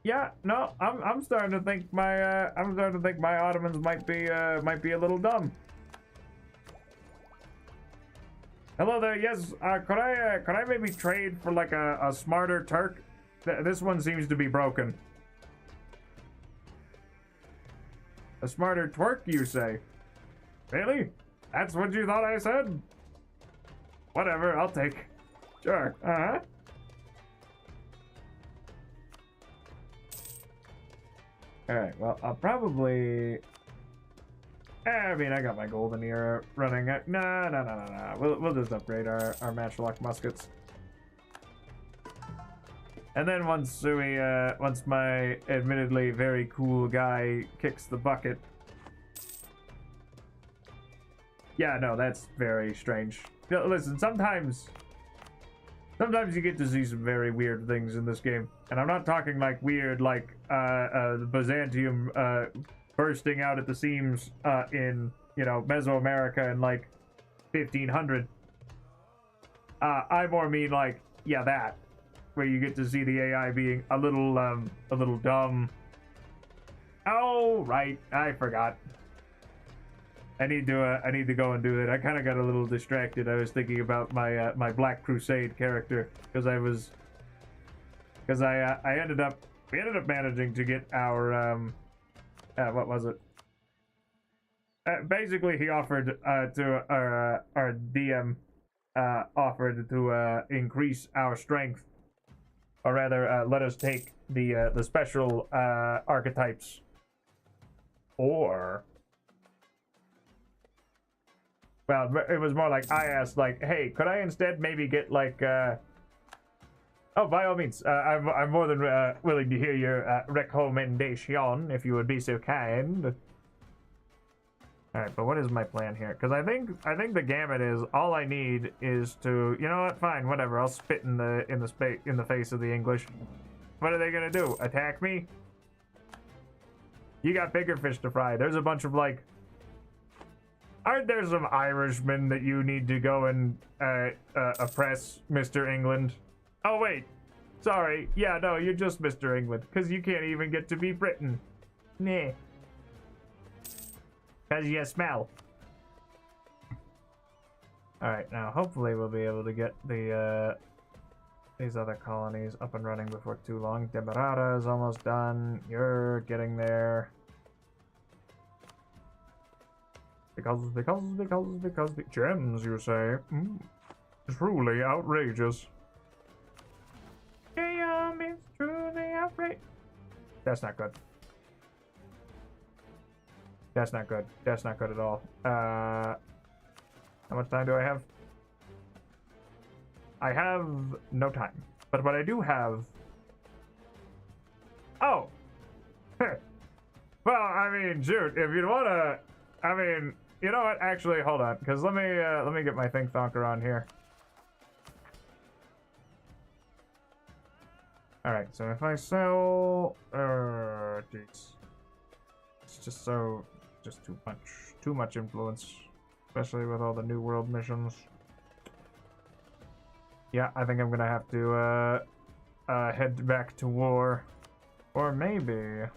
Yeah, no, I'm starting to think my Ottomans might be a little dumb. Hello there. Yes, could I maybe trade for like a smarter Turk? This one seems to be broken. A smarter twerk, you say? Really? That's what you thought I said? Whatever, I'll take. Sure. Uh-huh. Alright, well, I'll probably... I mean, I got my golden era running. No. We'll just upgrade our matchlock muskets. And then once my admittedly very cool guy kicks the bucket... Yeah, no, that's very strange. Listen, sometimes you get to see some very weird things in this game. And I'm not talking like weird, like Byzantium bursting out at the seams in, you know, Mesoamerica in like 1500. I more mean like, yeah, that, where you get to see the AI being a little dumb. Oh, right, I forgot. I need to go and do it. I kind of got a little distracted. I was thinking about my my Black Crusade character because we ended up managing to get our what was it? Basically, he offered to our DM offered to increase our strength, or rather, let us take the special archetypes, or. Well, it was more like I asked, like, hey, could I instead maybe get like, oh, by all means, I'm more than willing to hear your recommendation, if you would be so kind. All right, but what is my plan here? Because I think the gamut is all I need is to, you know what? Fine, whatever. I'll spit in the face of the English. What are they gonna do? Attack me? You got bigger fish to fry. There's a bunch of like. Aren't there some Irishmen that you need to go and oppress, Mr. England? Oh, wait. Sorry. Yeah, no, you're just Mr. England, because you can't even get to be Britain. Nah. Because you smell. Alright, now hopefully we'll be able to get the these other colonies up and running before too long. Demerara is almost done. You're getting there. Because the gems, you say? Truly outrageous. Is truly outrageous. That's not good. That's not good. That's not good at all. How much time do I have? I have no time. But what I do have... Oh! Well, I mean, shoot, if you'd wanna... I mean, you know what? Actually, hold on, because let me get my think thonker on here. Alright, so if I sell... Geez. It's just so... Just too much influence. Especially with all the New World missions. Yeah, I think I'm gonna have to, head back to war. Or maybe...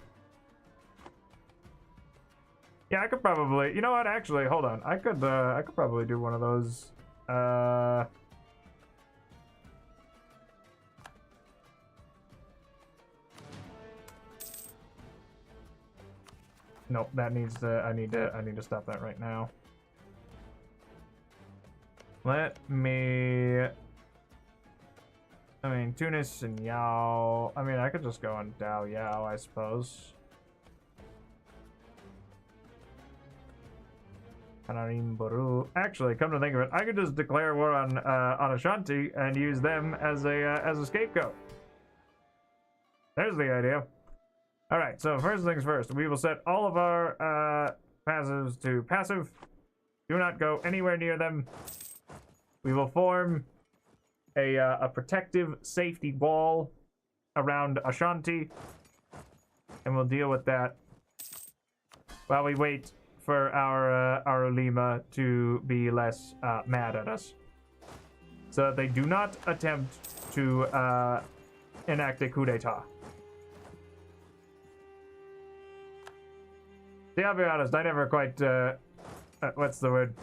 Yeah, I could probably... You know what, actually, hold on. I could probably do one of those, Nope, that needs to... I need to stop that right now. Let me... I mean, Tunis and Yao... I mean, I could just go on Dao Yao, I suppose. Actually, come to think of it, I could just declare war on Ashanti and use them as a scapegoat. There's the idea. All right, so first things first, we will set all of our passives to passive. Do not go anywhere near them. We will form a protective safety wall around Ashanti, and we'll deal with that while we wait for our Ulema to be less mad at us, so that they do not attempt to enact a coup d'etat. See, I'll be honest, I never quite, what's the word?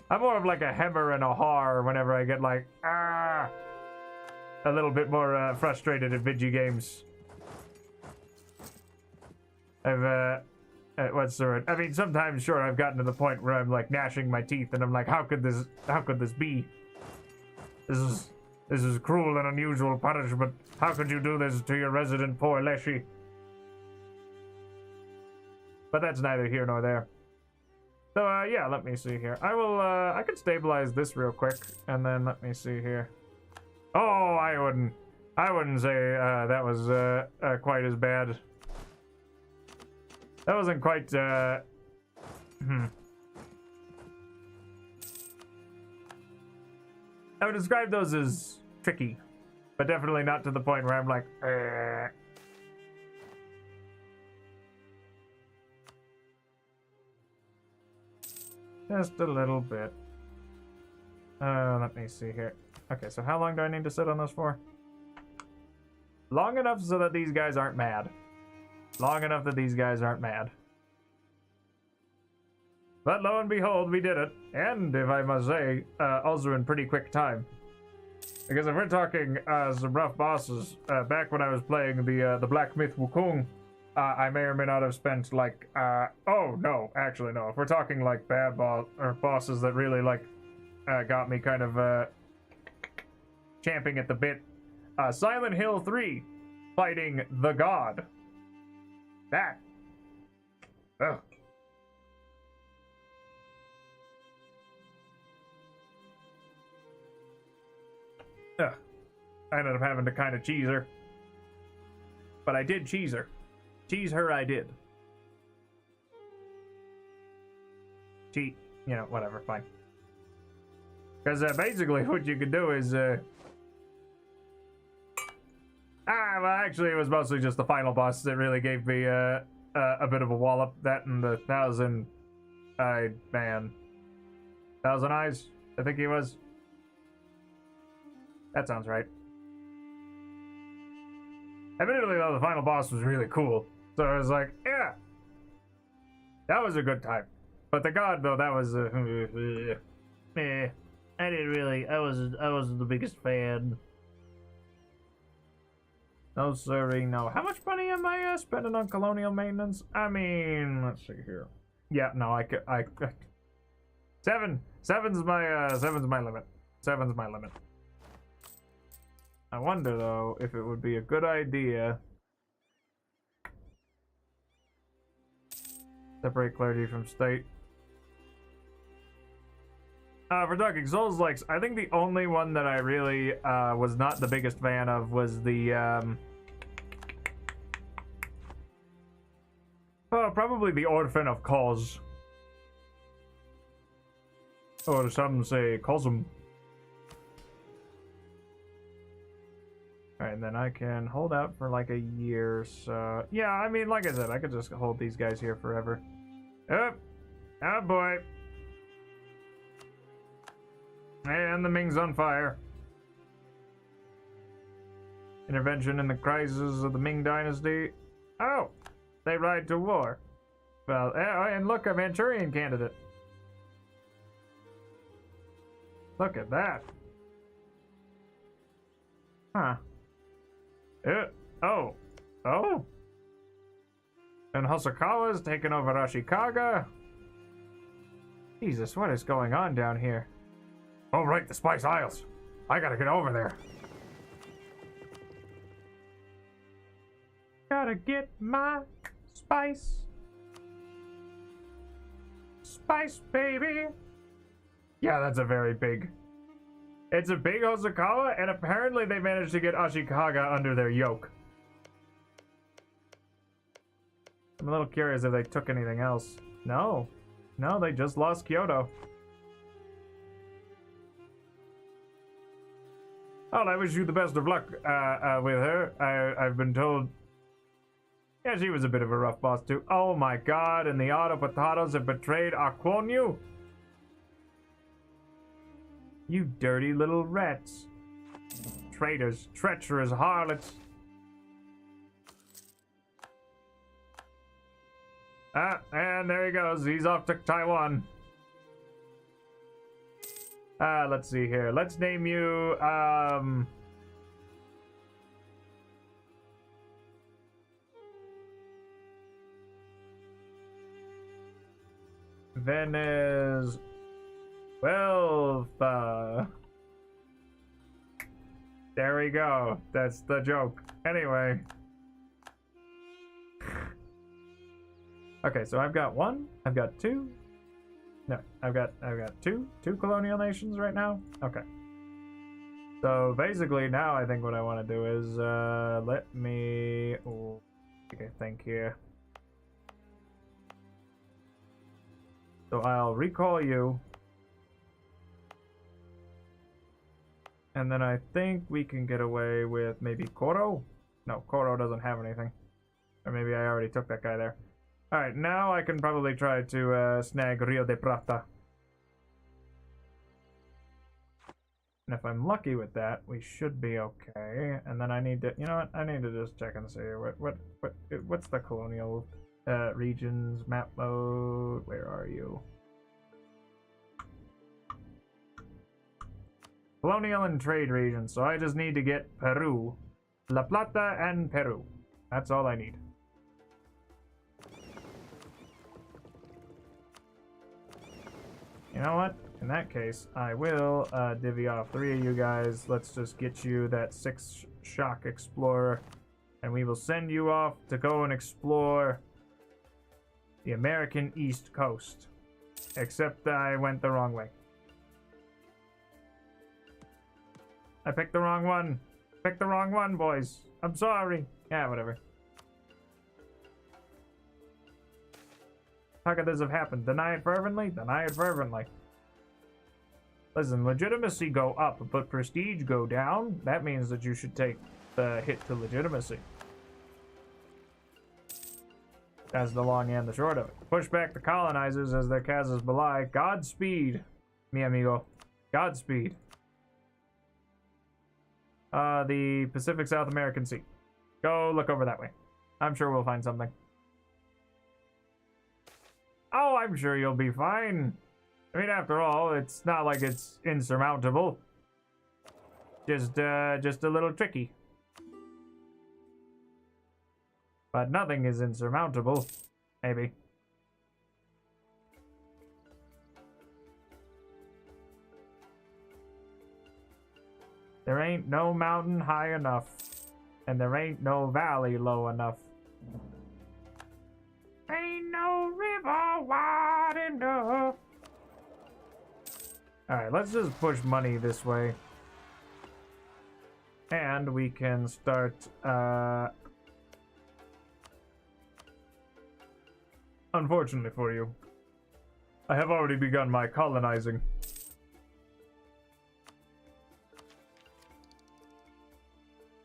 I'm more of like a hemmer and a har whenever I get like, a little bit more frustrated at video games. I've, what's the word? I mean, sometimes, sure, I've gotten to the point where I'm like gnashing my teeth and I'm like, how could this be? This is cruel and unusual punishment. How could you do this to your resident poor Leshy? But that's neither here nor there. So, yeah, let me see here. I could stabilize this real quick, and then let me see here. Oh, I wouldn't say, that was, quite as bad. That wasn't quite, I would describe those as tricky, but definitely not to the point where I'm like, Just a little bit. Let me see here. Okay, so how long do I need to sit on this for? Long enough so that these guys aren't mad. Long enough that these guys aren't mad. But lo and behold, we did it. And, if I must say, also in pretty quick time. Because if we're talking some rough bosses, back when I was playing the Black Myth Wukong, I may or may not have spent like, oh no, actually no. If we're talking like bad bosses that really like got me kind of champing at the bit, Silent Hill 3, fighting the God. That. Ugh. Ugh. I ended up having to kind of cheese her. But I did cheese her. Cheese her, I did. Cheat. You know, whatever, fine. Because basically what you can do is... well, actually, it was mostly just the final boss that really gave me a bit of a wallop. That and the 1,000... man. 1,000 eyes, I think he was. That sounds right. Admittedly, though, the final boss was really cool. So I was like, yeah. That was a good time. But the God, though, that was... meh. I didn't really... I wasn't the biggest fan. No, sorry, no. How much money am I spending on colonial maintenance? I mean, let's see here. Yeah, no, seven's my limit. Seven's my limit. I wonder though if it would be a good idea separate clergy from state. For talking Souls-likes, I think the only one that I really was not the biggest fan of was the probably the Orphan of Cos. Or some say Cosm. Alright, and then I can hold out for like a year, so... Yeah, I mean, like I said, I could just hold these guys here forever. Oh, oh boy. And the Ming's on fire. Intervention in the crisis of the Ming Dynasty. Oh, they ride to war. Well, and look, a Manchurian candidate. Look at that. Huh. Oh. Oh. And Hosokawa's taken over Ashikaga. Jesus, what is going on down here? Oh, right, the Spice Isles. I gotta get over there. Gotta get my spice. Spice, baby. Yeah, that's a very big... It's a big Hosokawa, and apparently they managed to get Ashikaga under their yoke. I'm a little curious if they took anything else. No. No, they just lost Kyoto. Well, I wish you the best of luck with her. I've been told... Yeah, she was a bit of a rough boss, too. Oh my god, and the Auto Potatoes have betrayed Aquonyu? You dirty little rats. Traitors, treacherous harlots. Ah, and there he goes. He's off to Taiwan. Let's see here. Let's name you, Venezuela. There we go. That's the joke. Anyway. Okay, so I've got one. I've got two. No, I've got two colonial nations right now. Okay. So basically now I think what I want to do is let me think here. So I'll recall you. And then I think we can get away with maybe Koro? No, Koro doesn't have anything. Or maybe I already took that guy there. Alright, now I can probably try to snag Rio de Plata. And if I'm lucky with that, we should be okay. And then I need to, you know what? I need to just check and see what's the colonial regions map mode? Where are you? Colonial and trade regions. So I just need to get Peru, La Plata, and Peru. That's all I need. You know what? In that case, I will divvy off 3 of you guys. Let's just get you that 6 shock explorer, and we will send you off to go and explore the American East Coast. Except I went the wrong way. I picked the wrong one. Picked the wrong one, boys. I'm sorry. Yeah, whatever. How could this have happened? Deny it fervently? Deny it fervently. Listen, legitimacy go up, but prestige go down. That means that you should take the hit to legitimacy. That's the long and the short of it. Push back the colonizers as their casus belie. Godspeed, mi amigo. Godspeed. The Pacific South American Sea. Go look over that way. I'm sure we'll find something. Oh, I'm sure you'll be fine. I mean, after all, it's not like it's insurmountable. Just a little tricky. But nothing is insurmountable. Maybe. There ain't no mountain high enough, and there ain't no valley low enough. Ain't no river wide enough. Alright, let's just push money this way. And we can start, unfortunately for you, I have already begun my colonizing.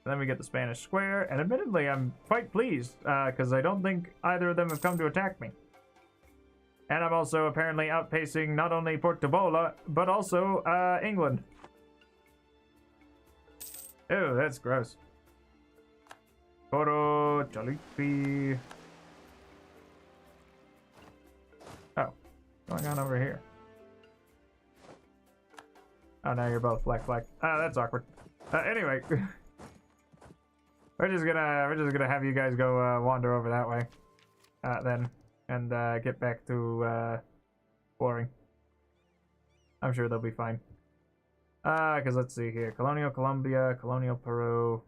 Then we get the Spanish square, and admittedly, I'm quite pleased, because I don't think either of them have come to attack me. And I'm also apparently outpacing not only Portugal, but also, England. Oh, that's gross. Toro, Jalipi. Oh, what's going on over here? Oh, now you're both black. Ah, that's awkward. Anyway. We're just gonna have you guys go wander over that way, then, and get back to boring. I'm sure they'll be fine. Cause let's see here: Colonial Colombia, Colonial Peru.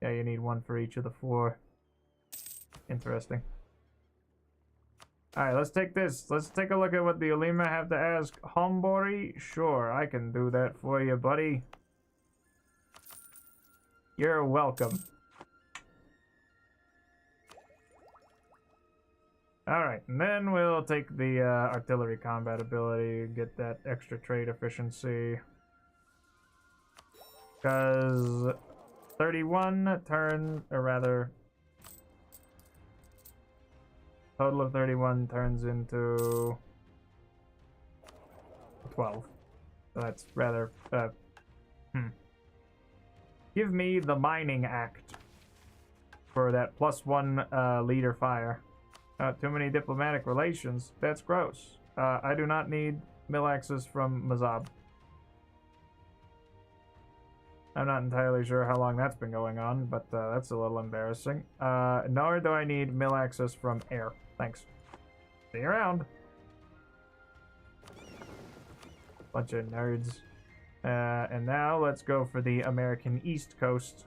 Yeah, you need one for each of the 4. Interesting. All right, let's take this. Let's take a look at what the Ulema have to ask. Hombori, sure, I can do that for you, buddy. You're welcome. Alright, and then we'll take the artillery combat ability, get that extra trade efficiency. Because 31 turn, or rather, total of 31 turns into 12. So that's rather, Give me the mining act for that +1 leader fire. Too many diplomatic relations. That's gross. I do not need mill access from Mazab. I'm not entirely sure how long that's been going on, but that's a little embarrassing. Nor do I need mill access from air. Thanks. See you around. Bunch of nerds. And now let's go for the American East Coast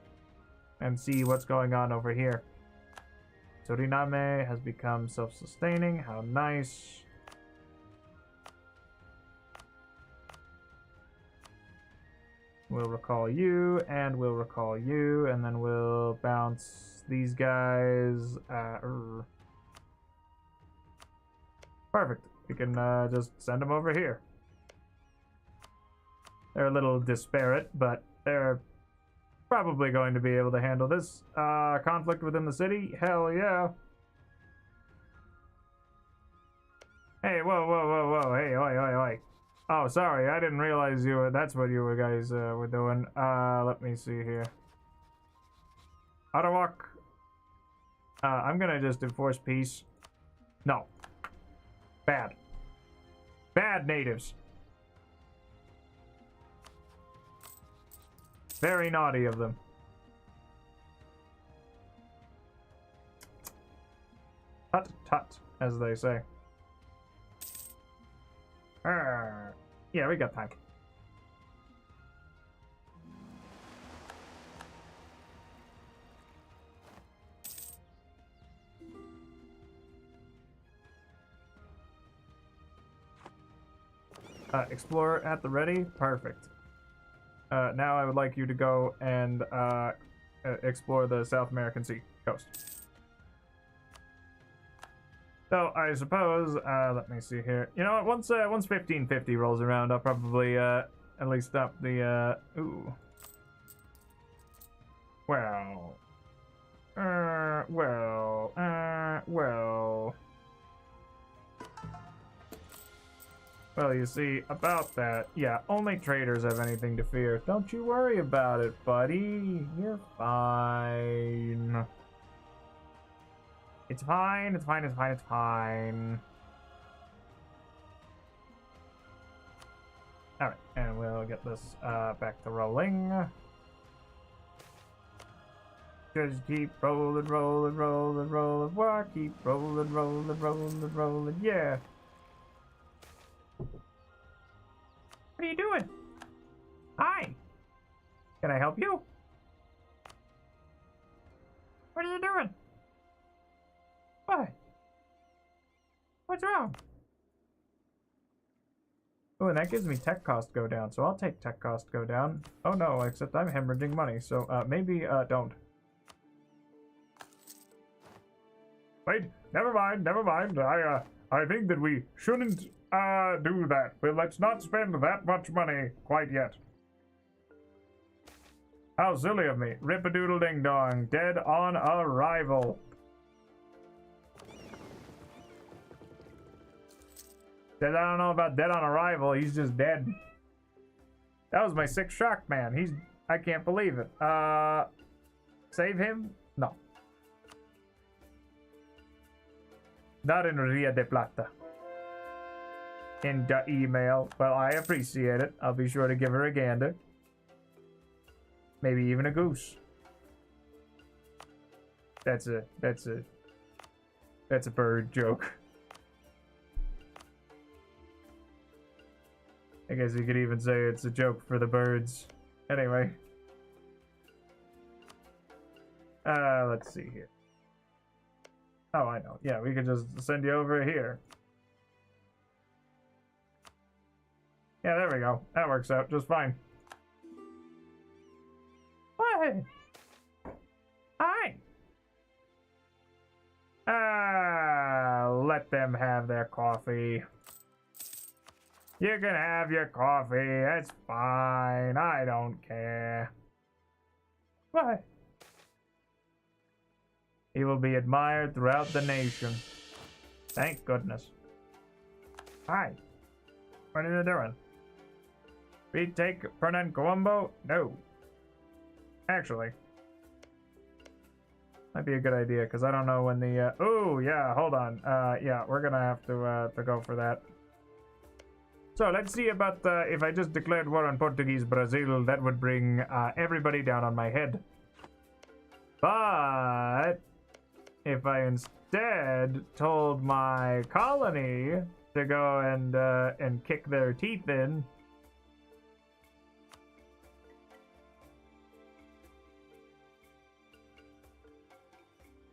and see what's going on over here. Suriname has become self-sustaining. How nice. We'll recall you, and we'll recall you, and then we'll bounce these guys. Perfect. We can just send them over here. They're a little disparate, but they're probably going to be able to handle this. Conflict within the city? Hell yeah. Hey, whoa. Hey, oi. Oh, sorry, I didn't realize that's what you guys were doing. Let me see here. Arawak. I'm gonna just enforce peace. No. Bad. Bad natives. Very naughty of them. Tut tut, as they say. Yeah, we got time. Explorer at the ready. Perfect. Now I would like you to go and explore the South American Sea coast. So I suppose, let me see here. You know what? Once 1550 rolls around, I'll probably at least stop the ooh. Well. Well, you see, about that, yeah, only traders have anything to fear. Don't you worry about it, buddy. You're fine. It's fine. Alright, and we'll get this back to rolling. Just keep rolling. Why keep rolling, yeah. What are you doing? Hi. Can I help you? What are you doing? What? What's wrong? Oh, and that gives me tech cost go down, so I'll take tech cost go down. Oh no, except I'm hemorrhaging money, so maybe don't. Wait, never mind. I think that we shouldn't do that. Well, let's not spend that much money quite yet. How silly of me. Rip-a-doodle ding-dong. Dead on arrival. I don't know about dead on arrival. He's just dead. That was my 6th shock, man. I can't believe it. Save him? No. Not in Ria de Plata. In the email. Well, I appreciate it. I'll be sure to give her a gander. Maybe even a goose. That's a bird joke. I guess you could even say it's a joke for the birds. Anyway. Let's see here. Oh, I know. Yeah, we could just send you over here. Yeah, there we go. That works out just fine. What? Hi. Let them have their coffee. You can have your coffee. It's fine. I don't care. What? He will be admired throughout the nation. Thank goodness. Hi. What are you doing? Retake Pernan Colombo? No. Actually. Might be a good idea, because I don't know when the, oh, yeah, hold on. Yeah, we're gonna have to go for that. So, let's see about, if I just declared war on Portuguese Brazil, that would bring, everybody down on my head. But, if I instead told my colony to go and kick their teeth in,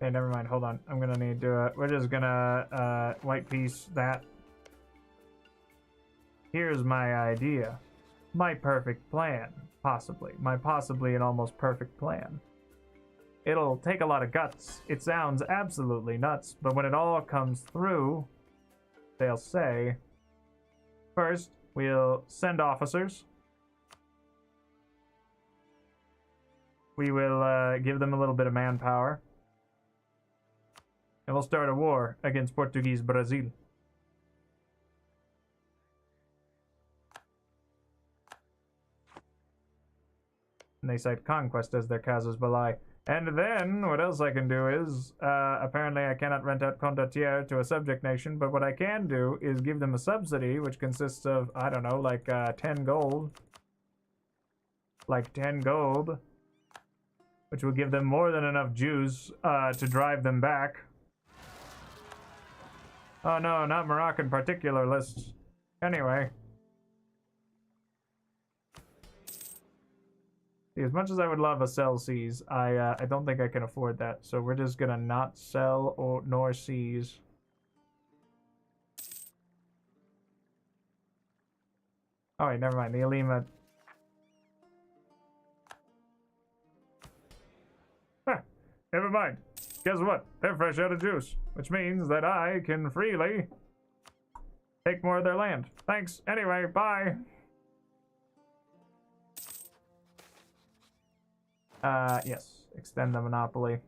okay, never mind. Hold on. I'm gonna need to. We're just gonna white piece that. Here's my idea. My perfect plan. Possibly. My possibly and almost perfect plan. It'll take a lot of guts. It sounds absolutely nuts, but when it all comes through, they'll say, first, we'll send officers. We will give them a little bit of manpower. And we'll start a war against Portuguese Brazil. And they cite conquest as their casus belli. And then, what else I can do is, apparently I cannot rent out condottiere to a subject nation, but what I can do is give them a subsidy, which consists of, I don't know, like 10 gold. Like 10 gold. Which will give them more than enough Jews to drive them back. Oh no, not Moroccan particular lists. Anyway. See, as much as I would love a sell seize, I don't think I can afford that. So we're just gonna not sell or nor seize. Oh wait, never mind. The Alima. Huh, never mind. Guess what? They're fresh out of juice, which means that I can freely take more of their land. Thanks. Anyway, bye. Yes. Extend the monopoly.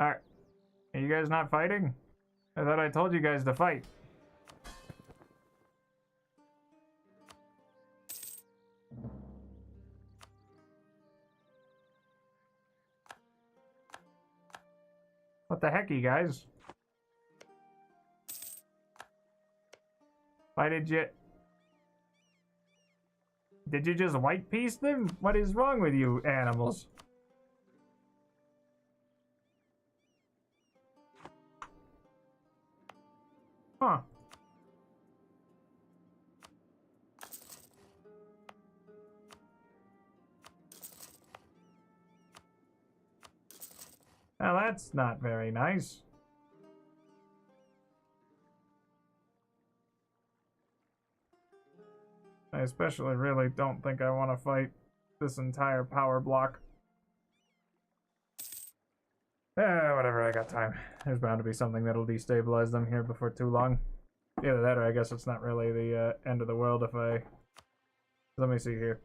Alright. Are you guys not fighting? I thought I told you guys to fight. What the heck, you guys? Why did you just white piece them? What is wrong with you animals? Huh. Now that's not very nice. I especially really don't think I want to fight this entire power block. Whatever, I got time. There's bound to be something that'll destabilize them here before too long. Either that or I guess it's not really the end of the world if I... Let me see here.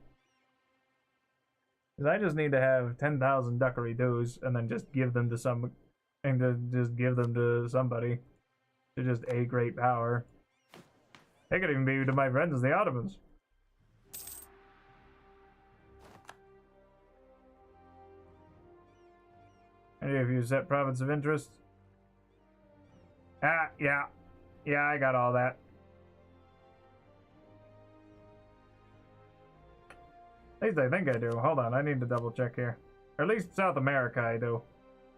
Because I just need to have 10,000 duckary-doos and then just give them to some... And to just give them to somebody. To just a great power. They could even be to my friends, the Ottomans. Any of you set province of interest? Yeah. Yeah, I got all that. At least I think I do. Hold on, I need to double check here. Or at least South America I do.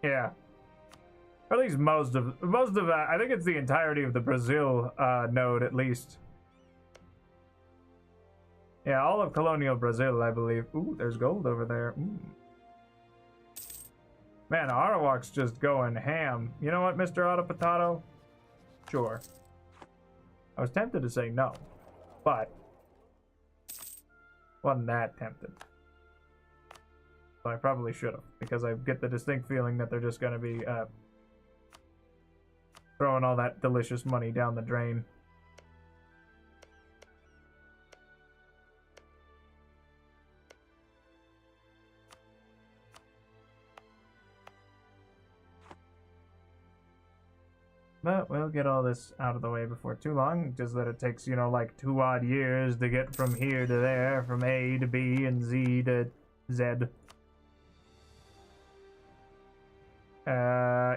Yeah. Or at least most of I think it's the entirety of the Brazil node at least. Yeah, all of colonial Brazil, I believe. Ooh, there's gold over there. Ooh. Man, Arawak's just going ham. You know what, Mr. Autopotato? Sure. I was tempted to say no, but wasn't that tempted. So I probably should have, because I get the distinct feeling that they're just going to be throwing all that delicious money down the drain. But we'll get all this out of the way before too long. Just that it takes, you know, like 2 odd years to get from here to there, from A to B and Z to Z.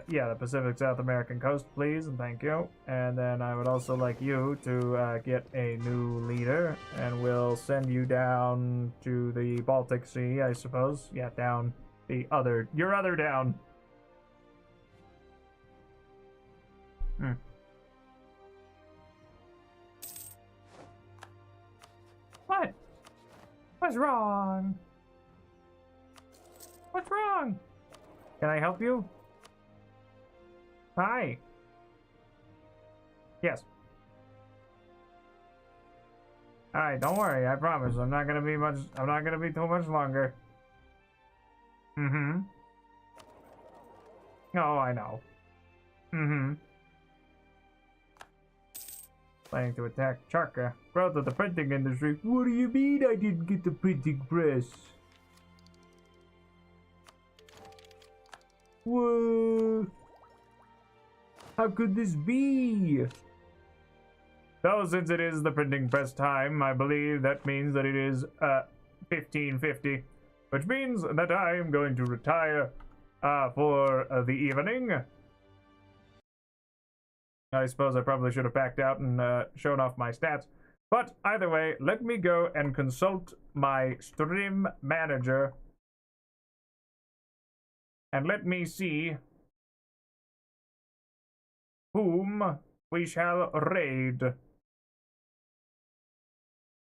Yeah, the Pacific South American coast, please, and thank you. And then I would also like you to get a new leader, and we'll send you down to the Baltic Sea, I suppose. Yeah, down your other down. What? What's wrong? What's wrong? Can I help you? Hi. Yes. Alright, don't worry, I promise. I'm not gonna be too much longer. Mm-hmm. Oh, I know. Mm-hmm. Planning to attack Charka. Growth of the printing industry. What do you mean I didn't get the printing press? Whoa. How could this be? So since it is the printing press time, I believe that means that it is 1550. Which means that I am going to retire for the evening. I suppose I probably should have backed out and shown off my stats. But either way, let me go and consult my stream manager. And let me see whom we shall raid.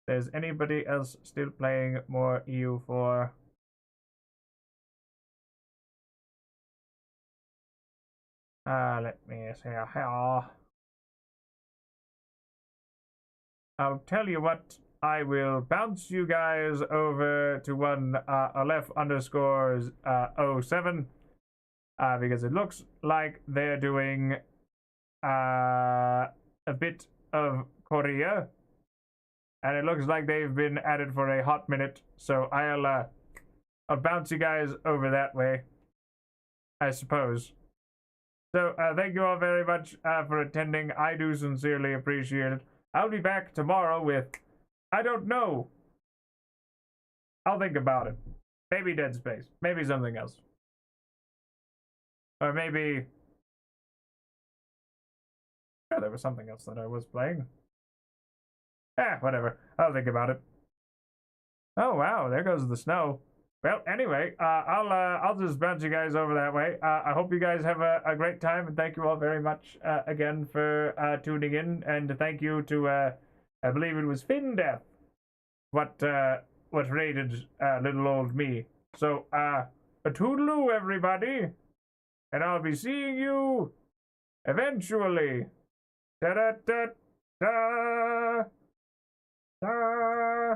There's anybody else still playing more EU4? Let me see here. I'll tell you what, I will bounce you guys over to one Aleph_07 because it looks like they're doing a bit of Korea, and it looks like they've been at it for a hot minute. So I'll bounce you guys over that way, I suppose. So thank you all very much for attending. I do sincerely appreciate it. I'll be back tomorrow with, I don't know. I'll think about it. Maybe Dead Space. Maybe something else. Or maybe... Oh, there was something else that I was playing. Whatever. I'll think about it. Oh, wow. There goes the snow. Well, anyway, I'll just bounce you guys over that way. I hope you guys have a great time, and thank you all very much again for tuning in. And thank you to I believe it was Fin Death, what raided little old me. So a toodaloo, everybody, and I'll be seeing you eventually. Da da da da da.